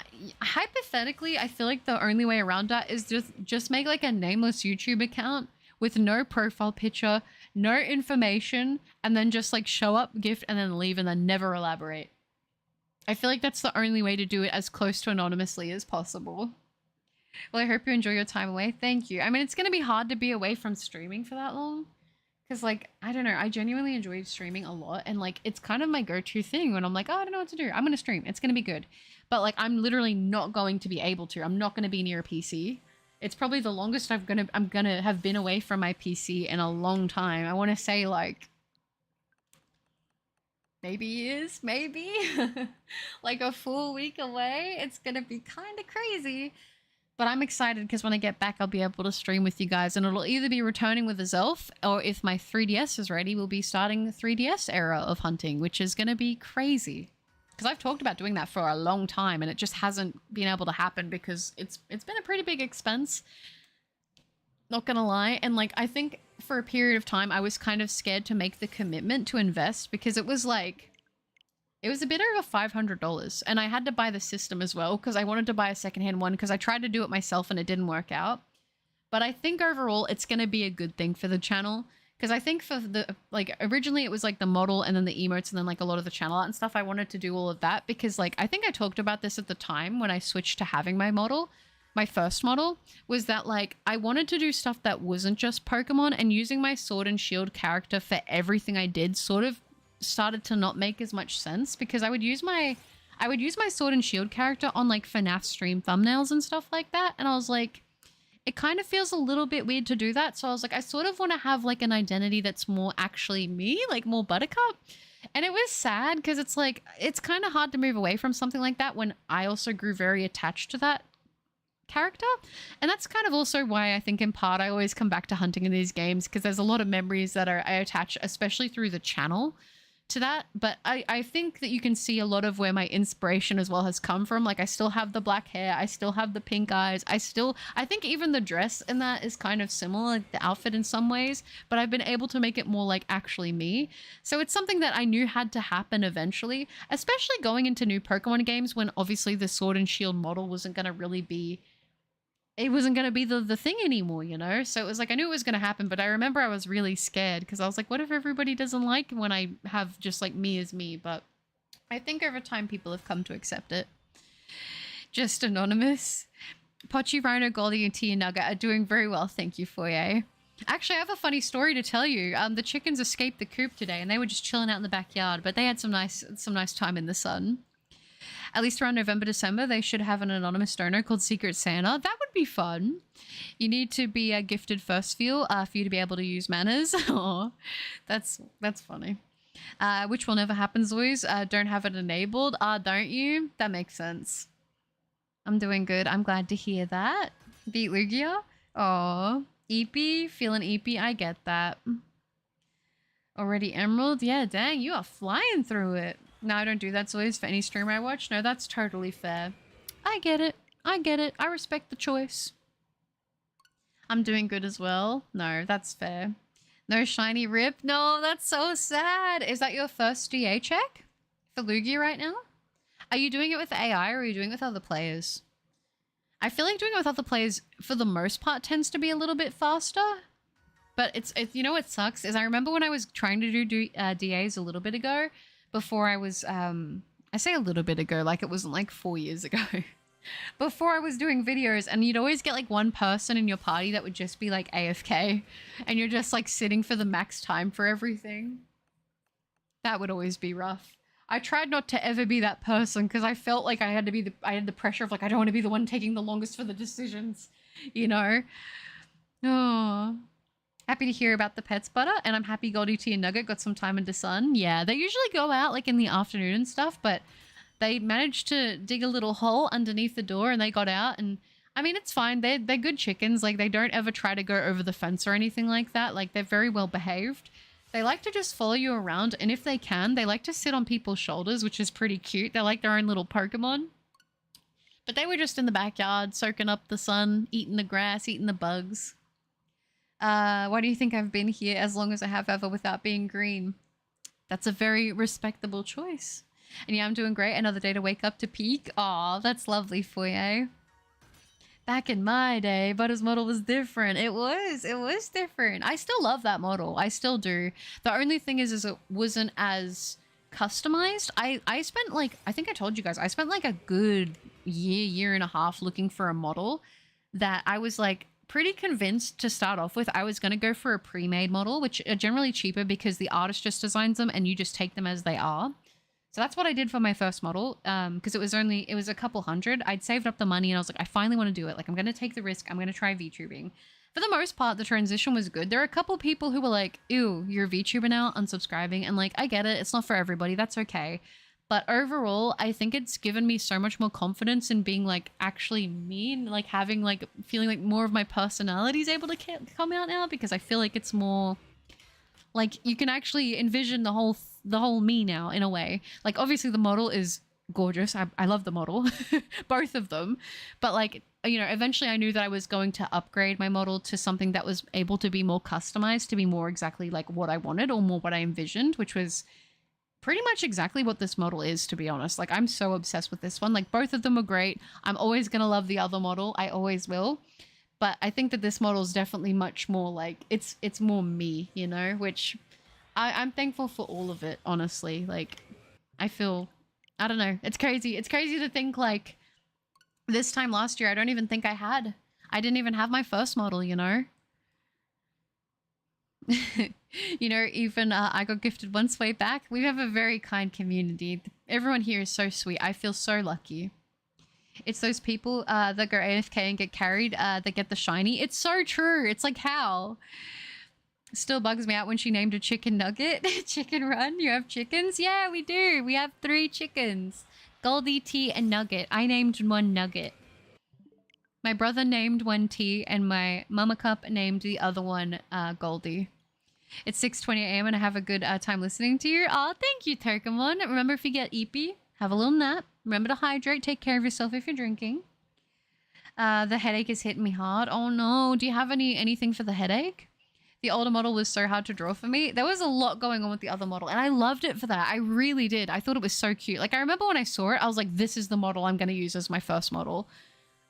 hypothetically, I feel like the only way around that is just make like a nameless YouTube account with no profile picture, no information, and then just like show up, gift, and then leave, and then never elaborate. I feel like that's the only way to do it as close to anonymously as possible. Well, I hope you enjoy your time away. Thank you. I mean, it's going to be hard to be away from streaming for that long. Because, like, I don't know. I genuinely enjoy streaming a lot. And, like, it's kind of my go-to thing when I'm like, oh, I don't know what to do. I'm going to stream. It's going to be good. But, like, I'm literally not going to be able to. I'm not going to be near a PC. It's probably the longest I'm going to have been away from my PC in a long time. I want to say, like, maybe years, maybe like a full week away. It's gonna be kind of crazy, but I'm excited because when I get back, I'll be able to stream with you guys, and it'll either be returning with a Zelf, or if my 3DS is ready, we'll be starting the 3DS era of hunting, which is gonna be crazy. Because I've talked about doing that for a long time, and it just hasn't been able to happen because it's been a pretty big expense. Not gonna lie, and like I think for a period of time I was kind of scared to make the commitment to invest because it was like it was a bit over $500, and I had to buy the system as well because I wanted to buy a secondhand one because I tried to do it myself and it didn't work out. But I think overall it's gonna be a good thing for the channel because I think for the like originally it was like the model and then the emotes and then like a lot of the channel art and stuff. I wanted to do all of that because like I think I talked about this at the time when I switched to having my model. My first model was that like I wanted to do stuff that wasn't just Pokemon, and using my Sword and Shield character for everything I did sort of started to not make as much sense because I would use my Sword and Shield character on like FNAF stream thumbnails and stuff like that, and I was like, it kind of feels a little bit weird to do that. So I was like, I sort of want to have like an identity that's more actually me, like more Buttercup. And it was sad because it's like it's kind of hard to move away from something like that when I also grew very attached to that character. And that's kind of also why I think in part I always come back to hunting in these games, because there's a lot of memories that I attach, especially through the channel, to that, but I think that you can see a lot of where my inspiration as well has come from. Like I still have the black hair, I still have the pink eyes, I think even the dress in that is kind of similar, like the outfit in some ways, but I've been able to make it more like actually me. So it's something that I knew had to happen eventually, especially going into new Pokemon games when obviously the Sword and Shield model wasn't going to really be the thing anymore, you know? So it was like, I knew it was going to happen, but I remember I was really scared because I was like, what if everybody doesn't like when I have just like me as me? But I think over time people have come to accept it. Just anonymous. Pochi, Rhino, Goldie, and Tea and Nugget are doing very well. Thank you, Foyer. Actually, I have a funny story to tell you. The chickens escaped the coop today and they were just chilling out in the backyard, but they had some nice time in the sun. At least around November, December, they should have an anonymous donor called Secret Santa. That would be fun. You need to be gifted first feel for you to be able to use manners. Oh, that's funny. Which will never happen, Zoys. Don't have it enabled. Don't you? That makes sense. I'm doing good. I'm glad to hear that. Beat Lugia? Oh, Eepy? Feeling Eepy? I get that. Already Emerald? Yeah, dang, you are flying through it. No, I don't do that always for any streamer I watch. No, that's totally fair. I get it. I get it. I respect the choice. I'm doing good as well. No, that's fair. No shiny rip. No, that's so sad. Is that your first DA check for Lugia right now? Are you doing it with AI or are you doing it with other players? I feel like doing it with other players for the most part tends to be a little bit faster. But it's you know what sucks is I remember when I was trying to do DAs a little bit ago, before I was, I say a little bit ago, like it wasn't like 4 years ago. Before I was doing videos, and you'd always get like one person in your party that would just be like AFK, and you're just like sitting for the max time for everything. That would always be rough. I tried not to ever be that person because I felt like I had the pressure of like, I don't want to be the one taking the longest for the decisions, you know? Oh. Happy to hear about the pets butter, and I'm happy Goldie Tea and Nugget got some time in the sun. Yeah, they usually go out like in the afternoon and stuff, but they managed to dig a little hole underneath the door and they got out, and I mean, it's fine. They're good chickens. Like, they don't ever try to go over the fence or anything like that. Like, they're very well behaved. They like to just follow you around, and if they can, they like to sit on people's shoulders, which is pretty cute. They're like their own little Pokemon. But they were just in the backyard, soaking up the sun, eating the grass, eating the bugs. Why do you think I've been here as long as I have ever without being green? That's a very respectable choice. And yeah, I'm doing great. Another day to wake up to peak. Aw, that's lovely for you. Back in my day, Butter's model was different. It was different. I still love that model. I still do. The only thing is it wasn't as customized. I spent like, I think I told you guys, I spent like a good year and a half looking for a model that I was like, pretty convinced to start off with I was going to go for a pre-made model, which are generally cheaper because the artist just designs them and you just take them as they are. So that's what I did for my first model, because it was a couple hundred. I'd saved up the money and I was like, I finally want to do it. Like, I'm going to take the risk. I'm going to try VTubing. For the most part, the transition was good. There are a couple people who were like, ew, you're a VTuber now, unsubscribing. And like, I get it. It's not for everybody. That's okay. But overall, I think it's given me so much more confidence in being like actually me and like having like feeling like more of my personality is able to come out now, because I feel like it's more like you can actually envision the whole me now in a way. Like, obviously the model is gorgeous. I love the model, both of them. But like, you know, eventually I knew that I was going to upgrade my model to something that was able to be more customized, to be more exactly like what I wanted or more what I envisioned, which was pretty much exactly what this model is, to be honest. Like, I'm so obsessed with this one. Like, both of them are great. I'm always going to love the other model. I always will. But I think that this model is definitely much more like, it's more me, you know, which I'm thankful for all of it, honestly. Like, I feel, I don't know. It's crazy. It's crazy to think like this time last year, I don't even think I didn't even have my first model, you know? You know, even I got gifted once way back. We have a very kind community. Everyone here is so sweet. I feel so lucky. It's those people that go AFK and get carried that get the shiny. It's so true. It's like, how? Still bugs me out when she named a chicken nugget. Chicken run. You have chickens? Yeah, we do. We have 3 chickens. Goldie, Tea, and Nugget. I named one Nugget. My brother named one Tea, and my mama cup named the other one Goldie. It's 6:20 a.m. and I have a good time listening to you. Oh, thank you, Tokamon. Remember, if you get eepy, have a little nap. Remember to hydrate. Take care of yourself if you're drinking. The headache is hitting me hard. Oh no. Do you have anything for the headache? The older model was so hard to draw for me. There was a lot going on with the other model, and I loved it for that. I really did. I thought it was so cute. Like, I remember when I saw it, I was like, this is the model I'm going to use as my first model.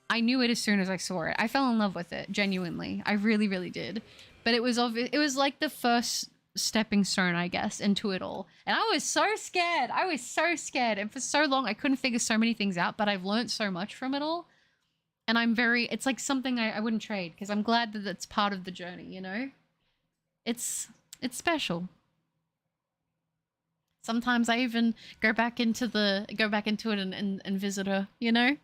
I knew it as soon as I saw it. I fell in love with it, genuinely. I really, really did. But it was like the first stepping stone, I guess, into it all. And I was so scared. I was so scared. And for so long, I couldn't figure so many things out, but I've learned so much from it all. And it's like something I wouldn't trade, because I'm glad that it's part of the journey, you know? It's special. Sometimes I even go back into it and visit her, you know?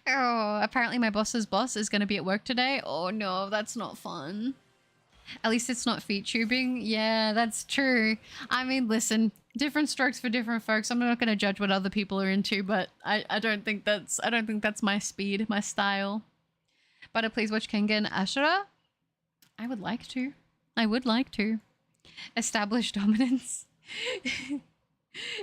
Oh, apparently my boss's boss is going to be at work today. Oh no, that's not fun. At least it's not feet tubing. Yeah, that's true. I mean, listen, different strokes for different folks. I'm not going to judge what other people are into, but I don't think that's my speed, my style. But please watch Kengan Ashura. I would like to. Establish dominance.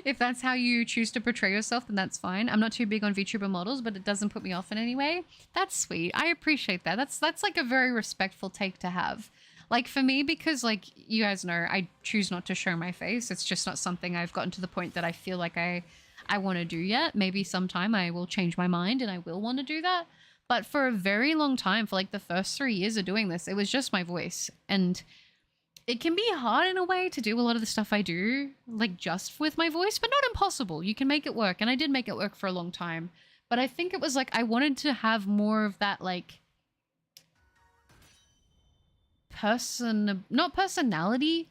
If that's how you choose to portray yourself, then that's fine. I'm not too big on VTuber models, but it doesn't put me off in any way. That's sweet. I appreciate that. That's like a very respectful take to have. Like for me, because like you guys know, I choose not to show my face. It's just not something I've gotten to the point that I feel like I want to do yet. Maybe sometime I will change my mind and I will want to do that. But for a very long time, for like the first 3 years of doing this, it was just my voice. And it can be hard in a way to do a lot of the stuff I do, like just with my voice, but not impossible. You can make it work. And I did make it work for a long time. But I think it was like I wanted to have more of that like not personality,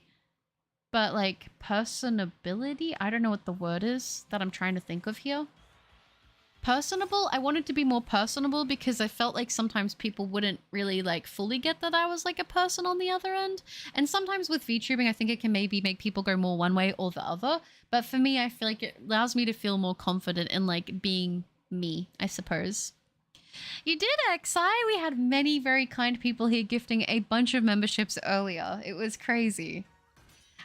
but like personability. I don't know what the word is that I'm trying to think of here. Personable. I wanted to be more personable because I felt like sometimes people wouldn't really like fully get that I was like a person on the other end. And sometimes with VTubing, I think it can maybe make people go more one way or the other. But for me, I feel like it allows me to feel more confident in like being me, I suppose. You did, XI. We had many very kind people here gifting a bunch of memberships earlier. It was crazy.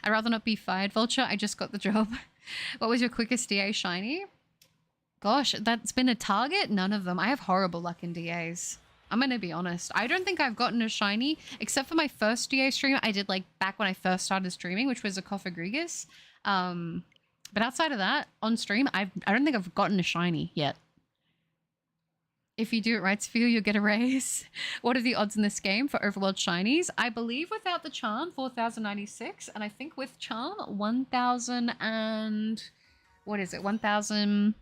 I'd rather not be fired, Vulture. I just got the job. What was your quickest DA shiny? Gosh, that's been a target? None of them. I have horrible luck in DAs. I'm going to be honest. I don't think I've gotten a shiny, except for my first DA stream I did like back when I first started streaming, which was a Cophagrigus. But outside of that, on stream, I don't think I've gotten a shiny yet. If you do it right, Sophia, you'll get a raise. What are the odds in this game for Overworld shinies? I believe without the charm, 4,096. And I think with charm, 1,000 and... What is it? 1,000...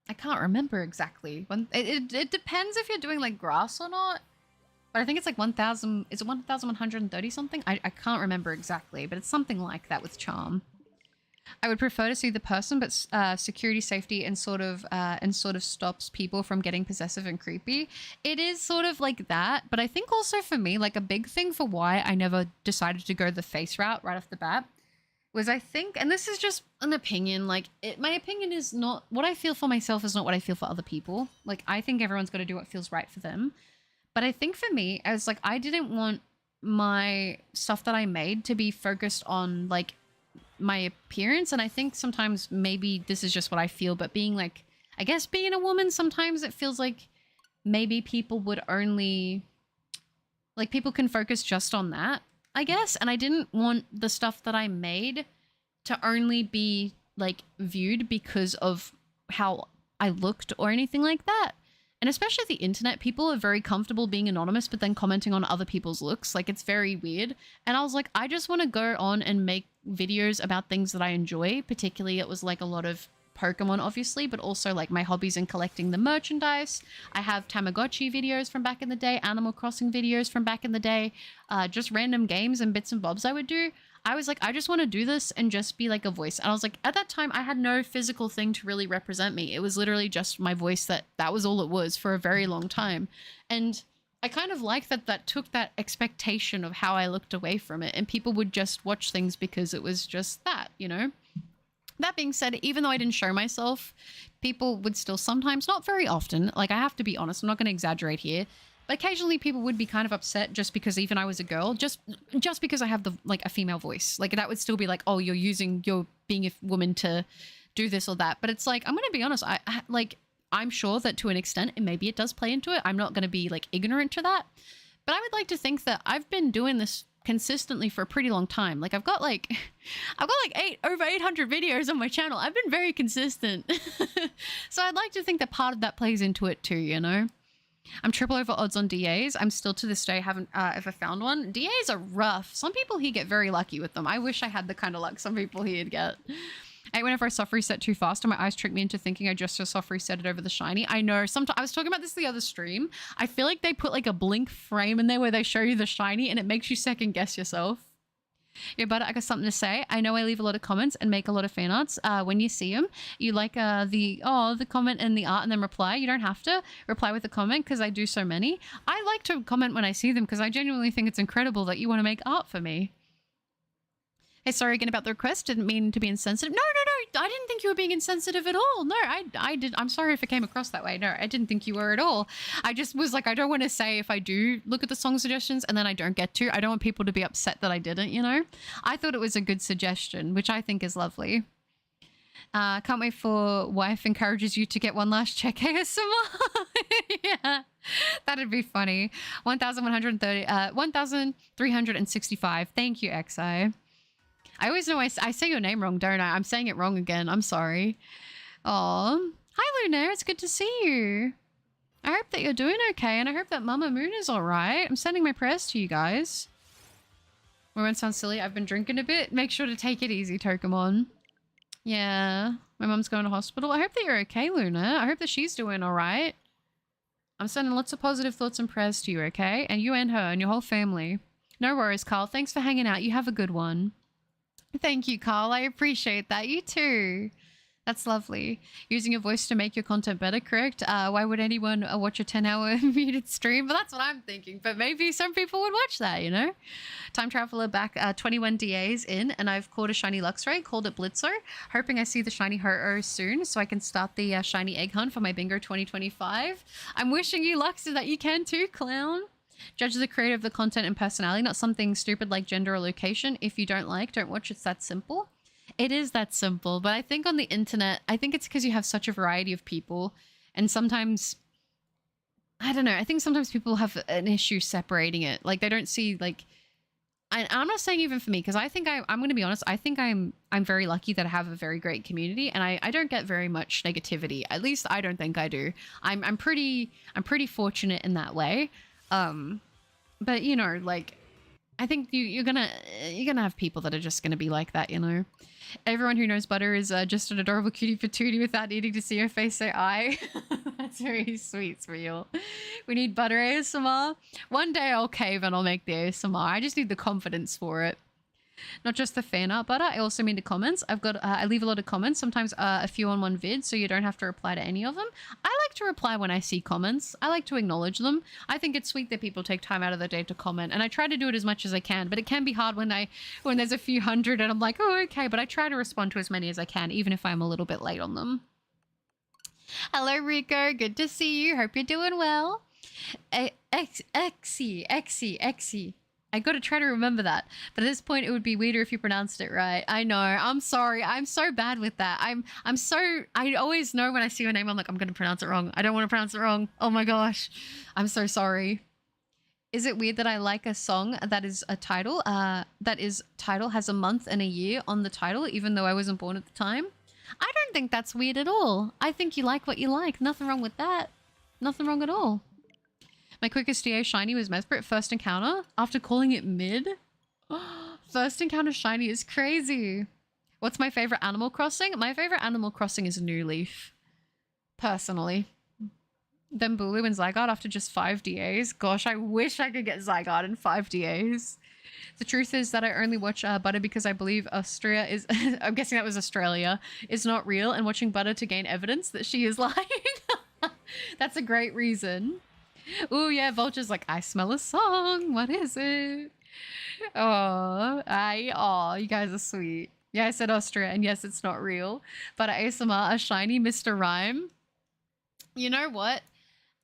I can't remember exactly. It depends if you're doing like grass or not. But I think it's like 1,000... Is it 1,130 something? I can't remember exactly, but it's something like that with charm. I would prefer to see the person, but security, safety, and sort of stops people from getting possessive and creepy. It is sort of like that, but I think also for me, like a big thing for why I never decided to go the face route right off the bat was I think, and this is just an opinion, like my opinion is not what I feel for myself is not what I feel for other people. Like I think everyone's got to do what feels right for them, but I think for me, I was like I didn't want my stuff that I made to be focused on like my appearance. And I think sometimes maybe this is just what I feel, but being like, I guess being a woman, sometimes it feels like maybe people would only, like people can focus just on that, I guess. And I didn't want the stuff that I made to only be like viewed because of how I looked or anything like that. And especially the internet, people are very comfortable being anonymous, but then commenting on other people's looks. Like, it's very weird. And I was like, I just want to go on and make videos about things that I enjoy. Particularly, it was like a lot of Pokemon, obviously, but also like my hobbies in collecting the merchandise. I have Tamagotchi videos from back in the day, Animal Crossing videos from back in the day, just random games and bits and bobs I would do. I was like, I just want to do this and just be like a voice. And I was like, at that time, I had no physical thing to really represent me. It was literally just my voice that was all it was for a very long time. And I kind of like that took that expectation of how I looked away from it. And people would just watch things because it was just that, you know? That being said, even though I didn't show myself, people would still sometimes, not very often, like I have to be honest, I'm not going to exaggerate here. But occasionally people would be kind of upset just because even I was a girl, just because I have the like a female voice. Like that would still be like, oh, you're being a woman to do this or that. But it's like, I'm going to be honest. I'm sure that to an extent, and maybe it does play into it. I'm not going to be like ignorant to that. But I would like to think that I've been doing this consistently for a pretty long time. Like I've got like over 800 videos on my channel. I've been very consistent. So I'd like to think that part of that plays into it too, you know? I'm triple over odds on DAs. I'm still to this day haven't ever found one. DAs are rough. Some people here get very lucky with them. I wish I had the kind of luck some people here get. Whenever I soft reset too fast and my eyes trick me into thinking I just soft reset it over the shiny. I know, sometimes I was talking about this the other stream. I feel like they put like a blink frame in there where they show you the shiny and it makes you second guess yourself. Yeah, but I got something to say. I know I leave a lot of comments and make a lot of fan arts. When you see them, you like the comment and the art and then reply. You don't have to reply with a comment because I do so many. I like to comment when I see them because I genuinely think it's incredible that you want to make art for me. Hey, sorry again about the request. Didn't mean to be insensitive. No. I didn't think you were being insensitive at all. No, I did. I'm sorry if it came across that way. No, I didn't think you were at all. I just was like, I don't want to say if I do look at the song suggestions and then I don't get to. I don't want people to be upset that I didn't, you know? I thought it was a good suggestion, which I think is lovely. Can't wait for wife encourages you to get one last check ASMR. Yeah, that'd be funny. 1,365. Thank you, XI. I always know I say your name wrong, don't I? I'm saying it wrong again. I'm sorry. Oh, hi, Lunaire. It's good to see you. I hope that you're doing okay, and I hope that Mama Moon is all right. I'm sending my prayers to you guys. We won't sound silly. I've been drinking a bit. Make sure to take it easy, Tokamon. Yeah, my mum's going to hospital. I hope that you're okay, Luna. I hope that she's doing all right. I'm sending lots of positive thoughts and prayers to you, okay? And you and her and your whole family. No worries, Carl. Thanks for hanging out. You have a good one. Thank you, Carl. I appreciate that. You too. That's lovely. Using your voice to make your content better, correct? Why would anyone watch a 10-hour muted stream? But that's what I'm thinking. But maybe some people would watch that, you know? Time Traveler back 21 DAs in, and I've caught a shiny Luxray, called it Blitzer. Hoping I see the shiny Ho-Oh soon so I can start the shiny egg hunt for my bingo 2025. I'm wishing you luck so that you can too, clown. Judge the creator of the content and personality, not something stupid like gender or location. If you don't like, don't watch. It's that simple. It is that simple, but I think on the internet, I think it's because you have such a variety of people, and sometimes, I don't know, I think sometimes people have an issue separating it. Like they don't see like, I'm not saying even for me, because I think I'm going to be honest, I think I'm very lucky that I have a very great community, and I don't get very much negativity. At least I don't think I do. I'm pretty fortunate in that way. But you know, like, I think you're gonna have people that are just gonna be like that, you know. Everyone who knows Butter is just an adorable cutie patootie without needing to see her face say I. That's very sweet, it's real. We need Butter ASMR. One day I'll cave and I'll make the ASMR. I just need the confidence for it. Not just the fan art, Butter. I also mean the comments. I leave a lot of comments, sometimes a few on one vid, so you don't have to reply to any of them. I like to reply when I see comments. I like to acknowledge them. I think it's sweet that people take time out of their day to comment, and I try to do it as much as I can, but it can be hard when there's a few hundred and I'm like, oh, okay, but I try to respond to as many as I can, even if I'm a little bit late on them. Hello, Rico. Good to see you. Hope you're doing well. Exy. I got to try to remember that. But at this point, it would be weirder if you pronounced it right. I know. I'm sorry. I'm so bad with that. I always know when I see your name, I'm like, I'm going to pronounce it wrong. I don't want to pronounce it wrong. Oh my gosh. I'm so sorry. Is it weird that I like a song that is a title, has a month and a year on the title, even though I wasn't born at the time? I don't think that's weird at all. I think you like what you like. Nothing wrong with that. Nothing wrong at all. My quickest DA shiny was Mesprit first encounter after calling it mid. First encounter shiny is crazy. What's my favorite Animal Crossing? My favorite Animal Crossing is New Leaf. Personally. Then Bulu and Zygarde after just 5 DAs. Gosh, I wish I could get Zygarde in 5 DAs. The truth is that I only watch Butter because I believe Austria is, I'm guessing that was Australia, is not real, and watching Butter to gain evidence that she is lying. That's a great reason. Oh yeah, Vulture's like, I smell a song. What is it? Oh, you guys are sweet. Yeah, I said Austria, and yes, it's not real. But ASMR, a shiny Mr. Rhyme. You know what?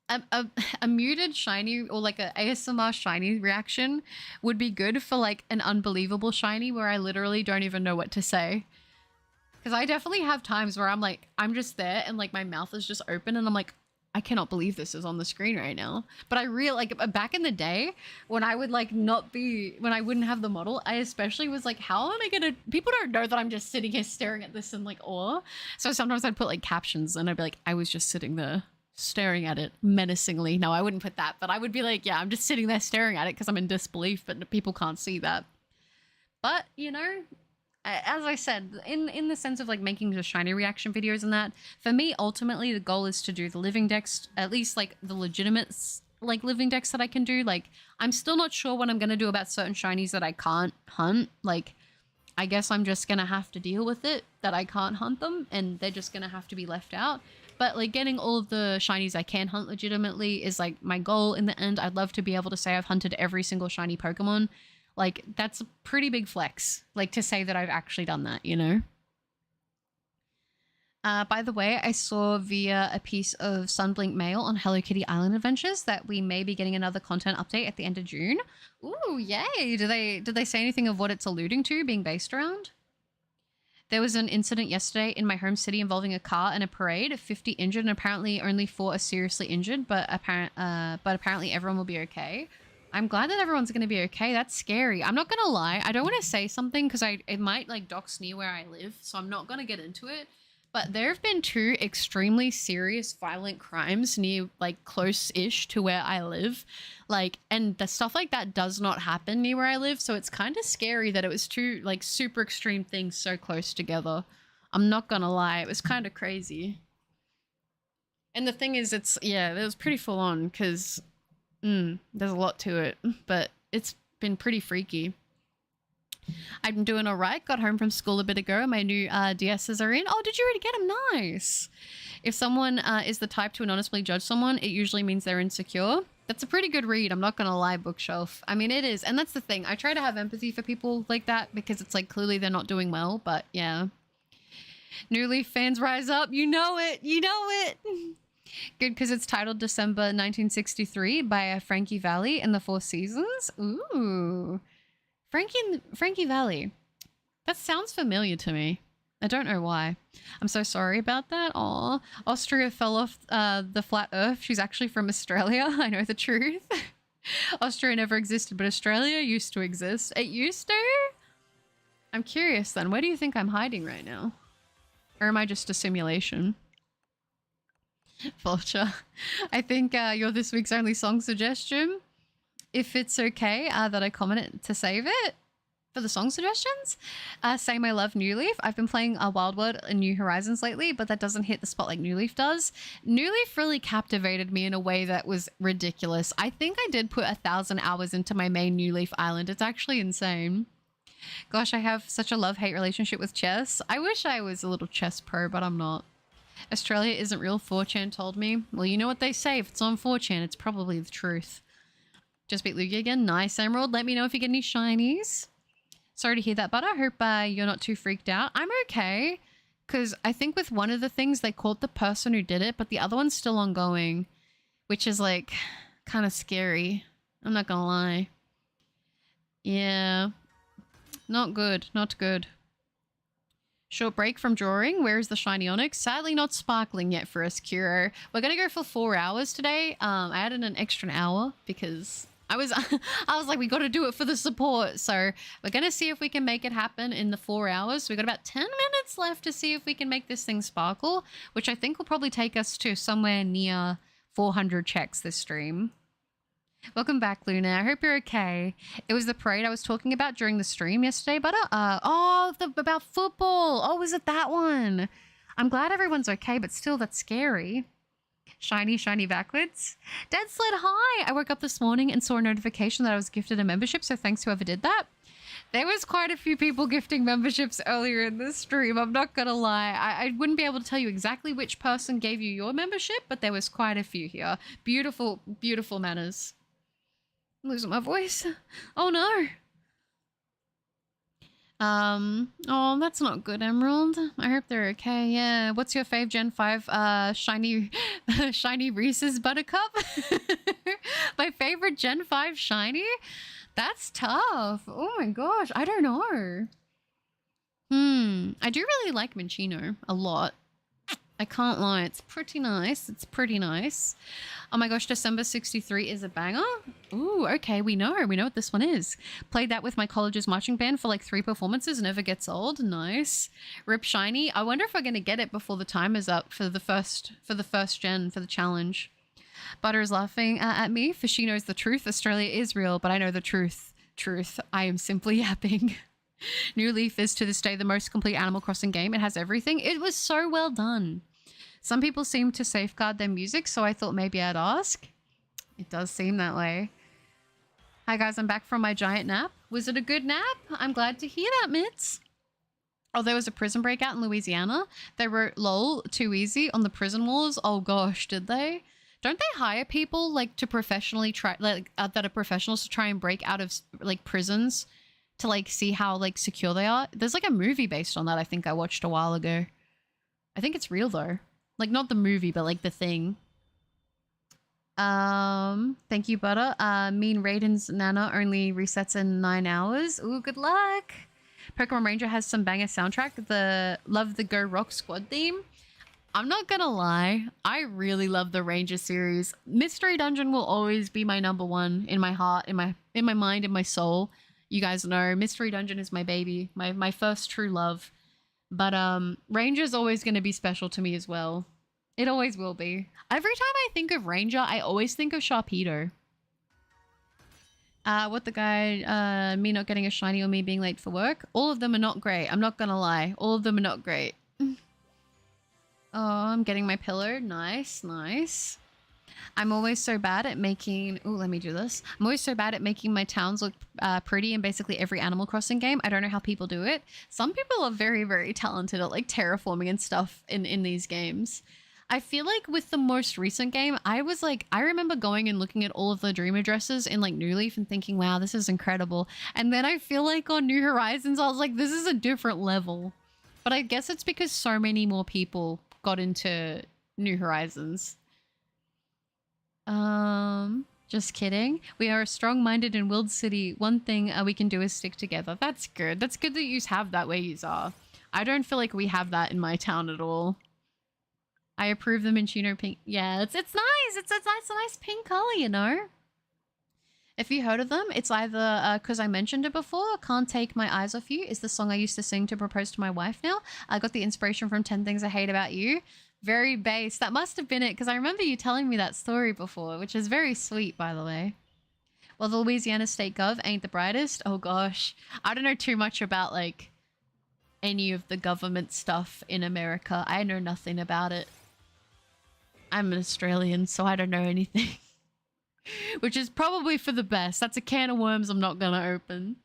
a muted shiny or like a ASMR shiny reaction would be good for like an unbelievable shiny where I literally don't even know what to say. Because I definitely have times where I'm like, I'm just there and like my mouth is just open and I'm like, I cannot believe this is on the screen right now. But I real like back in the day when I would like when I wouldn't have the model, I especially was like, how am I gonna, people don't know that I'm just sitting here staring at this in like awe. So sometimes I'd put like captions and I'd be like, I was just sitting there staring at it menacingly. No, I wouldn't put that, but I would be like, yeah, I'm just sitting there staring at it because I'm in disbelief, but people can't see that. But, you know, as I said, in the sense of like making the shiny reaction videos and that, for me, ultimately, the goal is to do the living decks, at least like the legitimate like living decks that I can do. Like, I'm still not sure what I'm going to do about certain shinies that I can't hunt. Like, I guess I'm just going to have to deal with it that I can't hunt them and they're just going to have to be left out. But like getting all of the shinies I can hunt legitimately is like my goal in the end. I'd love to be able to say I've hunted every single shiny Pokemon. Like that's a pretty big flex, like to say that I've actually done that, you know? By the way, I saw via a piece of Sunblink mail on Hello Kitty Island Adventures that we may be getting another content update at the end of June. Ooh, yay! Did they say anything of what it's alluding to being based around? There was an incident yesterday in my home city involving a car and a parade. 50 injured, and apparently only 4 are seriously injured, but apparently everyone will be okay. I'm glad that everyone's going to be okay. That's scary. I'm not going to lie. I don't want to say something because it might like dox near where I live, so I'm not going to get into it. But there have been 2 extremely serious violent crimes near like close-ish to where I live. Like, and the stuff like that does not happen near where I live. So it's kind of scary that it was 2 like super extreme things so close together. I'm not going to lie. It was kind of crazy. And the thing is, it was pretty full on because there's a lot to it, but it's been pretty freaky. I'm doing all right. Got home from school a bit ago. My new DSs are in. Oh, did you already get them? Nice. If someone is the type to anonymously judge someone, it usually means they're insecure. That's a pretty good read. I'm not going to lie, bookshelf. I mean, it is. And that's the thing. I try to have empathy for people like that because it's like clearly they're not doing well. But yeah. New Leaf fans rise up. You know it. You know it. Good because it's titled December 1963 by Frankie Valli and the Four Seasons. Ooh. Frankie Valli. That sounds familiar to me. I don't know why. I'm so sorry about that. Aw. Austria fell off the flat earth. She's actually from Australia. I know the truth. Austria never existed, but Australia used to exist. It used to? I'm curious then. Where do you think I'm hiding right now? Or am I just a simulation? Vulture. I think you're this week's only song suggestion. If it's okay that I comment to save it for the song suggestions. Same, I love New Leaf. I've been playing Wild World and New Horizons lately, but that doesn't hit the spot like New Leaf does. New Leaf really captivated me in a way that was ridiculous. I think I did put 1,000 hours into my main New Leaf Island. It's actually insane. Gosh, I have such a love-hate relationship with chess. I wish I was a little chess pro, but I'm not. Australia isn't real, 4chan told me. Well, you know what they say. If it's on 4chan, it's probably the truth. Just beat Lugia again. Nice, Emerald. Let me know if you get any shinies. Sorry to hear that, but I hope you're not too freaked out. I'm okay, because I think with one of the things, they caught the person who did it, but the other one's still ongoing, which is, like, kind of scary. I'm not gonna lie. Yeah. Not good. Not good. Short break from drawing. Where is the shiny Onix? Sadly not sparkling yet for us, Kuro. We're gonna go for 4 hours today. I added an extra hour because I was like, we got to do it for the support. So we're gonna see if we can make it happen in the 4 hours. We got about 10 minutes left to see if we can make this thing sparkle, which I think will probably take us to somewhere near 400 checks this stream. Welcome back, Luna. I hope you're okay. It was the parade I was talking about during the stream yesterday, but about football. Oh, was it that one? I'm glad everyone's okay, but still, that's scary. Shiny backwards. Dead Sled, hi! I woke up this morning and saw a notification that I was gifted a membership, so thanks whoever did that. There was quite a few people gifting memberships earlier in this stream, I'm not gonna lie. I wouldn't be able to tell you exactly which person gave you your membership, but there was quite a few here. Beautiful, beautiful manners. I'm losing my voice. Oh no. Oh, that's not good, Emerald. I hope they're okay. Yeah. What's your fave Gen 5 shiny shiny Reese's Buttercup? My favorite Gen 5 shiny? That's tough. Oh my gosh, I don't know. I do really like Minccino a lot. I can't lie, it's pretty nice. It's pretty nice. Oh my gosh, December 63 is a banger. Ooh, okay, we know what this one is. Played that with my college's marching band for like 3 performances, never gets old. Nice. Rip Shiny. I wonder if we're gonna get it before the time is up for the first gen, for the challenge. Butter is laughing at me, for she knows the truth. Australia is real, but I know the truth. I am simply yapping. New Leaf is to this day the most complete Animal Crossing game. It has everything. It was so well done. Some people seem to safeguard their music, so I thought maybe I'd ask. It does seem that way. Hi guys, I'm back from my giant nap. Was it a good nap? I'm glad to hear that, Mitz. Oh, there was a prison breakout in Louisiana. They wrote "lol, too easy" on the prison walls. Oh gosh, did they? Don't they hire people like to professionally try, like that are professionals to try and break out of like prisons to like see how like secure they are? There's like a movie based on that I think I watched a while ago. I think it's real though. Like not the movie, but like the thing. Thank you, Butter. Mean Raiden's Nana only resets in 9 hours. Ooh, good luck. Pokemon Ranger has some banger soundtrack. Love the Go Rock Squad theme. I'm not gonna lie, I really love the Ranger series. Mystery Dungeon will always be my number one in my heart, in my mind, in my soul. You guys know Mystery Dungeon is my baby, my first true love. But Ranger's always gonna be special to me as well. It always will be. Every time I think of Ranger, I always think of Sharpedo. What the guy, me not getting a shiny or me being late for work. All of them are not great. I'm not gonna lie. All of them are not great. Oh, I'm getting my pillow. Nice, nice. I'm always so bad at making... Oh, let me do this. I'm always so bad at making my towns look pretty in basically every Animal Crossing game. I don't know how people do it. Some people are very, very talented at like terraforming and stuff in these games. I feel like with the most recent game, I remember going and looking at all of the dream addresses in like New Leaf and thinking, wow, this is incredible. And then I feel like on New Horizons, I was like, this is a different level. But I guess it's because so many more people got into New Horizons. Just kidding. We are a strong-minded and willed city. One thing we can do is stick together. That's good. That's good that you have that where you are. I don't feel like we have that in my town at all. I approve the Minccino pink. Yeah, it's nice. It's a nice pink color, you know. If you heard of them, it's either because I mentioned it before. Can't Take My Eyes Off You is the song I used to sing to propose to my wife now. I got the inspiration from 10 Things I Hate About You. Very bass. That must have been it because I remember you telling me that story before, which is very sweet, by the way. Well, the Louisiana State Gov ain't the brightest. Oh gosh. I don't know too much about like any of the government stuff in America. I know nothing about it. I'm an Australian, so I don't know anything. Which is probably for the best. That's a can of worms I'm not gonna open.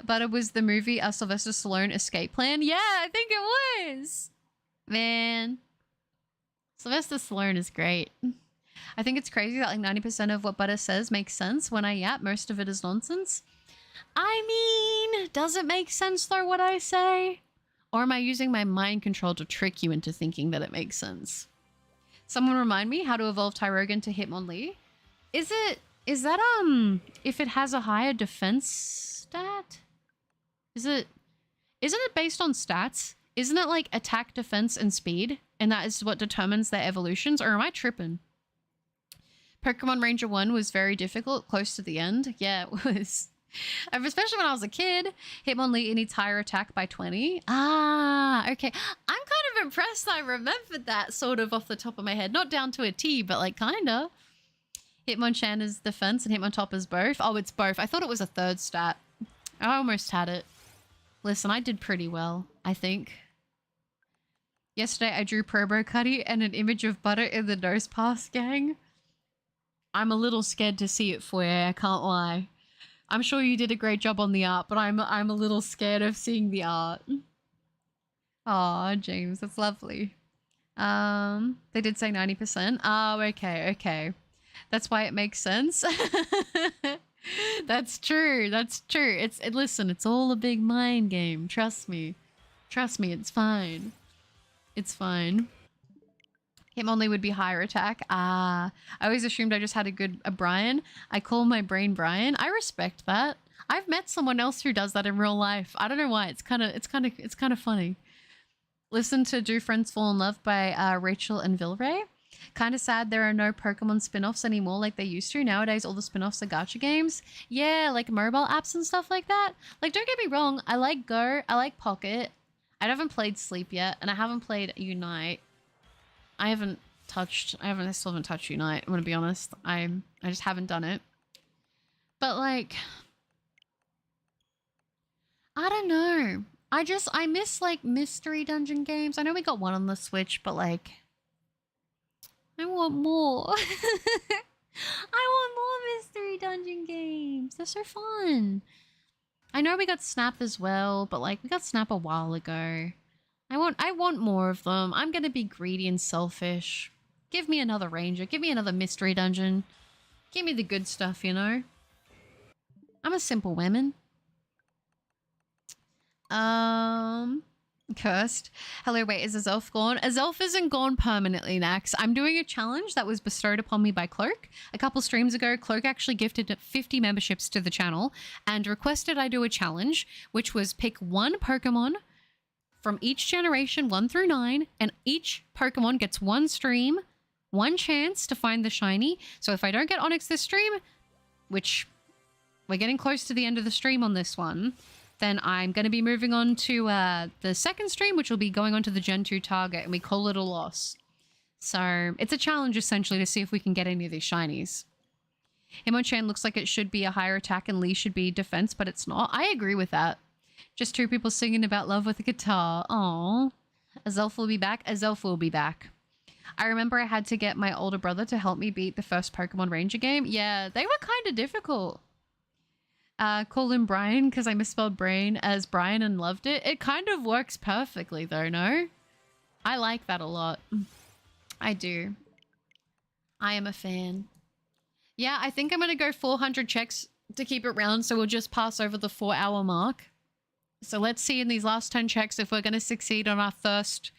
But it was the movie Sylvester Stallone Escape Plan. Yeah, I think it was. Man. Sylvester Stallone is great. I think it's crazy that like 90% of what Butter says makes sense. When I yap, most of it is nonsense. I mean, does it make sense though what I say? Or am I using my mind control to trick you into thinking that it makes sense? Someone remind me how to evolve Tyrogan to Hitmonlee. Is that if it has a higher defense stat? Isn't it based on stats? Isn't it like attack, defense, and speed? And that is what determines their evolutions? Or am I tripping? Pokemon Ranger 1 was very difficult, close to the end. Yeah, it was. Especially when I was a kid. Hitmonlee any tire attack by 20. Ah, okay. I'm kind of impressed I remembered that sort of off the top of my head. Not down to a T, but like kinda. Hitmonchan is defense and Hitmontop is both. Oh, it's both. I thought it was a third stat. I almost had it. Listen, I did pretty well, I think. Yesterday, I drew Probo Cuddy and an image of Butter in the Nose Pass gang. I'm a little scared to see it for you, I can't lie. I'm sure you did a great job on the art, but I'm a little scared of seeing the art. Aw, James, that's lovely. They did say 90%. Oh, okay. That's why it makes sense. That's true. That's true. Listen, it's all a big mind game. Trust me. Trust me, it's fine. It's fine. Hitmonlee would be higher attack. Ah, I always assumed I just had a Brian. I call my brain Brian. I respect that. I've met someone else who does that in real life. I don't know why. It's kind of funny. Listen to Do Friends Fall in Love by Rachel and Vilray. Kind of sad there are no Pokemon spin-offs anymore like they used to. Nowadays, all the spin-offs are gacha games. Yeah, like mobile apps and stuff like that. Like, don't get me wrong. I like Go. I like Pocket. I haven't played Sleep yet, and I haven't played Unite. I still haven't touched Unite. I'm gonna be honest. I just haven't done it. But like, I don't know. I miss like mystery dungeon games. I know we got one on the Switch, but like, I want more. I want more mystery dungeon games. They're so fun. I know we got Snap as well, but like we got Snap a while ago. I want more of them. I'm gonna be greedy and selfish. Give me another ranger. Give me another mystery dungeon. Give me the good stuff, you know? I'm a simple woman. Cursed. Hello, wait, is Azelf gone? Azelf isn't gone permanently, Nax. I'm doing a challenge that was bestowed upon me by Cloak. A couple streams ago, Cloak actually gifted 50 memberships to the channel and requested I do a challenge, which was pick one Pokemon from each generation 1 through 9, and each Pokemon gets one stream, one chance to find the shiny. So if I don't get Onix this stream, which we're getting close to the end of the stream on this one, then I'm going to be moving on to the second stream, which will be going on to the Gen 2 target, and we call it a loss. So it's a challenge, essentially, to see if we can get any of these shinies. Hitmonchan looks like it should be a higher attack and Lee should be defense, but it's not. I agree with that. Just two people singing about love with a guitar. Aww. Azelf will be back. Azelf will be back. I remember I had to get my older brother to help me beat the first Pokemon Ranger game. Yeah, they were kind of difficult. Call him Brian because I misspelled brain as Brian and loved it. It kind of works perfectly though, no? I like that a lot. I do. I am a fan. Yeah, I think I'm going to go 400 checks to keep it round, so we'll just pass over the 4-hour mark. So let's see in these last 10 checks if we're going to succeed on our first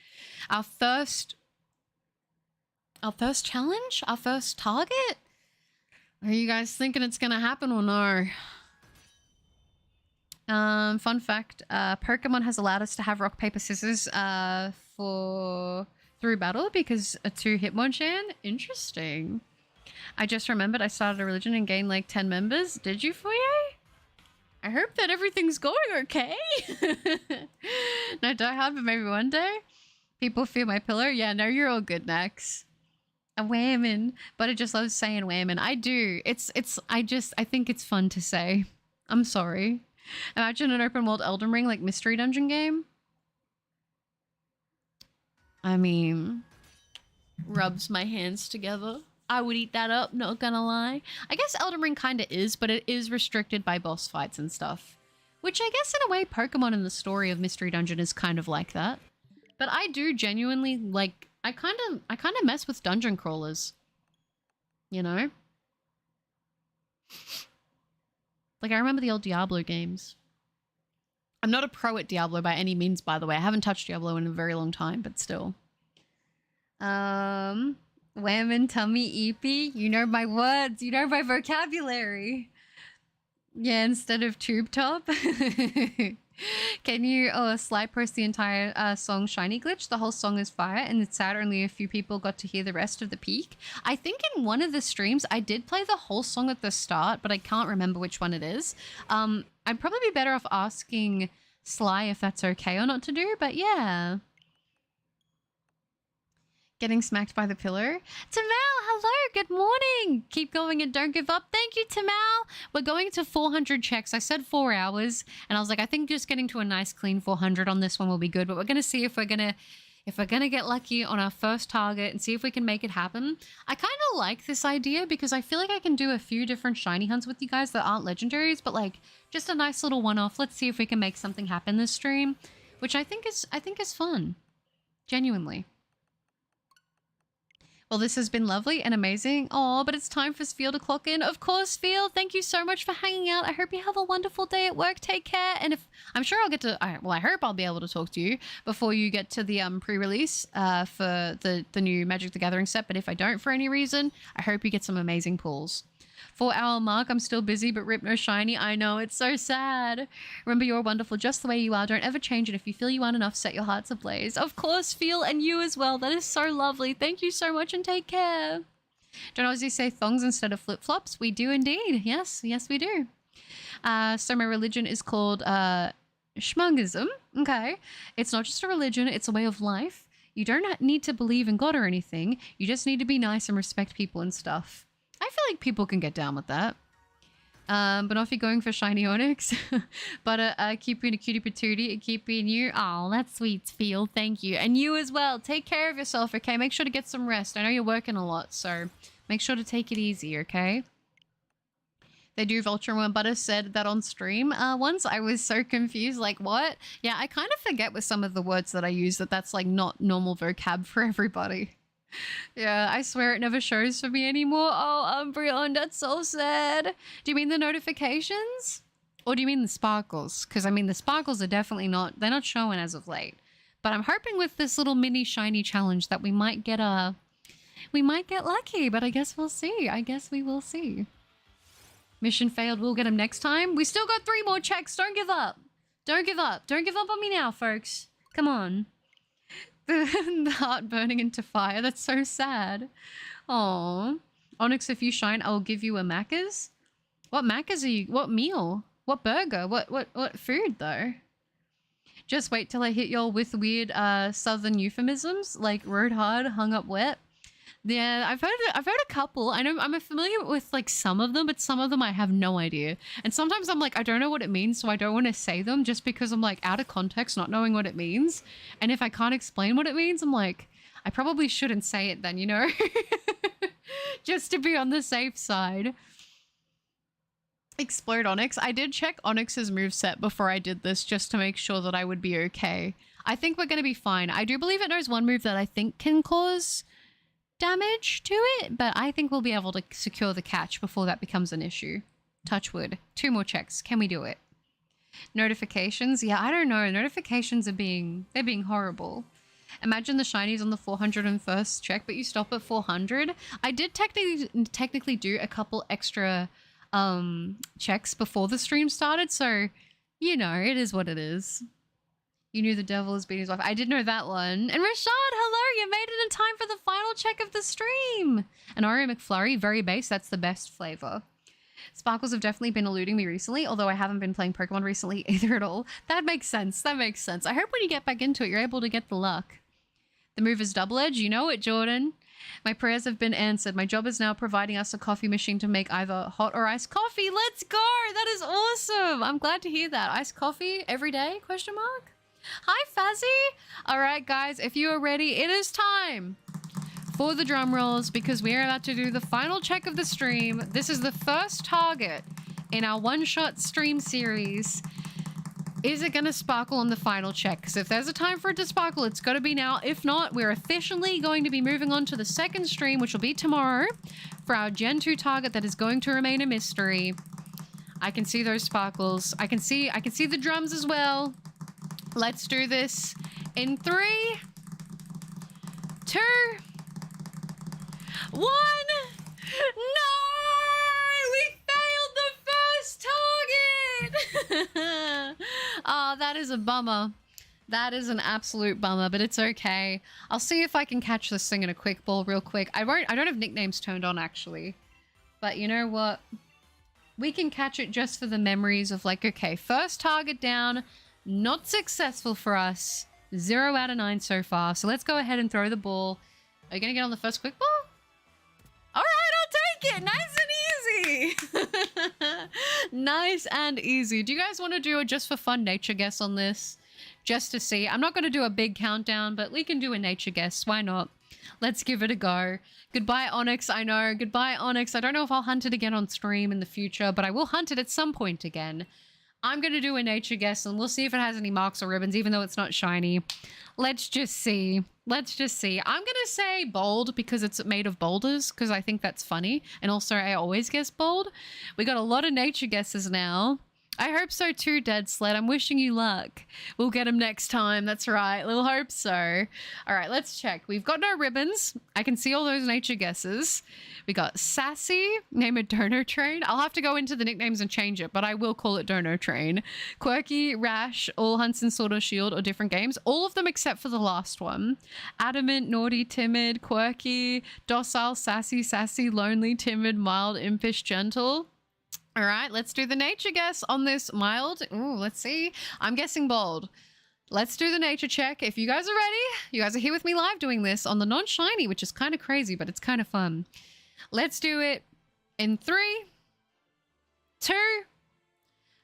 challenge, our first target. Are you guys thinking it's going to happen or no? Fun fact, Pokemon has allowed us to have rock, paper, scissors, through battle because a 2 Hitmonchan. Interesting. I just remembered I started a religion and gained like 10 members. Did you, Foyer? I hope that everything's going okay. No, die hard, but maybe one day. People feel my pillow. Yeah, no, you're all good, Max. A whammin'. But I just love saying whammin'. I do. I think it's fun to say. I'm sorry. Imagine an open world Elden Ring like mystery dungeon game. I mean, rubs my hands together. I would eat that up, not gonna lie. I guess Elden Ring kind of is, but it is restricted by boss fights and stuff. Which I guess in a way Pokemon in the story of Mystery Dungeon is kind of like that. But I do genuinely, like, I kind of mess with dungeon crawlers. You know? Like, I remember the old Diablo games. I'm not a pro at Diablo by any means, by the way. I haven't touched Diablo in a very long time, but still. Whammin', tummy, eepy. You know my words. You know my vocabulary. Yeah, instead of tube top. Can you slide post the entire song Shiny Glitch? The whole song is fire and it's sad only a few people got to hear the rest of the peak. I think in one of the streams I did play the whole song at the start, but I can't remember which one it is. I'd probably be better off asking Sly if that's okay or not to do, but yeah. Getting smacked by the pillow. Tamal, hello, good morning. Keep going and don't give up. Thank you, Tamal. We're going to 400 checks. I said 4 hours, and I was like, I think just getting to a nice clean 400 on this one will be good, but we're going to see if we're going to get lucky on our first target and see if we can make it happen. I kind of like this idea because I feel like I can do a few different shiny hunts with you guys that aren't legendaries, but like just a nice little one-off. Let's see if we can make something happen this stream, which I think is fun. Genuinely. Well, this has been lovely and amazing. Oh, but it's time for Sfeel to clock in. Of course, Sfeel, thank you so much for hanging out. I hope you have a wonderful day at work. Take care. And if I'm sure I'll get to, well, I hope I'll be able to talk to you before you get to the pre-release for the new Magic the Gathering set. But if I don't for any reason, I hope you get some amazing pulls. 4-hour mark, I'm still busy, but rip no shiny. I know, it's so sad. Remember, you're wonderful just the way you are. Don't ever change it. If you feel you aren't enough, set your hearts ablaze. Of course, Feel, and you as well. That is so lovely. Thank you so much and take care. Don't always say thongs instead of flip-flops. We do indeed. Yes, yes we do. So my religion is called Schmungism. Okay. It's not just a religion, it's a way of life. You don't need to believe in God or anything. You just need to be nice and respect people and stuff. I feel like people can get down with that. But off you're going for shiny Onix. But keep being a cutie patootie and keep being you. Oh, that's sweet, Feel. Thank you. And you as well. Take care of yourself, okay? Make sure to get some rest. I know you're working a lot, so make sure to take it easy, okay? They do Vulture when Butter said that on stream. Once I was so confused, like, what? Yeah, I kind of forget with some of the words that I use that's like not normal vocab for everybody. Yeah, I swear it never shows for me anymore. Oh, Umbreon, that's so sad. Do you mean the notifications? Or do you mean the sparkles? Because, I mean, the sparkles are definitely not, they're not showing as of late. But I'm hoping with this little mini shiny challenge that we might get lucky, but I guess we'll see. I guess we will see. Mission failed, we'll get him next time. We still got 3 more checks, don't give up. Don't give up. Don't give up on me now, folks. Come on. The heart burning into fire. That's so sad. Oh, Onix, if you shine, I will give you a Macca's. What Macca's are you? What meal? What burger? What food though? Just wait till I hit y'all with weird southern euphemisms like rode hard, hung up wet. Yeah, I've heard a couple. I know I'm familiar with like some of them, but some of them I have no idea. And sometimes I'm like, I don't know what it means, so I don't want to say them just because I'm like out of context, not knowing what it means. And if I can't explain what it means, I'm like, I probably shouldn't say it then, you know? Just to be on the safe side. Explode Onix. I did check Onix's moveset before I did this just to make sure that I would be okay. I think we're going to be fine. I do believe it knows one move that I think can cause damage to it, but I think we'll be able to secure the catch before that becomes an issue. Touch wood. 2 more checks. Can we do it? Notifications? Yeah, I don't know. Notifications are they're being horrible. Imagine the shinies on the 401st check, but you stop at 400. I did technically do a couple extra checks before the stream started, so you know, it is what it is. You knew the devil was beating his wife. I did know that one. And Rashad, hello! You made it in time for the final check of the stream! An Oreo McFlurry, very base. That's the best flavor. Sparkles have definitely been eluding me recently, although I haven't been playing Pokemon recently either at all. That makes sense. That makes sense. I hope when you get back into it, you're able to get the luck. The move is double edge. You know it, Jordan. My prayers have been answered. My job is now providing us a coffee machine to make either hot or iced coffee. Let's go! That is awesome! I'm glad to hear that. Iced coffee every day? Question mark? Hi, Fazzy! Alright, guys, if you are ready, it is time for the drum rolls because we are about to do the final check of the stream. This is the first target in our one-shot stream series. Is it going to sparkle on the final check? Because if there's a time for it to sparkle, it's got to be now. If not, we're officially going to be moving on to the second stream, which will be tomorrow, for our Gen 2 target that is going to remain a mystery. I can see those sparkles. I can see the drums as well. Let's do this in 3, 2, 1. No! We failed the first target! Oh, that is a bummer. That is an absolute bummer, but it's okay. I'll see if I can catch this thing in a quick ball real quick. I don't have nicknames turned on, actually. But you know what? We can catch it just for the memories of like, okay, first target down. Not successful for us. 0 out of 9 so far. So let's go ahead and throw the ball. Are you going to get on the first quick ball? All right, I'll take it. Nice and easy. Nice and easy. Do you guys want to do a just for fun nature guess on this? Just to see. I'm not going to do a big countdown, but we can do a nature guess. Why not? Let's give it a go. Goodbye, Onix. I know. Goodbye, Onix. I don't know if I'll hunt it again on stream in the future, but I will hunt it at some point again. I'm going to do a nature guess and we'll see if it has any marks or ribbons, even though it's not shiny. Let's just see. Let's just see. I'm going to say bold because it's made of boulders because I think that's funny. And also I always guess bold. We got a lot of nature guesses now. I hope so too, Dead Sled. I'm wishing you luck. We'll get them next time. That's right. We'll hope so. All right, let's check. We've got no ribbons. I can see all those nature guesses. We got Sassy, name it Dono Train. I'll have to go into the nicknames and change it, but I will call it Dono Train. Quirky, Rash, All Hunts and Sword or Shield or different games. All of them except for the last one. Adamant, Naughty, Timid, Quirky, Docile, Sassy, Lonely, Timid, Mild, Impish, Gentle. All right, let's do the nature guess on this mild. Ooh, let's see. I'm guessing bold. Let's do the nature check. If you guys are ready, you guys are here with me live doing this on the non-shiny, which is kind of crazy, but it's kind of fun. Let's do it in 3, 2,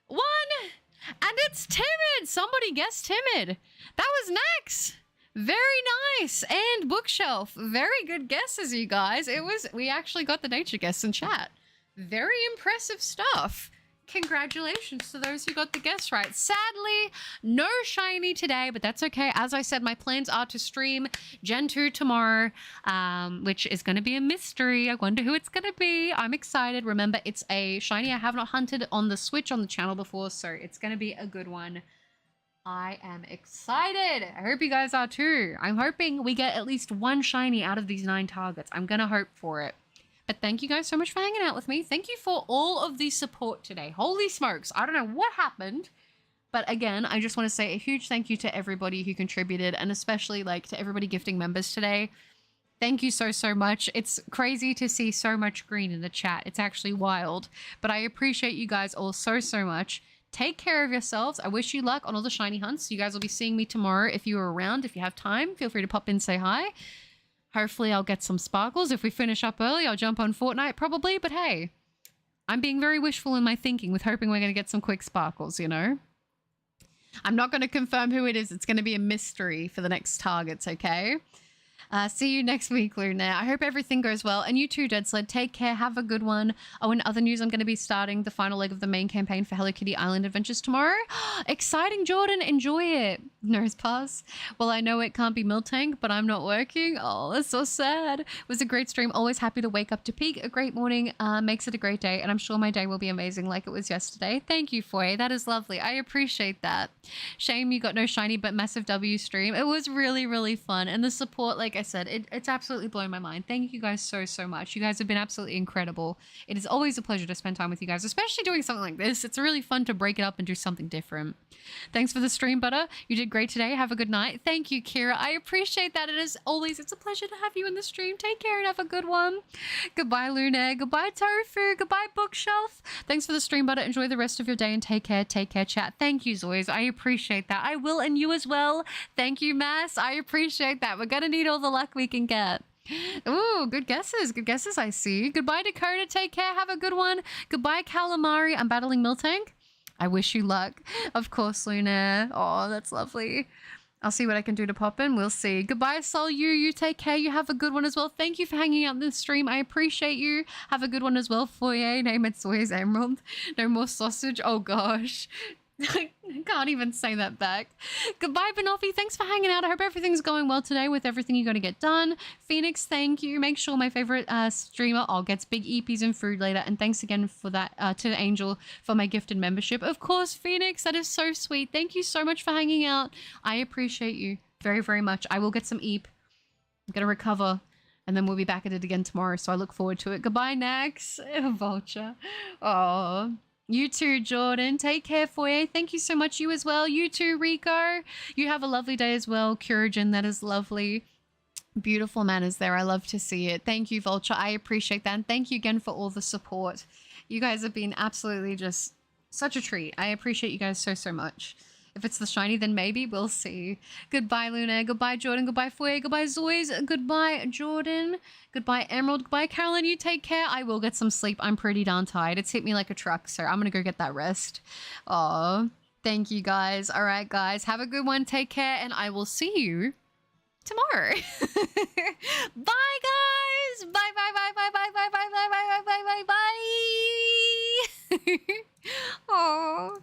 1. And it's Timid. Somebody guessed Timid. That was Nex. Very nice. And Bookshelf. Very good guesses, you guys. We actually got the nature guess in chat. Very impressive stuff. Congratulations to those who got the guess right. Sadly, no shiny today, but that's okay. As I said, my plans are to stream Gen 2 tomorrow, which is going to be a mystery. I wonder who it's going to be. I'm excited. Remember, it's a shiny I have not hunted on the Switch on the channel before, so it's going to be a good one. I am excited. I hope you guys are too. I'm hoping we get at least one shiny out of these 9 targets. I'm going to hope for it. But thank you guys so much for hanging out with me. Thank you for all of the support today. Holy smokes. I don't know what happened. But again, I just want to say a huge thank you to everybody who contributed and especially like to everybody gifting members today. Thank you so, so much. It's crazy to see so much green in the chat. It's actually wild. But I appreciate you guys all so, so much. Take care of yourselves. I wish you luck on all the shiny hunts. You guys will be seeing me tomorrow if you are around. If you have time, feel free to pop in, say hi. Hopefully I'll get some sparkles. If we finish up early, I'll jump on Fortnite probably. But hey, I'm being very wishful in my thinking with hoping we're going to get some quick sparkles, you know? I'm not going to confirm who it is. It's going to be a mystery for the next targets, okay? See you next week, Luna. I hope everything goes well. And you too, Dead Sled. Take care. Have a good one. Oh, in other news, I'm going to be starting the final leg of the main campaign for Hello Kitty Island Adventures tomorrow. Exciting, Jordan. Enjoy it. Nose pass. Well, I know it can't be Miltank, but I'm not working. Oh, that's so sad. It was a great stream. Always happy to wake up to peak. A great morning makes it a great day. And I'm sure my day will be amazing like it was yesterday. Thank you, Foy. That is lovely. I appreciate that. Shame you got no shiny, but massive W stream. It was really, really fun. And the support, like I said, it's absolutely blown my mind. Thank you guys so, so much. You guys have been absolutely incredible. It is always a pleasure to spend time with you guys, especially doing something like this. It's really fun to break it up and do something different. Thanks for the stream, Butter. You did great today. Have a good night. Thank you, Kira. I appreciate that. It is always, it's a pleasure to have you in the stream. Take care and have a good one. Goodbye, Luna. Goodbye, Tofu. Goodbye, Bookshelf. Thanks for the stream, Butter. Enjoy the rest of your day and take care. Take care, chat. Thank you, Zoys. I appreciate that. I will, and you as well. Thank you, Mass. I appreciate that. We're going to need all the luck we can get. Ooh, good guesses. Good guesses, I see. Goodbye, Dakota. Take care. Have a good one. Goodbye, Calamari. I'm battling Miltank. I wish you luck. Of course, Luna. Oh, that's lovely. I'll see what I can do to pop in. We'll see. Goodbye, Sol. You take care. You have a good one as well. Thank you for hanging out in this stream. I appreciate you. Have a good one as well. Foyer. Name it's always Emerald. No more sausage. Oh, gosh. I can't even say that back. Goodbye, Banoffee. Thanks for hanging out. I hope everything's going well today with everything you got to get done. Phoenix, thank you. Make sure my favorite streamer gets big EPs and food later. And thanks again for that to Angel for my gifted membership. Of course, Phoenix, that is so sweet. Thank you so much for hanging out. I appreciate you very, very much. I will get some EP. I'm going to recover. And then we'll be back at it again tomorrow. So I look forward to it. Goodbye, Nax. Vulture. Oh. You too, Jordan. Take care, Foyer. Thank you so much. You as well. You too, Rico. You have a lovely day as well. Kurigen, that is lovely. Beautiful manners there. I love to see it. Thank you, Vulture. I appreciate that. And thank you again for all the support. You guys have been absolutely just such a treat. I appreciate you guys so, so much. If it's the shiny, then maybe we'll see. Goodbye, Luna. Goodbye, Jordan. Goodbye, Foyer. Goodbye, Zoys. Goodbye, Jordan. Goodbye, Emerald. Goodbye, Carolyn. You take care. I will get some sleep. I'm pretty darn tired. It's hit me like a truck, so I'm going to go get that rest. Oh, thank you, guys. All right, guys. Have a good one. Take care, and I will see you tomorrow. Bye, guys. Bye, bye, bye, bye, bye, bye, bye, bye, bye, bye, bye, bye, bye. Oh.